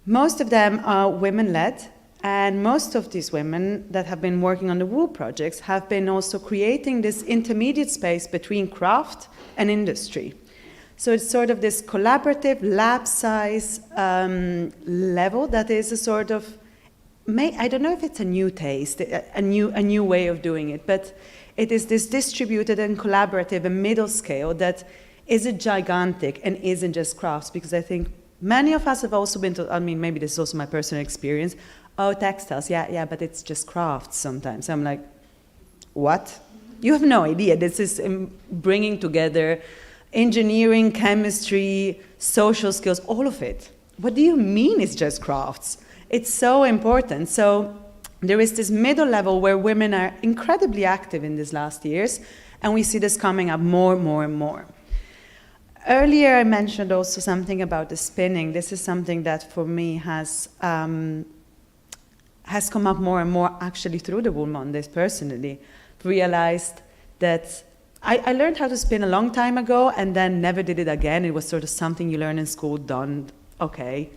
most of them are women-led. And most of these women that have been working on the wool projects have been also creating this intermediate space between craft and industry. So it's sort of this collaborative lab size level that is a sort of, I don't know if it's a new taste, a new way of doing it, but it is this distributed and collaborative and middle scale that isn't gigantic and isn't just crafts, because I think Many of us have also been told, I mean, maybe this is also my personal experience, oh, textiles, yeah, but it's just crafts sometimes. I'm like, what? You have no idea. This is bringing together engineering, chemistry, social skills, all of it. What do you mean it's just crafts? It's so important. So there is this middle level where women are incredibly active in these last years, and we see this coming up more and more. Earlier I mentioned also something about the spinning. This is something that for me has come up more and more actually through the Wool Mondays personally. Realized that I learned how to spin a long time ago and then never did it again. It was sort of something you learn in school, done, okay.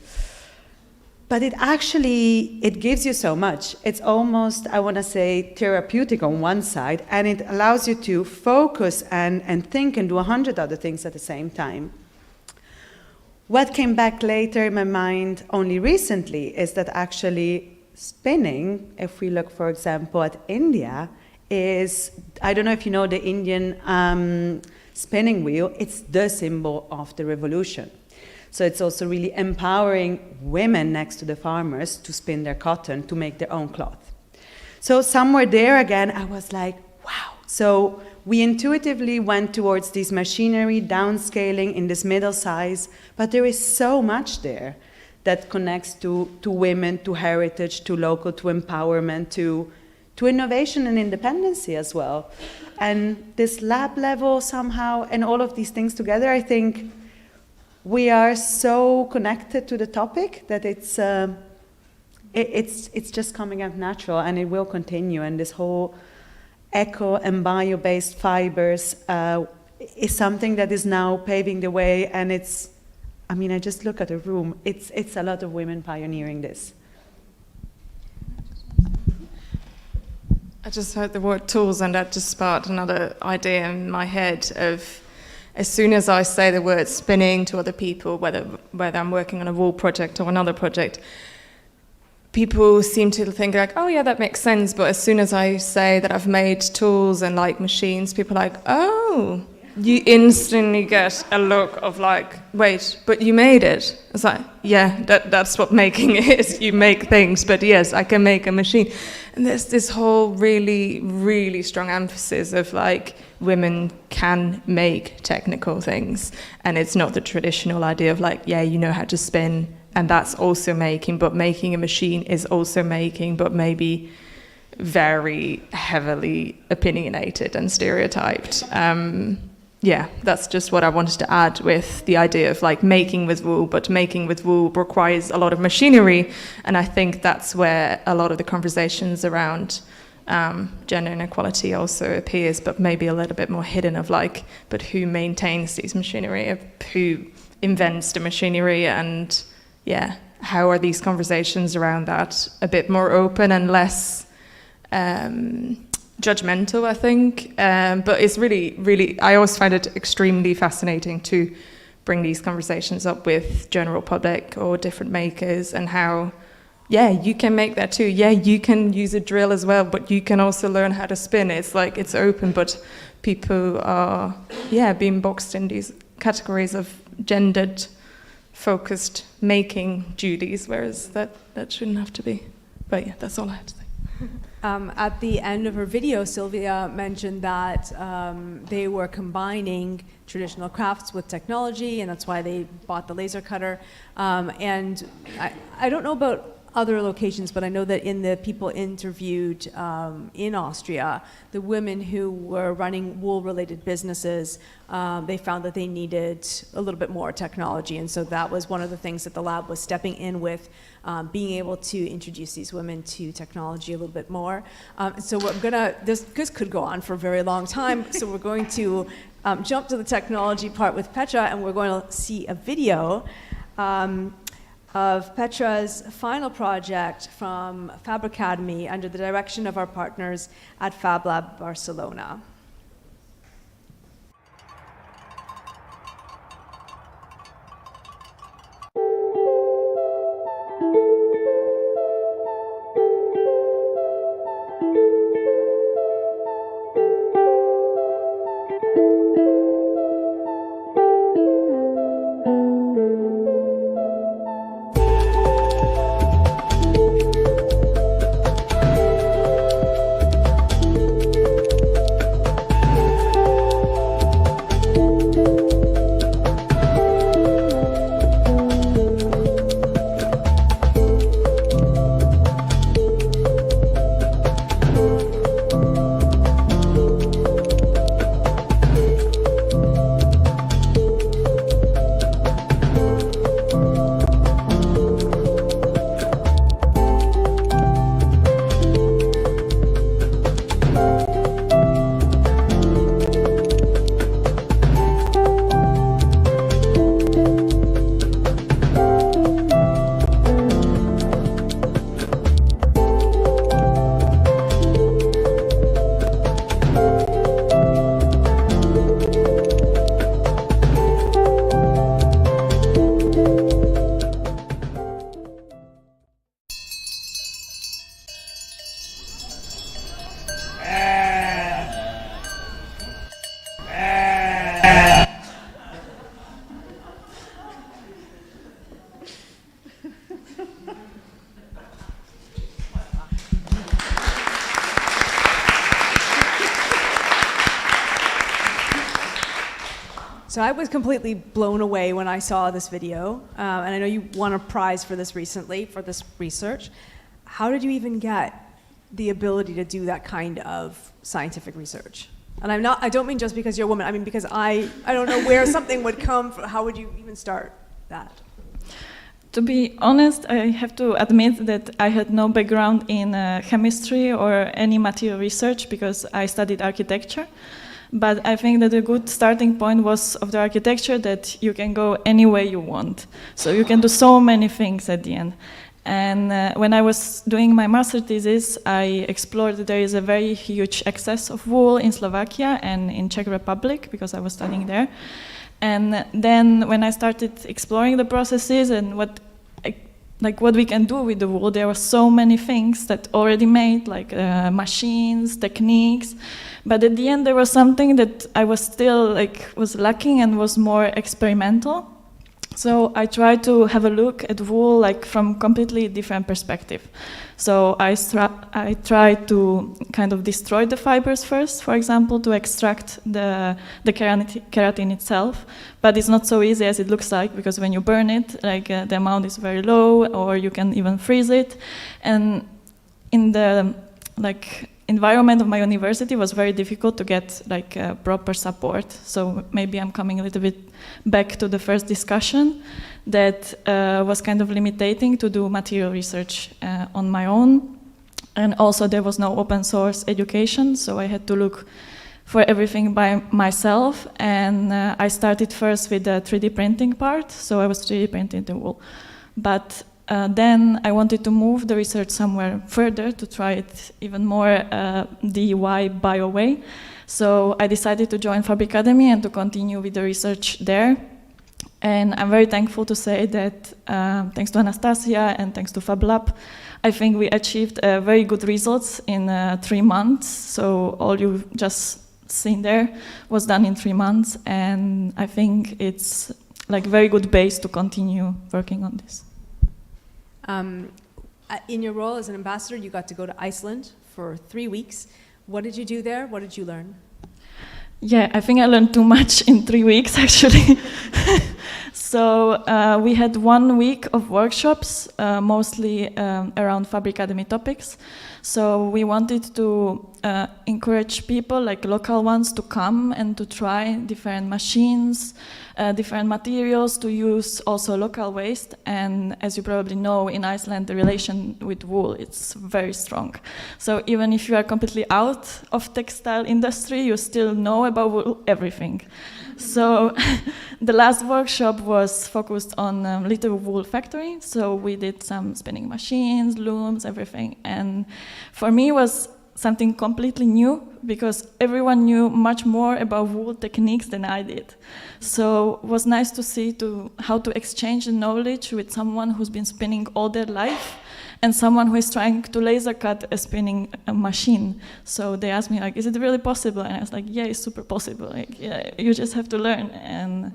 But it gives you so much. It's almost, I want to say, therapeutic on one side, and it allows you to focus and think and do 100 other things at the same time. What came back later in my mind only recently is that actually spinning, if we look, for example, at India, is, I don't know if you know the Indian spinning wheel, it's the symbol of the revolution. So it's also really empowering women next to the farmers to spin their cotton, to make their own cloth. So somewhere there again, I was like, wow. So we intuitively went towards this machinery, downscaling in this middle size, but there is so much there that connects to women, to heritage, to local, to empowerment, to innovation and independency as well. And this lab level somehow, and all of these things together, I think we are so connected to the topic that it's just coming out natural, and it will continue. And this whole eco and bio-based fibers is something that is now paving the way, and it's, I mean, I just look at the room, it's a lot of women pioneering this. I just heard the word tools, and that just sparked another idea in my head of, as soon as I say the word spinning to other people, whether I'm working on a wool project or another project, people seem to think like, oh yeah, that makes sense. But as soon as I say that I've made tools and like machines, people are like, oh, you instantly get a look of like, wait, but you made it. It's like, yeah, that's what making is. You make things, but yes, I can make a machine. And there's this whole really, really strong emphasis of like, women can make technical things. And it's not the traditional idea of like, yeah, you know how to spin, and that's also making, but making a machine is also making, but maybe very heavily opinionated and stereotyped. Yeah, that's just what I wanted to add with the idea of like making with wool, but making with wool requires a lot of machinery, and I think that's where a lot of the conversations around gender inequality also appears, but maybe a little bit more hidden of like, but who maintains these machinery, who invents the machinery, and yeah, how are these conversations around that a bit more open and less judgmental, I think, but it's really, really, I always find it extremely fascinating to bring these conversations up with general public or different makers, and how, yeah, you can make that too. Yeah, you can use a drill as well, but you can also learn how to spin. It's like, it's open, but people are, yeah, being boxed in these categories of gendered focused making duties, whereas that shouldn't have to be. But yeah, that's all I had to say. At the end of her video, Sylvia mentioned that they were combining traditional crafts with technology, and that's why they bought the laser cutter. And I don't know about other locations, but I know that in the people interviewed in Austria, the women who were running wool-related businesses, they found that they needed a little bit more technology, and so that was one of the things that the lab was stepping in with, being able to introduce these women to technology a little bit more. So we're gonna, this could go on for a very long time, so we're going to jump to the technology part with Petra, and we're going to see a video of Petra's final project from Fab Academy under the direction of our partners at Fab Lab Barcelona. So I was completely blown away when I saw this video, and I know you won a prize for this recently, for this research. How did you even get the ability to do that kind of scientific research? And I don't mean just because you're a woman, I mean because I don't know where something would come from. How would you even start that? To be honest, I have to admit that I had no background in chemistry or any material research because I studied architecture. But I think that a good starting point was of the architecture that you can go any way you want. So you can do so many things at the end. And when I was doing my master thesis, I explored that there is a very huge excess of wool in Slovakia and in Czech Republic because I was studying there. And then when I started exploring the processes and what we can do with the wool, there were so many things that already made, like machines, techniques. But at the end, there was something that I was still was lacking and was more experimental. So I tried to have a look at wool from completely different perspective. So I tried to kind of destroy the fibers first, for example, to extract the keratin itself. But it's not so easy as it looks like, because when you burn it, the amount is very low, or you can even freeze it. And in the environment of my university was very difficult to get proper support. So maybe I'm coming a little bit back to the first discussion that was kind of limiting to do material research on my own. And also there was no open source education, so I had to look for everything by myself. And I started first with the 3D printing part, so I was 3D printing the wool. But then I wanted to move the research somewhere further to try it even more DIY bio way. So I decided to join Fabricademy and to continue with the research there. And I'm very thankful to say that thanks to Anastasia and thanks to FabLab, I think we achieved very good results in 3 months. So all you just seen there was done in 3 months. And I think it's very good base to continue working on this. In your role as an ambassador, you got to go to Iceland for 3 weeks. What did you do there? What did you learn? Yeah, I think I learned too much in 3 weeks, actually. So we had 1 week of workshops, mostly around Fabricademy topics. So we wanted to encourage people, local ones, to come and to try different machines, different materials, to use also local waste. And as you probably know, in Iceland, the relation with wool, it's very strong. So even if you are completely out of textile industry, you still know about wool, everything. So the last workshop was focused on little wool factory. So we did some spinning machines, looms, everything. And for me, it was something completely new because everyone knew much more about wool techniques than I did. So it was nice to see how to exchange the knowledge with someone who's been spinning all their life and someone who is trying to laser cut a spinning machine. So they asked me, is it really possible? And I was like, yeah, it's super possible. Yeah, you just have to learn. And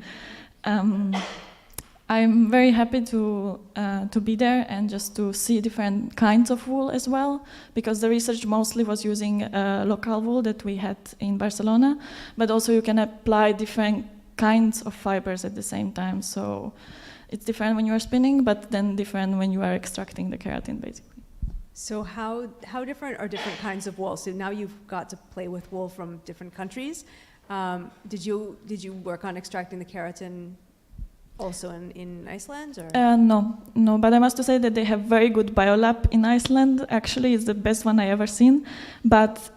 I'm very happy to be there and just to see different kinds of wool as well, because the research mostly was using local wool that we had in Barcelona, but also you can apply different kinds of fibers at the same time. So it's different when you are spinning, but then different when you are extracting the keratin, basically. So how different are different kinds of wool? So now you've got to play with wool from different countries. Did you work on extracting the keratin also in Iceland? Or? No, but I must say that they have very good biolab in Iceland. Actually, it's the best one I ever seen. But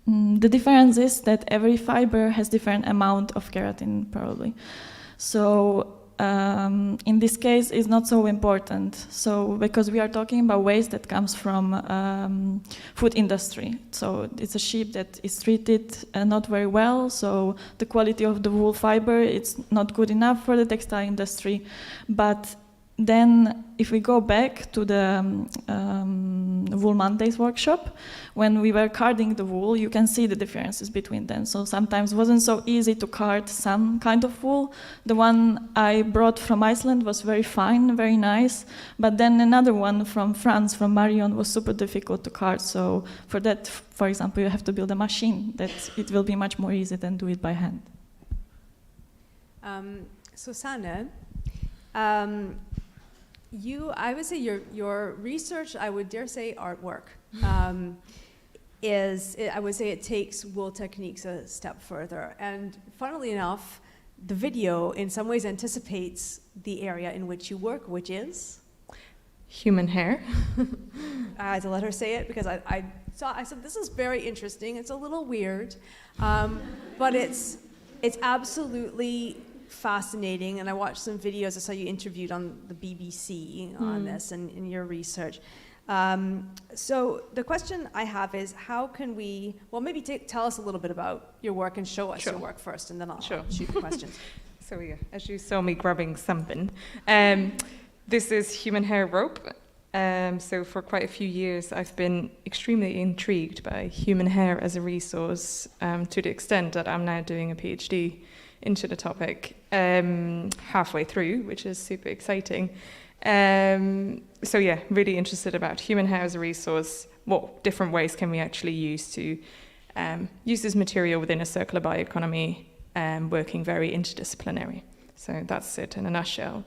the difference is that every fiber has different amount of keratin, probably. So in this case, it's not so important. So because we are talking about waste that comes from food industry. So it's a sheep that is treated not very well. So the quality of the wool fiber, it's not good enough for the textile industry. But then if we go back to the Wool Mondays workshop, when we were carding the wool, you can see the differences between them. So sometimes it wasn't so easy to card some kind of wool. The one I brought from Iceland was very fine, very nice. But then another one from France, from Marion, was super difficult to card. So for that, for example, you have to build a machine that it will be much more easy than do it by hand. So Sanne, I would say your research, I would dare say artwork, I would say it takes wool techniques a step further. And funnily enough, the video in some ways anticipates the area in which you work, which is? Human hair. I had to let her say it because I said, this is very interesting. It's a little weird, but it's absolutely fascinating. And I watched some videos. I saw you interviewed on the BBC on this and in your research. So the question I have is, how can we, well, maybe tell us a little bit about your work and show us your work first, and then I'll shoot the questions. So yeah, as you saw me grabbing something, this is human hair rope. So for quite a few years, I've been extremely intrigued by human hair as a resource, to the extent that I'm now doing a PhD into the topic halfway through, which is super exciting. So yeah, really interested about human hair as a resource. What different ways can we actually use to use this material within a circular bioeconomy, working very interdisciplinary. So that's it in a nutshell.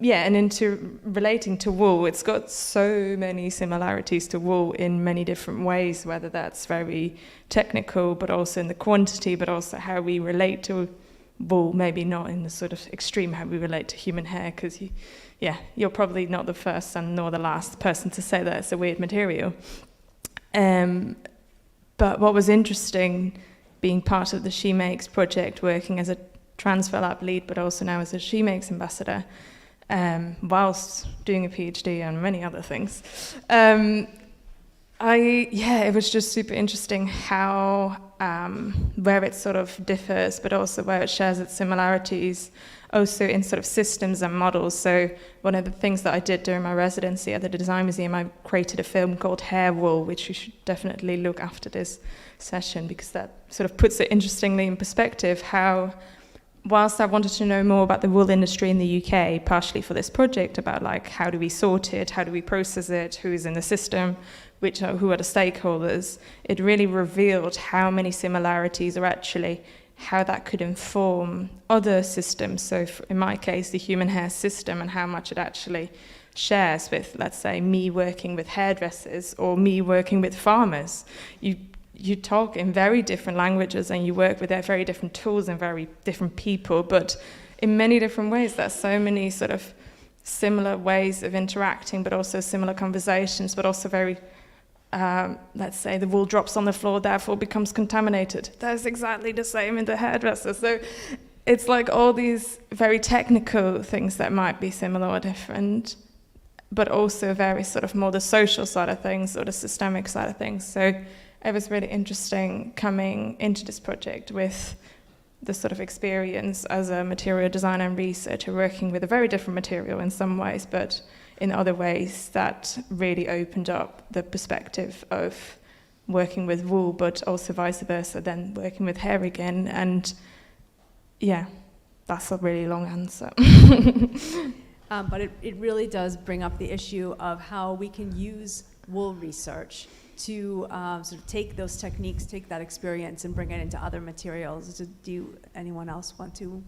Yeah, and into relating to wool, it's got so many similarities to wool in many different ways, whether that's very technical, but also in the quantity, but also how we relate to wool, maybe not in the sort of extreme how we relate to human hair, because you're probably not the first and nor the last person to say that it's a weird material. But what was interesting, being part of the Shemakes project, working as a Transfer Lab lead, but also now as a Shemakes ambassador, whilst doing a PhD and many other things, it was just super interesting how where it sort of differs, but also where it shares its similarities, also in sort of systems and models. So one of the things that I did during my residency at the Design Museum, I created a film called Hair Wool, which you should definitely look after this session, because that sort of puts it interestingly in perspective how, whilst I wanted to know more about the wool industry in the UK, partially for this project, about like how do we sort it, how do we process it, who's in the system, who are the stakeholders, it really revealed how many similarities are actually, how that could inform other systems. So in my case, the human hair system, and how much it actually shares with, let's say, me working with hairdressers or me working with farmers. You talk in very different languages and you work with very different tools and very different people, but in many different ways. There's so many sort of similar ways of interacting, but also similar conversations, but also very, let's say the wool drops on the floor, therefore becomes contaminated. That's exactly the same in the hairdresser. So it's like all these very technical things that might be similar or different, but also very sort of more the social side of things or the systemic side of things. So it was really interesting coming into this project with the sort of experience as a material designer and researcher, working with a very different material in some ways, but in other ways that really opened up the perspective of working with wool, but also vice versa, then working with hair again. And yeah, that's a really long answer. But it really does bring up the issue of how we can use wool research to sort of take those techniques, take that experience, and bring it into other materials. Do anyone else want to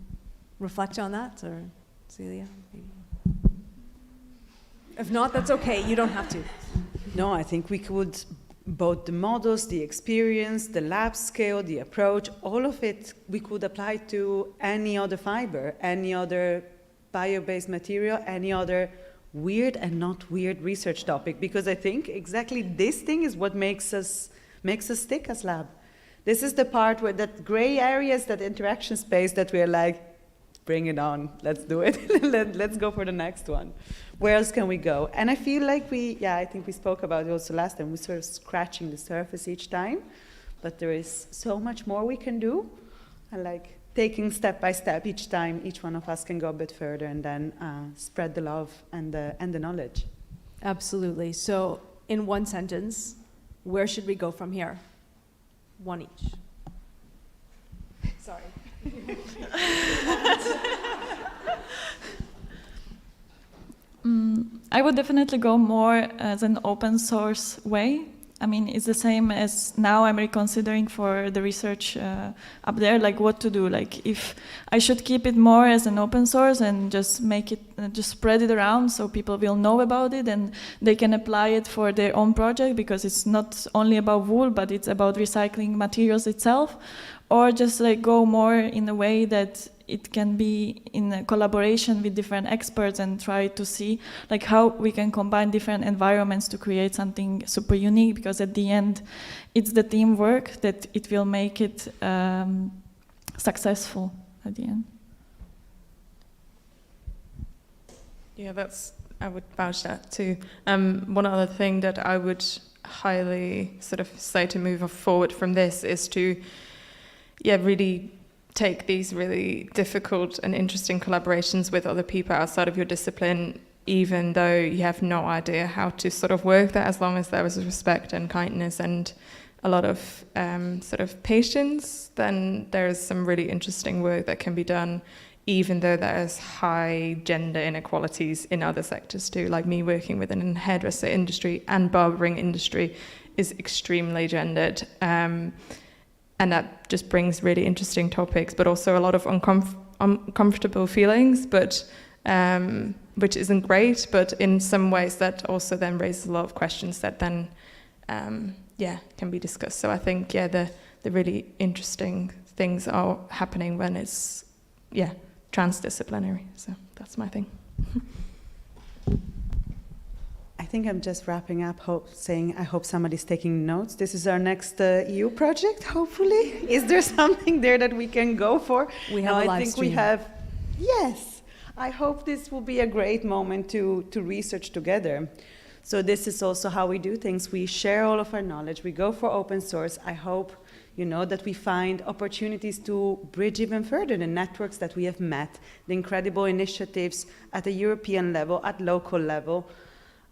reflect on that, or Cecilia? Maybe? If not, that's okay. You don't have to. No, I think we could, both the models, the experience, the lab scale, the approach, all of it we could apply to any other fiber, any other bio-based material, any other weird and not weird research topic, because I think exactly this thing is what makes us tick as lab. This is the part where that gray areas, that interaction space that we're like, bring it on, let's do it, let's go for the next one. Where else can we go? And I feel like I think we spoke about it also last time, we're sort of scratching the surface each time, but there is so much more we can do, and like taking step by step each time, each one of us can go a bit further and then spread the love and the knowledge. Absolutely. So in one sentence, where should we go from here? One each. Sorry. I would definitely go more as an open source way. I mean, it's the same as now I'm reconsidering for the research up there, like what to do. Like if I should keep it more as an open source and just make it, just spread it around so people will know about it and they can apply it for their own project, because it's not only about wool, but it's about recycling materials itself. Or just like go more in a way that it can be in a collaboration with different experts and try to see like how we can combine different environments to create something super unique, because at the end it's the teamwork that it will make it successful at the end. Yeah, I would vouch that too. One other thing that I would highly sort of say to move forward from this is to really take these really difficult and interesting collaborations with other people outside of your discipline, even though you have no idea how to sort of work that, as long as there is respect and kindness and a lot of sort of patience, then there's some really interesting work that can be done, even though there's high gender inequalities in other sectors too. Like me working within the hairdresser industry and barbering industry is extremely gendered. And that just brings really interesting topics, but also a lot of uncomfortable feelings, but which isn't great, but in some ways that also then raises a lot of questions that then, can be discussed. So I think, the really interesting things are happening when it's, transdisciplinary. So that's my thing. I think I'm just wrapping up, saying I hope somebody's taking notes. This is our next EU project, hopefully. Is there something there that we can go for? We have a live stream. Yes. I hope this will be a great moment to research together. So this is also how we do things. We share all of our knowledge. We go for open source. I hope, that we find opportunities to bridge even further the networks that we have met, the incredible initiatives at the European level, at local level,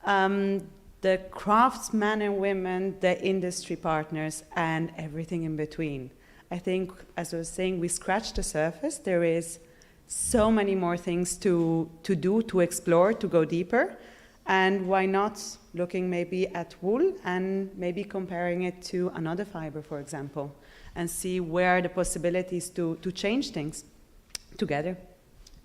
the craftsmen and women, the industry partners, and everything in between. I think, as I was saying, we scratched the surface. There is so many more things to do, to explore, to go deeper. And why not looking maybe at wool and maybe comparing it to another fiber, for example, and see where are the possibilities to change things together.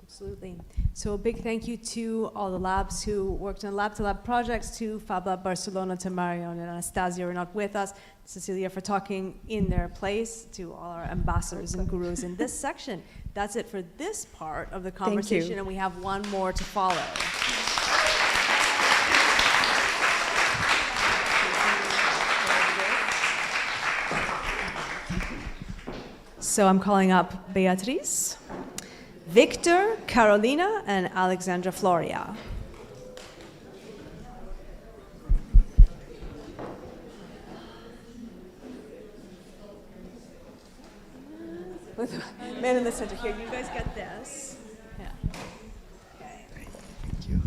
Absolutely. So a big thank you to all the labs who worked on lab-to-lab projects, to Fab Lab Barcelona, to Mario and Anastasia who are not with us, Cecilia for talking in their place, to all our ambassadors and gurus in this section. That's it for this part of the conversation, and we have one more to follow. So I'm calling up Beatriz, Victor, Carolina, and Alexandra Floria. Man in the center here, you guys get this. Yeah. Okay. Thank you.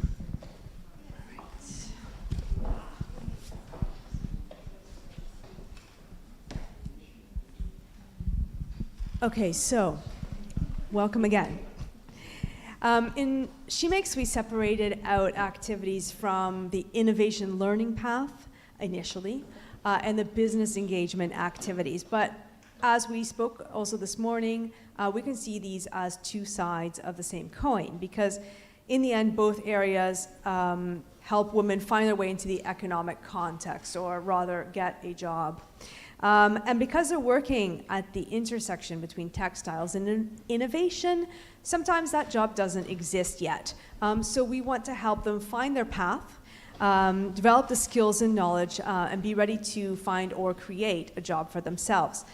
Okay, so welcome again. In Shemakes, we separated out activities from the innovation learning path initially and the business engagement activities. But as we spoke also this morning, we can see these as two sides of the same coin, because in the end, both areas help women find their way into the economic context, or rather get a job. And because they're working at the intersection between textiles and innovation, sometimes that job doesn't exist yet. So we want to help them find their path, develop the skills and knowledge, and be ready to find or create a job for themselves.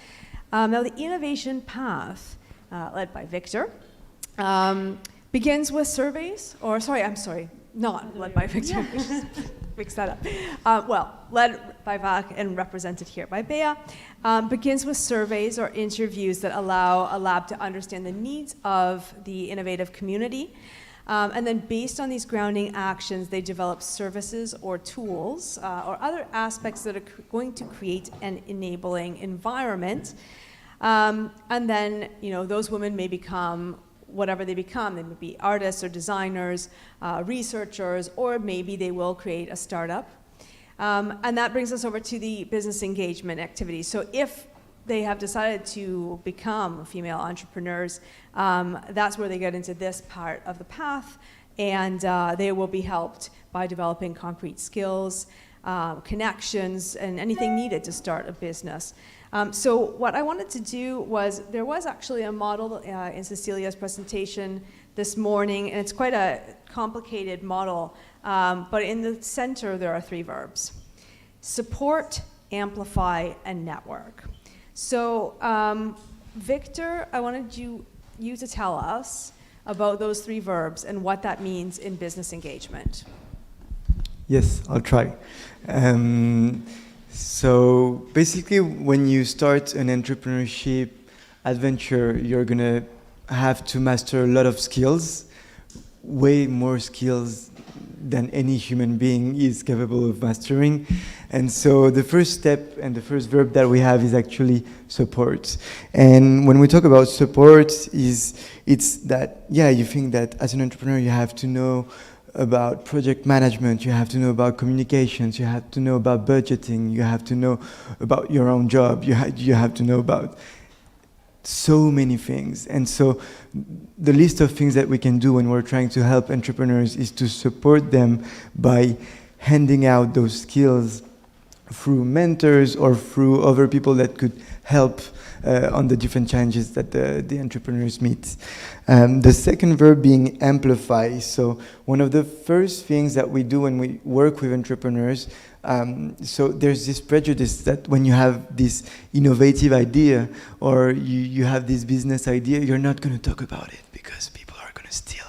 Now, the innovation path, led by Victor, begins with surveys, not led by Victor. Mix that up. Led by Waag and represented here by Bea, begins with surveys or interviews that allow a lab to understand the needs of the innovative community. And then based on these grounding actions, they develop services or tools or other aspects that are going to create an enabling environment. And then, those women may become whatever they become. They may be artists or designers, researchers, or maybe they will create a startup. And that brings us over to the business engagement activities. So if they have decided to become female entrepreneurs, that's where they get into this part of the path, and they will be helped by developing concrete skills, connections, and anything needed to start a business. So what I wanted to do was, there was actually a model in Cecilia's presentation this morning, and it's quite a complicated model, but in the center there are 3 verbs: support, amplify, and network. So, Victor, I wanted you to tell us about those 3 verbs and what that means in business engagement. Yes, I'll try. So basically, when you start an entrepreneurship adventure, you're gonna have to master a lot of skills, way more skills than any human being is capable of mastering. And so the first step and the first verb that we have is actually support. And when we talk about support, it's that, yeah, you think that as an entrepreneur you have to know about project management, you have to know about communications, you have to know about budgeting, you have to know about your own job, you have to know about so many things. And so the list of things that we can do when we're trying to help entrepreneurs is to support them by handing out those skills through mentors or through other people that could help on the different challenges that the entrepreneurs meet. The second verb being amplify. So one of the first things that we do when we work with entrepreneurs, so there's this prejudice that when you have this innovative idea or you have this business idea, you're not going to talk about it because people are going to steal.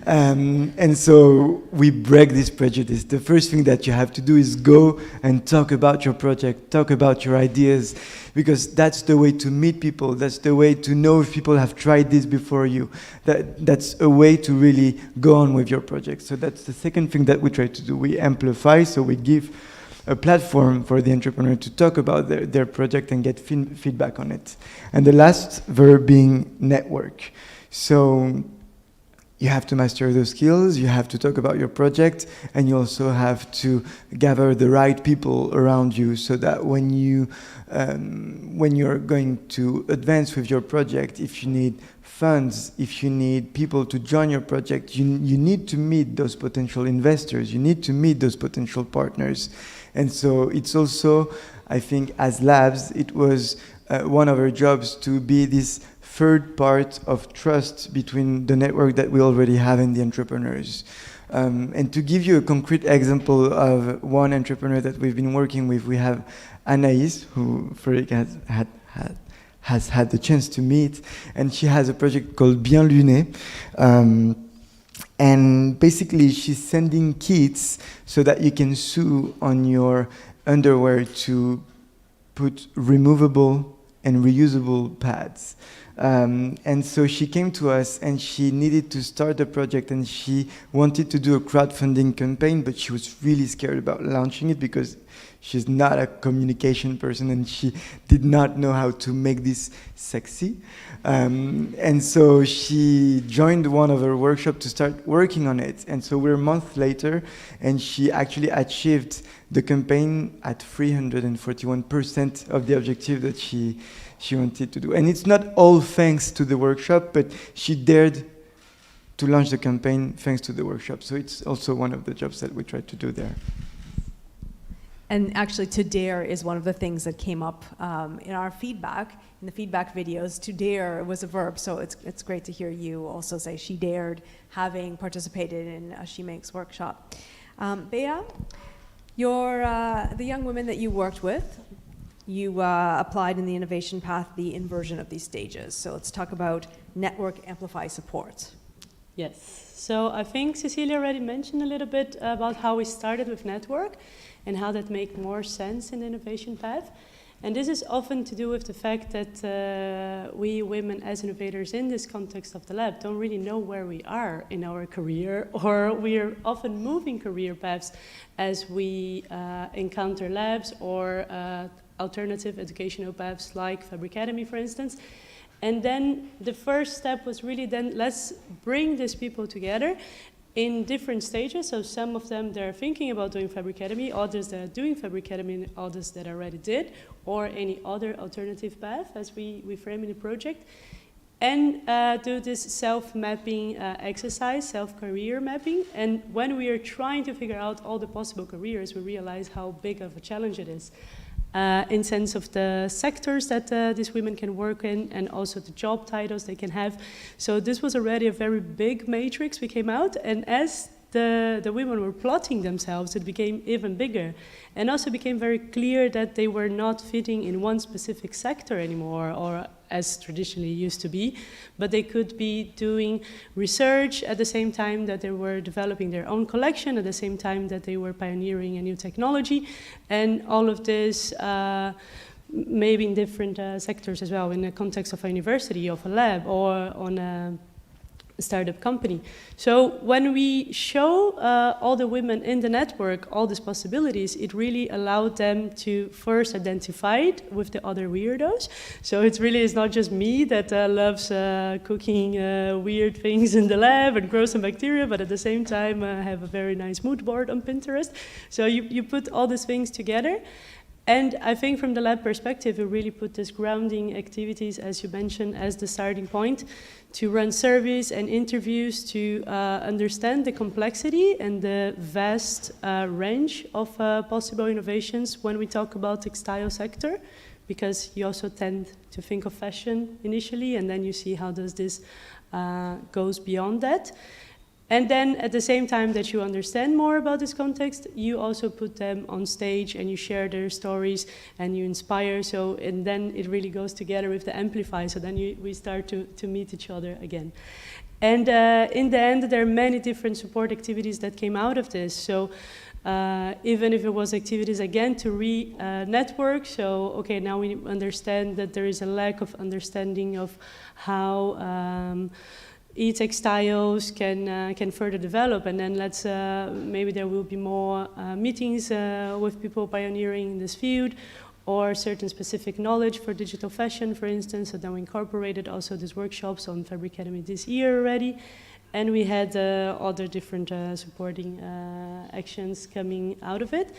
And so we break this prejudice. The first thing that you have to do is go and talk about your project, talk about your ideas, because that's the way to meet people. That's the way to know if people have tried this before you. That's a way to really go on with your project. So that's the second thing that we try to do. We amplify, so we give a platform for the entrepreneur to talk about their project and get feedback on it. And the last verb being network. So you have to master those skills, you have to talk about your project, and you also have to gather the right people around you so that when you're going to advance with your project, if you need funds, if you need people to join your project, you need to meet those potential investors, you need to meet those potential partners. And so it's also, I think, as labs, it was one of our jobs to be this third part of trust between the network that we already have and the entrepreneurs. And to give you a concrete example of one entrepreneur that we've been working with, we have Anaïs, who Frédérique has had the chance to meet, and she has a project called Bien Luné. And basically she's sending kits so that you can sew on your underwear to put removable and reusable pads. And so she came to us and she needed to start a project and she wanted to do a crowdfunding campaign, but she was really scared about launching it because she's not a communication person and she did not know how to make this sexy. And so she joined one of our workshops to start working on it. And so we're a month later and she actually achieved the campaign at 341% of the objective that she wanted to do. And it's not all thanks to the workshop, but she dared to launch the campaign thanks to the workshop. So it's also one of the jobs that we try to do there. And actually, to dare is one of the things that came up in our feedback, in the feedback videos. To dare was a verb, so it's great to hear you also say she dared, having participated in a Shemakes workshop. Bea, you're the young women that you worked with. You applied in the innovation path the inversion of these stages. So let's talk about network amplify support. Yes, so I think Cecilia already mentioned a little bit about how we started with network and how that makes more sense in the innovation path. And this is often to do with the fact that we women as innovators in this context of the lab don't really know where we are in our career, or we are often moving career paths as we encounter labs or alternative educational paths like Fabricademy, for instance. And then the first step was really then, let's bring these people together in different stages. So some of them, they're thinking about doing Fabric Academy, others that are doing Fabric Academy, and others that already did, or any other alternative path, as we frame in the project. And do this self-mapping exercise, self-career mapping. And when we are trying to figure out all the possible careers, we realize how big of a challenge it is. In sense of the sectors that these women can work in, and also the job titles they can have. So this was already a very big matrix we came out, and as the women were plotting themselves, it became even bigger. And also became very clear that they were not fitting in one specific sector anymore, or as traditionally used to be, but they could be doing research at the same time that they were developing their own collection, at the same time that they were pioneering a new technology, and all of this maybe in different sectors as well, in the context of a university, of a lab, or on a startup company. So when we show all the women in the network all these possibilities, it really allowed them to first identify it with the other weirdos. So it's not just me that loves cooking weird things in the lab and grow some bacteria, but at the same time have a very nice mood board on Pinterest. So you put all these things together. And I think from the lab perspective, we really put this grounding activities, as you mentioned, as the starting point to run surveys and interviews to understand the complexity and the vast range of possible innovations when we talk about textile sector, because you also tend to think of fashion initially, and then you see how does this goes beyond that. And then at the same time that you understand more about this context, you also put them on stage and you share their stories and you inspire. So, and then it really goes together with the amplify. So then we start to meet each other again. And in the end, there are many different support activities that came out of this. So even if it was activities again to re-network, so okay, now we understand that there is a lack of understanding of how e-textiles can further develop, and then let's maybe there will be more meetings with people pioneering in this field, or certain specific knowledge for digital fashion, for instance. So then we incorporated also these workshops on Fabric Academy this year already, and we had other different supporting actions coming out of it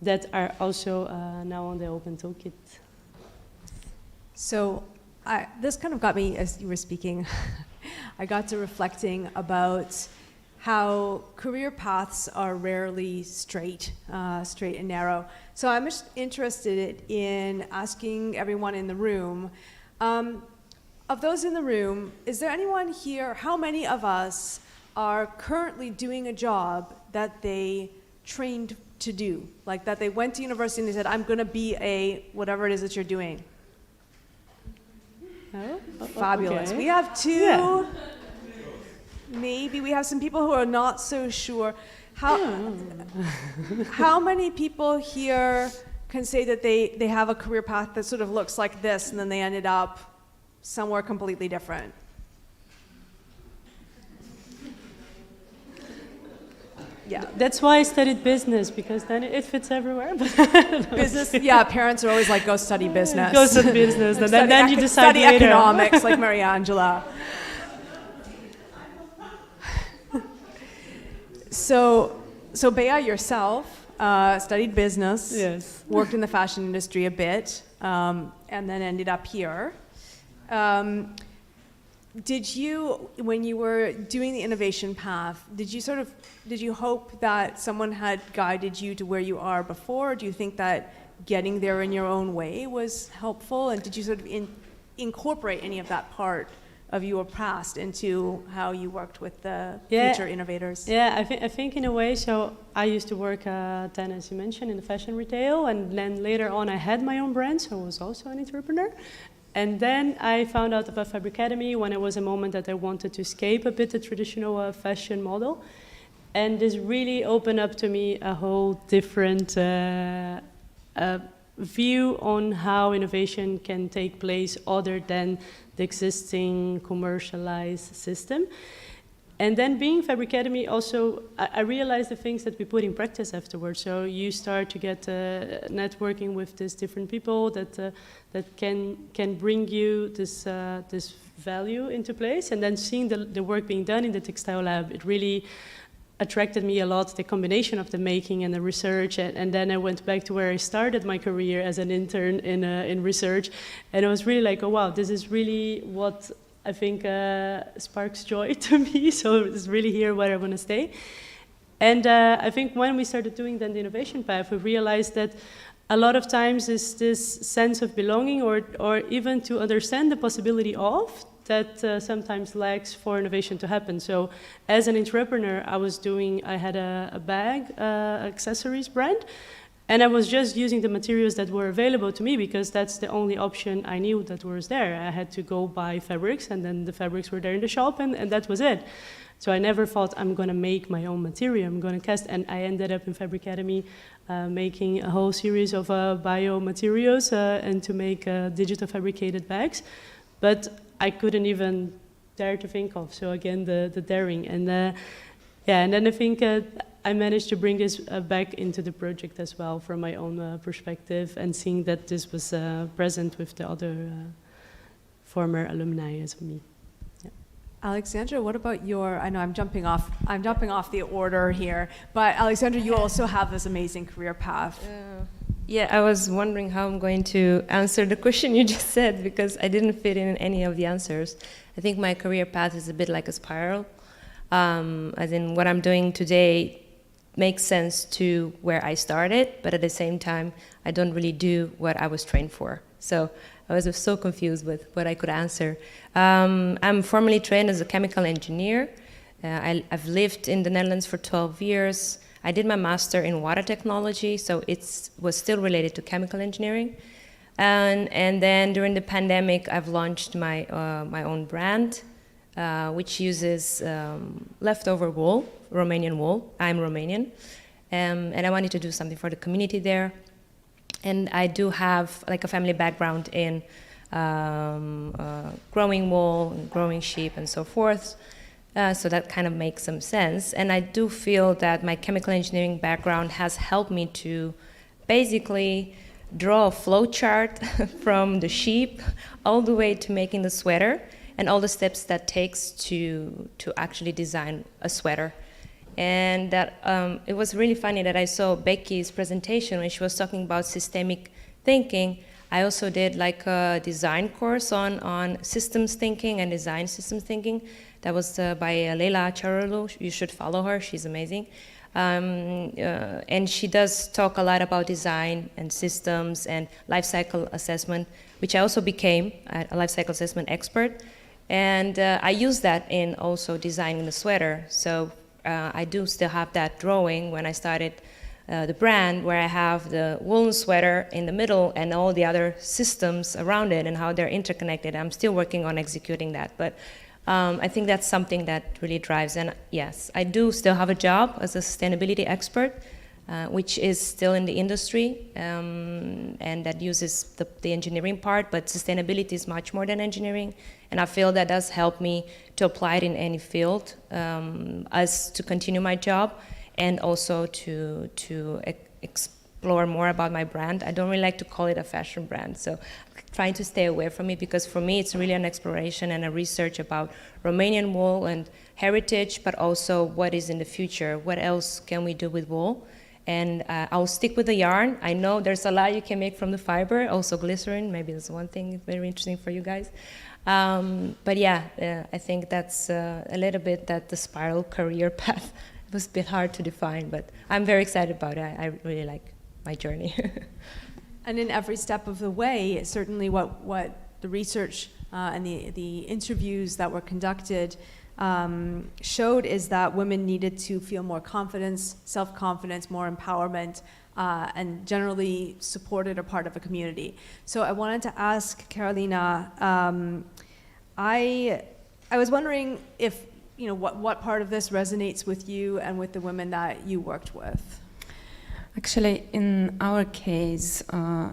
that are also now on the Open Toolkit. So this kind of got me, as you were speaking, I got to reflecting about how career paths are rarely straight and narrow. So I'm just interested in asking everyone in the room, of those in the room, is there anyone here, how many of us are currently doing a job that they trained to do? Like that they went to university and they said, I'm gonna be a, whatever it is that you're doing. Oh, fabulous. okay. We have two. Yeah. Maybe we have some people who are not so sure. How many people here can say that they have a career path that sort of looks like this and then they ended up somewhere completely different? Yeah. That's why I studied business, because then it fits everywhere. Business, yeah, parents are always like, go study business. Go study business, and then you decide study later. Economics, like Mariangela. So Bea, yourself studied business, yes. Worked in the fashion industry a bit, and then ended up here. Did you, when you were doing the innovation path, did you hope that someone had guided you to where you are before? Or do you think that getting there in your own way was helpful? And did you sort of incorporate any of that part of your past into how you worked with the future innovators? Yeah, I think in a way, so I used to work, then as you mentioned, in the fashion retail, and then later on I had my own brand, so I was also an entrepreneur. And then I found out about Fabric Academy when it was a moment that I wanted to escape a bit the traditional fashion model. And this really opened up to me a whole different view on how innovation can take place other than the existing commercialized system. And then being Fabricademy also, I realized the things that we put in practice afterwards. So you start to get networking with these different people that can bring you this value into place. And then seeing the work being done in the textile lab, it really attracted me a lot, the combination of the making and the research. And then I went back to where I started my career as an intern in research. And I was really like, oh wow, this is really what I think sparks joy to me, so it's really here where I want to stay. And I think when we started doing then the innovation path, we realized that a lot of times is this sense of belonging or even to understand the possibility of that sometimes lacks for innovation to happen. So as an entrepreneur, I had a bag accessories brand, and I was just using the materials that were available to me because that's the only option I knew that was there. I had to go buy fabrics, and then the fabrics were there in the shop, and that was it. So I never thought I'm going to make my own material, I'm going to cast, and I ended up in Fabricademy making a whole series of biomaterials and to make digital fabricated bags. But I couldn't even dare to think of, so again, the daring. And and then I think I managed to bring this back into the project as well from my own perspective, and seeing that this was present with the other former alumni as me. Yeah. Alexandra, what about I know I'm jumping off the order here, but Alexandra, you also have this amazing career path. Yeah, I was wondering how I'm going to answer the question you just said, because I didn't fit in any of the answers. I think my career path is a bit like a spiral. As in, what I'm doing today makes sense to where I started, but at the same time, I don't really do what I was trained for. So I was so confused with what I could answer. I'm formally trained as a chemical engineer. I've lived in the Netherlands for 12 years. I did my master in water technology, so it was still related to chemical engineering. And then during the pandemic, I've launched my own brand, which uses leftover wool, Romanian wool. I'm Romanian. And I wanted to do something for the community there. And I do have like a family background in growing wool, and growing sheep, and so forth. So that kind of makes some sense. And I do feel that my chemical engineering background has helped me to basically draw a flow chart from the sheep all the way to making the sweater, and all the steps that takes to actually design a sweater. And that it was really funny that I saw Becky's presentation when she was talking about systemic thinking. I also did like a design course on systems thinking and design systems thinking. That was by Leila Charulu. You should follow her, she's amazing. And she does talk a lot about design and systems and life cycle assessment, which I also became a life cycle assessment expert. And I use that in also designing the sweater. So I do still have that drawing when I started the brand, where I have the woolen sweater in the middle and all the other systems around it and how they're interconnected. I'm still working on executing that, but I think that's something that really drives. And yes, I do still have a job as a sustainability expert, which is still in the industry, and that uses the engineering part, but sustainability is much more than engineering. And I feel that does help me to apply it in any field, as to continue my job, and also to explore more about my brand. I don't really like to call it a fashion brand, so I'm trying to stay away from it, because for me it's really an exploration and a research about Romanian wool and heritage, but also what is in the future, what else can we do with wool. And I'll stick with the yarn. I know there's a lot you can make from the fiber, also glycerin, maybe that's one thing very interesting for you guys. But yeah, I think that's a little bit that the spiral career path. It was a bit hard to define, but I'm very excited about it. I really like my journey. And in every step of the way, certainly what the research and the interviews that were conducted showed is that women needed to feel more confidence, self-confidence, more empowerment, and generally supported or part of a community. So I wanted to ask Carolina, I was wondering if, you know, what part of this resonates with you and with the women that you worked with? Actually, in our case,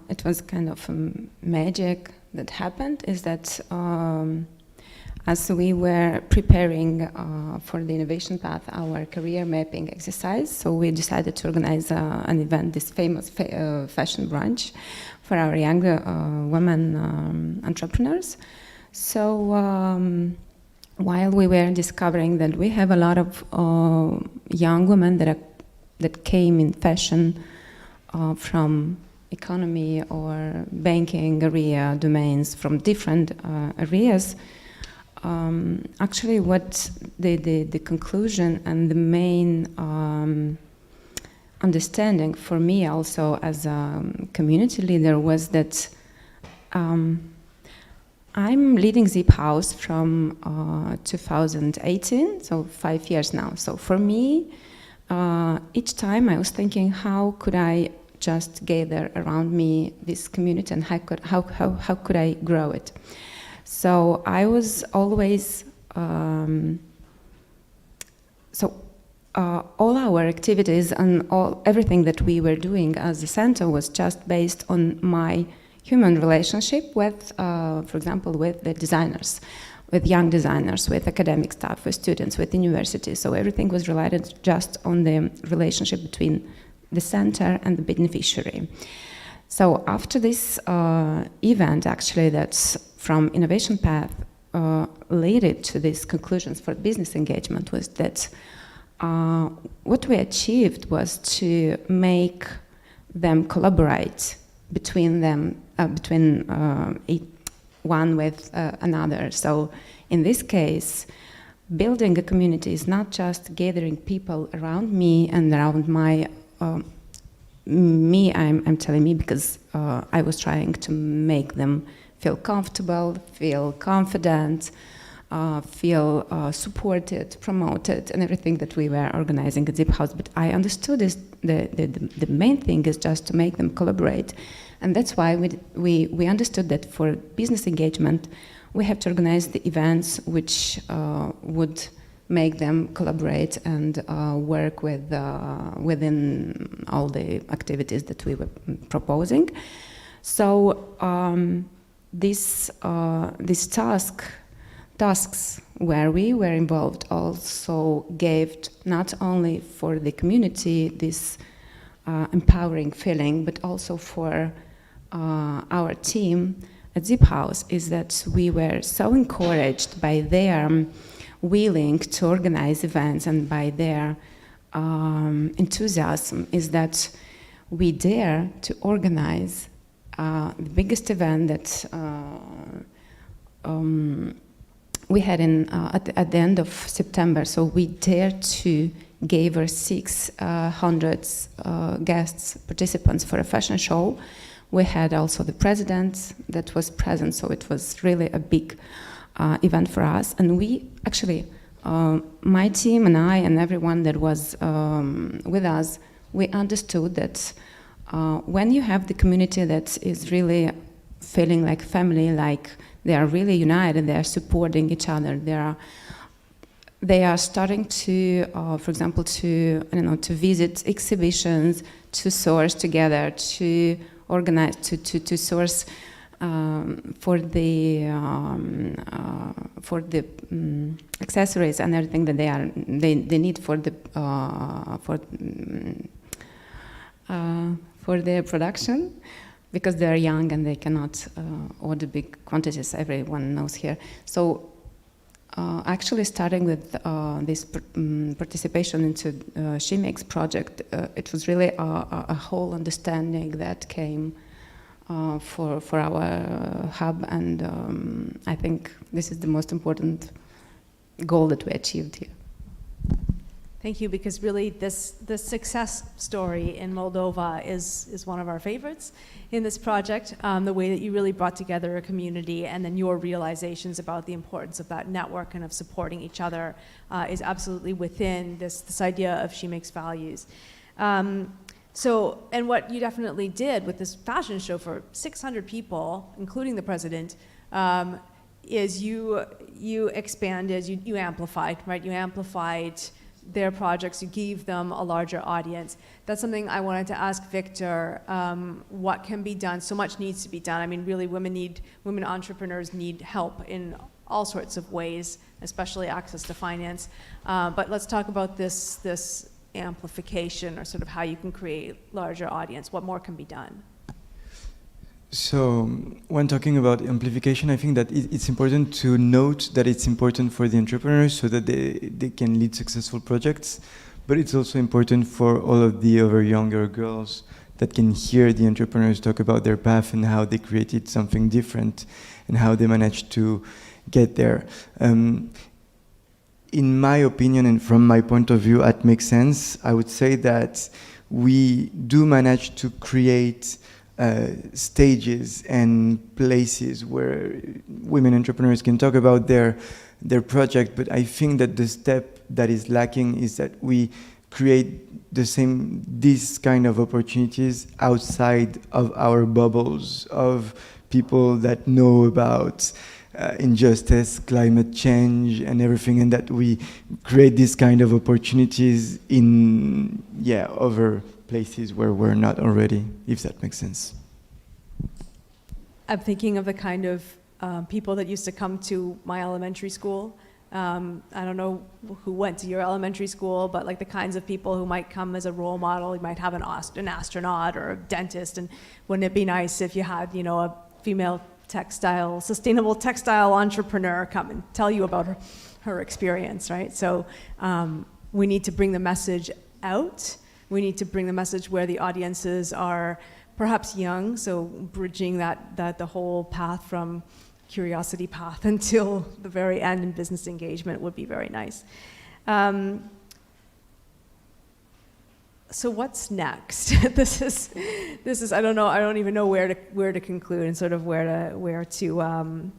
it was kind of a magic that happened, is that as we were preparing for the Innovation Path, our career mapping exercise, so we decided to organize an event, this famous fashion brunch, for our younger women entrepreneurs. So while we were discovering that we have a lot of young women that came in fashion from economy or banking area domains, from different areas, actually what the conclusion and the main understanding for me also as a community leader was that I'm leading Zip House from 2018, so 5 years now. So for me, each time I was thinking, how could I just gather around me this community, and how could I grow it? So I was always all our activities and everything that we were doing as a center was just based on my human relationship with, for example, with the designers, with young designers, with academic staff, with students, with universities. So everything was related just on the relationship between the center and the beneficiary. So after this event, actually, that's from Innovation Path, led to these conclusions for business engagement, was that what we achieved was to make them collaborate between them, one with another. So in this case, building a community is not just gathering people around me and around my I'm telling me because I was trying to make them feel comfortable, feel confident, feel supported, promoted, and everything that we were organizing at Zip House. But I understood this, the main thing is just to make them collaborate. And that's why we understood that for business engagement, we have to organize the events which would make them collaborate and work with within all the activities that we were proposing. So these tasks where we were involved also gave not only for the community this empowering feeling, but also for our team at Zip House, is that we were so encouraged by their willing to organize events and by their enthusiasm, is that we dare to organize the biggest event that we had at the end of September. So we dared to gather 600 guests, participants for a fashion show. We had also the president that was present, so it was really a big event for us. And we actually, my team and I and everyone that was with us, we understood that when you have the community that is really feeling like family, like they are really united, they are supporting each other, they are starting to, for example, to visit exhibitions, to source together, to organize, to source for the accessories and everything that they need for their production, because they are young and they cannot order big quantities, everyone knows here. So actually starting with this participation into Shemakes project, it was really a whole understanding that came for our hub, and I think this is the most important goal that we achieved here. Thank you, because really this success story in Moldova is one of our favorites in this project. The way that you really brought together a community, and then your realizations about the importance of that network and of supporting each other is absolutely within this idea of Shemakes values. So, and what you definitely did with this fashion show for 600 people, including the president, is you expanded, you amplified, right? You amplified their projects, you gave them a larger audience. That's something I wanted to ask Victor, what can be done? So much needs to be done. I mean, really, women entrepreneurs need help in all sorts of ways, especially access to finance. But let's talk about this amplification, or sort of how you can create larger audience. What more can be done? So when talking about amplification, I think that it's important to note that it's important for the entrepreneurs so that they can lead successful projects, but it's also important for all of the other younger girls that can hear the entrepreneurs talk about their path and how they created something different and how they managed to get there. In my opinion, and from my point of view at Make Sense, I would say that we do manage to create stages and places where women entrepreneurs can talk about their project, but I think that the step that is lacking is that we create these kind of opportunities outside of our bubbles of people that know about injustice, climate change, and everything, and that we create these kind of opportunities in other places where we're not already, if that makes sense. I'm thinking of the kind of people that used to come to my elementary school. I don't know who went to your elementary school, but like the kinds of people who might come as a role model. You might have an astronaut or a dentist, and wouldn't it be nice if you had, a female sustainable textile entrepreneur come and tell you about her experience, right? So we need to bring the message out. We need to bring the message where the audiences are perhaps young, so bridging that the whole path from curiosity path until the very end in business engagement would be very nice. So what's next? This is I don't know. I don't even know where to conclude and sort of where to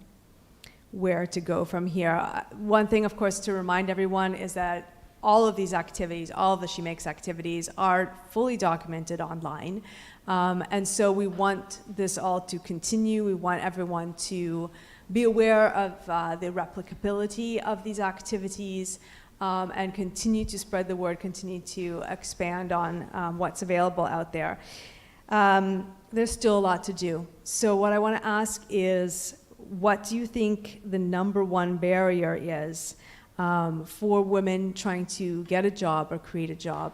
go from here. One thing, of course, to remind everyone is that all of these activities, all of the Shemakes activities, are fully documented online. And so we want this all to continue. We want everyone to be aware of the replicability of these activities, and continue to spread the word, continue to expand on what's available out there. There's still a lot to do. So what I want to ask is, what do you think the number one barrier is for women trying to get a job or create a job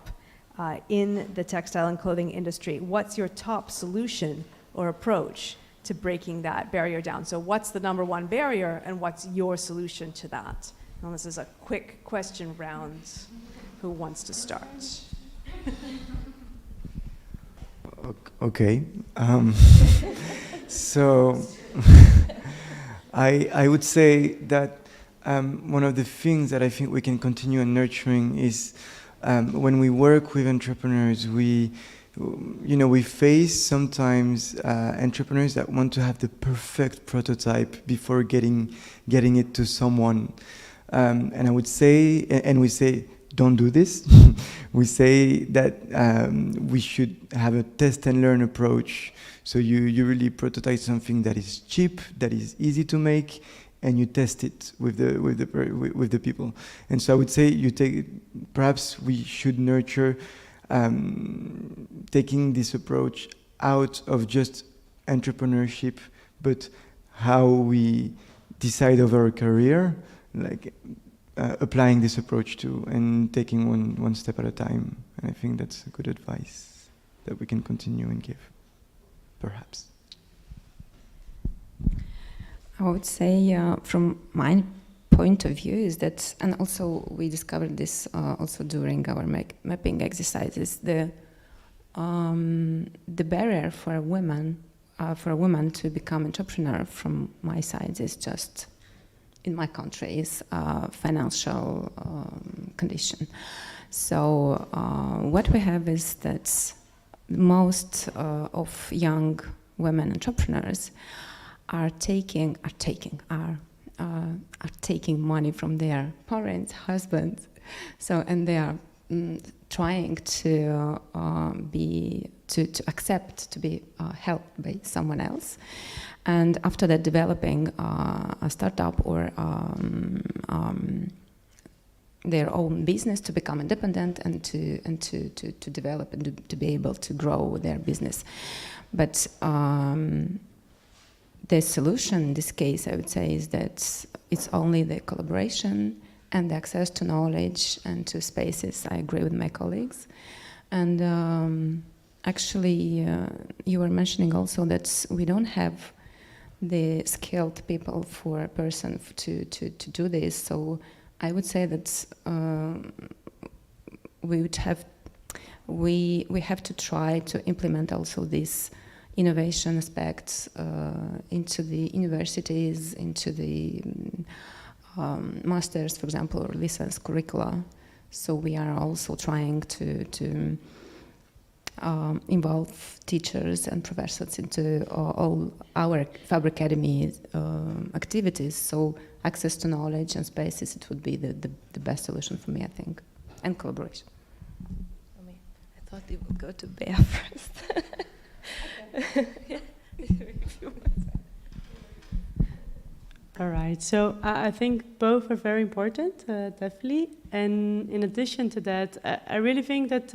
in the textile and clothing industry? What's your top solution or approach to breaking that barrier down? So what's the number one barrier, and what's your solution to that? Well, this is a quick question round. Who wants to start? Okay. So I would say that one of the things that I think we can continue nurturing is when we work with entrepreneurs, we face sometimes entrepreneurs that want to have the perfect prototype before getting it to someone. And I would say, and we say, don't do this. We say that we should have a test and learn approach. So you really prototype something that is cheap, that is easy to make, and you test it with the people. And so I would say perhaps we should nurture taking this approach out of just entrepreneurship, but how we decide over our career, like applying this approach to, and taking one step at a time. And I think that's a good advice that we can continue and give, perhaps. I would say from my point of view is that, and also we discovered this also during our mapping exercises, the barrier for a woman to become entrepreneur from my side is just, in my country, is financial condition. So what we have is that most of young women entrepreneurs are taking money from their parents, husbands, and they are trying to accept to be helped by someone else, and after that developing a startup or their own business to become independent and to develop and to be able to grow their business. But the solution in this case, I would say, is that it's only the collaboration and the access to knowledge and to spaces. I agree with my colleagues. And actually, you were mentioning also that we don't have the skilled people for a person to do this. So I would say that we have to try to implement also these innovation aspects into the universities, into the masters, for example, or license curricula. So we are also trying to involve teachers and professors into all our Faber Academy activities. So access to knowledge and spaces, it would be the best solution for me, I think, and collaboration. I thought they would go to Bea first. Yeah. All right, so I think both are very important, definitely. And in addition to that, I really think that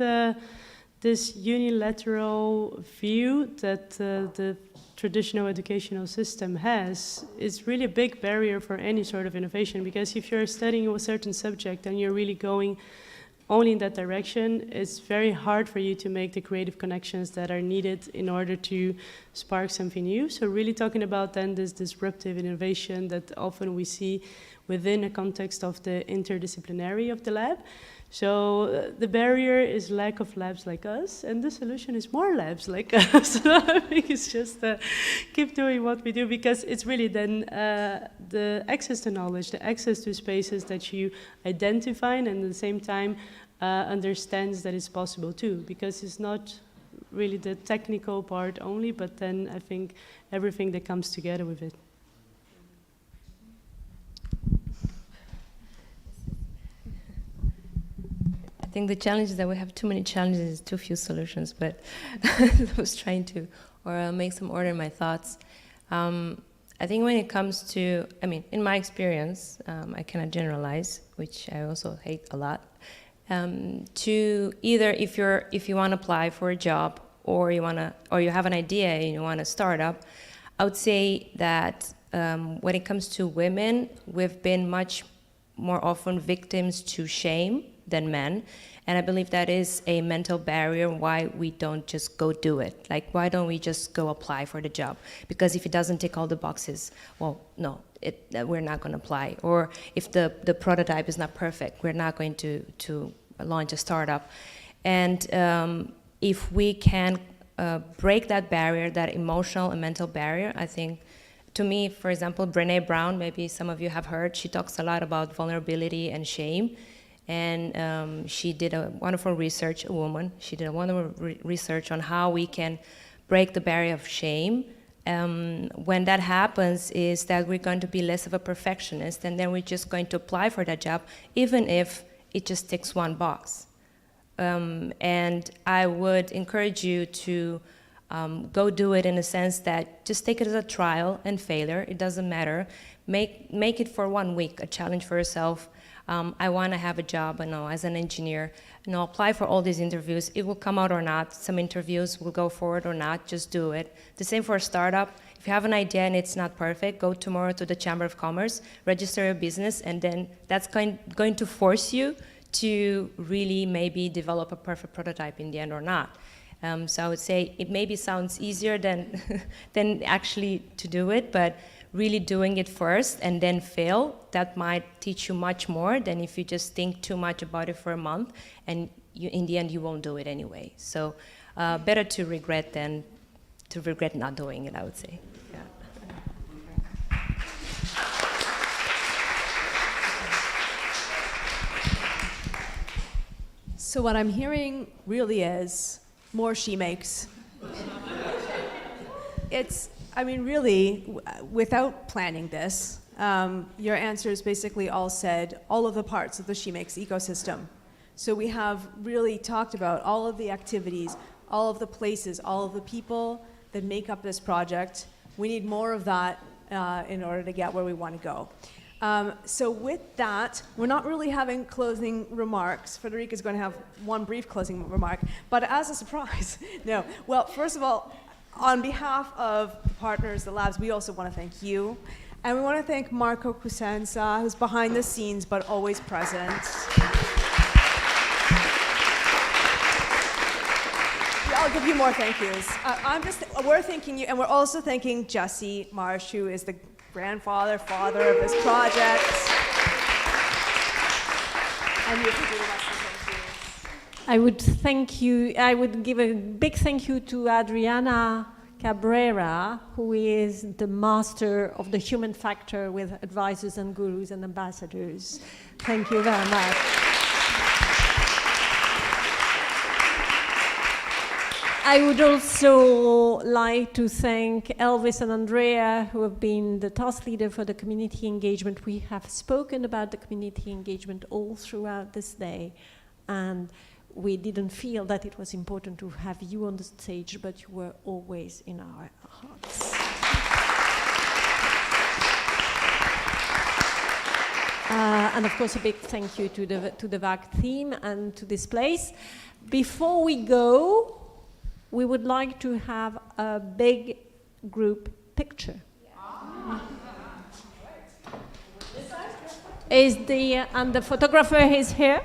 this unilateral view that the traditional educational system has is really a big barrier for any sort of innovation, because if you're studying a certain subject and you're really going only in that direction, it's very hard for you to make the creative connections that are needed in order to spark something new. So really talking about then this disruptive innovation that often we see within a context of the interdisciplinary of the lab. So the barrier is lack of labs like us, and the solution is more labs like us. So I think it's just keep doing what we do, because it's really then the access to knowledge, the access to spaces that you identify, and at the same time understands that it's possible too, because it's not really the technical part only, but then I think everything that comes together with it. I think the challenge is that we have too many challenges, too few solutions, but I was trying to make some order in my thoughts. I think when it comes to, I mean, in my experience, I cannot generalize, which I also hate a lot, to either if you want to apply for a job or you have an idea and you want to start up, I would say that when it comes to women, we've been much more often victims to shame than men, and I believe that is a mental barrier why we don't just go do it. Like, why don't we just go apply for the job? Because if it doesn't tick all the boxes, well, no, we're not going to apply. Or if the prototype is not perfect, we're not going to launch a startup. And if we can break that barrier, that emotional and mental barrier, I think, to me, for example, Brené Brown, maybe some of you have heard, she talks a lot about vulnerability and shame. And she did a wonderful research, a woman, she did a wonderful research on how we can break the barrier of shame. When that happens is that we're going to be less of a perfectionist, and then we're just going to apply for that job, even if it just ticks one box. And I would encourage you to go do it in a sense that just take it as a trial and failure, it doesn't matter. Make it for 1 week, a challenge for yourself. I want to have a job, as an engineer. Apply for all these interviews. It will come out or not. Some interviews will go forward or not. Just do it. The same for a startup. If you have an idea and it's not perfect, go tomorrow to the Chamber of Commerce, register your business, and then that's going to force you to really maybe develop a perfect prototype in the end or not. So I would say it maybe sounds easier than than actually to do it, but really doing it first and then fail, that might teach you much more than if you just think too much about it for a month and in the end you won't do it anyway. So better to regret than to regret not doing it, I would say. Yeah. So what I'm hearing really is more Shemakes. Really, without planning this, your answers basically all said all of the parts of the Shemakes ecosystem. So we have really talked about all of the activities, all of the places, all of the people that make up this project. We need more of that in order to get where we want to go. So with that, we're not really having closing remarks. Frédérique is going to have one brief closing remark, but as a surprise, no. Well, first of all, on behalf of the partners, the labs, we also want to thank you. And we want to thank Marco Cusenza, who's behind the scenes but always present. I'll give you more thank yous. We're thanking you, and we're also thanking Jesse Marsh, who is the father of this project. And you can do lots of thank yous. I would give a big thank you to Adriana Cabrera, who is the master of the human factor with advisors and gurus and ambassadors. Thank you very much. I would also like to thank Elvis and Andrea, who have been the task leader for the community engagement. We have spoken about the community engagement all throughout this day, and we didn't feel that it was important to have you on the stage, but you were always in our hearts. And of course, a big thank you to the Waag team and to this place. Before we go, we would like to have a big group picture. And the photographer is here.